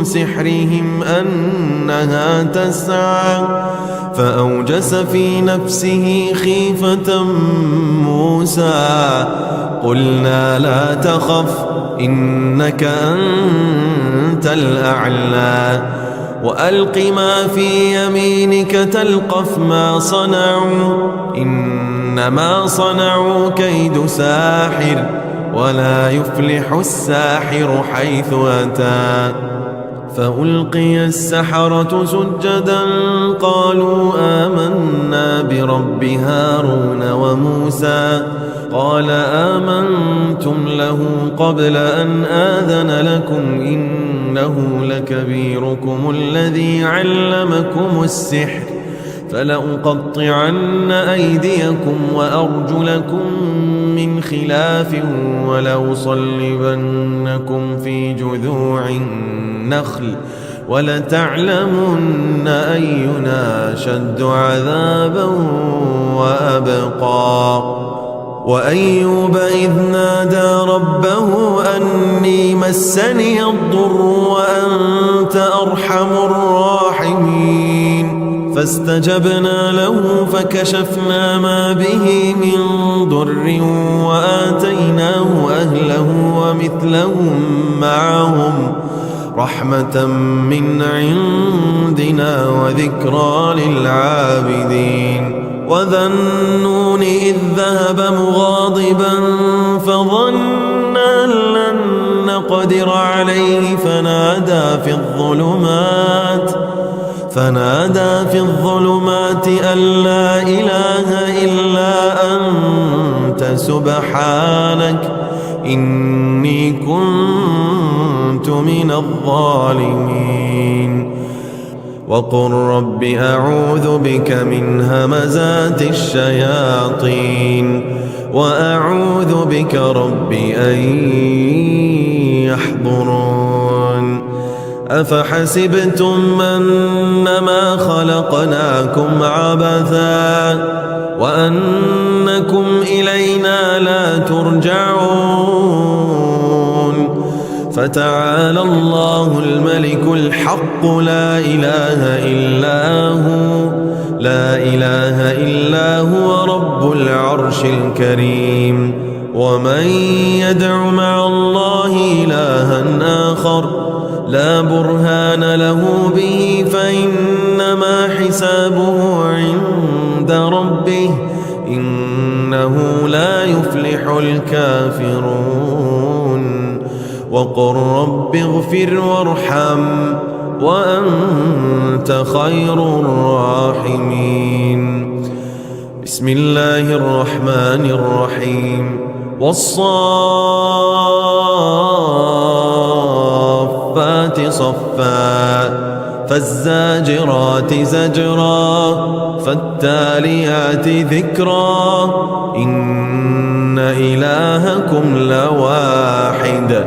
سحرهم أنها تسعى فأوجس في نفسه خيفة موسى قلنا لا تخف إنك أنت الأعلى وألق ما في يمينك تلقف ما صنعوا إنما صنعوا كيد ساحر ولا يفلح الساحر حيث أتى. فألقي السحرة سجدا قالوا آمنا برب هارون وموسى قال آمنتم له قبل أن آذن لكم إنه لكبيركم الذي علمكم السحر فلأقطعن أيديكم وأرجلكم من خلاف ولأصلبنكم في جذوع النخل ولتعلمن أينا أشد عذابا وأبقى. وأيوب إذ نادى ربه أني مسني الضر وأنت أرحم الراحمين فاستجبنا له فكشفنا ما به من ضر وآتيناه أهله ومثلهم معهم رحمة من عندنا وذكرى للعابدين. وذا النون إذ ذهب مغاضبا فظن أن لن نقدر عليه فنادى في الظلمات أن لا إله إلا أنت سبحانك إني كنت من الظالمين وقل رب أعوذ بك من همزات الشياطين وأعوذ بك رب أن يحضرون أفحسبتم أنما خلقناكم عبثا وأنكم إلينا لا ترجعون فتعالى الله الملك الحق لا إله إلا هو رب العرش الكريم ومن يدع مع الله إلها آخر لا برهان له به فإنما حسابه عند ربه إنه لا يفلح الكافرون وقل رب اغفر وارحم وأنت خير الراحمين بسم الله الرحمن الرحيم والصافات صفا فالزاجرات زجرا فالتاليات ذكرا إن إلهكم لواحد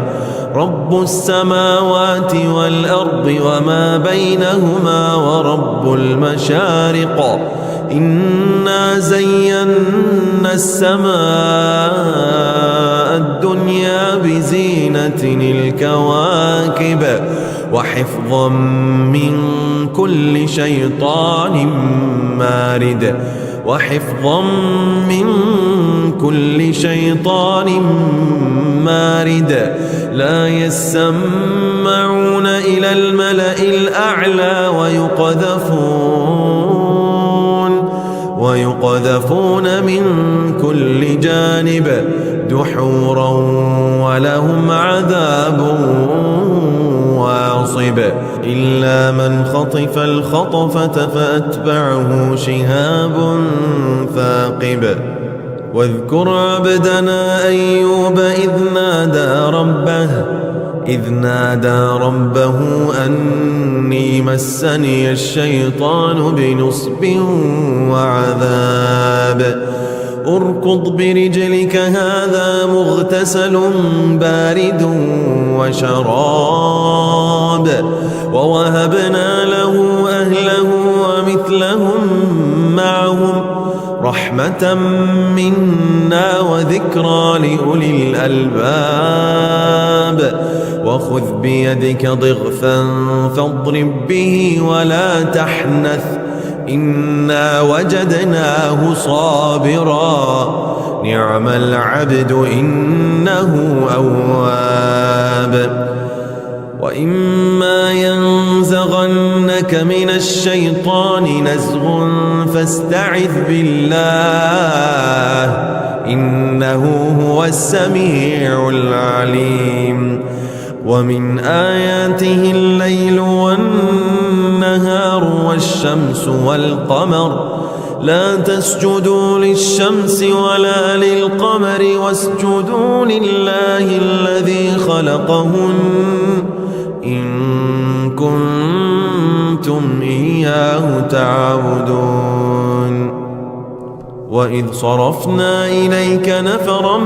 رب السماوات والأرض وما بينهما ورب المشارق إنا زينا السماء الدنيا بزينة الكواكب وحفظا من كل شيطان مارد لا يسمعون إلى الملأ الأعلى ويقذفون من كل جانب دحورا ولهم عذاب واصب إلا من خطف الخطفة فأتبعه شهاب ثاقب واذكر عبدنا أيوب إذ نادى ربه أني مسني الشيطان بنصب وعذاب اركض برجلك هذا مغتسل بارد وشراب ووهبنا له أهله ومثلهم معهم رحمة منا وذكرى لأولي الألباب وخذ بيدك ضغثا فاضرب به ولا تحنث إنا وجدناه صابرا نعم العبد إنه أواب وإما ينزغنك من الشيطان نزغ فاستعذ بالله إنه هو السميع العليم ومن آياته الليل والنهار والشمس والقمر لا تسجدوا للشمس ولا للقمر واسجدوا لله الذي خلقهن إن كنتم إياه تعبدون وإذ صرفنا إليك نفرا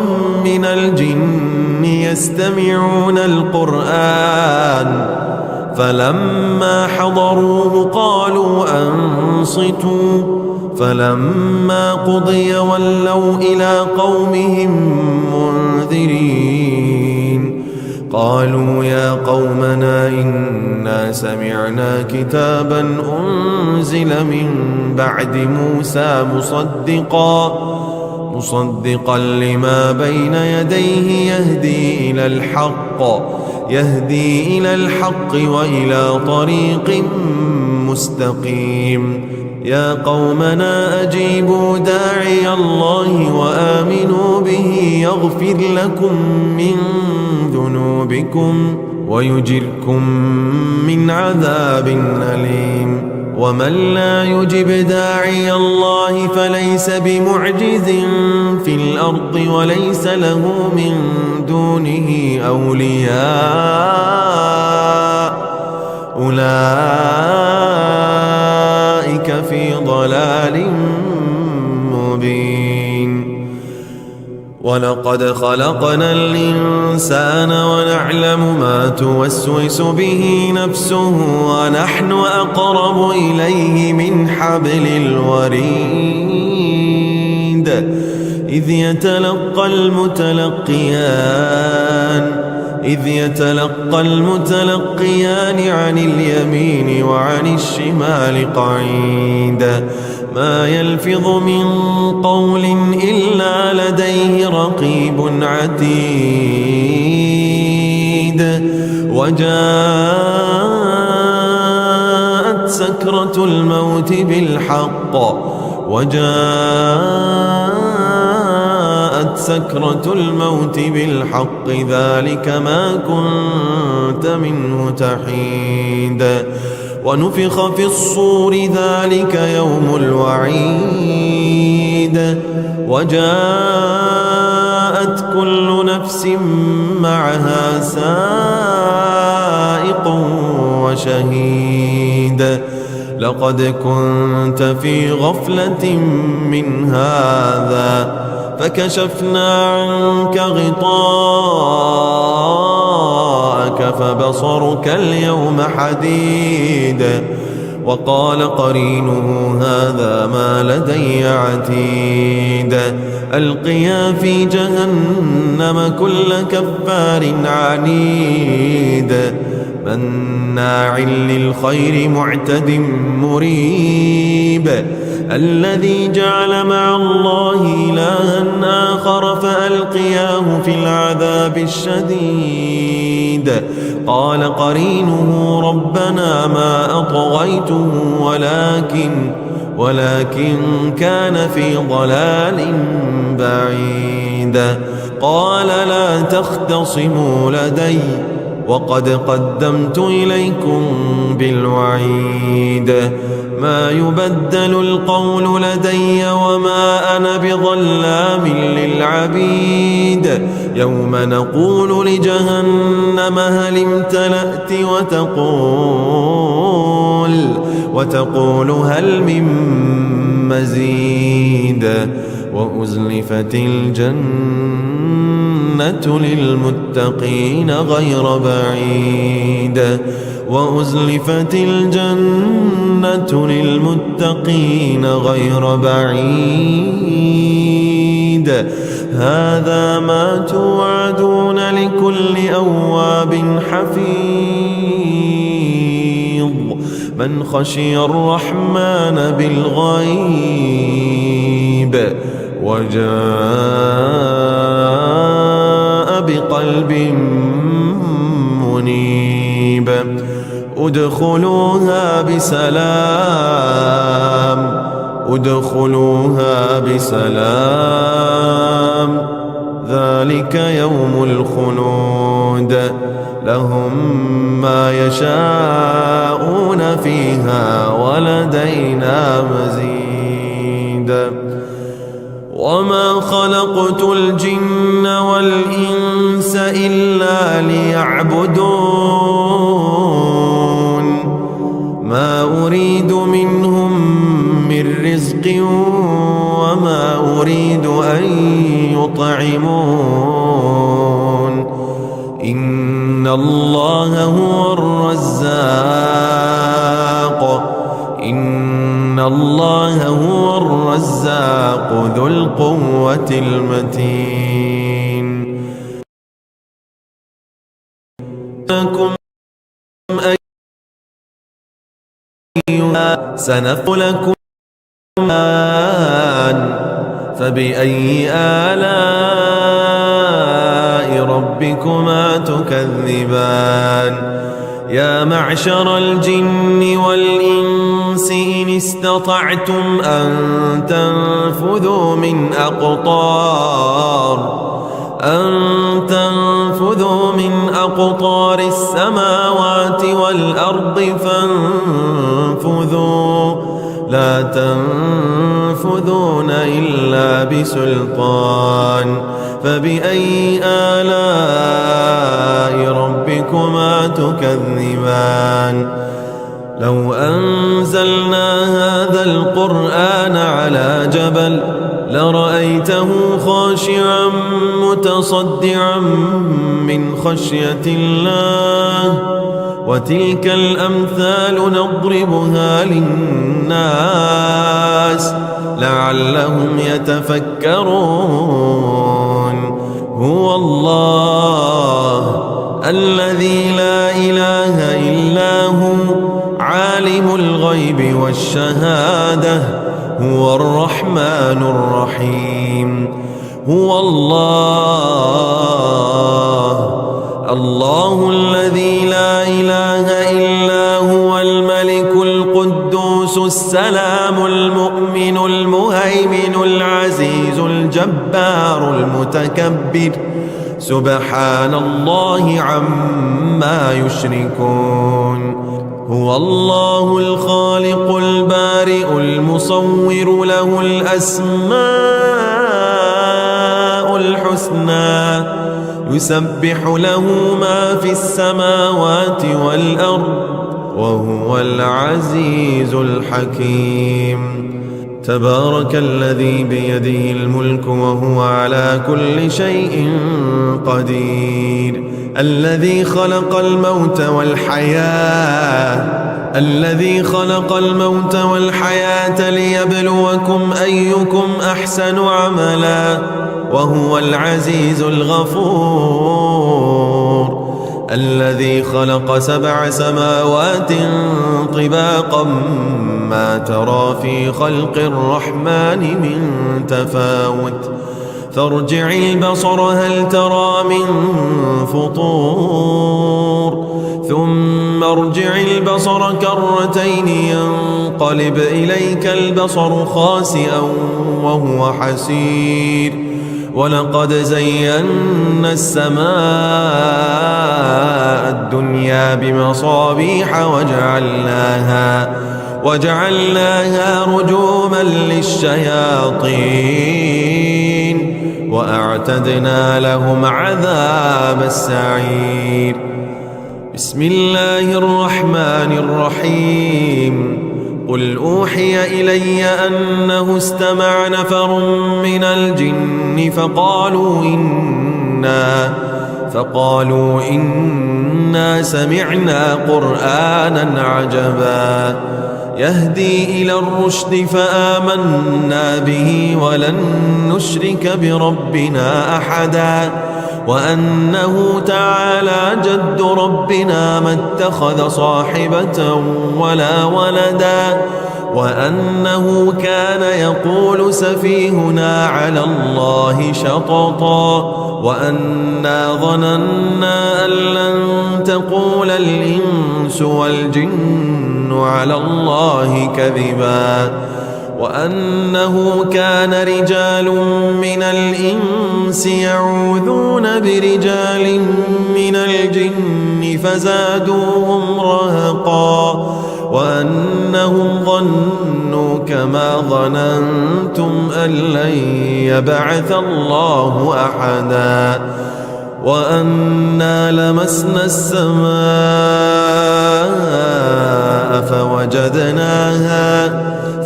من الجن يستمعون القرآن فلما حضروه قالوا أنصتوا فلما قضي ولوا إلى قومهم منذرين قالوا يا قومنا إنا سمعنا كتابا أنزل من بعد موسى مصدقا لما بين يديه يهدي إلى الحق وإلى طريق مستقيم. يا قومنا أجيبوا داعي الله وآمنوا به يغفر لكم من ذنوبكم ويجركم من عذاب أليم. ومن لا يجب داعي الله فليس بمعجز في الأرض وليس له من دونه أولياء أولئك في ضلال مبين. ولقد خلقنا الإنسان ونعلم ما توسوس به نفسه ونحن أقرب إليه من حبل الوريد. إذ يتلقى المتلقيان عن اليمين وعن الشمال قعيد. ما يلفظ من قول إلا لديه رقيب عتيد. وجاءت سكرة الموت بالحق ذلك ما كنت منه تحيد. ونفخ في الصور ذلك يوم الوعيد. وجاءت كل نفس معها سائق وشهيد. لقد كنت في غفلة من هذا فكشفنا عنك غطاءك فبصرك اليوم حديد. وقال قرينه هذا ما لدي عتيد. ألقيا في جهنم كل كفار عنيد مناع للخير معتد مريب. الذي جعل مع الله إلها آخر فألقياه في العذاب الشديد. قال قرينه ربنا ما أطغيته ولكن كان في ضلال بعيد. قال لا تختصموا لدي وقد قدمت إليكم بالوعيد. ما يبدل القول لدي وما أنا بظلام للعبيد. يوم نقول لجهنم هل امتلأت وتقول هل من مزيد. وأزلفت الجنة للمتقين غير بعيد. وأزلفت الجنة للمتقين غير بعيد. هذا ما توعدون لكل أواب حفيظ من خشي الرحمن بالغيب وجاء بقلب منيب. ادخلوها بسلام ذلك يوم الخلود. لهم ما يشاءون فيها ولدينا مزيد. وما خلقت الجن والإنس إلا ليعبدون. ما أريد منهم من رزق وما أريد أن يطعمون. إن الله هو الرزاق ذو القوة المتين. سنقلكم فبأي آلاء ربكما تكذبان. يا معشر الجن والإنس إن استطعتم أن تنفذوا من أقطار السماوات والأرض فانفذوا لا تنفذون إلا بسلطان فبأي آلاء ربكما تكذبان لو أنزلنا هذا القرآن على جبل لرأيته خاشعا متصدعا من خشية الله وتلك الأمثال نضربها للناس لعلهم يتفكرون هو الله الذي لا إله إلا هو عالم الغيب والشهادة هو الرحمن الرحيم هو الله الذي لا إله إلا هو الملك القدوس السلام المؤمن المهيمن العزيز الجبار المتكبر سبحان الله عما يشركون هو الله الخالق البارئ المصور له الأسماء الحسنى يسبح له ما في السماوات والأرض وهو العزيز الحكيم تبارك الذي بيده الملك وهو على كل شيء قدير الذي خلق الموت والحياة ليبلوكم أيكم أحسن عملا وهو العزيز الغفور الذي خلق 7 سماوات طباقا ما ترى في خلق الرحمن من تفاوت فارجع البصر هل ترى من فطور ثم ارجع البصر كرتين ينقلب إليك البصر خاسئا وهو حسير ولقد زينا السماء الدنيا بمصابيح وجعلناها رجوما للشياطين وأعتدنا لهم عذاب السعير بسم الله الرحمن الرحيم قل أوحي إلي أنه استمع نفر من الجن فقالوا إنا سمعنا قرآنا عجبا يهدي إلى الرشد فآمنا به ولن نشرك بربنا أحدا وأنه تعالى جد ربنا ما اتخذ صاحبة ولا ولدا وأنه كان يقول سفيهنا على الله شططا وأنا ظننا أن لن تقول الإنس والجن على الله كذبا وأنه كان رجال من الإنس يعوذون برجال من الجن فزادوهم رهقا وأنهم ظنوا كما ظننتم أن لن يبعث الله أحدا وأنا لمسنا السماء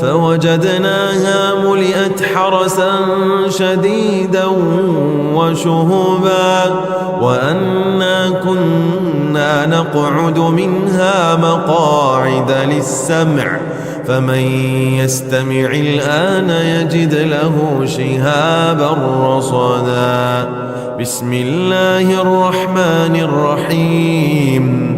فوجدناها ملئت حرسا شديدا وشهبا وأنا كنا نقعد منها مقاعد للسمع فمن يستمع الآن يجد له شهابا رصدا بسم الله الرحمن الرحيم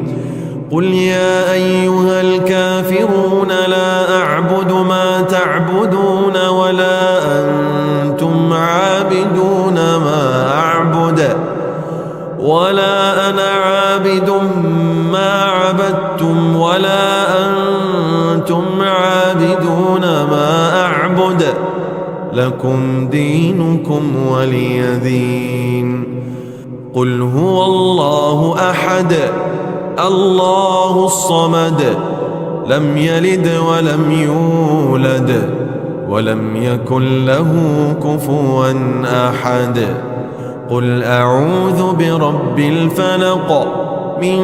قل يا أيها الكافرون لا أعبد ما تعبدون ولا أنتم عابدون ما أعبد ولا أنا عابد ما عبدتم ولا أنتم عابدون ما أعبد لكم دينكم ولي دين. قل هو الله أحد الله الصمد لم يلد ولم يولد ولم يكن له كفوا أحد. قل أعوذ برب الفلق من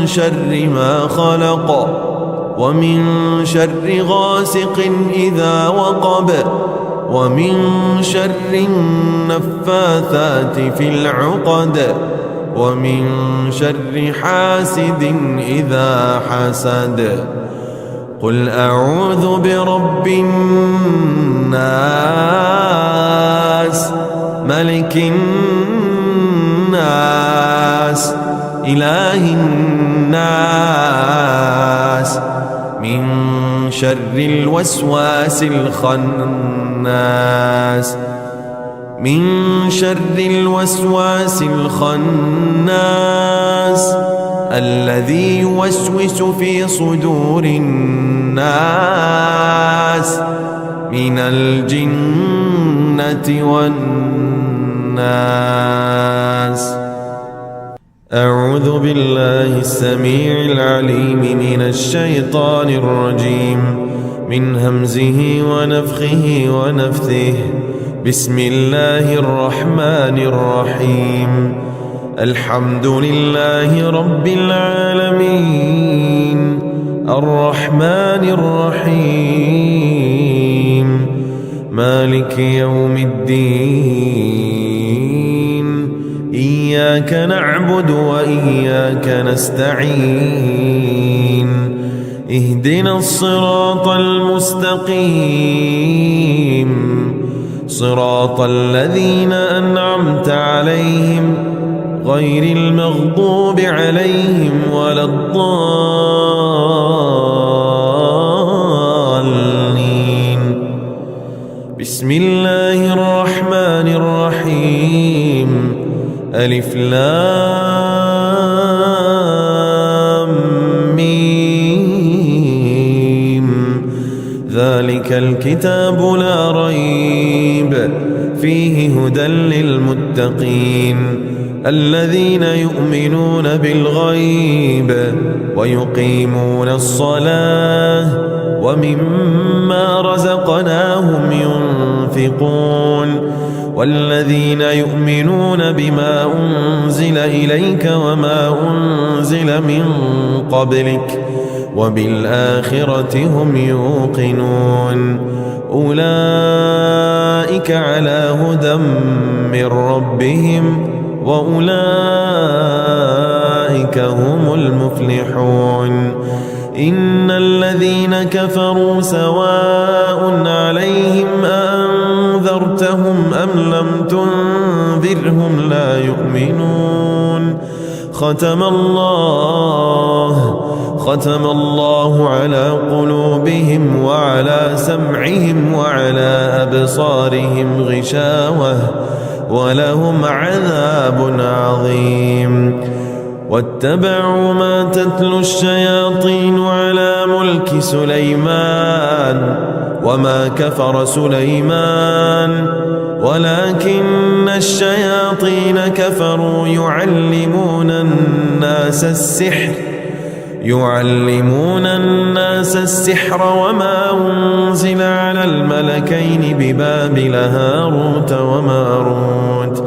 شر ما خلق ومن شر غاسق إذا وقب ومن شر النفاثات في العقد ومن شر حاسد إذا حسد. قل أعوذ برب الناس ملك الناس إله الناس من شر الوسواس الخناس من شر الوسواس الخناس الذي يوسوس في صدور الناس من الجنة والناس. أعوذ بالله السميع العليم من الشيطان الرجيم من همزه ونفخه ونفثه. بسم الله الرحمن الرحيم. الحمد لله رب العالمين الرحمن الرحيم مالك يوم الدين. إياك نعبد وإياك نستعين. اهدنا الصراط المستقيم صراط الذين أنعمت عليهم غير المغضوب عليهم ولا الضالين. بسم الله الرحمن الرحيم. ألف لام ميم. ذلك الكتاب لا ريب فيه هدى للمتقين الذين يؤمنون بالغيب ويقيمون الصلاة ومما رزقناهم ينفقون والذين يؤمنون بما أنزل إليك وما أنزل من قبلك وبالآخرة هم يوقنون. أولئك على هدى من ربهم وأولئك هم المفلحون. إن الذين كفروا سواء عليهم أأنذرتهم أم لم تنذرهم لا يؤمنون. ختم الله على قلوبهم وعلى سمعهم وعلى أبصارهم غشاوة ولهم عذاب عظيم. واتبعوا ما تتلو الشياطين على ملك سليمان وما كفر سليمان ولكن الشياطين كفروا يعلمون الناس السحر وما أنزل على الملكين ببابل هاروت وماروت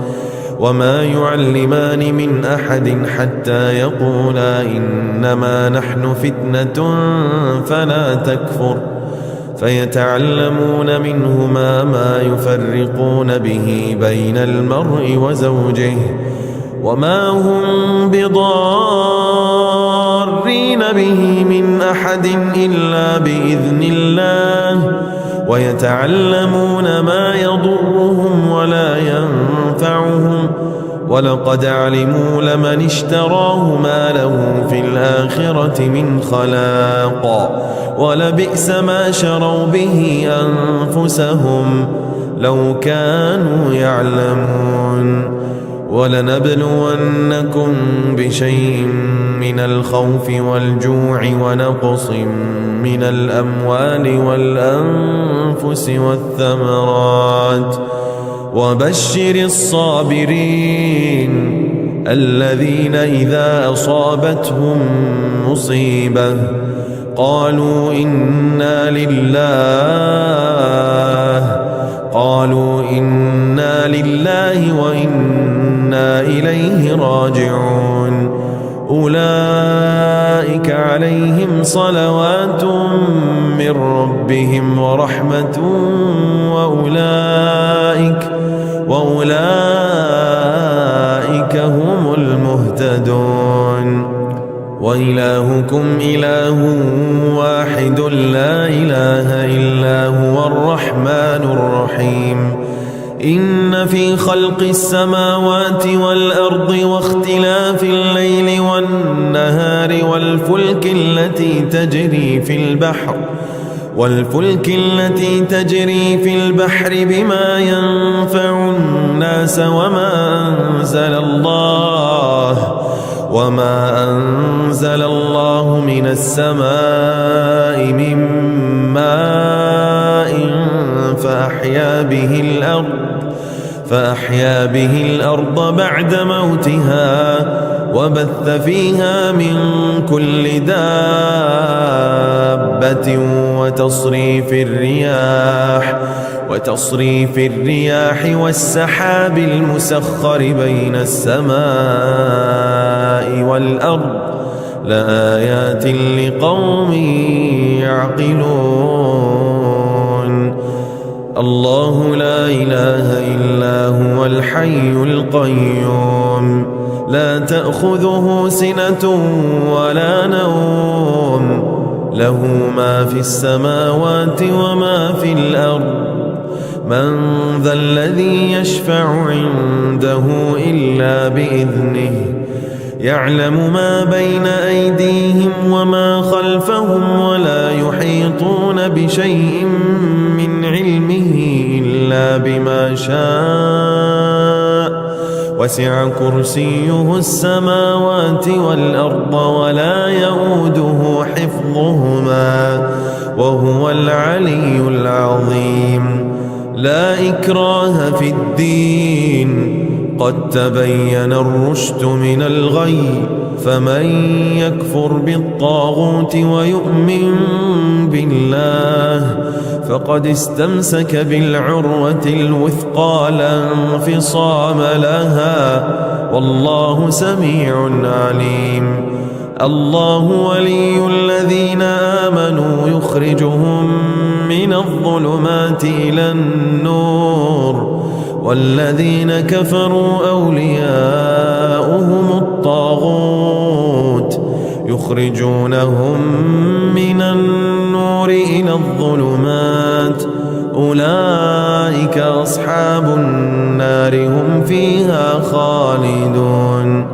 وما يعلمان من أحد حتى يقولا إنما نحن فتنة فلا تكفر فيتعلمون منهما ما يفرقون به بين المرء وزوجه وما هم بضارين به من أحد إلا بإذن الله ويتعلمون ما يضرهم ولا ينفعهم ولقد علموا لمن اشتراه ما له في الآخرة من خلاق ولبئس ما شروا به أنفسهم لو كانوا يعلمون. ولنبلونكم بشيء من الخوف والجوع ونقص من الأموال والأنفس والثمرات وبشر الصابرين الذين إذا أصابتهم مصيبة قالوا إنا لله وإنا إليه راجعون أولئك عليهم صلوات من ربهم ورحمة وأولئك هم المهتدون وإلهكم إله واحد لا إله إلا هو الرحمن الرحيم إن في خلق السماوات والأرض واختلاف الليل والنهار والفلك التي تجري في البحر بما ينفع الناس وما أنزل الله من السماء من ماء فأحيا به الأرض بعد موتها وبث فيها من كل دابة وتصريف الرياح والسحاب المسخر بين السماء والأرض لآيات لقوم يعقلون الله لا إله إلا هو الحي القيوم لا تأخذه سنة ولا نوم له ما في السماوات وما في الأرض من ذا الذي يشفع عنده إلا بإذنه يعلم ما بين أيديهم وما خلفهم ولا يحيطون بشيء من علمه إلا بما شاء وسع كرسيه السماوات والأرض ولا يؤوده حفظهما وهو العلي العظيم لا إكراه في الدين قد تبين الرشد من الغي فمن يكفر بالطاغوت ويؤمن بالله فقد استمسك بالعروة الوثقى لا انفصام لها والله سميع عليم الله ولي الذين آمنوا يخرجهم من الظلمات إلى النور والذين كفروا أولياؤهم الطاغوت يخرجونهم من النور إلى الظلمات أولئك أصحاب النار هم فيها خالدون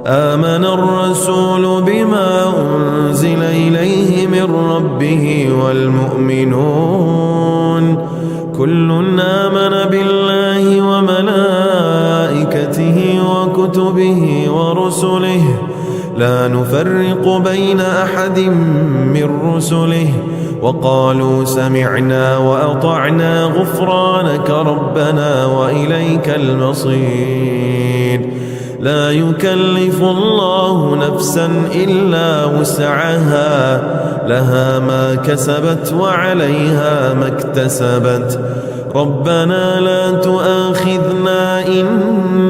آمن الرسول بما أنزل إليه من ربه والمؤمنون كل آمن بالله وملائكته وكتبه ورسله لا نفرق بين أحد من رسله وقالوا سمعنا وأطعنا غفرانك ربنا وإليك المصير لا يكلف الله نفسا إلا وسعها لها ما كسبت وعليها ما اكتسبت ربنا لا تؤاخذنا إن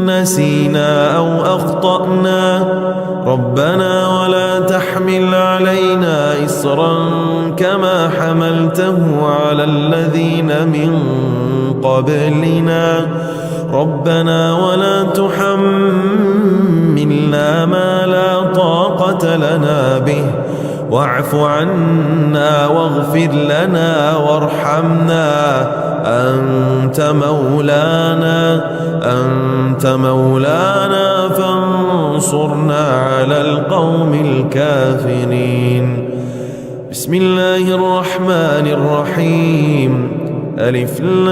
نسينا أو أخطأنا ربنا ولا تحمل علينا إصرا كما حملته على الذين من قبلنا ربنا ولا تحملنا ما لا طاقة لنا به واعف عنا واغفر لنا وارحمنا أنت مولانا فانصرنا على القوم الكافرين بسم الله الرحمن الرحيم ألف لام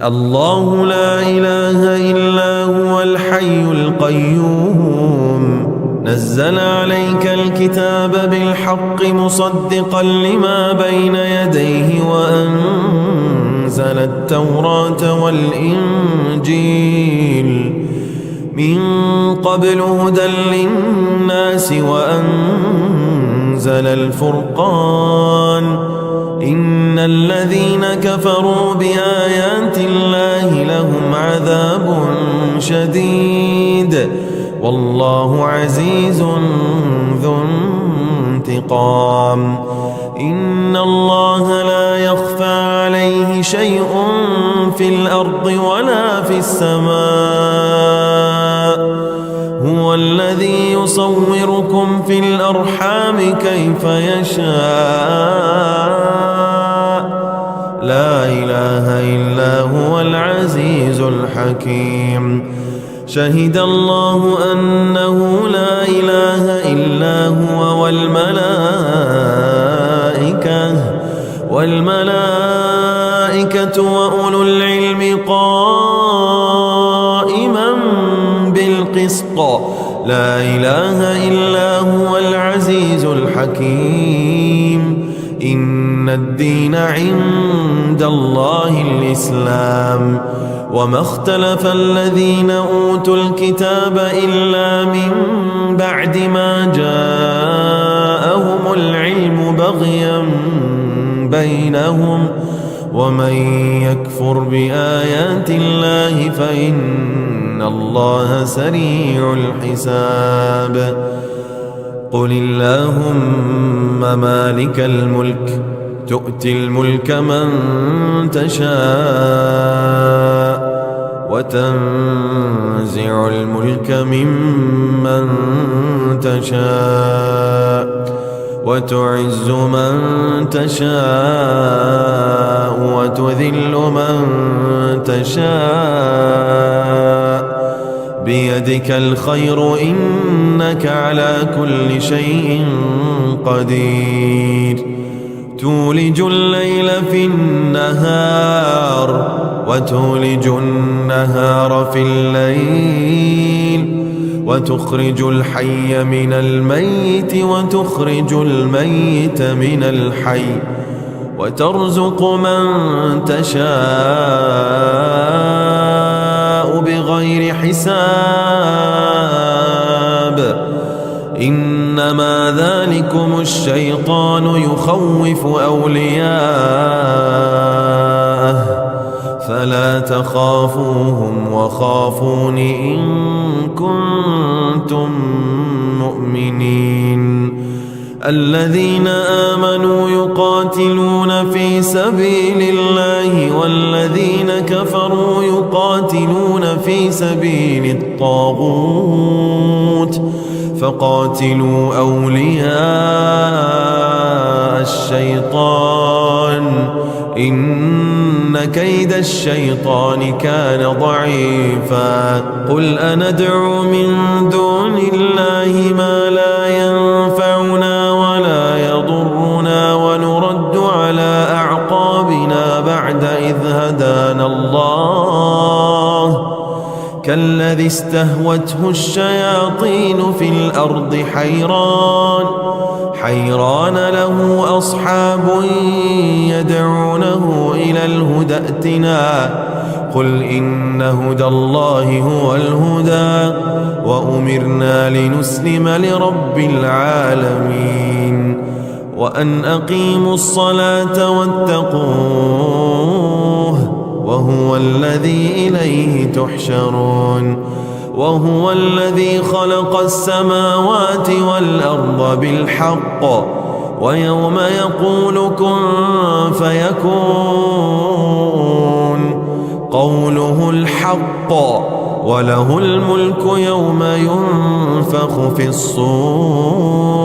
الله لا إله إلا هو الحي القيوم نزل عليك الكتاب بالحق مصدقا لما بين يديه وأنزل التوراة والإنجيل من قبل هدى للناس وأنزل الفرقان إن الذين كفروا بآيات الله لهم عذاب شديد والله عزيز ذو انتقام إن الله لا يخفى عليه شيء في الأرض ولا في السماء هو الذي يصوركم في الأرحام كيف يشاء لا إله إلا هو العزيز الحكيم شهد الله أنه لا إله إلا هو والملائكة وأولو العلم قائما بالقسط لا إله إلا هو العزيز الحكيم إن الدين عند الله الإسلام وما اختلف الذين أوتوا الكتاب إلا من بعد ما جاءهم العلم بغيا بينهم ومن يكفر بآيات الله فإن الله سريع الحساب قل اللهم مالك الملك تؤتي الملك من تشاء وتنزع الملك ممن تشاء وتعز من تشاء وتذل من تشاء بيدك الخير إنك على كل شيء قدير تولج الليل في النهار وتولج النهار في الليل وتخرج الحي من الميت وتخرج الميت من الحي وترزق من تشاء بغير حساب إنما ذلكم الشيطان يخوف أولياءه فلا تخافوهم وخافون إن كنتم مؤمنين الذين آمنوا يقاتلون في سبيل الله والذين كفروا يقاتلون في سبيل الطاغوت فقاتلوا أولياء الشيطان إن كيد الشيطان كان ضعيفا قل أندعو من دون الله ما لا ينفعنا ولا يضرنا ونرد على أعقابنا بعد إذ هدانا الله كالذي استهوته الشياطين في الأرض حيران له أصحاب يدعونه إلى الهدى ائتنا قل إن هدى الله هو الهدى وأمرنا لنسلم لرب العالمين وأن أقيموا الصلاة واتقوه وهو الذي إليه تحشرون وهو الذي خلق السماوات والأرض بالحق ويوم يقول كن فيكون قوله الحق وله الملك يوم ينفخ في الصور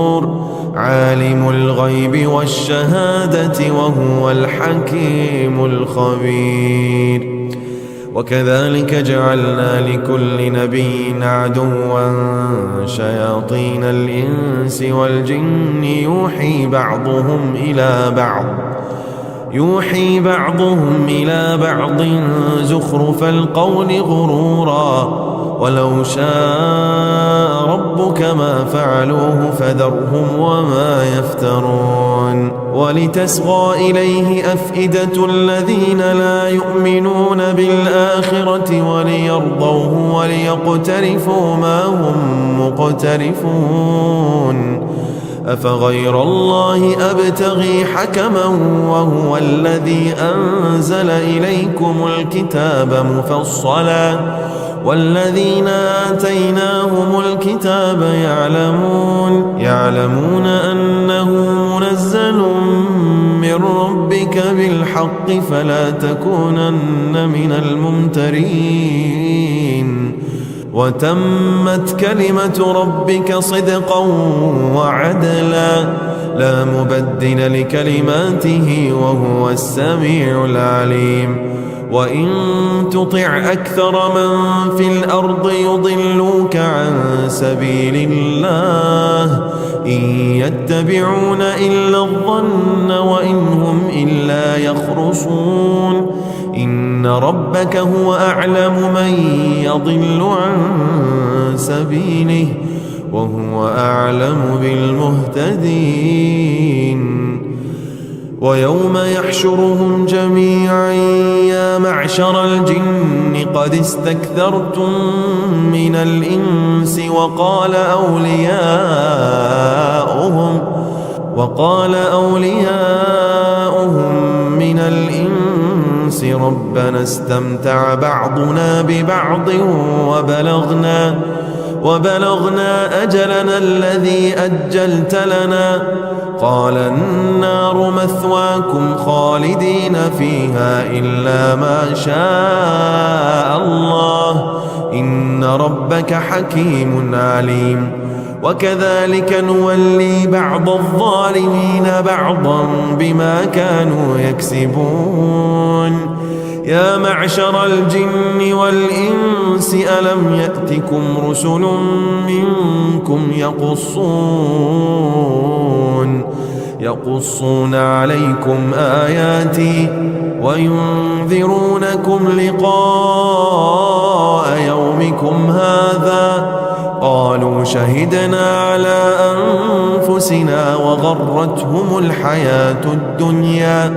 عالم الغيب والشهادة وهو الحكيم الخبير وكذلك جعلنا لكل نبي عدوا شياطين الإنس والجن يوحي بعضهم إلى بعض يوحي بعضهم إلى بعض زخرف القول غرورا ولو شاء ربك ما فعلوه فذرهم وما يفترون ولتصغى إليه أفئدة الذين لا يؤمنون بالآخرة وليرضوه وليقترفوا ما هم مقترفون أفغير الله أبتغي حكما وهو الذي أنزل إليكم الكتاب مفصلا والذين آتيناهم الكتاب يعلمون أنه منزل من ربك بالحق فلا تكونن من الممترين وتمت كلمة ربك صدقا وعدلا لا مبدل لكلماته وهو السميع العليم وإن تطع أكثر من في الأرض يضلوك عن سبيل الله إن يتبعون إلا الظن وإن هم إلا يخرصون إن ربك هو أعلم من يضل عن سبيله وهو أعلم بالمهتدين ويوم يحشرهم جميعا يا معشر الجن قد استكثرتم من الإنس وقال أولياؤهم من الإنس ربنا استمتع بعضنا ببعض وبلغنا أجلنا الذي أجلت لنا قال النار مثواكم خالدين فيها إلا ما شاء الله إن ربك حكيم عليم وكذلك نولي بعض الظالمين بعضا بما كانوا يكسبون يا معشر الجن والإنس ألم يأتكم رسل منكم يقصون عليكم آياتي وينذرونكم لقاء يومكم هذا قالوا شهدنا على أنفسنا وغرتهم الحياة الدنيا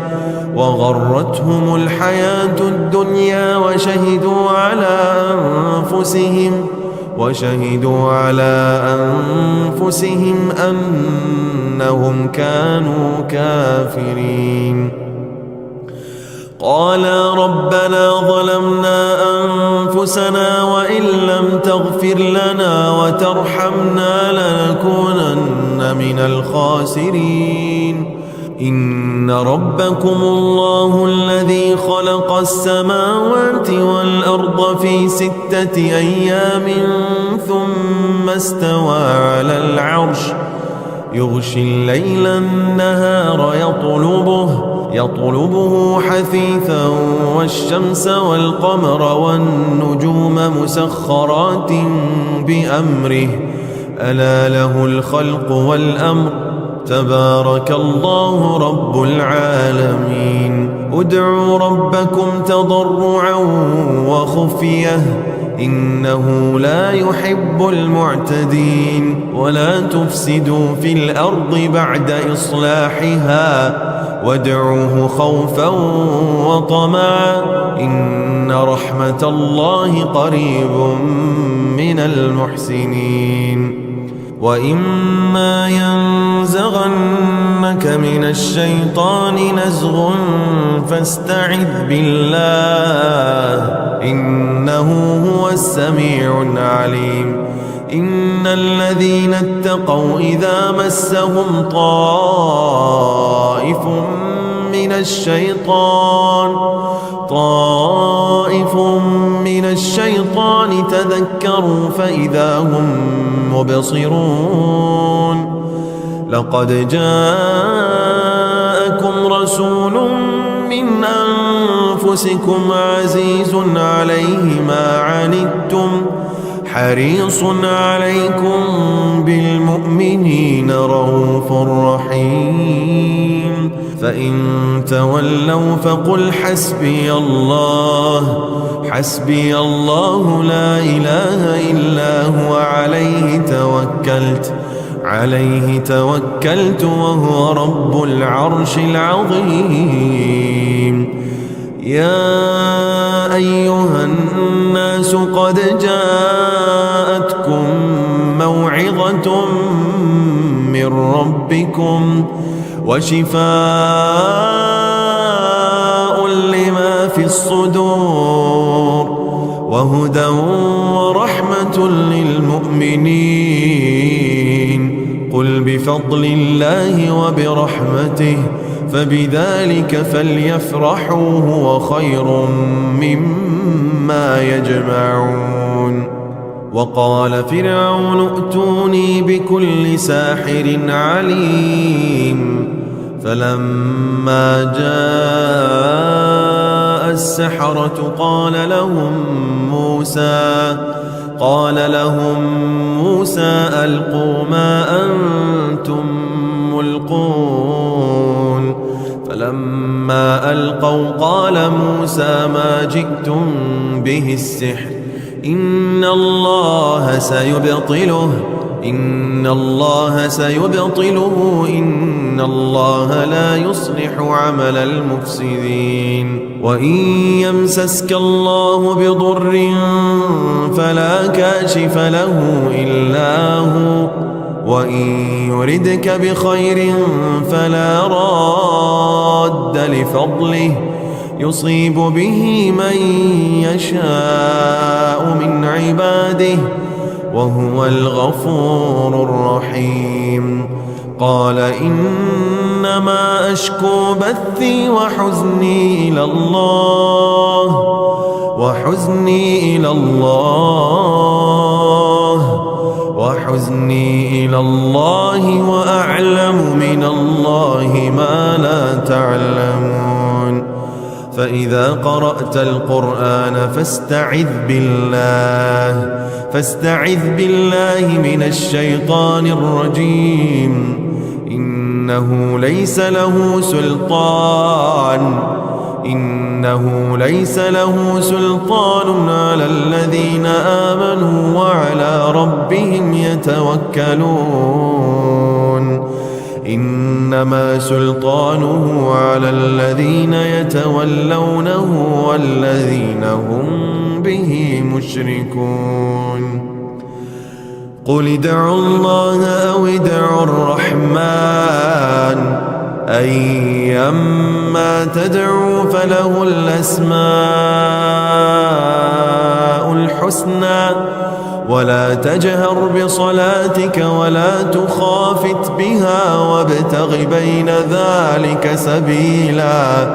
وشهدوا على أنفسهم أنهم كانوا كافرين قالا ربنا ظلمنا أنفسنا وإن لم تغفر لنا وترحمنا لنكونن من الخاسرين إن ربكم الله الذي خلق السماوات والأرض في 6 أيام ثم استوى على العرش يغشي الليل النهار يطلبه حثيثا والشمس والقمر والنجوم مسخرات بأمره ألا له الخلق والأمر تبارك الله رب العالمين ادعوا ربكم تضرعا وخفية إنه لا يحب المعتدين ولا تفسدوا في الأرض بعد إصلاحها وادعوه خوفا وطمعا إن رحمة الله قريب من المحسنين وإما ينزغنك من الشيطان نزغ فاستعذ بالله إنه هو السميع العليم إن الذين اتقوا إذا مسهم طائف من الشيطان تذكروا فإذا هم مبصرون لقد جاءكم رسول من أنفسكم عزيز عليه ما عنتم حريص عليكم بالمؤمنين رؤوف رحيم فإن تولوا فقل حسبي الله لا إله إلا هو عليه توكلت وهو رب العرش العظيم. يا أيها الناس قد جاءتكم موعظة من ربكم وشفاء لما في الصدور وهدى ورحمة للمؤمنين. قل بفضل الله وبرحمته فبذلك فليفرحوا هو خير مما يجمعون. وقال فرعون ائتوني بكل ساحر عليم. فلما جاء السحرة قال لهم موسى ألقوا ما أنتم ملقون. فلما ألقوا قال موسى ما جئتم به السحر إن الله سيبطله إن الله لا يصلح عمل المفسدين. وإن يمسسك الله بضر فلا كاشف له إلا هو وإن يردك بخير فلا راد لفضله يصيب به من يشاء من عباده وهو الغفور الرحيم. قال إنما أشكو بثي وحزني إلى الله وأعلم من الله ما لا تعلمون. فإذا قرأت القرآن فاستعذ بالله من الشيطان الرجيم. إنه ليس له سلطان على الذين آمنوا وعلى ربهم يتوكلون. إنما سلطانه على الذين يتولونه والذين هم به مشركون. قل ادعوا الله أو ادعوا الرحمن أيما تدعوا فله الأسماء الحسنى ولا تجهر بصلاتك ولا تخافت بها وابتغ بين ذلك سبيلا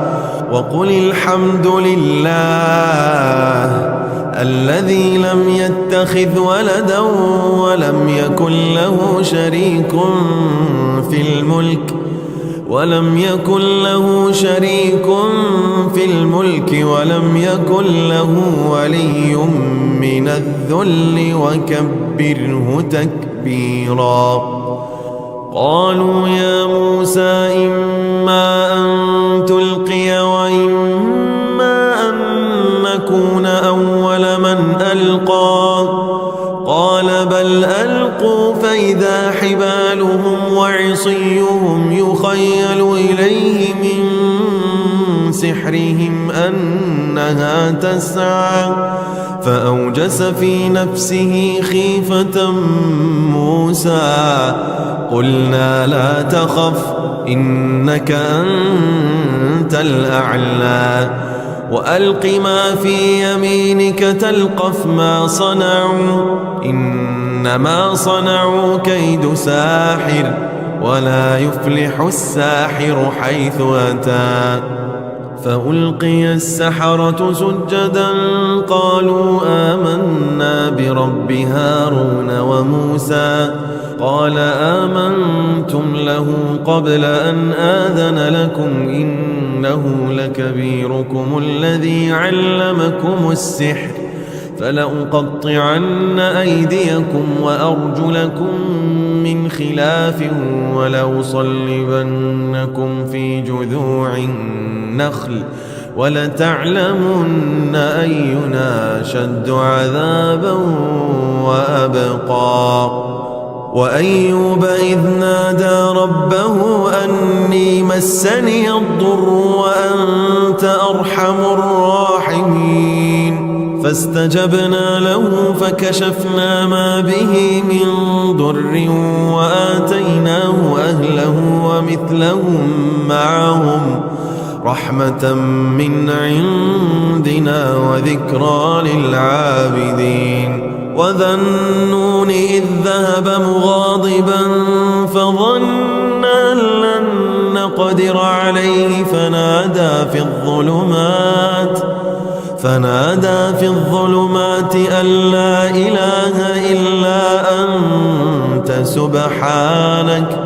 وقل الحمد لله الذي لم يتخذ ولدا ولم يكن له شريك في الملك ولم يكن له ولي من الذل وكبره تكبيرا. قالوا يا موسى إما أن تلقي وإما أن نكون أول من ألقى. قال بل ألقوا فإذا حبالهم وعصيهم يخيل إليه من سحرهم أنها تسعى فأوجس في نفسه خيفة موسى. قلنا لا تخف إنك أنت الأعلى وألق ما في يمينك تلقف ما صنعوا إنما صنعوا كيد ساحر ولا يفلح الساحر حيث أتى. فألقي السحرة سجدا قالوا آمنا برب هارون وموسى. قال آمنتم له قبل أن آذن لكم إنه لكبيركم الذي علمكم السحر فلأقطعن أيديكم وأرجلكم من من خلاف ولأصلبنكم في جذوع النخل ولتعلمن أينا أشد عذابا وأبقى. وأيوب إذ نادى ربه أني مسني الضر وأنت أرحم الراحمين فاستجبنا له فكشفنا ما به من ضر وآتيناه أهله ومثلهم معهم رحمة من عندنا وذكرى للعابدين. وذا النون إذ ذهب مغاضبا فظن أن لن نقدر عليه فنادى في الظلمات أن لا إله إلا أنت سبحانك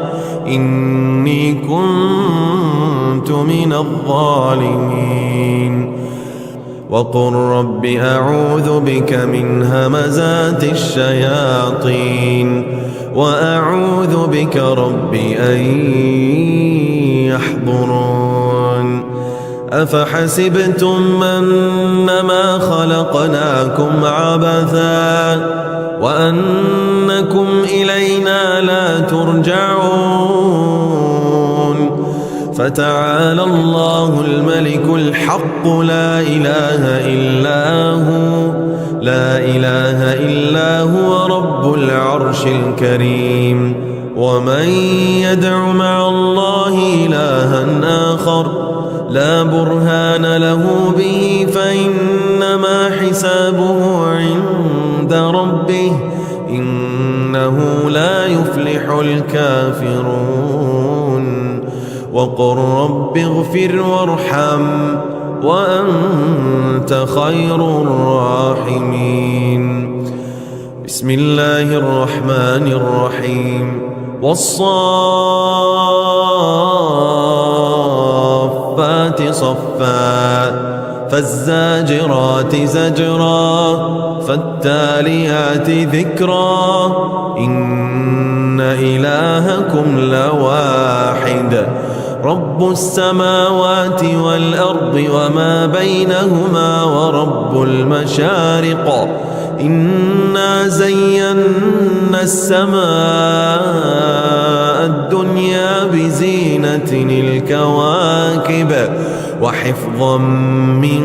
إني كنت من الظالمين. وقل رب أعوذ بك من همزات الشياطين وأعوذ بك رب أن يحضرون. أفحسبتم أنما خلقناكم عبثا وأنكم إلينا لا ترجعون فتعالى الله الملك الحق لا إله إلا هو رب العرش الكريم. ومن يدع مع الله إلها آخر لا برهان له به فإنما حسابه عند ربه إنه لا يفلح الكافرون. وقل رب اغفر وارحم وأنت خير الراحمين. بسم الله الرحمن الرحيم. والصافات صفا فالزاجرات زجرا فالتاليات ذكرا إن إلهكم لواحد رب السماوات والأرض وما بينهما ورب المشارق إنا زينا السماء الدنيا بزينة الكواكب وحفظا من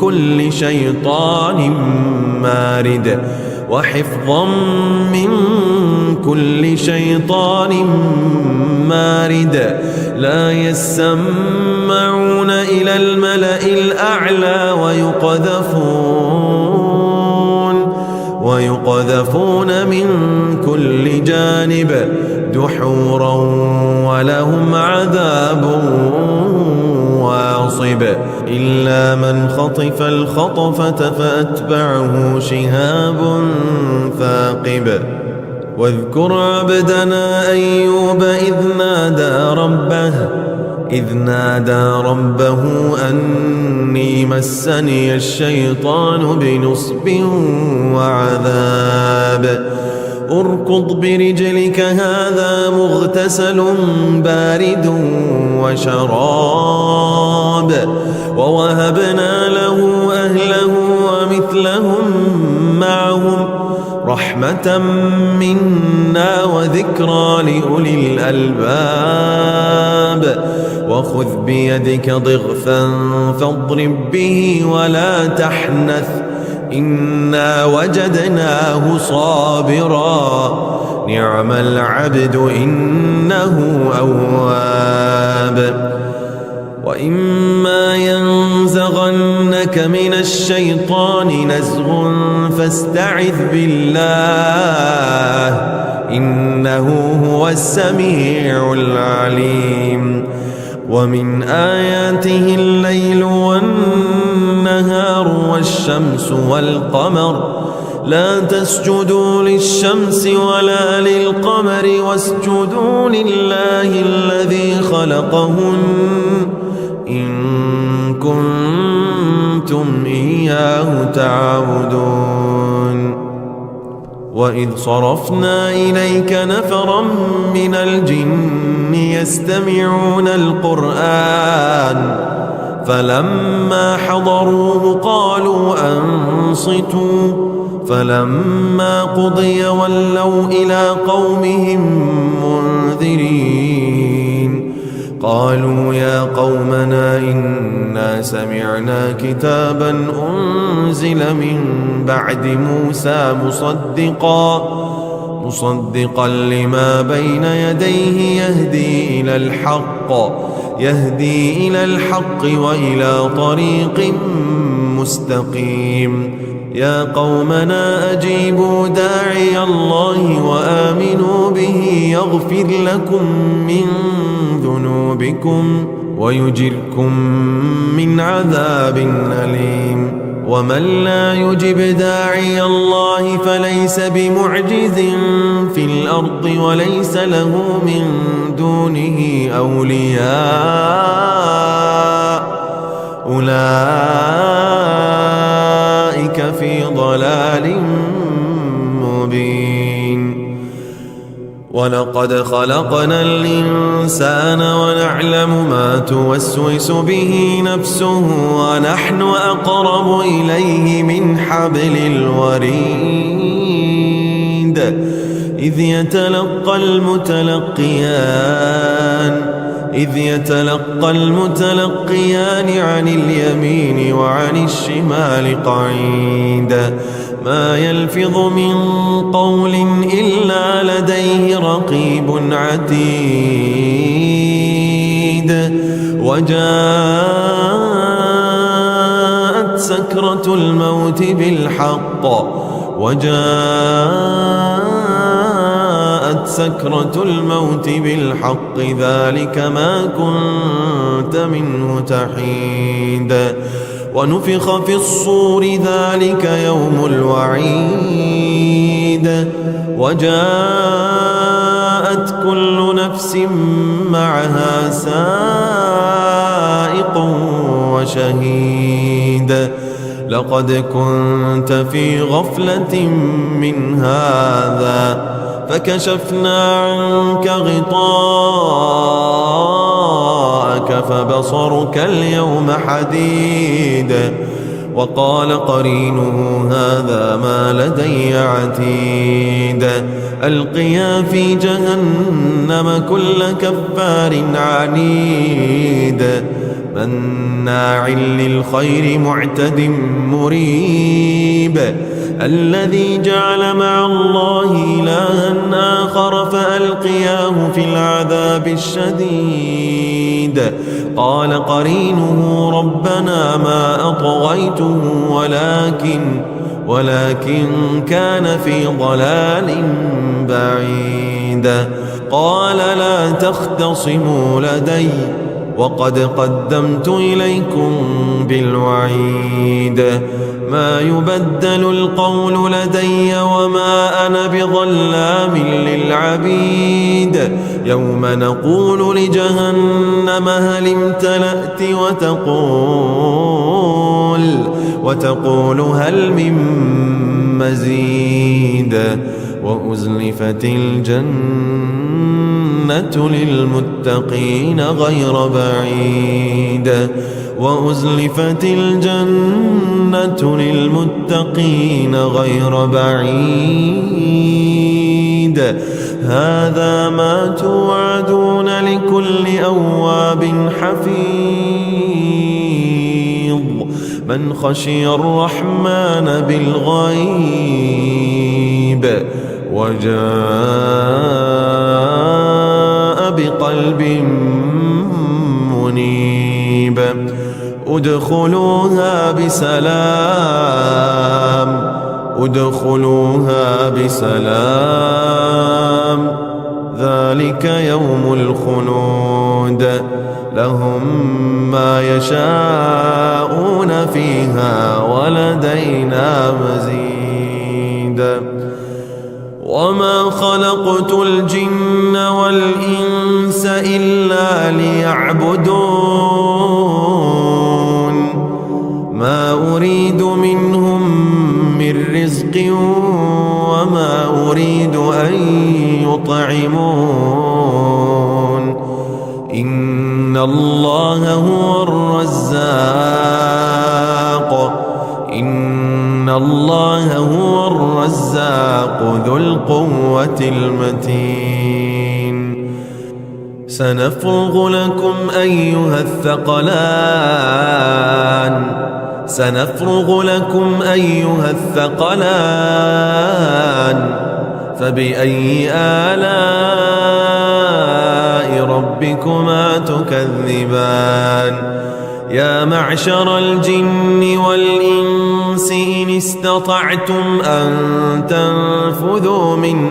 كل شيطان مارد لا يسمعون إلى الملأ الأعلى ويقذفون من كل جانب دحورا ولهم عذاب واصب إلا من خطف الخطفة فأتبعه شهاب ثاقب. واذكر عبدنا أيوب إذ نادى ربه أني مسني الشيطان بنصب وعذاب اركض برجلك هذا مغتسل بارد وشراب ووهبنا له أهله ومثلهم معهم رحمة منا وذكرى لأولي الألباب. وخذ بيدك ضغثا فاضرب به ولا تحنث إنا وجدناه صابرا نعم العبد إنه أواب. وإما ينزغنك من الشيطان نزغ فاستعذ بالله إنه هو السميع العليم. ومن آياته الليل والنهار والشمس والقمر لا تسجدوا للشمس ولا للقمر واسجدوا لله الذي خلقهن إن كنتم إياه تعبدون. وإذ صرفنا إليك نفرا من الجن يستمعون القرآن فلما حضروه قالوا أنصتوا فلما قضي ولوا إلى قومهم منذرين قالوا يا قومنا إنا سمعنا كتابا أنزل من بعد موسى مصدقا لما بين يديه يهدي إلى الحق وإلى طريق مستقيم يا قومنا أجيبوا داعي الله وآمنوا به يغفر لكم من ذنوبكم ويجركم من عذاب أليم ومن لا يجب داعي الله فليس بمعجز في الأرض وليس له من دونه أولياء أولئك في ضلال مبين ولقد خلقنا الإنسان ونعلم ما توسوس به نفسه ونحن أقرب إليه من حبل الوريد إذ يتلقى المتلقيان عن اليمين وعن الشمال قعيد ما يلفظ من قول إلا لديه رقيب عتيد وجاءت سكرة الموت بالحق ذلك ما كنت منه تحيد ونفخ في الصور ذلك يوم الوعيد وجاءت كل نفس معها سائق وشهيد لقد كنت في غفلة من هذا فكشفنا عنك غطاءك فبصرك اليوم حديد وقال قرينه هذا ما لدي عتيد ألقيا في جهنم كل كفار عنيد مناع للخير معتد مريب الذي جعل مع الله إلها آخر فألقياه في العذاب الشديد قال قرينه ربنا ما أطغيته ولكن كان في ضلال بعيد قال لا تختصموا لدي وقد قدمت إليكم بالوعيد ما يبدل القول لدي وما أنا بظلام للعبيد يوم نقول لجهنم هل امتلأت وتقول هل من مزيد وأزلفت الجنة للمتقين غير بعيد وأزلفت الجنة للمتقين غير بعيد هذا ما توعدون لكل أواب حفيظ من خشي الرحمن بالغيب وجاء بقلب منيب ادخلوها بسلام ذلك يوم الخلود لهم ما يشاءون فيها ولدينا مزيد وما خلقت الجن والإنس إلا ليعبدون ما أريد منهم من رزق وما يطعمون إن الله هو الرزاق ذو القوة المتين سنفرغ لكم أيها الثقلان فبأي آلاء ربكما تكذبان يا معشر الجن والإنس إن استطعتم أن تنفذوا من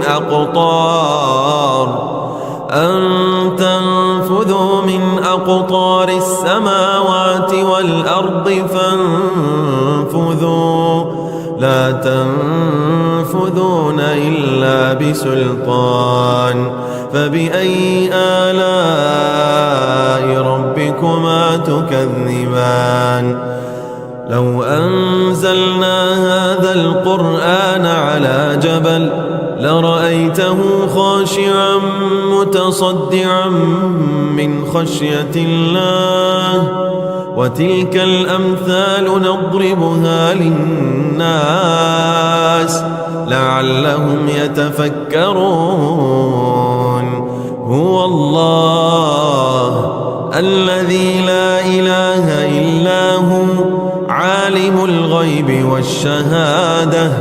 أقطار السماوات والأرض فانفذوا لا تنفذون إلا بسلطان فبأي آلاء ربكما تكذبان لو أنزلنا هذا القرآن على جبل لرأيته خاشعا متصدعا من خشية الله وتلك الأمثال نضربها للناس لعلهم يتفكرون هو الله الذي لا إله إلا هو عالم الغيب والشهادة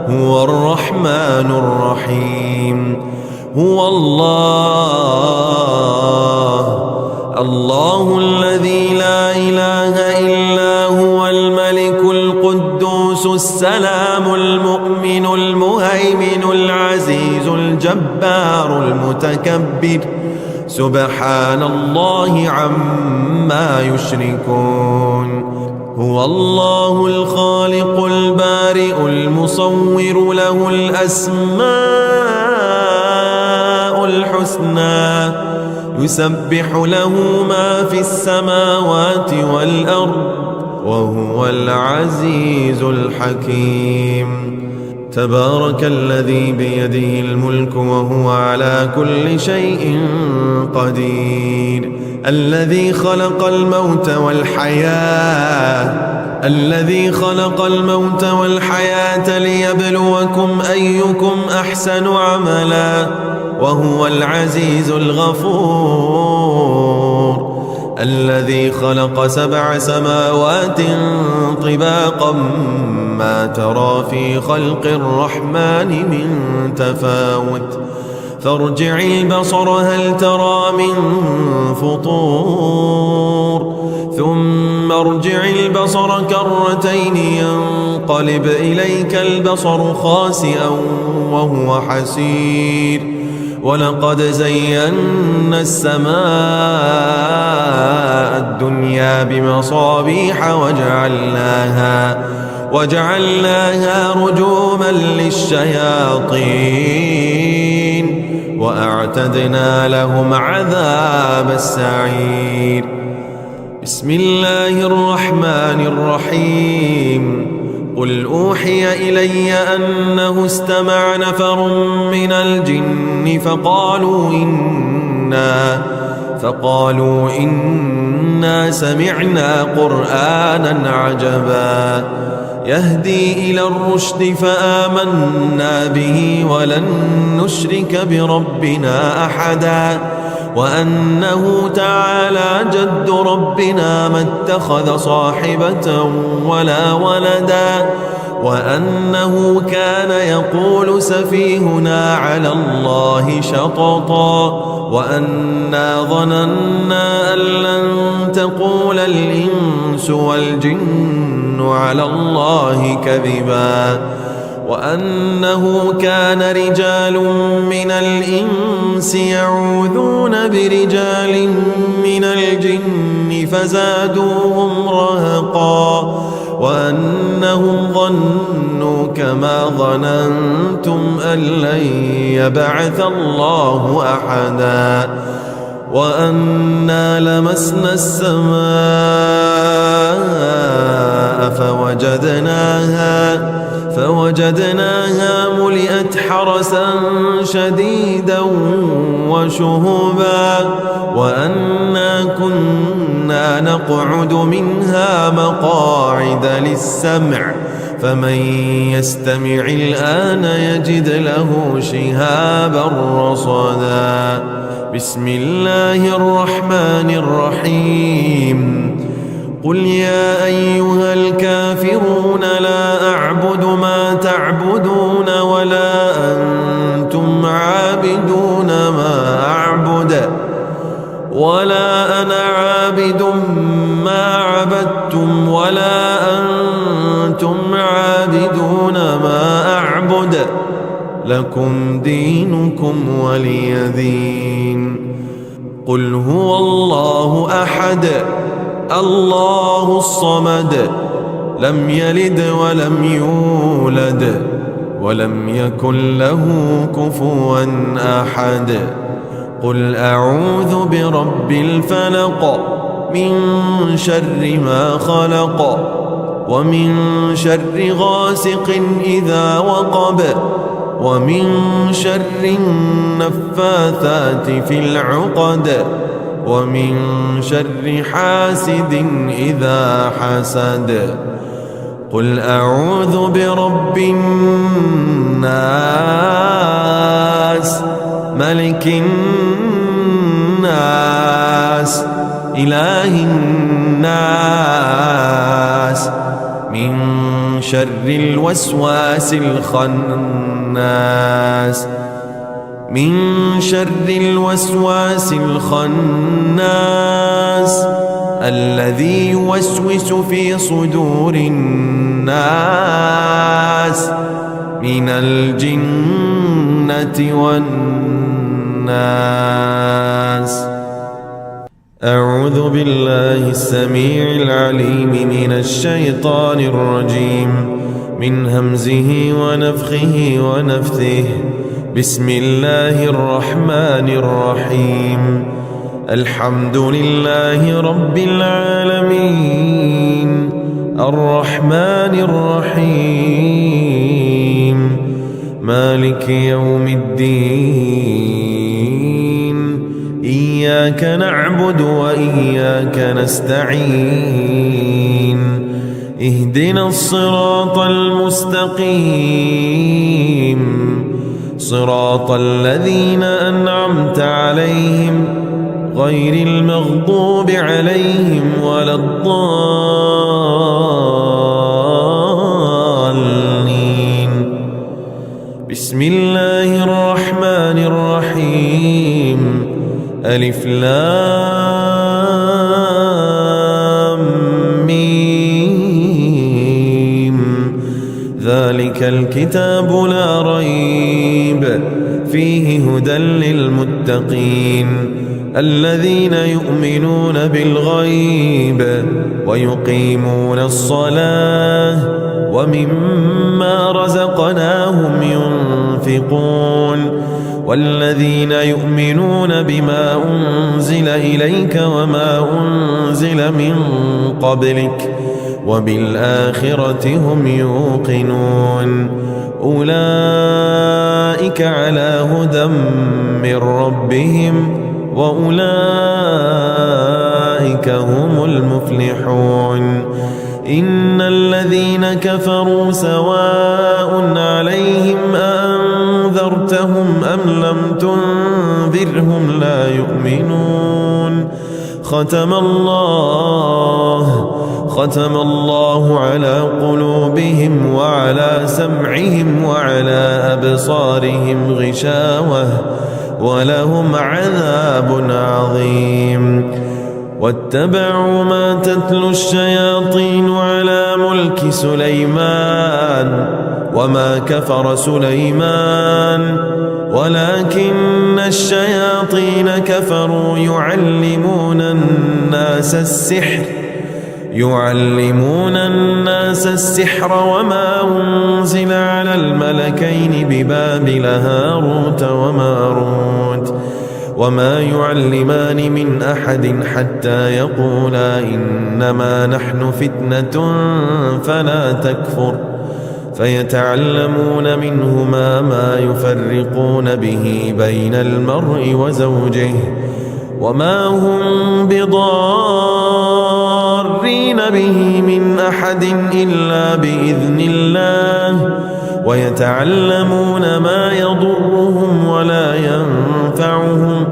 هو الرحمن الرحيم هو الله الذي لا إله إلا هو الملك القدوس السلام المؤمن المهيمن العزيز الجبار المتكبر سبحان الله عما يشركون هو الله الخالق البارئ المصور له الأسماء الحسنى يسبح له ما في السماوات والأرض وهو العزيز الحكيم تبارك الذي بيده الملك وهو على كل شيء قدير الذي خلق الموت والحياة ليبلوكم أيكم أحسن عملا وهو العزيز الغفور الذي خلق 7 سماوات طباقا ما ترى في خلق الرحمن من تفاوت فارجع البصر هل ترى من فطور ثم ارجع البصر كرتين ينقلب إليك البصر خاسئا وهو حسير ولقد زينا السماء الدنيا بمصابيح وجعلناها رجوما للشياطين وأعتدنا لهم عذاب السعير بسم الله الرحمن الرحيم قل أوحي إلي أنه استمع نفر من الجن فقالوا إنا سمعنا قرآنا عجبا يهدي إلى الرشد فآمنا به ولن نشرك بربنا أحدا وأنه تعالى جد ربنا ما اتخذ صاحبة ولا ولدا وأنه كان يقول سفيهنا على الله شططا وأنا ظننا أن لن تقول الإنس والجن على الله كذبا وأنه كان رجال من الإنس يعوذون برجال من الجن فزادوهم رهقا وأنهم ظنوا كما ظننتم أن لن يبعث الله أحدا وأنا لمسنا السماء فوجدناها ملئت حرسا شديدا وشهبا وأنا كنا نقعد منها مقاعد للسمع فمن يستمع الآن يجد له شهابا رصدا. بسم الله الرحمن الرحيم. قل يا أيها الكافرون لا أعبد ما تعبدون ولا أنتم عابدون ما أعبد ولا أنا عابد ما عبدتم ولا أنتم عابدون ما أعبد لكم دينكم ولي دين. قل هو الله أحد الله الصمد لم يلد ولم يولد ولم يكن له كفوا أحد. قل أعوذ برب الفلق من شر ما خلق ومن شر غاسق إذا وقب ومن شر النفاثات في العقد ومن شر حاسد إذا حسد. قل أعوذ برب الناس ملك الناس إله الناس من شر الوسواس الخناس الذي يوسوس في صدور الناس من الجنة والناس. أعوذ بالله السميع العليم من الشيطان الرجيم من همزه ونفخه ونفثه. بسم الله الرحمن الرحيم. الحمد لله رب العالمين الرحمن الرحيم مالك يوم الدين. إياك نعبد وإياك نستعين. اهدنا الصراط المستقيم صراط الذين أنعمت عليهم غير المغضوب عليهم ولا الضالين. بسم الله الرحمن الرحيم. ألف لام ميم. ذلك الكتاب لا ريب فيه هدى للمتقين الذين يؤمنون بالغيب ويقيمون الصلاة ومما رزقناهم ينفقون والذين يؤمنون بما أنزل إليك وما أنزل من قبلك وبالآخرة هم يوقنون. أولئك على هدى من ربهم وأولئك هم المفلحون. إن الذين كفروا سواء عليهم أأنذرتهم أم لم تنذرهم لا يؤمنون. ختم الله على قلوبهم وعلى سمعهم وعلى أبصارهم غشاوة ولهم عذاب عظيم. واتبعوا ما تتلو الشياطين على ملك سليمان وما كفر سليمان ولكن الشياطين كفروا يعلمون الناس السحر وما أنزل على الملكين ببابل هاروت وماروت وما يعلمان من أحد حتى يقولا إنما نحن فتنة فلا تكفر فيتعلمون منهما ما يفرقون به بين المرء وزوجه وما هم بضارين به من أحد إلا بإذن الله ويتعلمون ما يضرهم ولا ينفعهم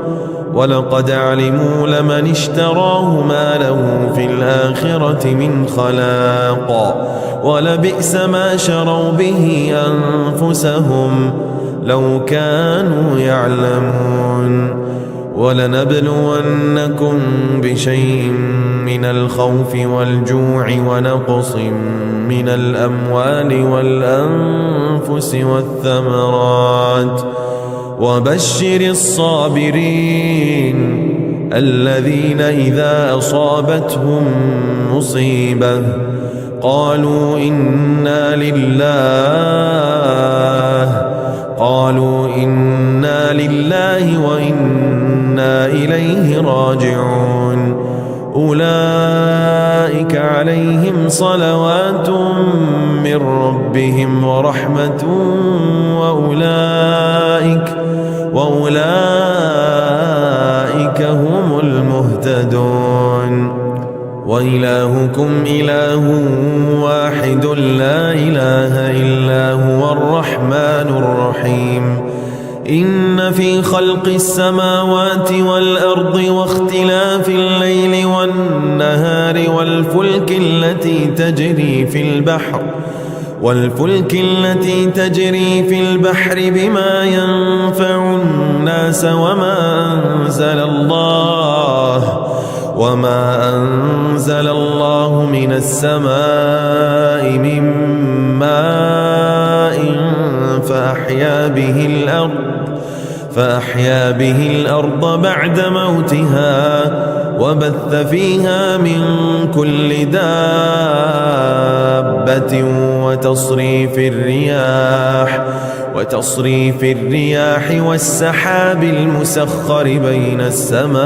ولقد علموا لمن اشتراه ما له في الآخرة من خلاق ولبئس ما شروا به أنفسهم لو كانوا يعلمون ولنبلونكم بشيء من الخوف والجوع ونقص من الأموال والأنفس والثمرات وبشر الصابرين الذين إذا أصابتهم مصيبة قالوا إنا لله وإنا إليه راجعون أولئك عليهم صلوات من ربهم ورحمة وأولئك هم المهتدون وإلهكم إله واحد لا إله إلا هو الرحمن الرحيم إن في خلق السماوات والأرض واختلاف الليل والنهار والفلك التي تجري في البحر بما ينفع الناس وما أنزل الله من السماء من ماء فأحيا به الأرض بعد موتها وبث فيها من كل دابة وتصريف الرياح والسحاب المسخر بين السماء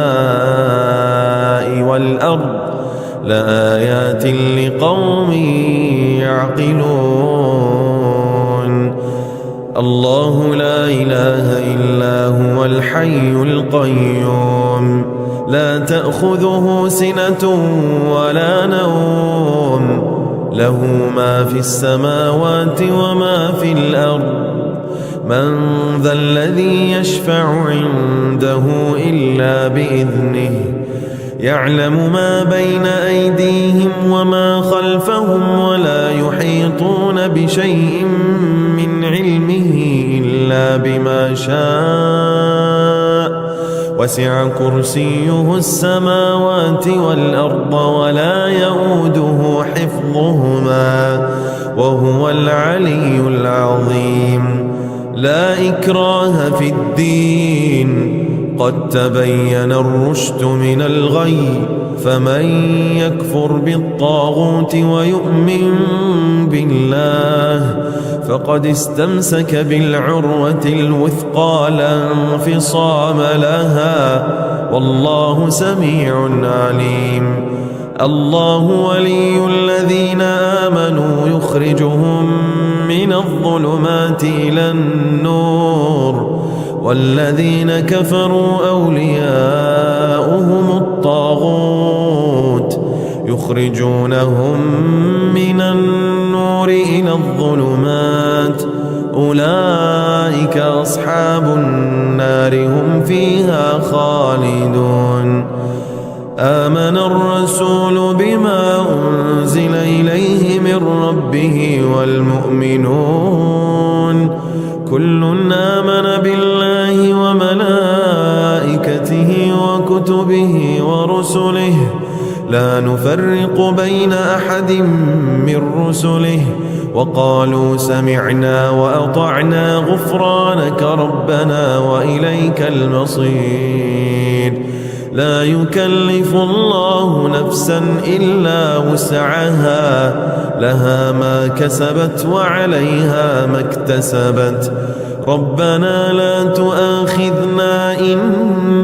والأرض لآيات لقوم يعقلون الله لا إله إلا هو الحي القيوم لا تأخذه سنة ولا نوم له ما في السماوات وما في الأرض من ذا الذي يشفع عنده إلا بإذنه يعلم ما بين أيديهم وما خلفهم ولا يحيطون بشيء من علمه إلا بما شاء وسع كرسيه السماوات والأرض ولا يؤوده حفظهما وهو العلي العظيم لا إكراه في الدين قد تبين الرشد من الغي فمن يكفر بالطاغوت ويؤمن بالله فقد استمسك بالعروة الوثقى لا انفصام لها والله سميع عليم الله ولي الذين آمنوا يخرجهم من الظلمات إلى النور والذين كفروا أولياؤهم الطاغوت يخرجونهم من النور إلى الظلمات أولئك أصحاب النار هم فيها خالدون آمن الرسول بما أنزل إليه من ربه والمؤمنون كل آمن بالله وملائكته وكتبه ورسله لا نفرق بين أحد من رسله وقالوا سمعنا وأطعنا غفرانك ربنا وإليك المصير لا يكلف الله نفسا إلا وسعها لها ما كسبت وعليها ما اكتسبت ربنا لا تؤاخذنا إن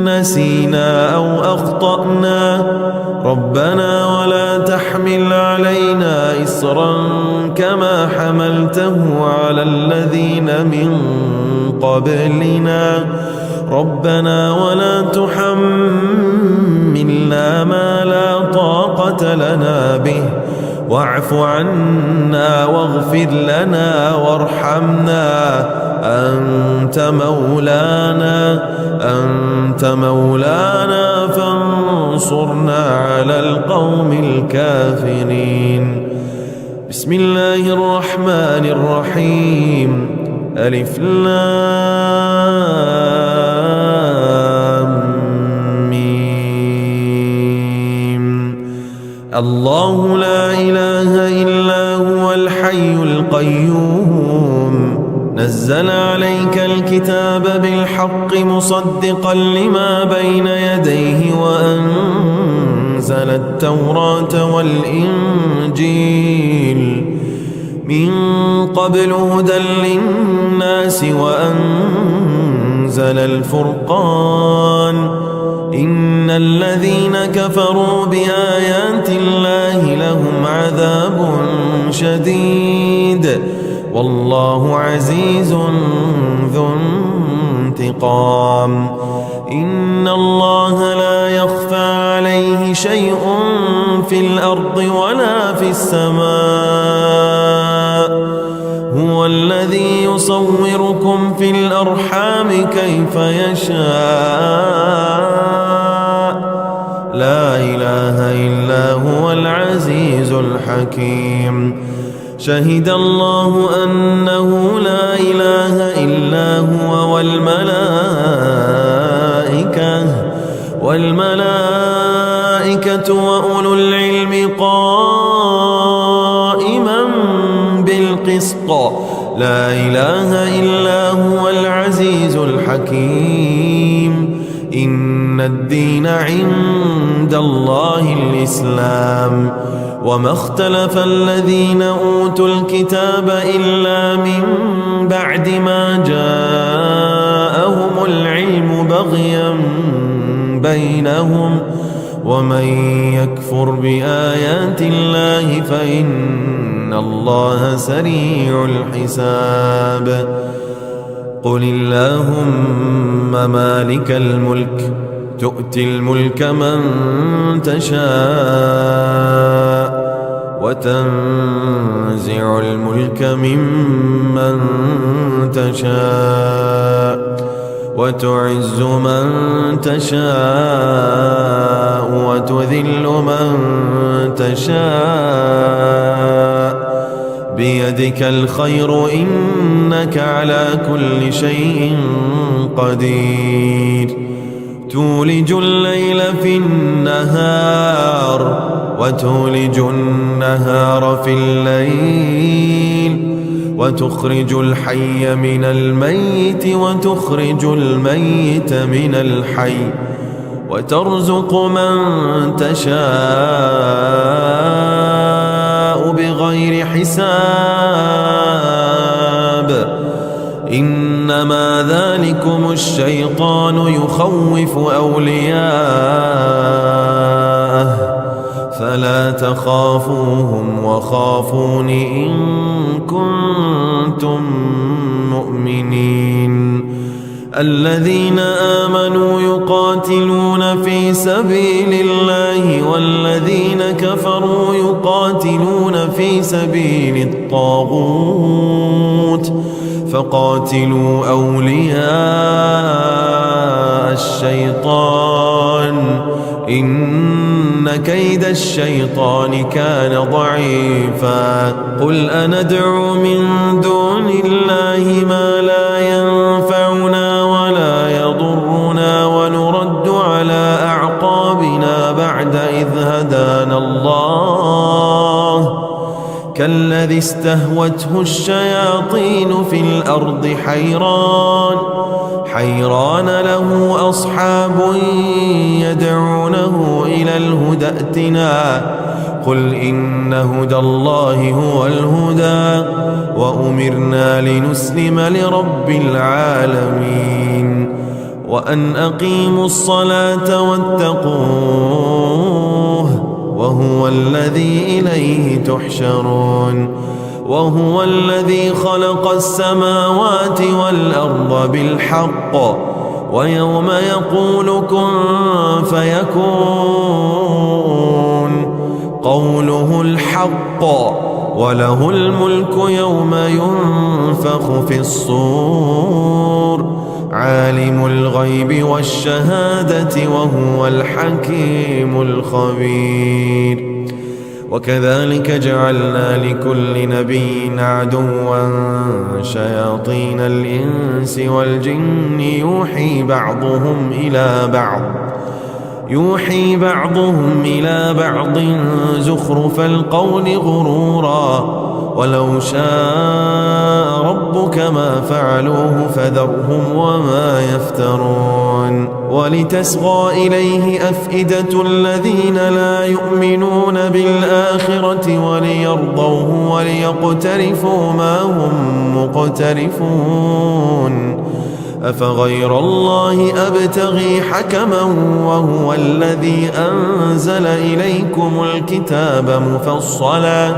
نسينا أو أخطأنا ربنا ولا تحمل علينا إصرا كما حملته على الذين من قبلنا ربنا ولا تحملنا ما لا طاقة لنا به واعف عنا واغفر لنا وارحمنا أنت مولانا فانصرنا على القوم الكافرين. بسم الله الرحمن الرحيم. ألف لام ميم. الله لا إله إلا هو الحي القيوم نزل عليك الكتاب بالحق مصدقا لما بين يديه وأنزل التوراة والإنجيل من قبل هدى للناس وأنزل الفرقان إن الذين كفروا بآيات الله لهم عذاب شديد والله عزيز ذو انتقام. إن الله لا يخفى عليه شيء في الأرض ولا في السماء هو الذي يصوركم في الأرحام كيف يشاء لا إله إلا هو العزيز الحكيم. شهد الله أنه لا إله إلا هو والملائكة وأولو العلم قائما بالقسط لا إله إلا هو العزيز الحكيم. إن الدين عند الله الإسلام وما اختلف الذين أوتوا الكتاب إلا من بعد ما جاءهم العلم بغيا بينهم ومن يكفر بآيات الله فإن الله سريع الحساب. قل اللهم مالك الملك تؤتي الملك من تشاء وتنزع الملك ممن تشاء وتعز من تشاء وتذل من تشاء بيدك الخير إنك على كل شيء قدير. تولج الليل في النهار وتولج النهار في الليل وتخرج الحي من الميت وتخرج الميت من الحي وترزق من تشاء بغير حساب. إنما ذلكم الشيطان يخوف أولياءه فلا تخافوهم وخافون إن كنتم مؤمنين. الذين آمنوا يقاتلون في سبيل الله والذين كفروا يقاتلون في سبيل الطاغوت فقاتلوا أولياء الشيطان إن كيد الشيطان كان ضعيفا. قل أندعو من دون الله ما لا ينفعنا ولا يضرنا ونرد على أعقابنا بعد إذ هدانا الله كالذي استهوته الشياطين في الأرض حيران له أصحاب يدعونه إلى الهدى ائتنا قل إن هدى الله هو الهدى وأمرنا لنسلم لرب العالمين وأن أقيموا الصلاة واتقوه وهو الذي إليه تحشرون وهو الذي خلق السماوات والأرض بالحق ويوم يقول كن فيكون قوله الحق وله الملك يوم ينفخ في الصور عالم الغيب والشهادة وهو الحكيم الخبير وكذلك جعلنا لكل نبي عدوا شياطين الإنس والجن يوحي بعضهم إلى بعض زخرف القول غرورا ولو شاء ربك ما فعلوه فذرهم وما يفترون ولتصغى إليه أفئدة الذين لا يؤمنون بالآخرة وليرضوه وليقترفوا ما هم مقترفون أفغير الله أبتغي حكما وهو الذي أنزل إليكم الكتاب مفصلا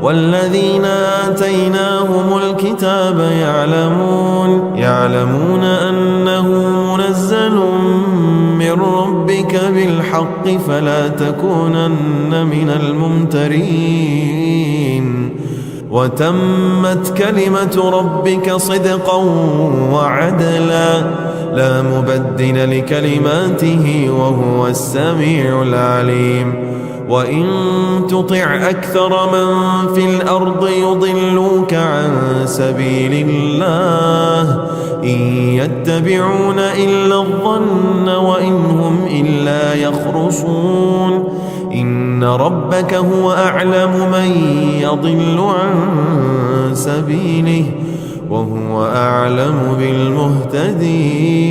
والذين آتيناهم الكتاب يعلمون أنه منزل من ربك بالحق فلا تكونن من الممترين وتمت كلمة ربك صدقا وعدلا لا مبدل لكلماته وهو السميع العليم وإن تطع أكثر من في الأرض يضلوك عن سبيل الله إن يتبعون إلا الظن وإن هم إلا يخرصون إن ربك هو أعلم من يضل عن سبيله وهو أعلم بالمهتدين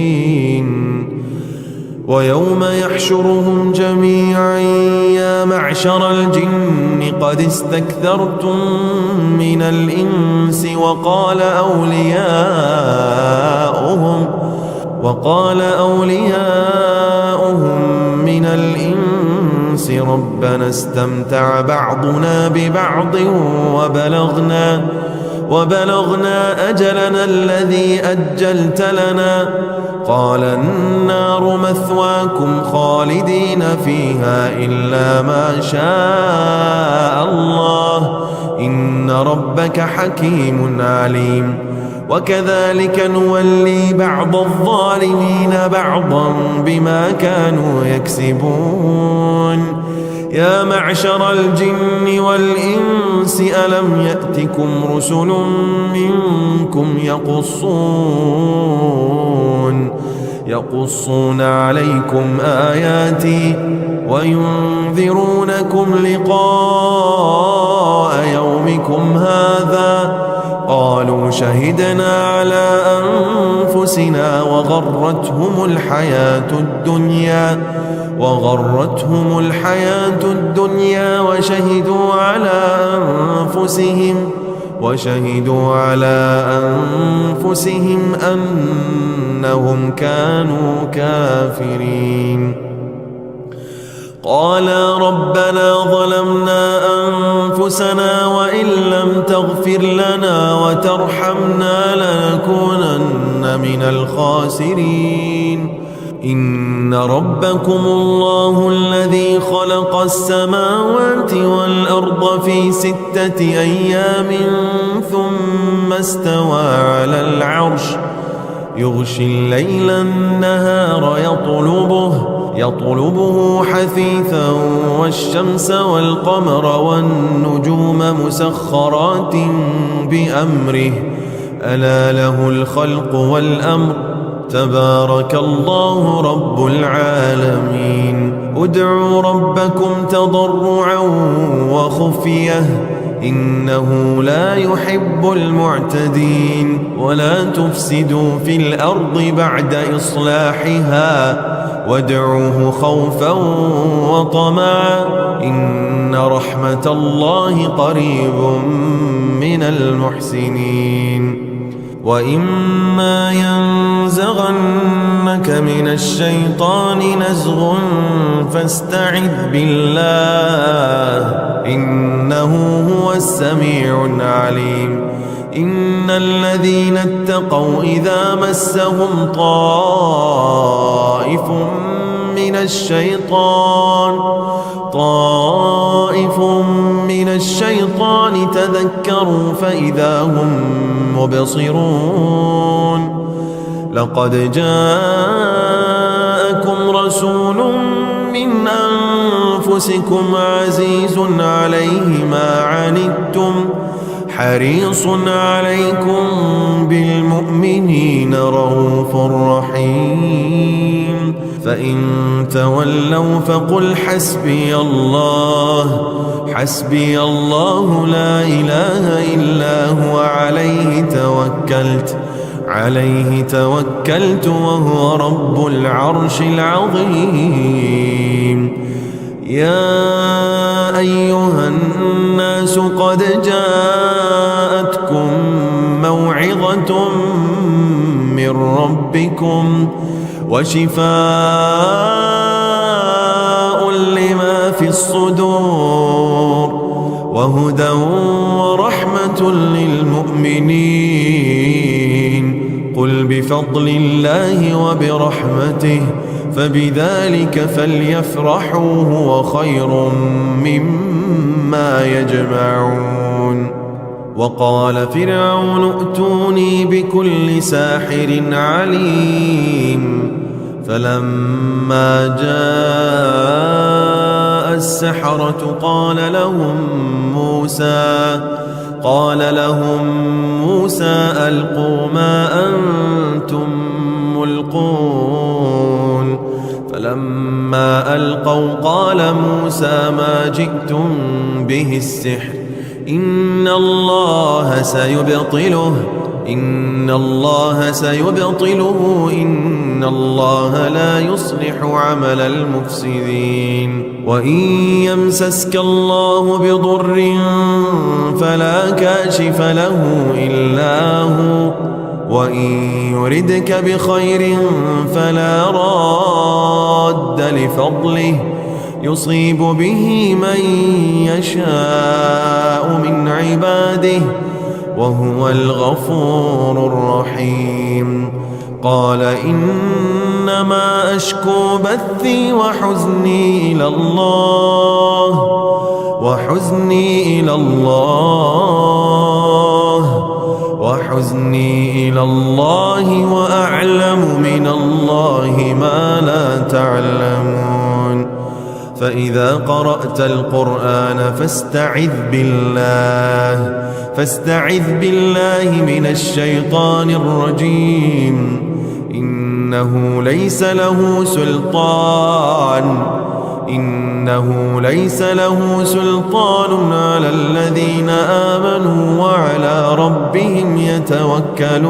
ويوم يحشرهم جميعا يا معشر الجن قد استكثرتم من الإنس وقال أولياؤهم من الإنس ربنا استمتع بعضنا ببعض وبلغنا أجلنا الذي أجلت لنا قال النار مثواكم خالدين فيها إلا ما شاء الله إن ربك حكيم عليم وكذلك نولي بعض الظالمين بعضا بما كانوا يكسبون يا معشر الجن والإنس ألم يأتكم رسل منكم يقصون عليكم آياتي وينذرونكم لقاء يومكم هذا قالوا شهدنا على أنفسنا وغرتهم الحياة الدنيا وشهدوا على أنفسهم أنهم كانوا كافرين قالا ربنا ظلمنا أنفسنا وإن لم تغفر لنا وترحمنا لنكونن من الخاسرين إن ربكم الله الذي خلق السماوات والأرض في 6 أيام ثم استوى على العرش يغشي الليل النهار يطلبه حثيثا والشمس والقمر والنجوم مسخرات بأمره ألا له الخلق والأمر تبارك الله رب العالمين ادعوا ربكم تضرعا وخفية إنه لا يحب المعتدين ولا تفسدوا في الأرض بعد إصلاحها وادعوه خوفا وطمعا إن رحمة الله قريب من المحسنين وإما ينزغنك من الشيطان نزغ فاستعذ بالله إنه هو السميع العليم إن الذين اتقوا إذا مسهم طائف من الشيطان تذكروا فإذا هم مبصرون لقد جاءكم رسول من أنفسكم عزيز عليه ما عنتم حريص عليكم بالمؤمنين رؤوف رحيم فإن تولوا فقل حسبي الله لا إله إلا هو عليه توكلت وهو رب العرش العظيم يا أيها الناس قد جاءتكم موعظة من ربكم وشفاء لما في الصدور وهدى ورحمة للمؤمنين قل بفضل الله وبرحمته فبذلك فليفرحوا هو خير مما يجمعون وقال فرعون ائتوني بكل ساحر عليم فلما جاء السحرة قال لهم موسى ألقوا ما أنتم ملقون فلما ألقوا قال موسى ما جئتم به السحر إن الله سيبطله إن الله لا يصلح عمل المفسدين وإن يمسسك الله بضر فلا كاشف له إلا هو وإن يردك بخير فلا راد لفضله يصيب به من يشاء من عباده وهو الغفور الرحيم قال إنما أشكو بثي وحزني إلى الله وأعلم من الله ما لا تعلمون فإذا قرأت القرآن فاستعذ بالله من الشيطان الرجيم إنه ليس له سلطان على الذين آمنوا وعلى ربهم يتوكلون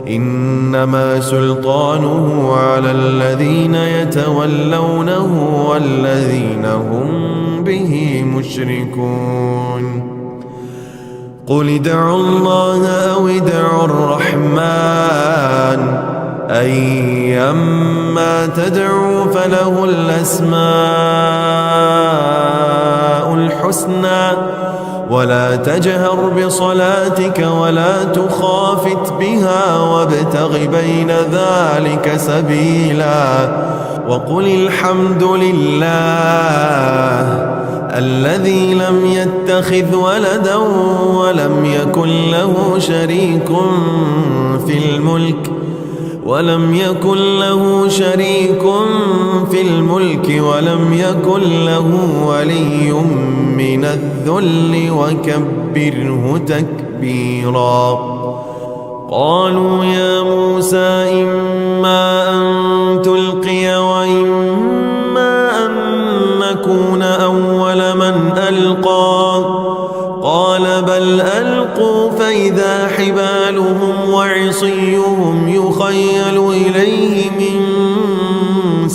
إنما سلطانه على الذين يتولونه والذين هم به مشركون قل ادعوا الله أو ادعوا الرحمن أيما تدعوا فله الأسماء الحسنى ولا تجهر بصلاتك ولا تخافت بها وابتغ بين ذلك سبيلا وقل الحمد لله الذي لم يتخذ ولدا ولم يكن له شريك في الملك ولم يكن له ولي من الذل وكبره تكبيرا قالوا يا موسى إما أن تلقي وإما أن نكون أول من ألقى قال بل ألقوا فإذا حبالهم وعصيهم يخيل إليه من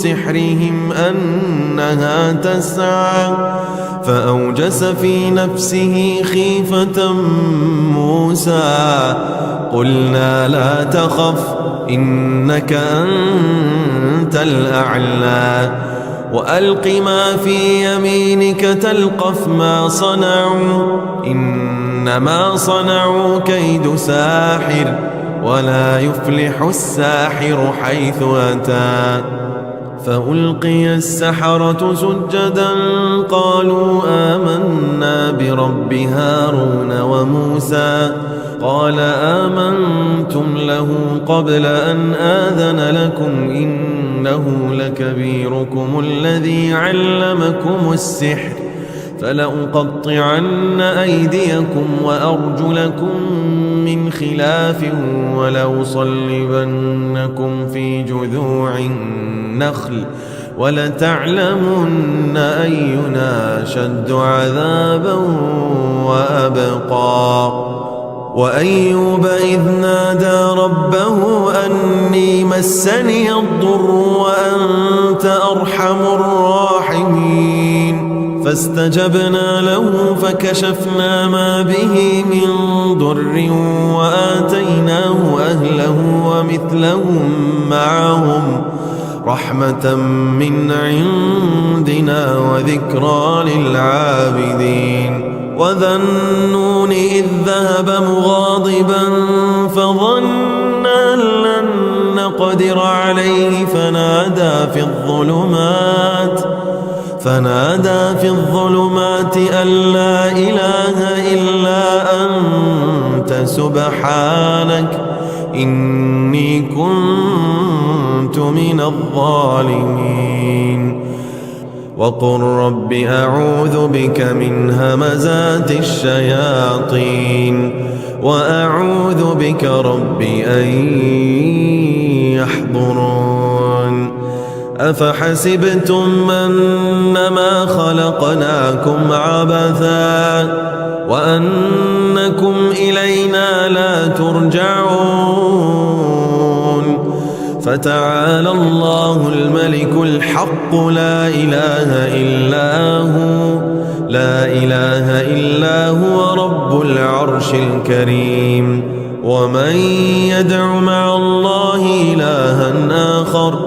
سحرهم أنها تسعى فأوجس في نفسه خيفة موسى قلنا لا تخف إنك أنت الأعلى وألق ما في يمينك تلقف ما صنعوا إنما صنعوا كيد ساحر ولا يفلح الساحر حيث أتى فألقي السحرة سجدا قالوا آمنا برب هارون وموسى قال آمنتم له قبل أن آذن لكم إنه لكبيركم الذي علمكم السحر فلأقطعن أيديكم وأرجلكم من خلاف ولأصلبنكم في جذوع النخل ولتعلمن أينا أشد عذابا وأبقى وأيوب إذ نادى ربه أني مسني الضر وأنت أرحم الراحمين فاستجبنا له فكشفنا ما به من ضر وآتيناه أهله ومثلهم معهم رحمة من عندنا وذكرى للعابدين وذا النون إذ ذهب مغاضبا فظن أن لن نقدر عليه فنادى في الظلمات أن لا إله إلا أنت سبحانك إني كنت من الظالمين وقل رب أعوذ بك من همزات الشياطين وأعوذ بك رب أن يحضرون أفحسبتم أنما خلقناكم عبثا وأنكم إلينا لا ترجعون فتعالى الله الملك الحق لا إله إلا هو رب العرش الكريم ومن يدع مع الله إلها آخر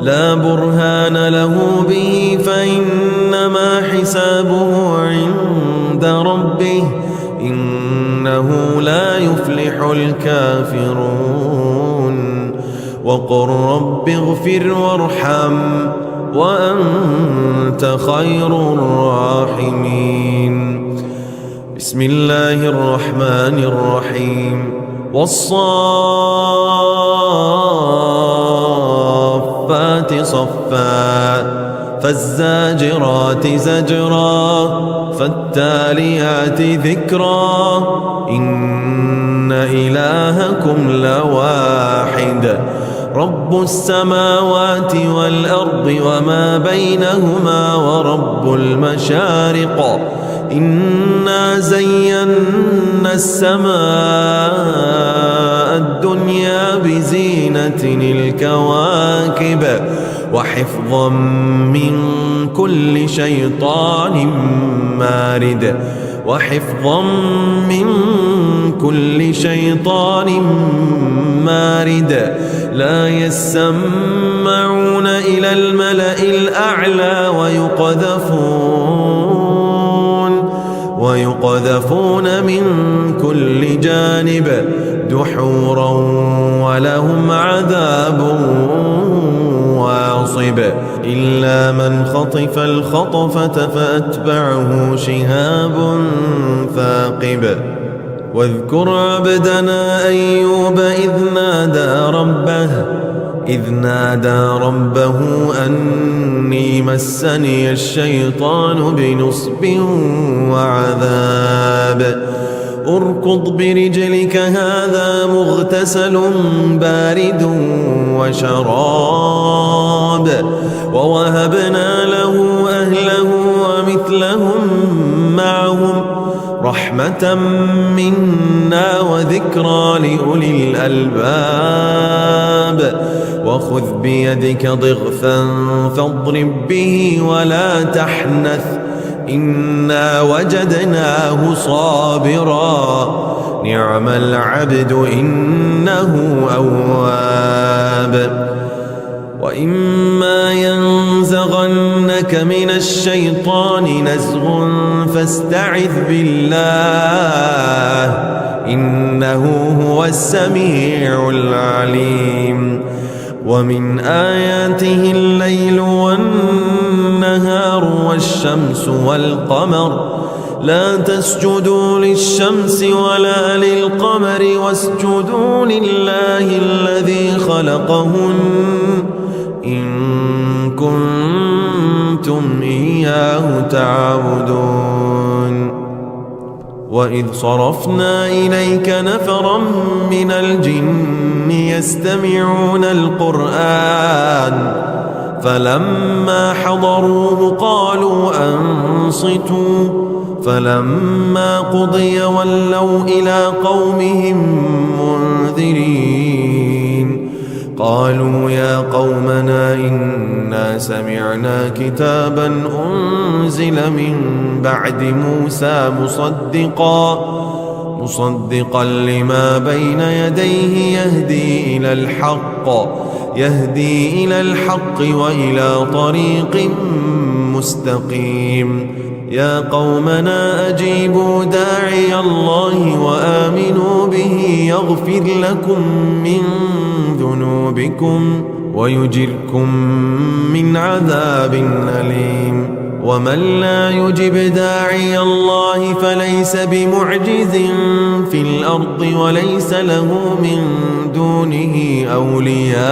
لا برهان له به فإنما حسابه عند ربه إنه لا يفلح الكافرون وقل رب اغفر وارحم وأنت خير الراحمين بسم الله الرحمن الرحيم والصافات صفا فالزاجرات زجرا فالتاليات ذكرا إن إلهكم لواحد رب السماوات والأرض وما بينهما ورب المشارق إنا زينا السماء الدنيا بزينة الكواكب وحفظا من كل شيطان مارد لا يسمعون إلى الملأ الأعلى ويقذفون من كل جانب دحورا ولهم عذاب واصب إلا من خطف الخطفة فأتبعه شهاب ثاقب واذكر عبدنا أيوب إذ نادى ربه أني مسني الشيطان بنصب وعذاب اركض برجلك هذا مغتسل بارد وشراب ووهبنا له أهله ومثلهم معهم رحمة منا وذكرى لأولي الألباب وخذ بيدك ضغثا فاضرب به ولا تحنث إنا وجدناه صابرا نعم العبد إنه أواب وإما ينزغنك من الشيطان نزغ فاستعذ بالله إنه هو السميع العليم ومن آياته الليل والنهار والشمس والقمر لا تسجدوا للشمس ولا للقمر واسجدوا لله الذي خلقهن إن كنتم إياه تعبدون وإذ صرفنا إليك نفرا من الجن يستمعون القرآن فلما حضروه قالوا أنصتوا فلما قضي ولوا إلى قومهم منذرين قالوا يا قومنا إنا سمعنا كتابا أنزل من بعد موسى مصدقا لما بين يديه يهدي إلى الحق وإلى طريق مستقيم يا قومنا أجيبوا داعي الله وآمنوا به يغفر لكم من ذنوبكم ويجركم من عذاب أليم ومن لا يجب داعي الله فليس بمعجز في الأرض وليس له من دونه أولياء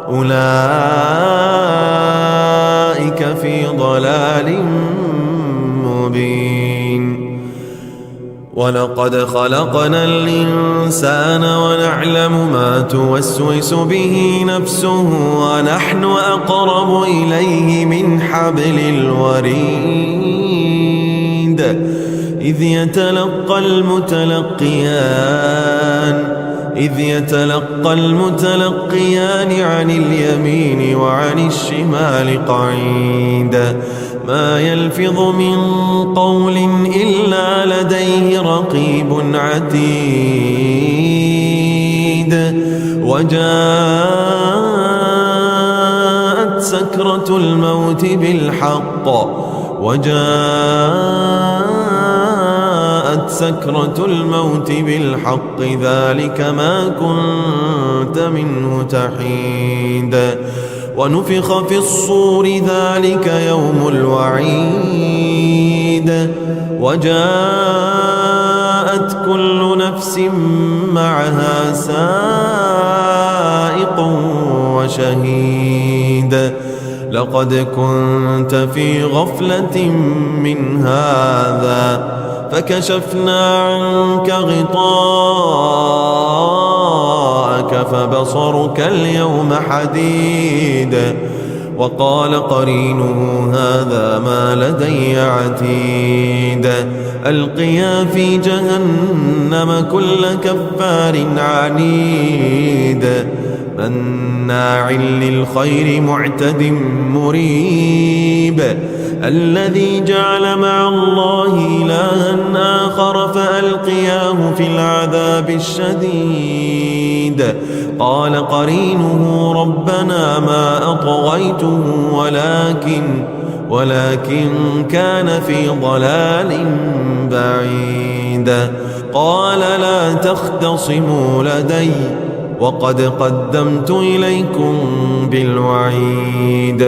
أولئك في ضلال مبين ولقد خلقنا الإنسان ونعلم ما توسوس به نفسه ونحن أقرب إليه من حبل الوريد إذ يتلقى المتلقيان عن اليمين وعن الشمال قعيد ما يلفظ من قول إلا لديه رقيب عتيد وجاءت سكرة الموت بالحق ذلك ما كنت منه تحيد ونفخ في الصور ذلك يوم الوعيد وجاءت كل نفس معها سائق وشهيد لقد كنت في غفلة من هذا فكشفنا عنك غطاءك فبصرك اليوم حديد وقال قرينه هذا ما لدي عتيد ألقيا في جهنم كل كفار عنيد مناع للخير معتد مريب الذي جعل مع الله إلها آخر فألقياه في العذاب الشديد قال قرينه ربنا ما أطغيته ولكن كان في ضلال بعيد قال لا تختصموا لدي وقد قدمت إليكم بالوعيد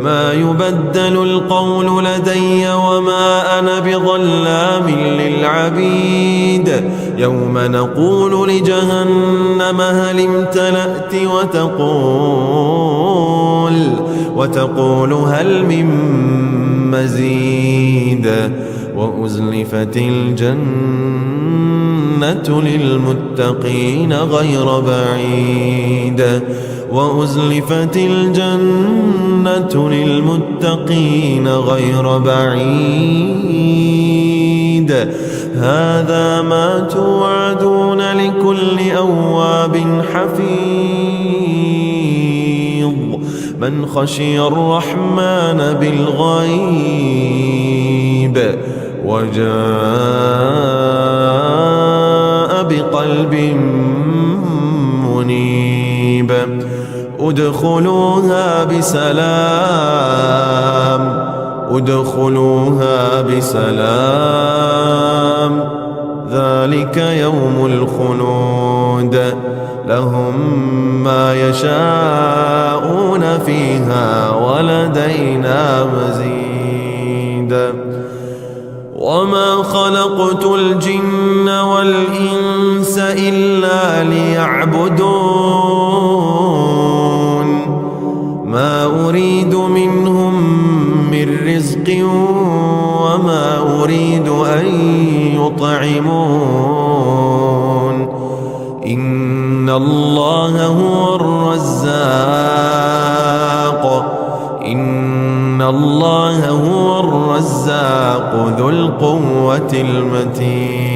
ما يبدل القول لدي وما أنا بظلام للعبيد يوم نقول لجهنم هل امتلأت وتقول هل من مزيد وأزلفت الجنة للمتقين غير بعيد وأزلفت الجنة للمتقين غير بعيد هذا ما توعدون لكل أواب حفيظ من خشي الرحمن بالغيب وجاء بقلب منيب ادخلوها بسلام ذلك يوم الخلود لهم ما يشاءون فيها ولدينا مزيد وما خلقت الجن والإنس إلا ليعبدون ما أريد منهم من رزق وما أريد أن يطعمون إن الله هو الرزاق ذو القوة المتين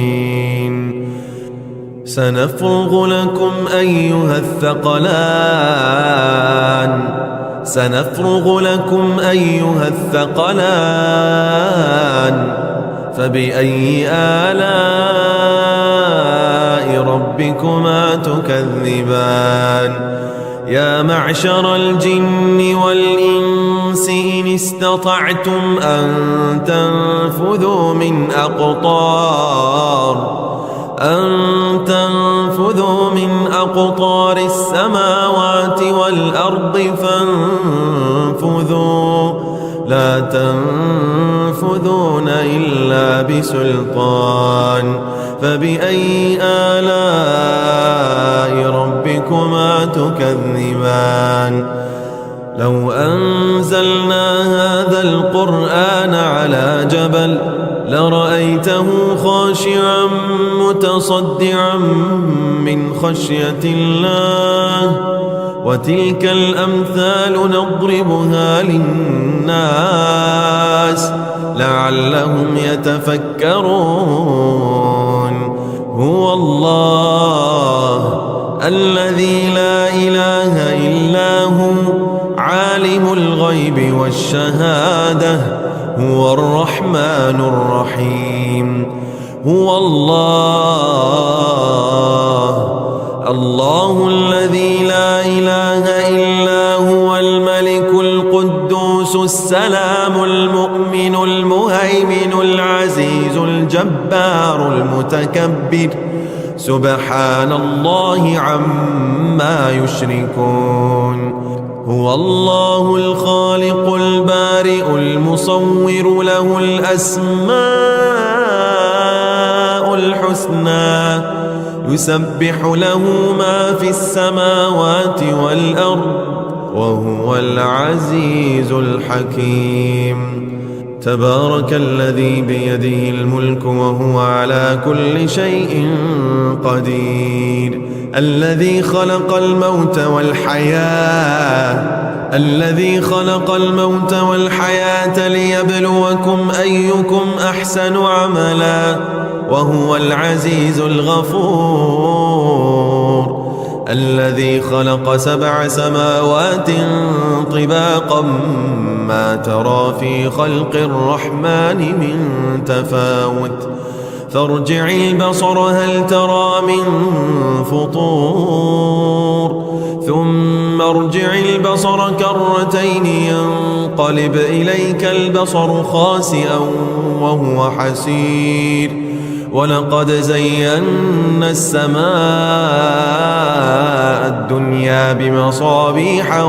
سنفرغ لكم أيها الثقلان فبأي آلاء ربكما تكذبان يا معشر الجن والإنس إن استطعتم أن تنفذوا من أقطار السماوات والأرض فانفذوا لا تنفذون إلا بسلطان فبأي آلاء ربكما تكذبان لو أنزلنا هذا القرآن على جبل لرأيته خاشعا متصدعا من خشية الله وتلك الأمثال نضربها للناس لعلهم يتفكرون هو الله الذي لا إله إلا هو عالم الغيب والشهادة هو الرحمن الرحيم هو الله الذي لا إله إلا هو الملك القدوس السلام المؤمن المهيمن العزيز الجبار المتكبر سبحان الله عما يشركون هو الله الخالق البارئ المصور له الأسماء الحسنى يسبح له ما في السماوات والأرض وهو العزيز الحكيم تبارك الذي بيده الملك وهو على كل شيء قدير الذي خلق الموت والحياة ليبلوكم أيكم أحسن عملا وهو العزيز الغفور الذي خلق 7 سماوات طباقا ما ترى في خلق الرحمن من تفاوت فارجع البصر هل ترى من فطور ثم ارجع البصر كرتين ينقلب إليك البصر خاسئا وهو حسير ولقد زينا السماء الدنيا بمصابيح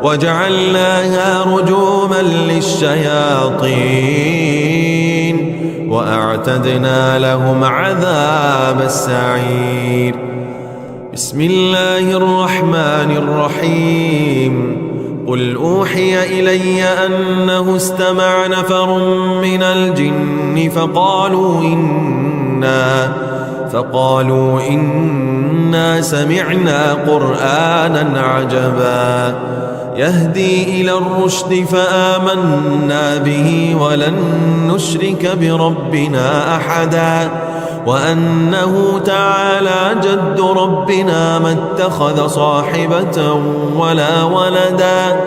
وجعلناها رجوما للشياطين وأعتدنا لهم عذاب السعير بسم الله الرحمن الرحيم قل أوحي إلي أنه استمع نفر من الجن فقالوا إنا سمعنا قرآنا عجبا يهدي إلى الرشد فآمنا به ولن نشرك بربنا أحدا وأنه تعالى جد ربنا ما اتخذ صاحبة ولا ولدا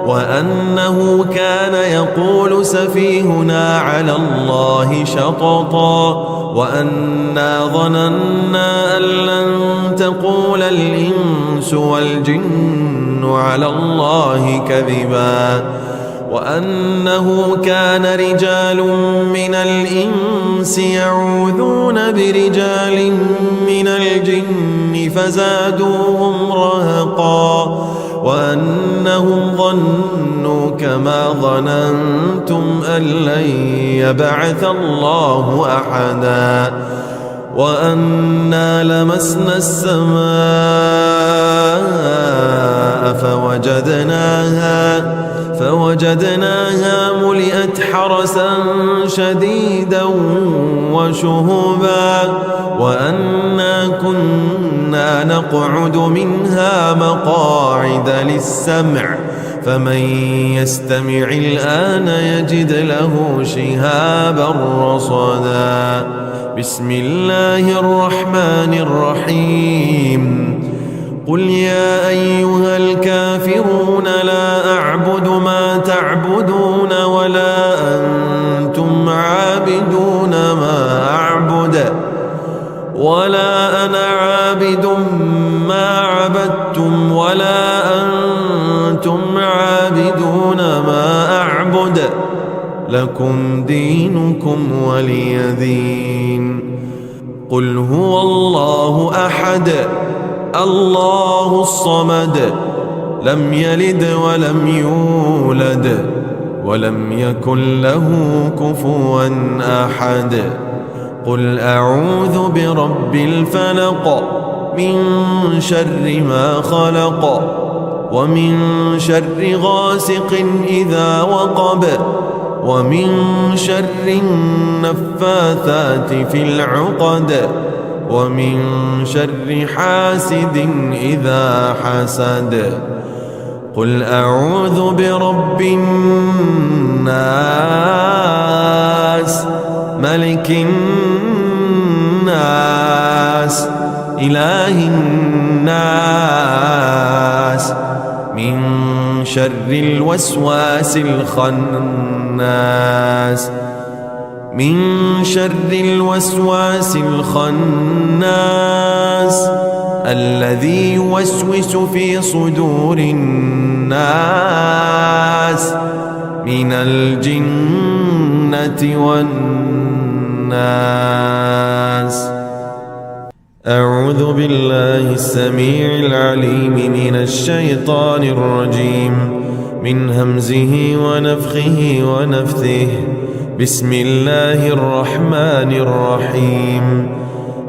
وأنه كان يقول سفيهنا على الله شططا وأنا ظننا أن لن تقول الإنس والجن على الله كذبا وأنه كان رجال من الإنس يعوذون برجال من الجن فزادوهم رهقا وأنهم ظنوا كما ظننتم أن لن يبعث الله أحدا وأنا لمسنا السماء فوجدناها ملئت حرسا شديدا وشهبا وأنا كنا نقعد منها مقاعد للسمع فمن يستمع الآن يجد له شهابا رصدا بسم الله الرحمن الرحيم قل يا أيها الكافرون لا أعبد ما تعبدون ولا أنتم عابدون ما أعبد ولا أنا عابد ما عبدتم ولا أنتم عابدون ما أعبد لكم دينكم ولي دين قل هو الله أحد الله الصمد لم يلد ولم يولد ولم يكن له كفوا أحد قل أعوذ برب الفلق من شر ما خلق ومن شر غاسق إذا وقب ومن شر النفاثات في العقد ومن شر حاسد إذا حسد قل أعوذ برب الناس ملك الناس إله الناس من شر الوسواس الخناس الذي يوسوس في صدور الناس من الجنة والناس أعوذ بالله السميع العليم من الشيطان الرجيم من همزه ونفخه ونفثه بسم الله الرحمن الرحيم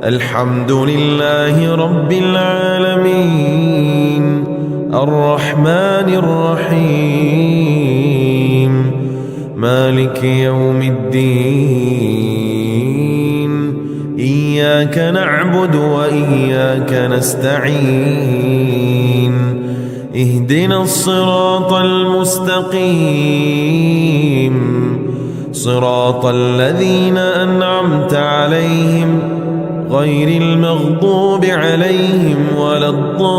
الحمد لله رب العالمين الرحمن الرحيم مالك يوم الدين إياك نعبد وإياك نستعين اهدنا الصراط المستقيم صراط الذين أنعمت عليهم غير المغضوب عليهم ولا الضالين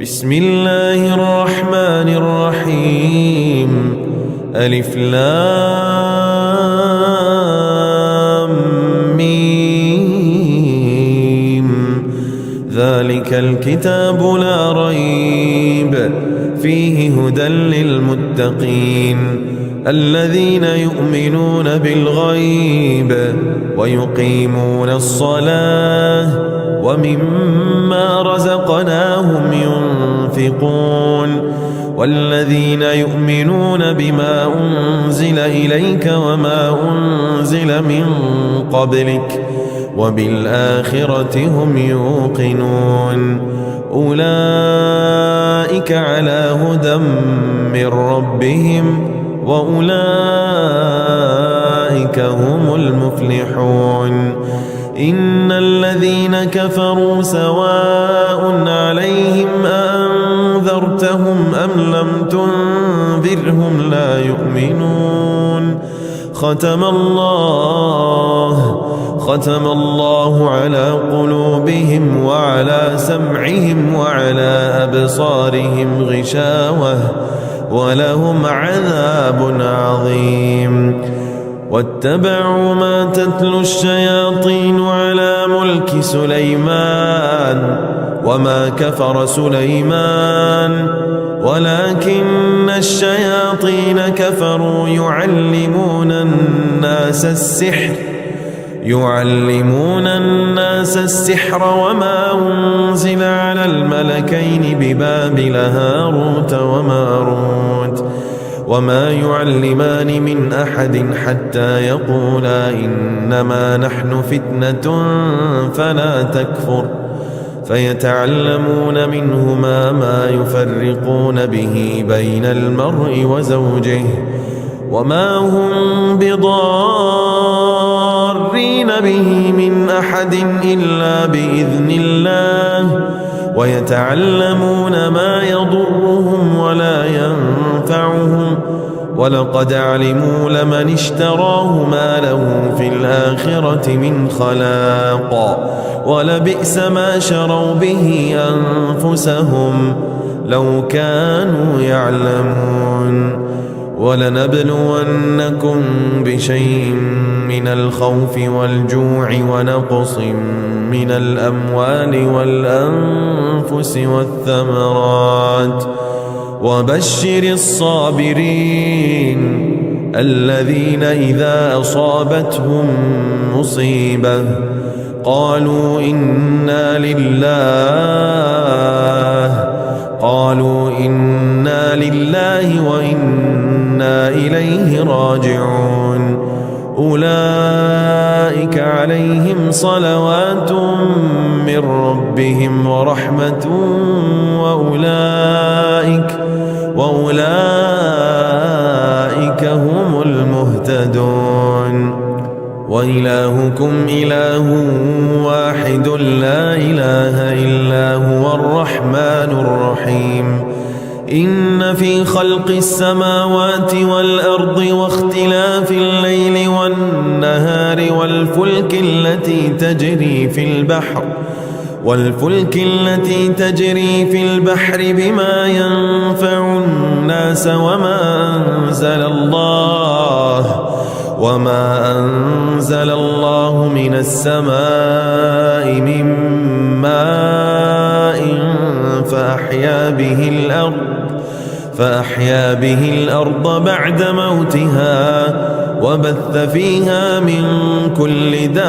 بسم الله الرحمن الرحيم ألف لام ميم ذلك الكتاب لا ريب فيه هدى للمتقين الذين يؤمنون بالغيب ويقيمون الصلاة ومما رزقناهم ينفقون والذين يؤمنون بما أنزل إليك وما أنزل من قبلك وبالآخرة هم يوقنون أولئك على هدى من ربهم وأولئك هم المفلحون إن الذين كفروا سواء عليهم أأنذرتهم أم لم تنذرهم لا يؤمنون ختم الله على قلوبهم وعلى سمعهم وعلى أبصارهم غشاوة ولهم عذاب عظيم واتبعوا ما تتلو الشياطين على ملك سليمان وما كفر سليمان ولكن الشياطين كفروا يعلمون الناس السحر وما أنزل على الملكين ببابل هاروت وماروت وما يعلمان من أحد حتى يقولا إنما نحن فتنة فلا تكفر فيتعلمون منهما ما يفرقون به بين المرء وزوجه وما هم بضارين به من أحد إلا بإذن الله ويتعلمون ما يضرهم ولا ينفعهم ولقد علموا لمن اشتراه ما له في الآخرة من خلاق ولبئس ما شروا به أنفسهم لو كانوا يعلمون ولنبلونكم بشيء من الخوف والجوع ونقص من الأموال والأنفس والثمرات وبشر الصابرين الذين إذا أصابتهم مصيبة قالوا إنا لله وإنا إليه راجعون أولئك عليهم صلوات من ربهم ورحمة وأولئك هم المهتدون وإلهكم إله واحد لا إله إلا هو الرحمن الرحيم إن في خلق السماوات والأرض واختلاف الليل والنهار والفلك التي تجري في البحر بما ينفع الناس وما أنزل الله من السماء من ماء فأحيا به الأرض بعد موتها وبث فيها من كل دابة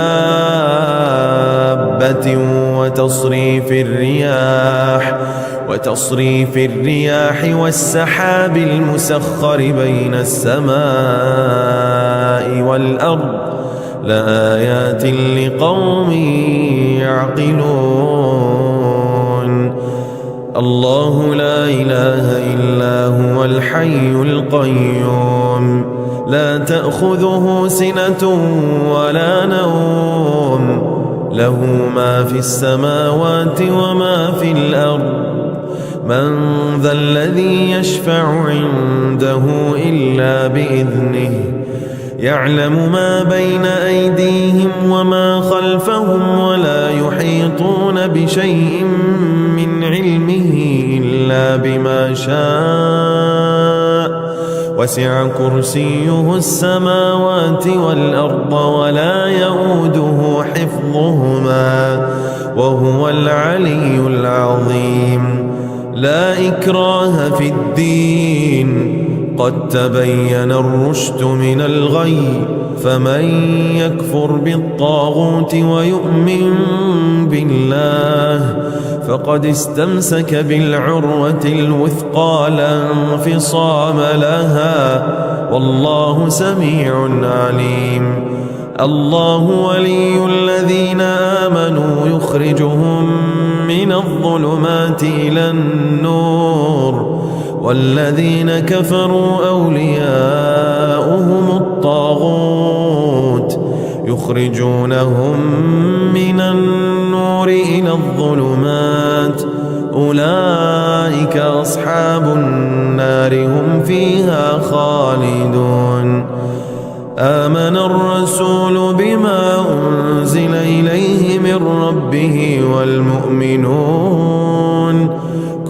وتصريف الرياح والسحاب المسخر بين السماء والأرض لآيات لقوم يعقلون الله لا إله إلا هو الحي القيوم لا تأخذه سنة ولا نوم له ما في السماوات وما في الأرض من ذا الذي يشفع عنده إلا بإذنه يعلم ما بين أيديهم وما خلفهم ولا يحيطون بشيء من علمه إلا بما شاء وسع كرسيه السماوات والأرض ولا يؤوده حفظهما وهو العلي العظيم لا إكراه في الدين قد تبين الرشد من الغي فمن يكفر بالطاغوت ويؤمن بالله فقد استمسك بالعروة الوثقى لا انفصام لها والله سميع عليم الله ولي الذين آمنوا يخرجهم من الظلمات إلى النور والذين كفروا أولياؤهم الطاغوت يخرجونهم من النور إلى الظلمات أولئك أصحاب النار هم فيها خالدون آمن الرسول بما أنزل إليه من ربه والمؤمنون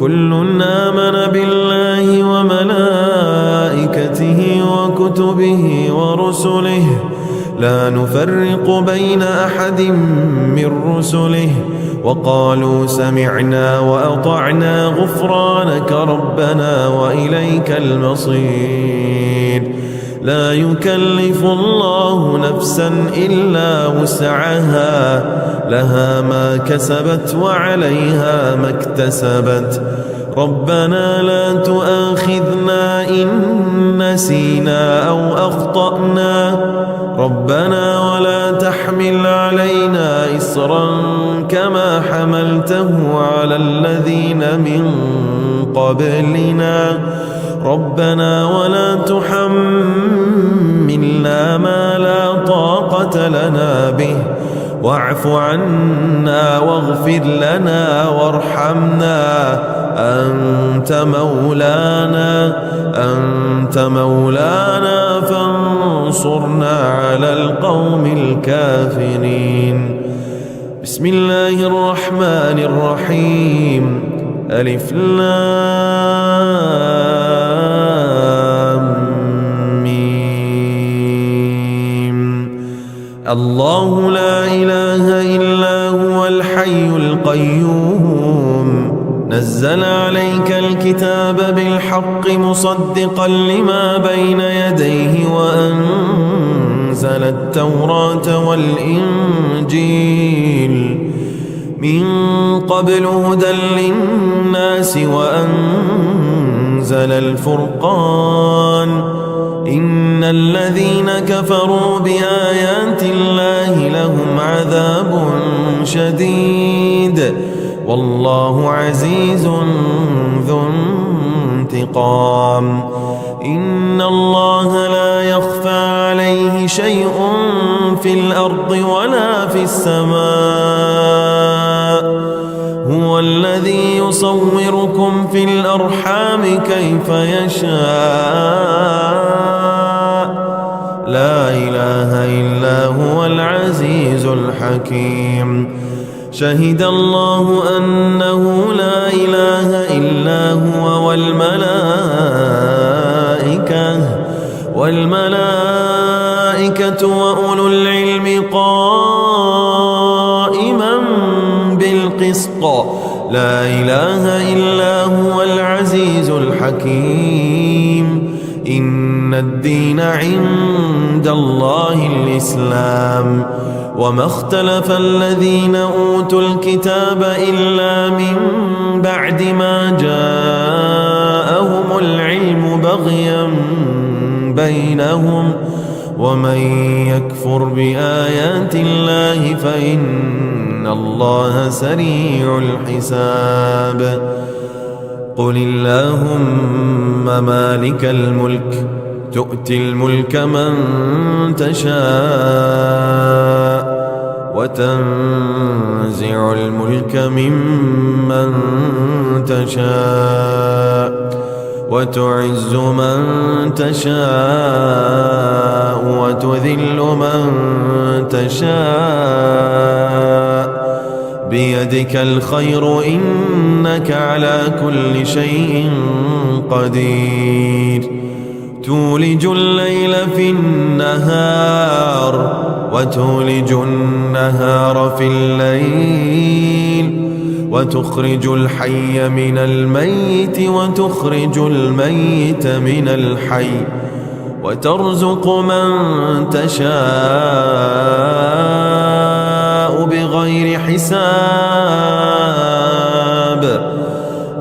كل آمن بالله وملائكته وكتبه ورسله لا نفرق بين أحد من رسله وقالوا سمعنا وأطعنا غفرانك ربنا وإليك المصير لا يكلف الله نفسا إلا وسعها لها ما كسبت وعليها ما اكتسبت ربنا لا تؤاخذنا إن نسينا أو أخطأنا ربنا ولا تحمل علينا إصرا كما حملته على الذين من قبلنا ربنا ولا تحملنا ما لا طاقة لنا به واعف عنا واغفر لنا وارحمنا أنت مولانا فانصرنا على القوم الكافرين بسم الله الرحمن الرحيم ألف لام ميم الله لا إله إلا هو الحي القيوم نزل عليك الكتاب بالحق مصدقا لما بين يديه وأنزل التوراة والإنجيل من قبل هدى للناس وأنزل الفرقان إن الذين كفروا بآيات الله لهم عذاب شديد والله عزيز ذو انتقام إن الله لا يخفى عليه شيء في الأرض ولا في السماء هو الذي يصوركم في الأرحام كيف يشاء لا إله إلا هو العزيز الحكيم شهد الله أنه لا إله إلا هو والملائكة وأولو العلم قائما بالقسط لا إله إلا هو العزيز الحكيم إن الدين عند الله الإسلام وما اختلف الذين أوتوا الكتاب إلا من بعد ما جاءهم العلم بغيا بينهم ومن يكفر بآيات الله فإن الله سريع الحساب قل اللهم مالك الملك تؤتي الملك من تشاء وتنزع الملك ممن تشاء وتعز من تشاء وتذل من تشاء بيدك الخير إنك على كل شيء قدير تولج الليل في النهار وتولج النهار في الليل وتخرج الحي من الميت وتخرج الميت من الحي وترزق من تشاء بغير حساب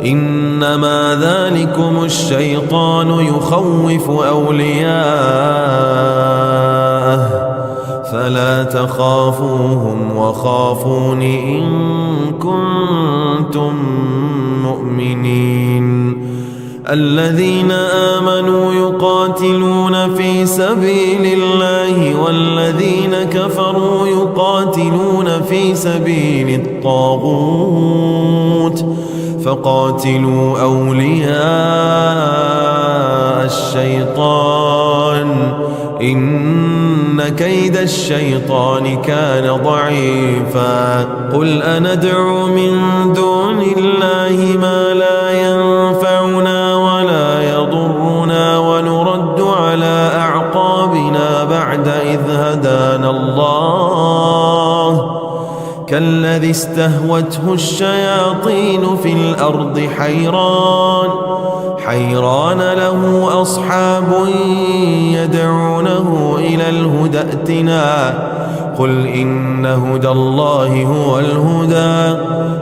إنما ذلكم الشيطان يخوف أولياءه فلا تخافوهم وخافون إن كنتم مؤمنين الذين آمنوا يقاتلون في سبيل الله والذين كفروا يقاتلون في سبيل الطاغوت فقاتلوا أولياء الشيطان إن كيد الشيطان كان ضعيفا قل أندعو من دون الله ما لا ينفعنا ولا يضرنا ونرد على أعقابنا بعد إذ هدانا الله كالذي استهوته الشياطين في الأرض حيران له أصحاب يدعونه إلى الهدى ائتنا قل إن هدى الله هو الهدى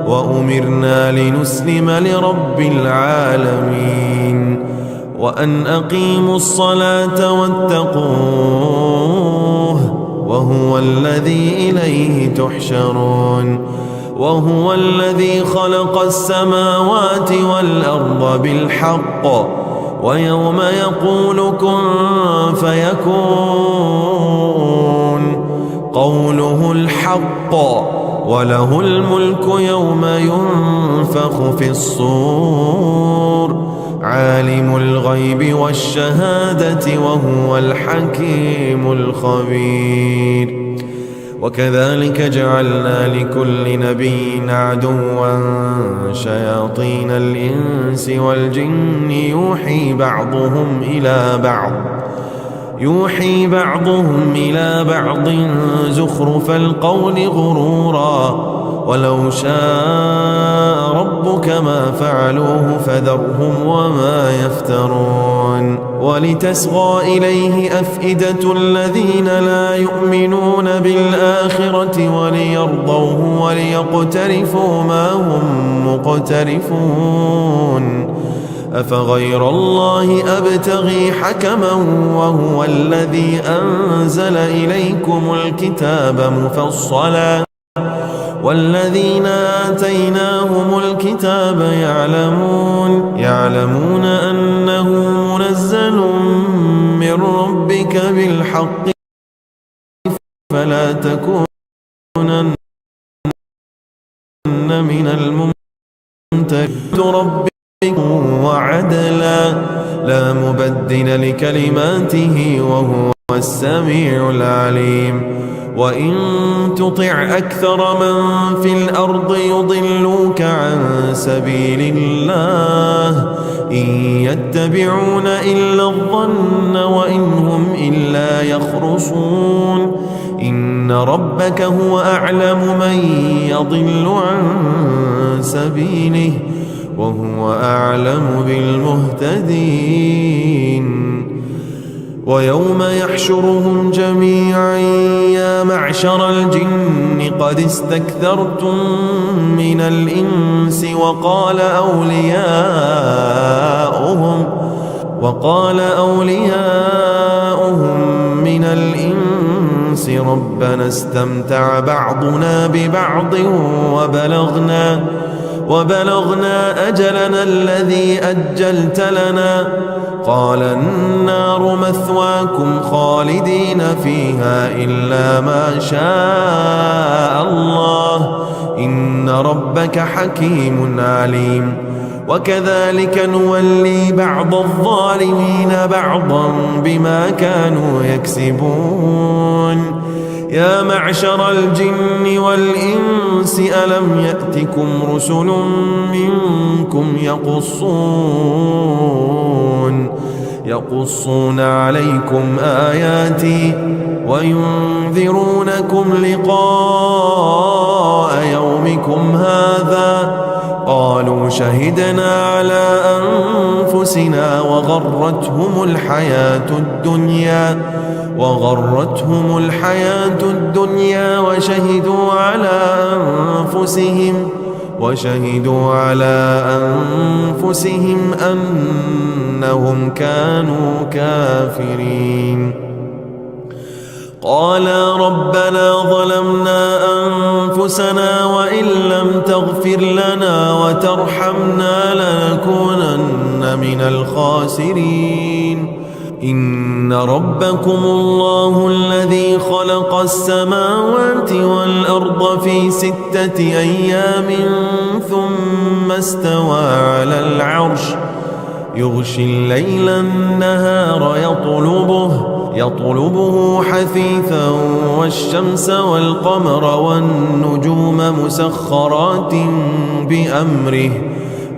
وأمرنا لنسلم لرب العالمين وأن أقيموا الصلاة واتقوه وهو الذي إليه تحشرون وهو الذي خلق السماوات والأرض بالحق ويوم يقول كن فيكون قوله الحق وله الملك يوم ينفخ في الصور عالم الغيب والشهادة وهو الحكيم الخبير وكذلك جعلنا لكل نبي عدوا شياطين الإنس والجن يوحي بعضهم إلى بعض زخرف القول غرورا ولو شاء ربك ما فعلوه فذرهم وما يفترون ولتصغى إليه أفئدة الذين لا يؤمنون بالآخرة وليرضوه وليقترفوا ما هم مقترفون أفغير الله أبتغي حكما وهو الذي أنزل إليكم الكتاب مفصلا والذين آتيناهم الكتاب يعلمون أنه منزل من ربك بالحق فلا تكونن من الممترين ربك وعدلا لا مبدل لكلماته وهو السميع العليم وإن تطع أكثر من في الأرض يضلوك عن سبيل الله إن يتبعون إلا الظن وإن هم إلا يخرصون إن ربك هو أعلم من يضل عن سبيله وهو أعلم بالمهتدين ويوم يحشرهم جميعا يا معشر الجن قد استكثرتم من الإنس وقال أولياؤهم من الإنس ربنا استمتع بعضنا ببعض وبلغنا أجلنا الذي أجلت لنا قال النار مثواكم خالدين فيها إلا ما شاء الله إن ربك حكيم عليم وكذلك نولي بعض الظالمين بعضا بما كانوا يكسبون يا معشر الجن والإنس ألم يأتكم رسل منكم يقصون عليكم آياتي وينذرونكم لقاء يومكم هذا قالوا شهدنا على أنفسنا وغرتهم الحياة الدنيا وشهدوا على أنفسهم أنهم كانوا كافرين قال ربنا ظلمنا أنفسنا وإن لم تغفر لنا وترحمنا لنكونن من الخاسرين إن ربكم الله الذي خلق السماوات والأرض في 6 أيام ثم استوى على العرش يغشي الليل النهار يطلبه حثيثا والشمس والقمر والنجوم مسخرات بأمره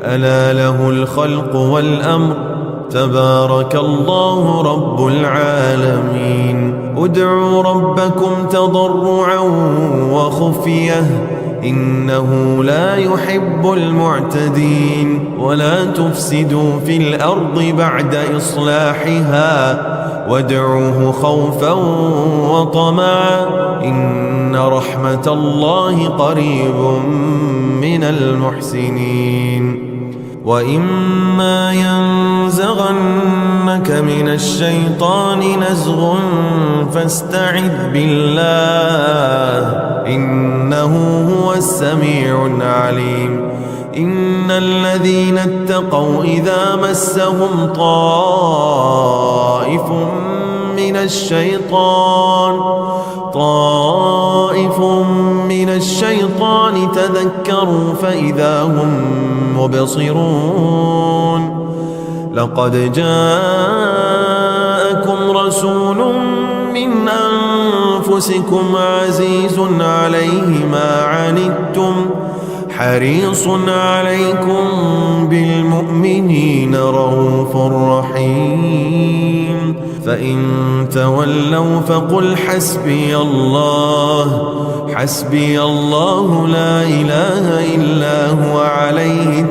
ألا له الخلق والأمر تبارك الله رب العالمين ادعوا ربكم تضرعا وخفية إنه لا يحب المعتدين ولا تفسدوا في الأرض بعد إصلاحها وادعوه خوفا وطمعا إن رحمة الله قريب من المحسنين وإما ينزغنك من الشيطان نزغ فاستعذ بالله إنه هو السميع العليم إن الذين اتقوا إذا مسهم طائف من الشيطان تذكروا فإذا هم مبصرون لقد جاءكم رسول من أنفسكم عزيز عليه ما عنتم حريص عليكم بالمؤمنين رؤوف رحيم فإن تولوا فقل حسبي الله لا إله إلا هو عليه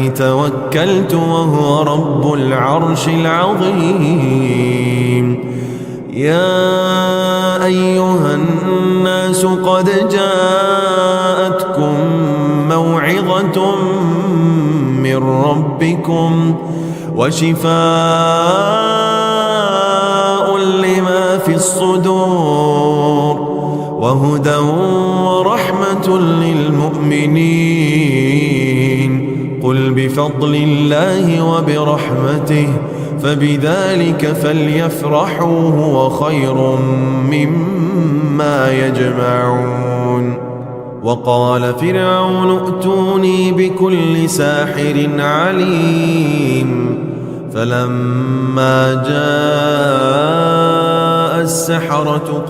توكلت وهو رب العرش العظيم يا أيها الناس قد جاءتكم موعظة من ربكم وشفاء لما في الصدور وهدى ورحمة للمؤمنين قل بفضل الله وبرحمته فبذلك فليفرحوا هو خير مما يجمعون وقال فرعون ائتوني بكل ساحر عليم فلما جاء السحرة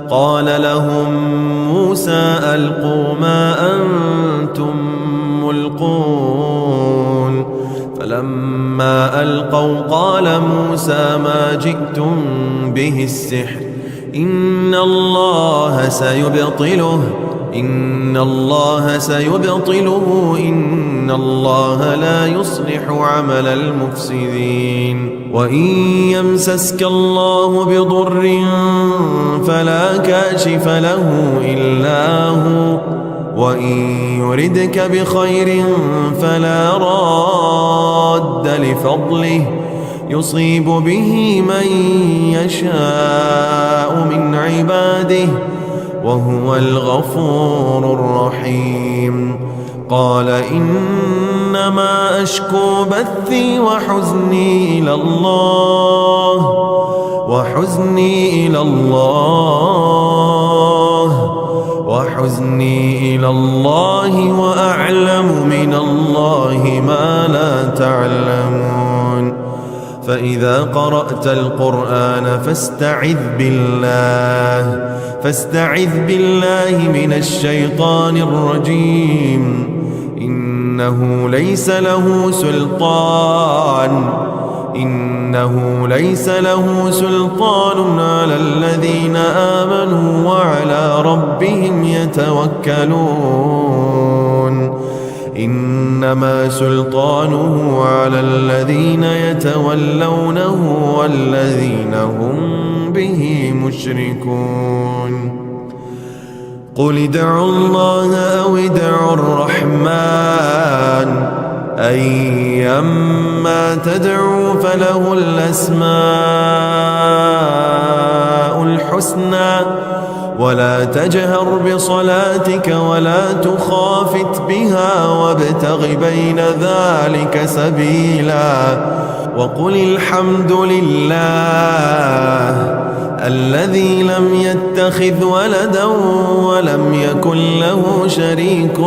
قال لهم موسى ألقوا ما أنتم ملقون فلما ألقوا قال موسى ما جئتم به السحر إن الله سيبطله إن الله لا يصلح عمل المفسدين وإن يمسسك الله بضر فلا كاشف له إلا هو وإن يردك بخير فلا راد لفضله يصيب به من يشاء من عباده وهو الغفور الرحيم قال إنما أشكو بثي وحزني إلى الله وأعلم من الله ما لا تعلمون فإذا قرأت القرآن فاستعذ بالله من الشيطان الرجيم إنه ليس له سلطان على الذين آمنوا وعلى ربهم يتوكلون إنما سلطانه على الذين يتولونه والذين هم به مشركون قل ادعوا الله أو ادعوا الرحمن أيما تدعوا فله الأسماء الحسنى الحسنى ولا تجهر بصلاتك ولا تخافت بها وابتغ بين ذلك سبيلا وقل الحمد لله الذي لم يتخذ ولدا ولم يكن له شريك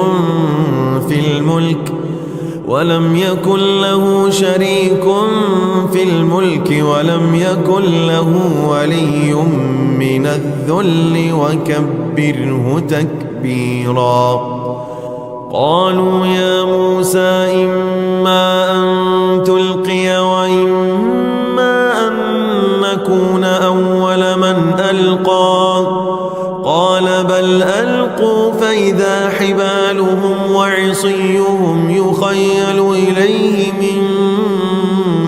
في الملك ولم يكن له ولي من الذل وكبره تكبيرا. قالوا يا موسى إما أن تلقي وإما أن نكون أول من ألقى قال بل ألقوا فإذا حبالهم وعصيهم يخيل إليه من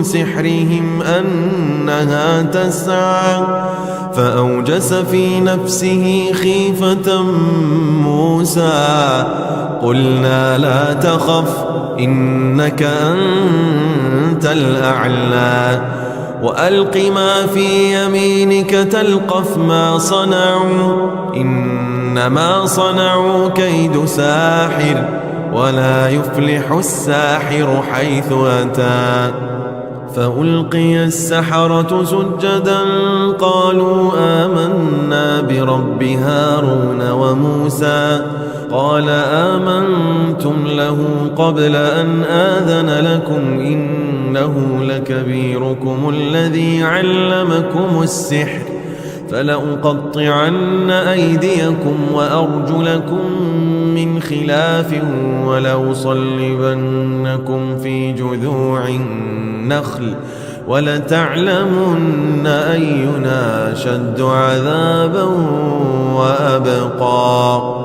سحرهم أنها تسعى فأوجس في نفسه خيفة موسى قلنا لا تخف إنك أنت الأعلى وألق ما في يمينك تلقف ما صنعوا إنما صنعوا كيد ساحر ولا يفلح الساحر حيث أتى. فألقي السحرة سجدا قالوا آمنا برب هارون وموسى قال آمنتم له قبل أن آذن لكم إنه لكبيركم الذي علمكم السحر فلأقطعن أيديكم وأرجلكم من خلاف ولأصلبنكم في جذوع النخل ولتعلمن أينا أشد عذابا وأبقى.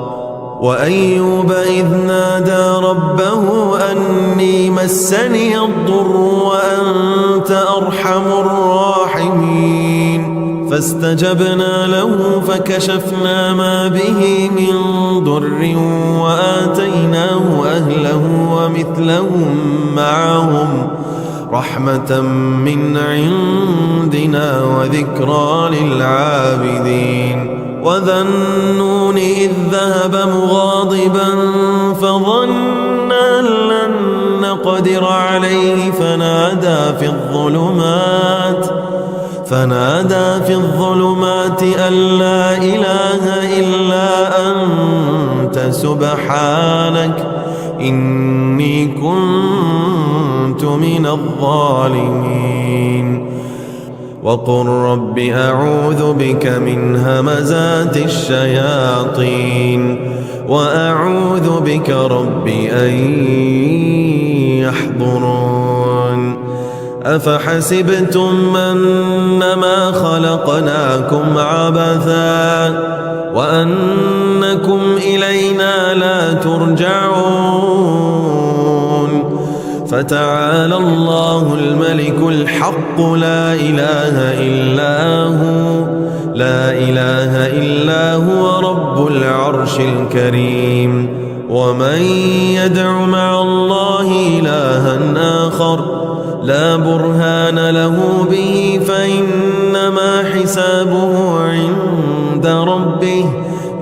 وأيوب إذ نادى ربه أني مسني الضر وأنت أرحم الراحمين فاستجبنا له فكشفنا ما به من ضر وآتيناه أهله ومثلهم معهم رحمة من عندنا وذكرى للعابدين. وذا النون إذ ذهب مغاضبا فظن أن لن نقدر عليه فنادى في الظلمات أن لا إله إلا أنت سبحانك إني كنت من الظالمين. وقل رب أعوذ بك من همزات الشياطين وأعوذ بك رب أن يحضرون. أفحسبتم أنما خلقناكم عبثا وأنكم إلينا لا ترجعون فتعالى الله الملك الحق لا إله إلا هو رب العرش الكريم. ومن يدع مع الله إلها آخر لا برهان له به فإنما حسابه عند ربه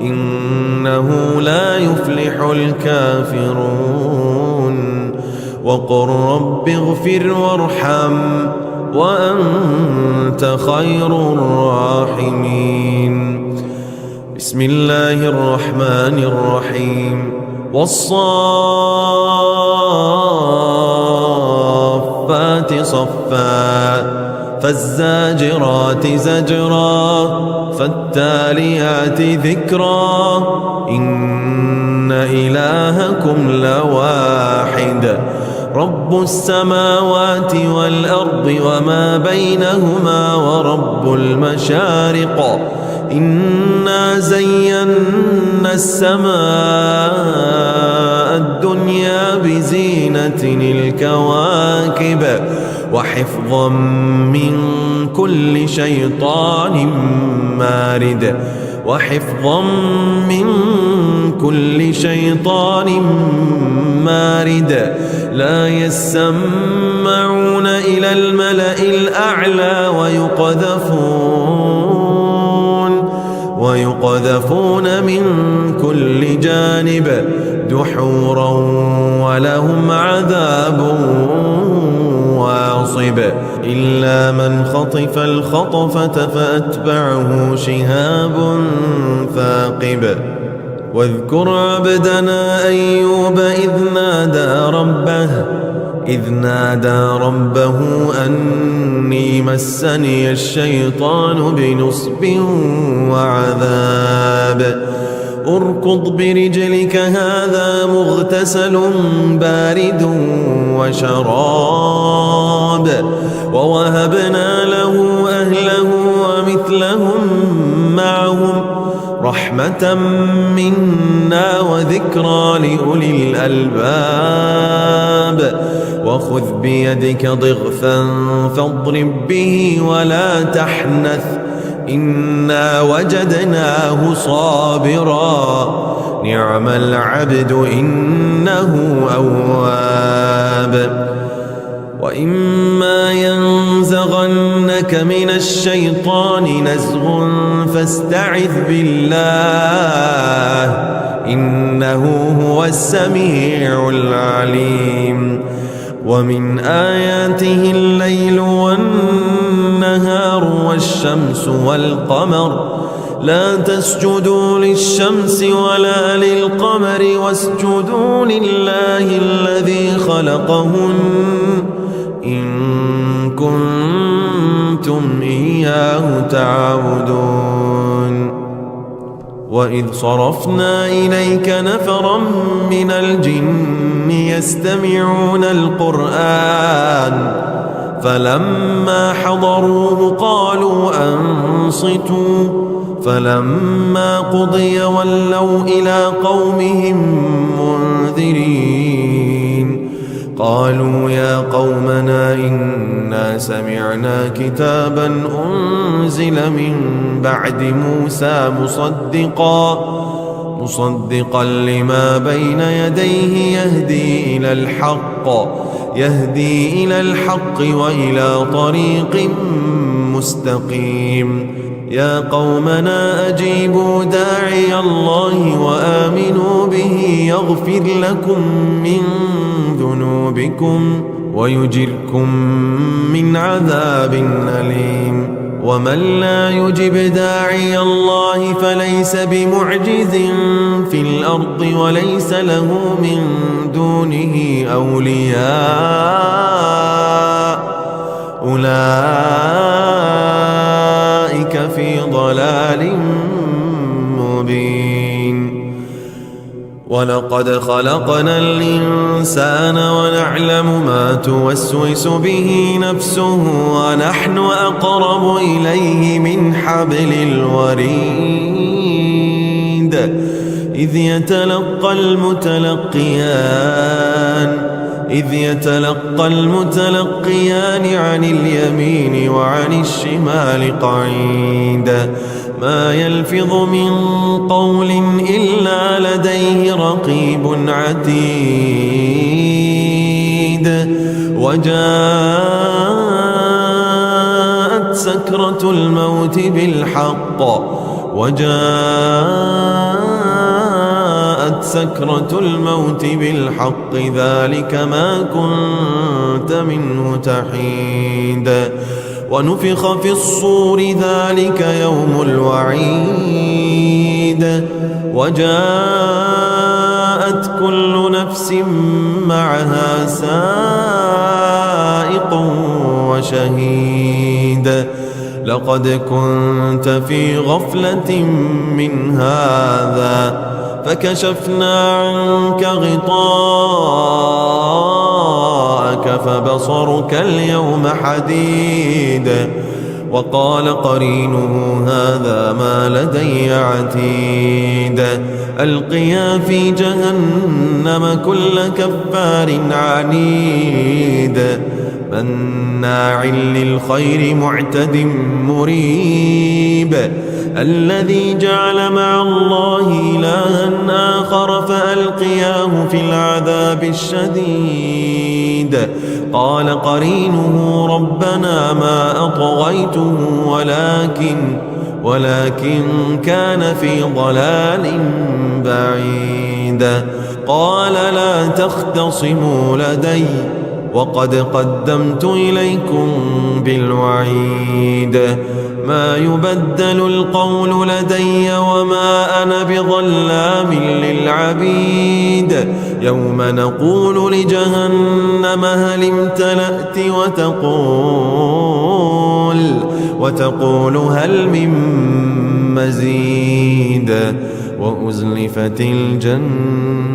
إنه لا يفلح الكافرون. وقل رب اغفر وارحم وأنت خير الراحمين. بسم الله الرحمن الرحيم. والصافات صفا فالزاجرات زجرا فالتاليات ذكرا إن إلهكم لواحد رب السماوات والأرض وما بينهما ورب المشارق إنا زينا السماء الدنيا بزينة الكواكب وحفظا من كل شيطان مارد لا يسمعون إلى الملأ الأعلى ويقذفون بالجانب دحورا ولهم عذاب واصب إلا من خطف الخطفة فأتبعه شهاب ثاقب واذكر عبدنا أيوب إذ نادى ربه أني مسني الشيطان بنصب وعذاب اركض برجلك هذا مغتسل بارد وشراب ووهبنا له أهله ومثلهم معهم رحمة منا وذكرى لأولي الألباب وخذ بيدك ضغثا فاضرب به ولا تحنث إنا وجدناه صابرا نعم العبد إنه أواب وإما ينزغنك من الشيطان نزغ فاستعذ بالله إنه هو السميع العليم ومن آياته الليل والنهار والشمس والقمر لا تسجدوا للشمس ولا للقمر واسجدوا لله الذي خلقهن إن كنتم إياه تعبدون وإذ صرفنا إليك نفرا من الجن يستمعون القرآن فلما حضروه قالوا أنصتوا فلما قضي ولوا إلى قومهم منذرين قالوا يا قومنا إنا سمعنا كتابا أنزل من بعد موسى مصدقا لما بين يديه يهدي إلى الحق وإلى طريق مستقيم يا قومنا أجيبوا داعي الله وآمنوا به يغفر لكم من ذنوبكم ويجركم من عذاب أليم ومن لا يجب داعي الله فليس بمعجز في الأرض وليس له من دونه أولياء أولئك في ضلال مبين ولقد خلقنا الإنسان ونعلم ما توسوس به نفسه ونحن أقرب إليه من حبل الوريد إذ يتلقى المتلقيان عن اليمين وعن الشمال قعيد ما يلفظ من قول إلا لديه رقيب عتيد وجاءت سكرة الموت بالحق ذلك ما كنت منه تحيد ونفخ في الصور ذلك يوم الوعيد وجاءت كل نفس معها سائق وشهيد لقد كنت في غفلة من هذا فكشفنا عنك غطاءك فبصرك اليوم حديد وقال قرينه هذا ما لدي عتيد ألقيا في جهنم كل كفار عنيد مناع للخير معتد مريب الذي جعل مع الله إلها آخر فألقياه في العذاب الشديد قال قرينه ربنا ما أطغيته ولكن كان في ضلال بعيد. قال لا تختصموا لدي وقد قدمت إليكم بالوعيد. ما يبدل القول لدي وما أنا بظلام للعبيد. يوم نقول لجهنم هل امتلأت وتقول هل من مزيد. وأزلفت الجنة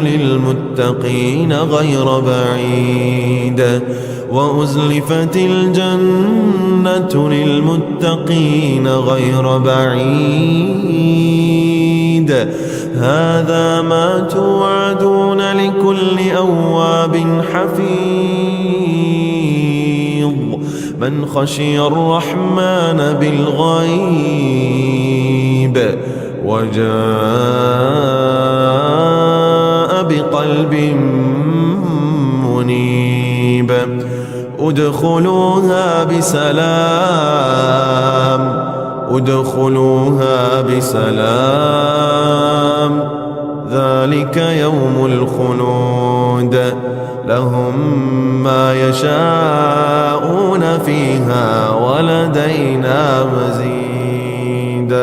للمتقين غير بعيد. وأزلفت الجنة للمتقين غير بعيد. هذا ما توعدون لكل أواب حفيظ من خشي الرحمن بالغيب وجاء بقلب منيب. ادخلوها بسلام ذلك يوم الخلود. لهم ما يشاءون فيها ولدينا مزيد.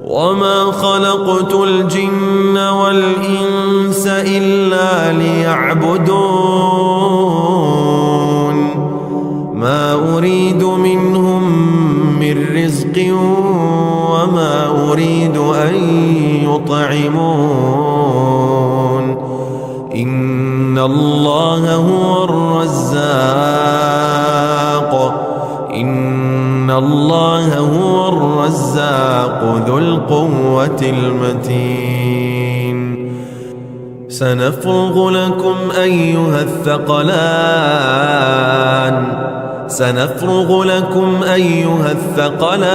وما خلقت الجن والإنس إلا ليعبدون. ما أريد منهم من رزق وما أريد أن يطعمون. إن الله هو الرزاق ذو القوة المتين. سنفرغ لكم أيها الثقلان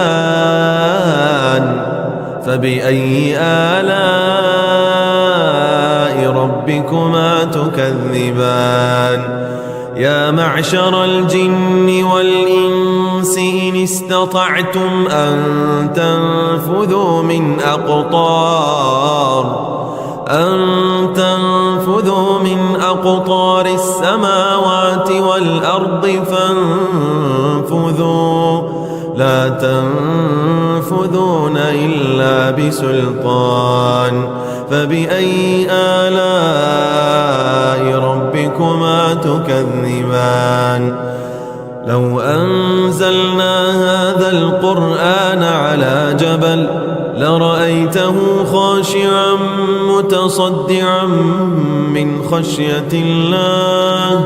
فبأي آلاء ربكما تكذبان. يا معشر الجن والإنس إن استطعتم أن تنفذوا من أقطار السماوات والأرض فانفذوا لا تنفذون إلا بسلطان. فبأي آلاء ربكما تكذبان. لو أنزلنا هذا القرآن على جبل لرأيته خاشعا متصدعا من خشية الله.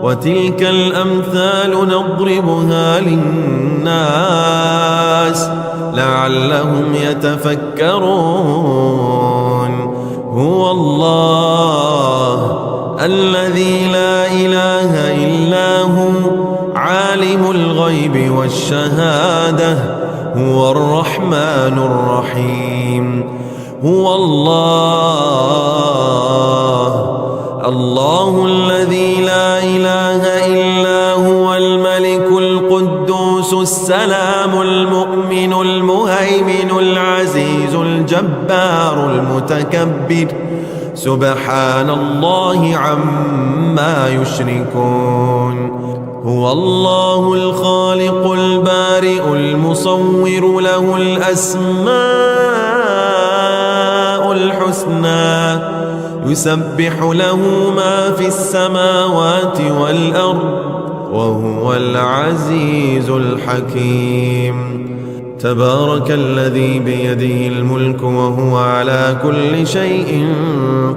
وتلك الأمثال نضربها للناس لعلهم يتفكرون. هو الله الذي لا إله إلا هو عالم الغيب والشهادة. هو الرحمن الرحيم. هو الله الذي لا إله إلا هو الملك القدوس السلام المؤمن المهيمن العزيز الجبار المتكبر. سبحان الله عما يشركون. هو الله الخالق البارئ المصور له الأسماء الحسنى. يسبح له ما في السماوات والأرض وهو العزيز الحكيم. تبارك الذي بيده الملك وهو على كل شيء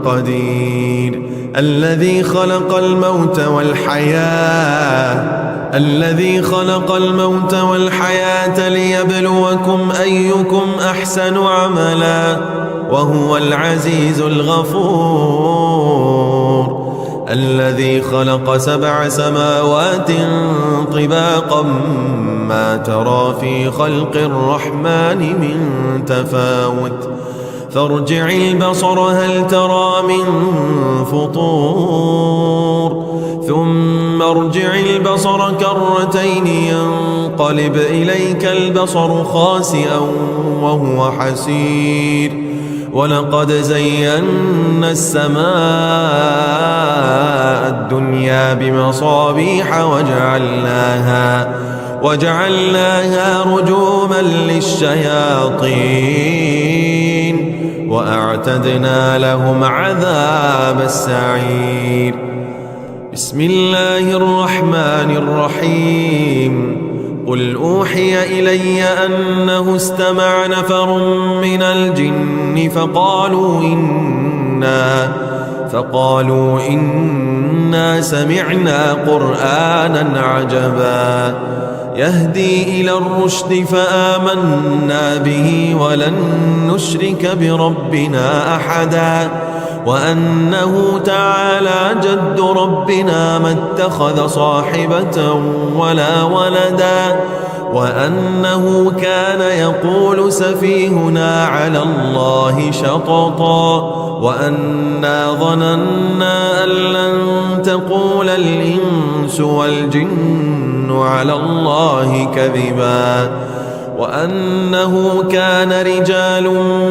قدير. الذي خلق الموت والحياة ليبلوكم أيكم أحسن عملا وهو العزيز الغفور. الذي خلق 7 سماوات طباقا ما ترى في خلق الرحمن من تفاوت. فارجع البصر هل ترى من فطور ثم ارجع البصر كرتين ينقلب إليك البصر خاسئا وهو حسير ولقد زينا السماء الدنيا بمصابيح وجعلناها رجوما للشياطين وأعتدنا لهم عذاب السعير. بسم الله الرحمن الرحيم. قل أوحي إلي أنه استمع نفر من الجن فقالوا إنا سمعنا قرآنا عجبا يهدي إلى الرشد فآمنا به ولن نشرك بربنا أحدا وأنه تعالى جد ربنا ما اتخذ صاحبة ولا ولدا وأنه كان يقول سفيهنا على الله شططا وأنا ظننا أن لن تقول الإنس والجن على الله كذبا وأنه كان رجال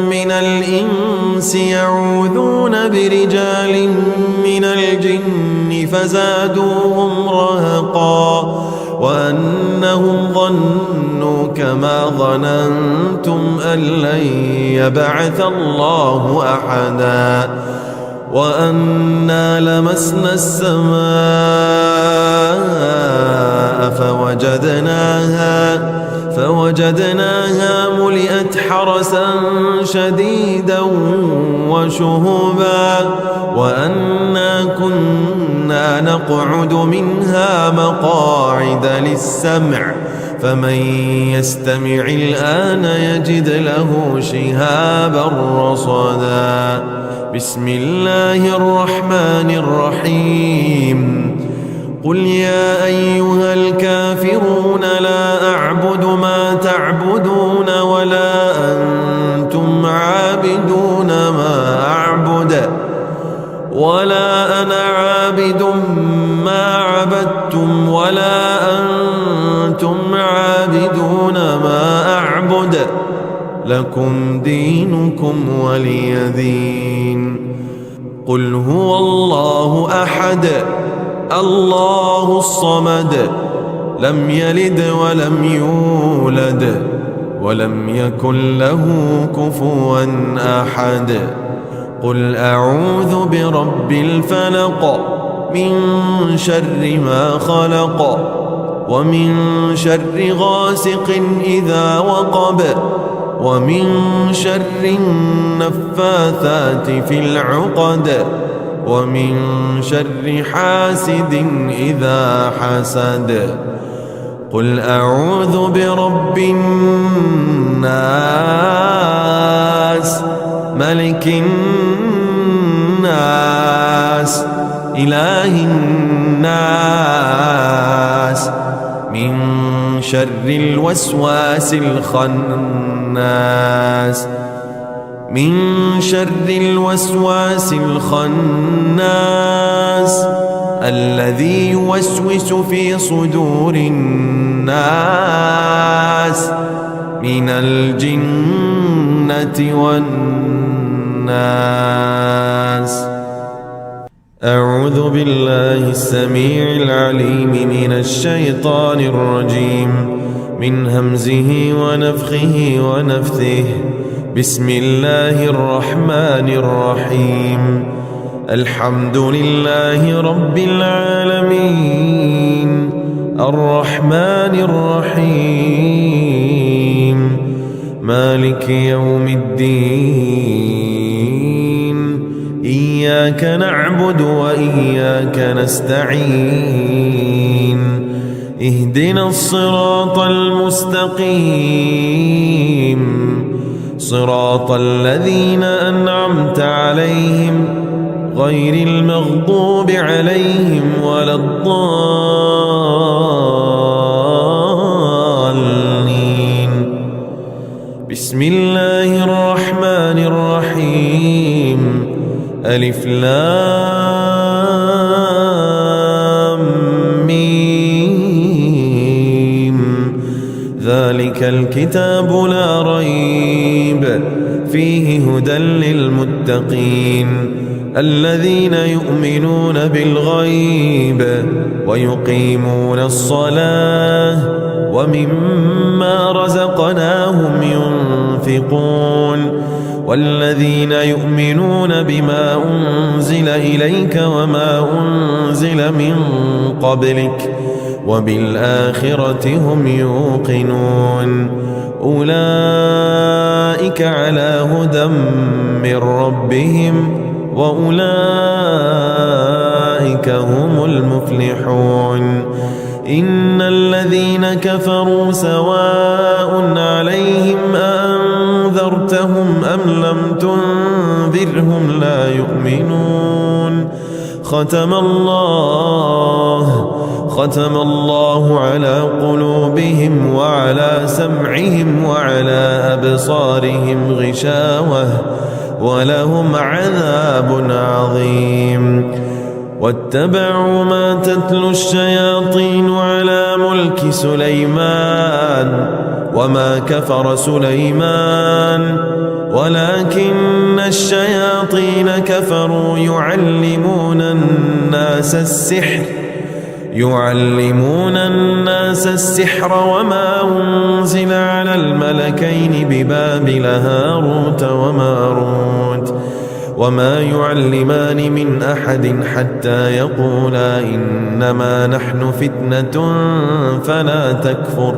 من الإنس يعوذون برجال من الجن فزادوهم رهقا وأنهم ظنوا كما ظننتم أن لن يبعث الله أحدا وأنا لمسنا السماء فوجدناها ملئت حرسا شديدا وشهبا وأنا كنا نقعد منها مقاعد للسمع فمن يستمع الآن يجد له شهابا رصدا. بسم الله الرحمن الرحيم. قل يا أيها الكافرون لا أعبد ما تعبدون ولا أنتم عابدون ما أعبد ولا أنا عابد ما عبدتم ولا أنتم عابدون ما أعبد لكم دينكم ولي دين. قل هو الله أحد الله الصمد لم يلد ولم يولد ولم يكن له كفوا أحد. قل أعوذ برب الفلق من شر ما خلق ومن شر غاسق إذا وقب ومن شر النفاثات في العقد ومن شر حاسد إذا حسد. قل أعوذ برب الناس ملك الناس إله الناس من شر الوسواس الخناس الذي يوسوس في صدور الناس من الجنة والناس. أعوذ بالله السميع العليم من الشيطان الرجيم من همزه ونفخه ونفثه. بسم الله الرحمن الرحيم. الحمد لله رب العالمين الرحمن الرحيم مالك يوم الدين إياك نعبد وإياك نستعين اهدنا الصراط المستقيم صراط الذين أنعمت عليهم غير المغضوب عليهم ولا الضالين. بسم الله الرحمن الرحيم. ألف لام ذلك الكتاب لا ريب فيه هدى للمتقين الذين يؤمنون بالغيب ويقيمون الصلاة ومما رزقناهم ينفقون والذين يؤمنون بما أنزل إليك وما أنزل من قبلك وبالآخرة هم يوقنون أولئك على هدى من ربهم وأولئك هم المفلحون إن الذين كفروا سواء عليهم أأنذرتهم أم لم تنذرهم لا يؤمنون ختم الله على قلوبهم وعلى سمعهم وعلى أبصارهم غشاوة ولهم عذاب عظيم واتبعوا ما تتلو الشياطين على ملك سليمان وما كفر سليمان ولكن الشياطين كفروا يعلمون الناس السحر وما أنزل على الملكين ببابل هاروت وماروت وما يعلمان من أحد حتى يقولا إنما نحن فتنة فلا تكفر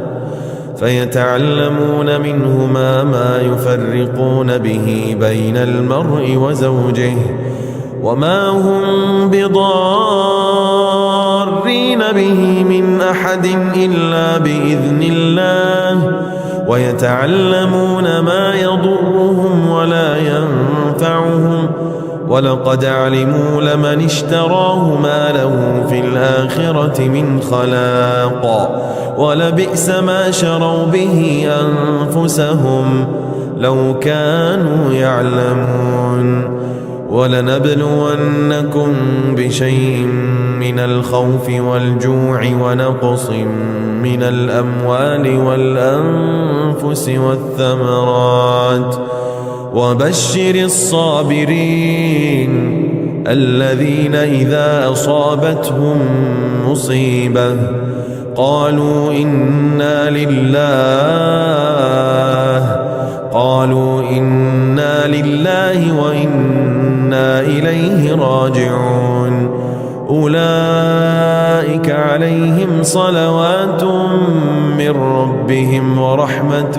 فيتعلمون منهما ما يفرقون به بين المرء وزوجه وما هم بضارين به من أحد إلا بإذن الله ويتعلمون ما يضرهم ولا ينفعهم ولقد علموا لمن اشتراه ما له في الآخرة من خلاق ولبئس ما شروا به أنفسهم لو كانوا يعلمون ولنبلونكم بشيء من الخوف والجوع ونقص من الأموال والأنفس والثمرات وبشر الصابرين الذين إذا أصابتهم مصيبة قالوا إنا لله وإنا إليه راجعون أولئك عليهم صلوات من ربهم ورحمة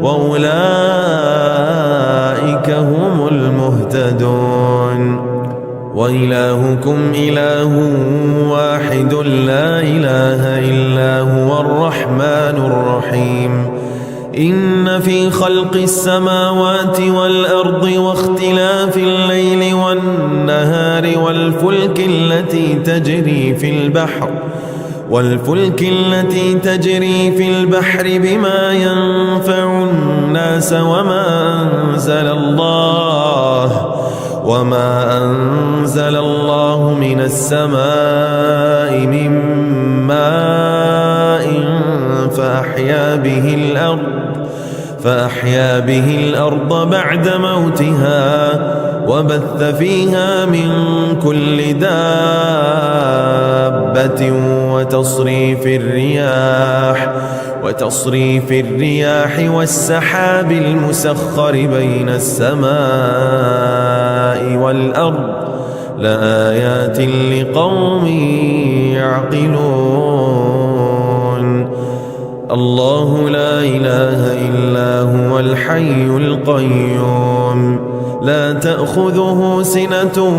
وأولئك هم المهتدون وإلهكم إله واحد لا إله إلا هو الرحمن الرحيم إن في خلق السماوات والأرض واختلاف الليل والنهار والفلك التي تجري في البحر بما ينفع الناس وما أنزل الله من السماء من ماء فأحيا به الأرض بعد موتها وبث فيها من كل دابة وتصريف الرياح والسحاب المسخر بين السماء والأرض لآيات لقوم يعقلون الله لا إله إلا هو الحي القيوم لا تأخذه سنة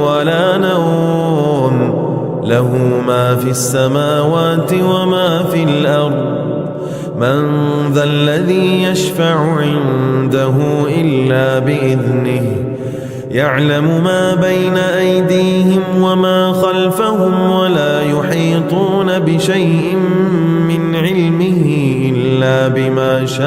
ولا نوم له ما في السماوات وما في الأرض من ذا الذي يشفع عنده إلا بإذنه يعلم ما بين أيديهم وما خلفهم ولا يحيطون بشيء من علمه إلا بما شاء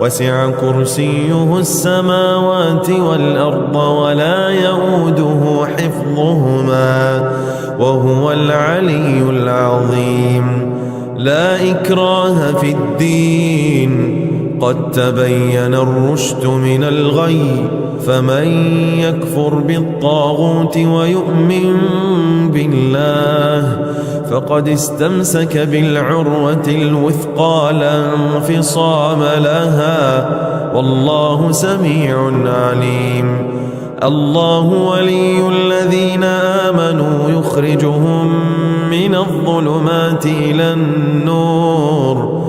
وسع كرسيه السماوات والأرض ولا يؤوده حفظهما وهو العلي العظيم. لا إكراه في الدين، قد تبين الرشد من الغي، فمن يكفر بالطاغوت ويؤمن بالله فقد استمسك بالعروة الوثقى لا انفصام لها، والله سميع عليم. الله ولي الذين آمنوا يخرجهم من الظلمات إلى النور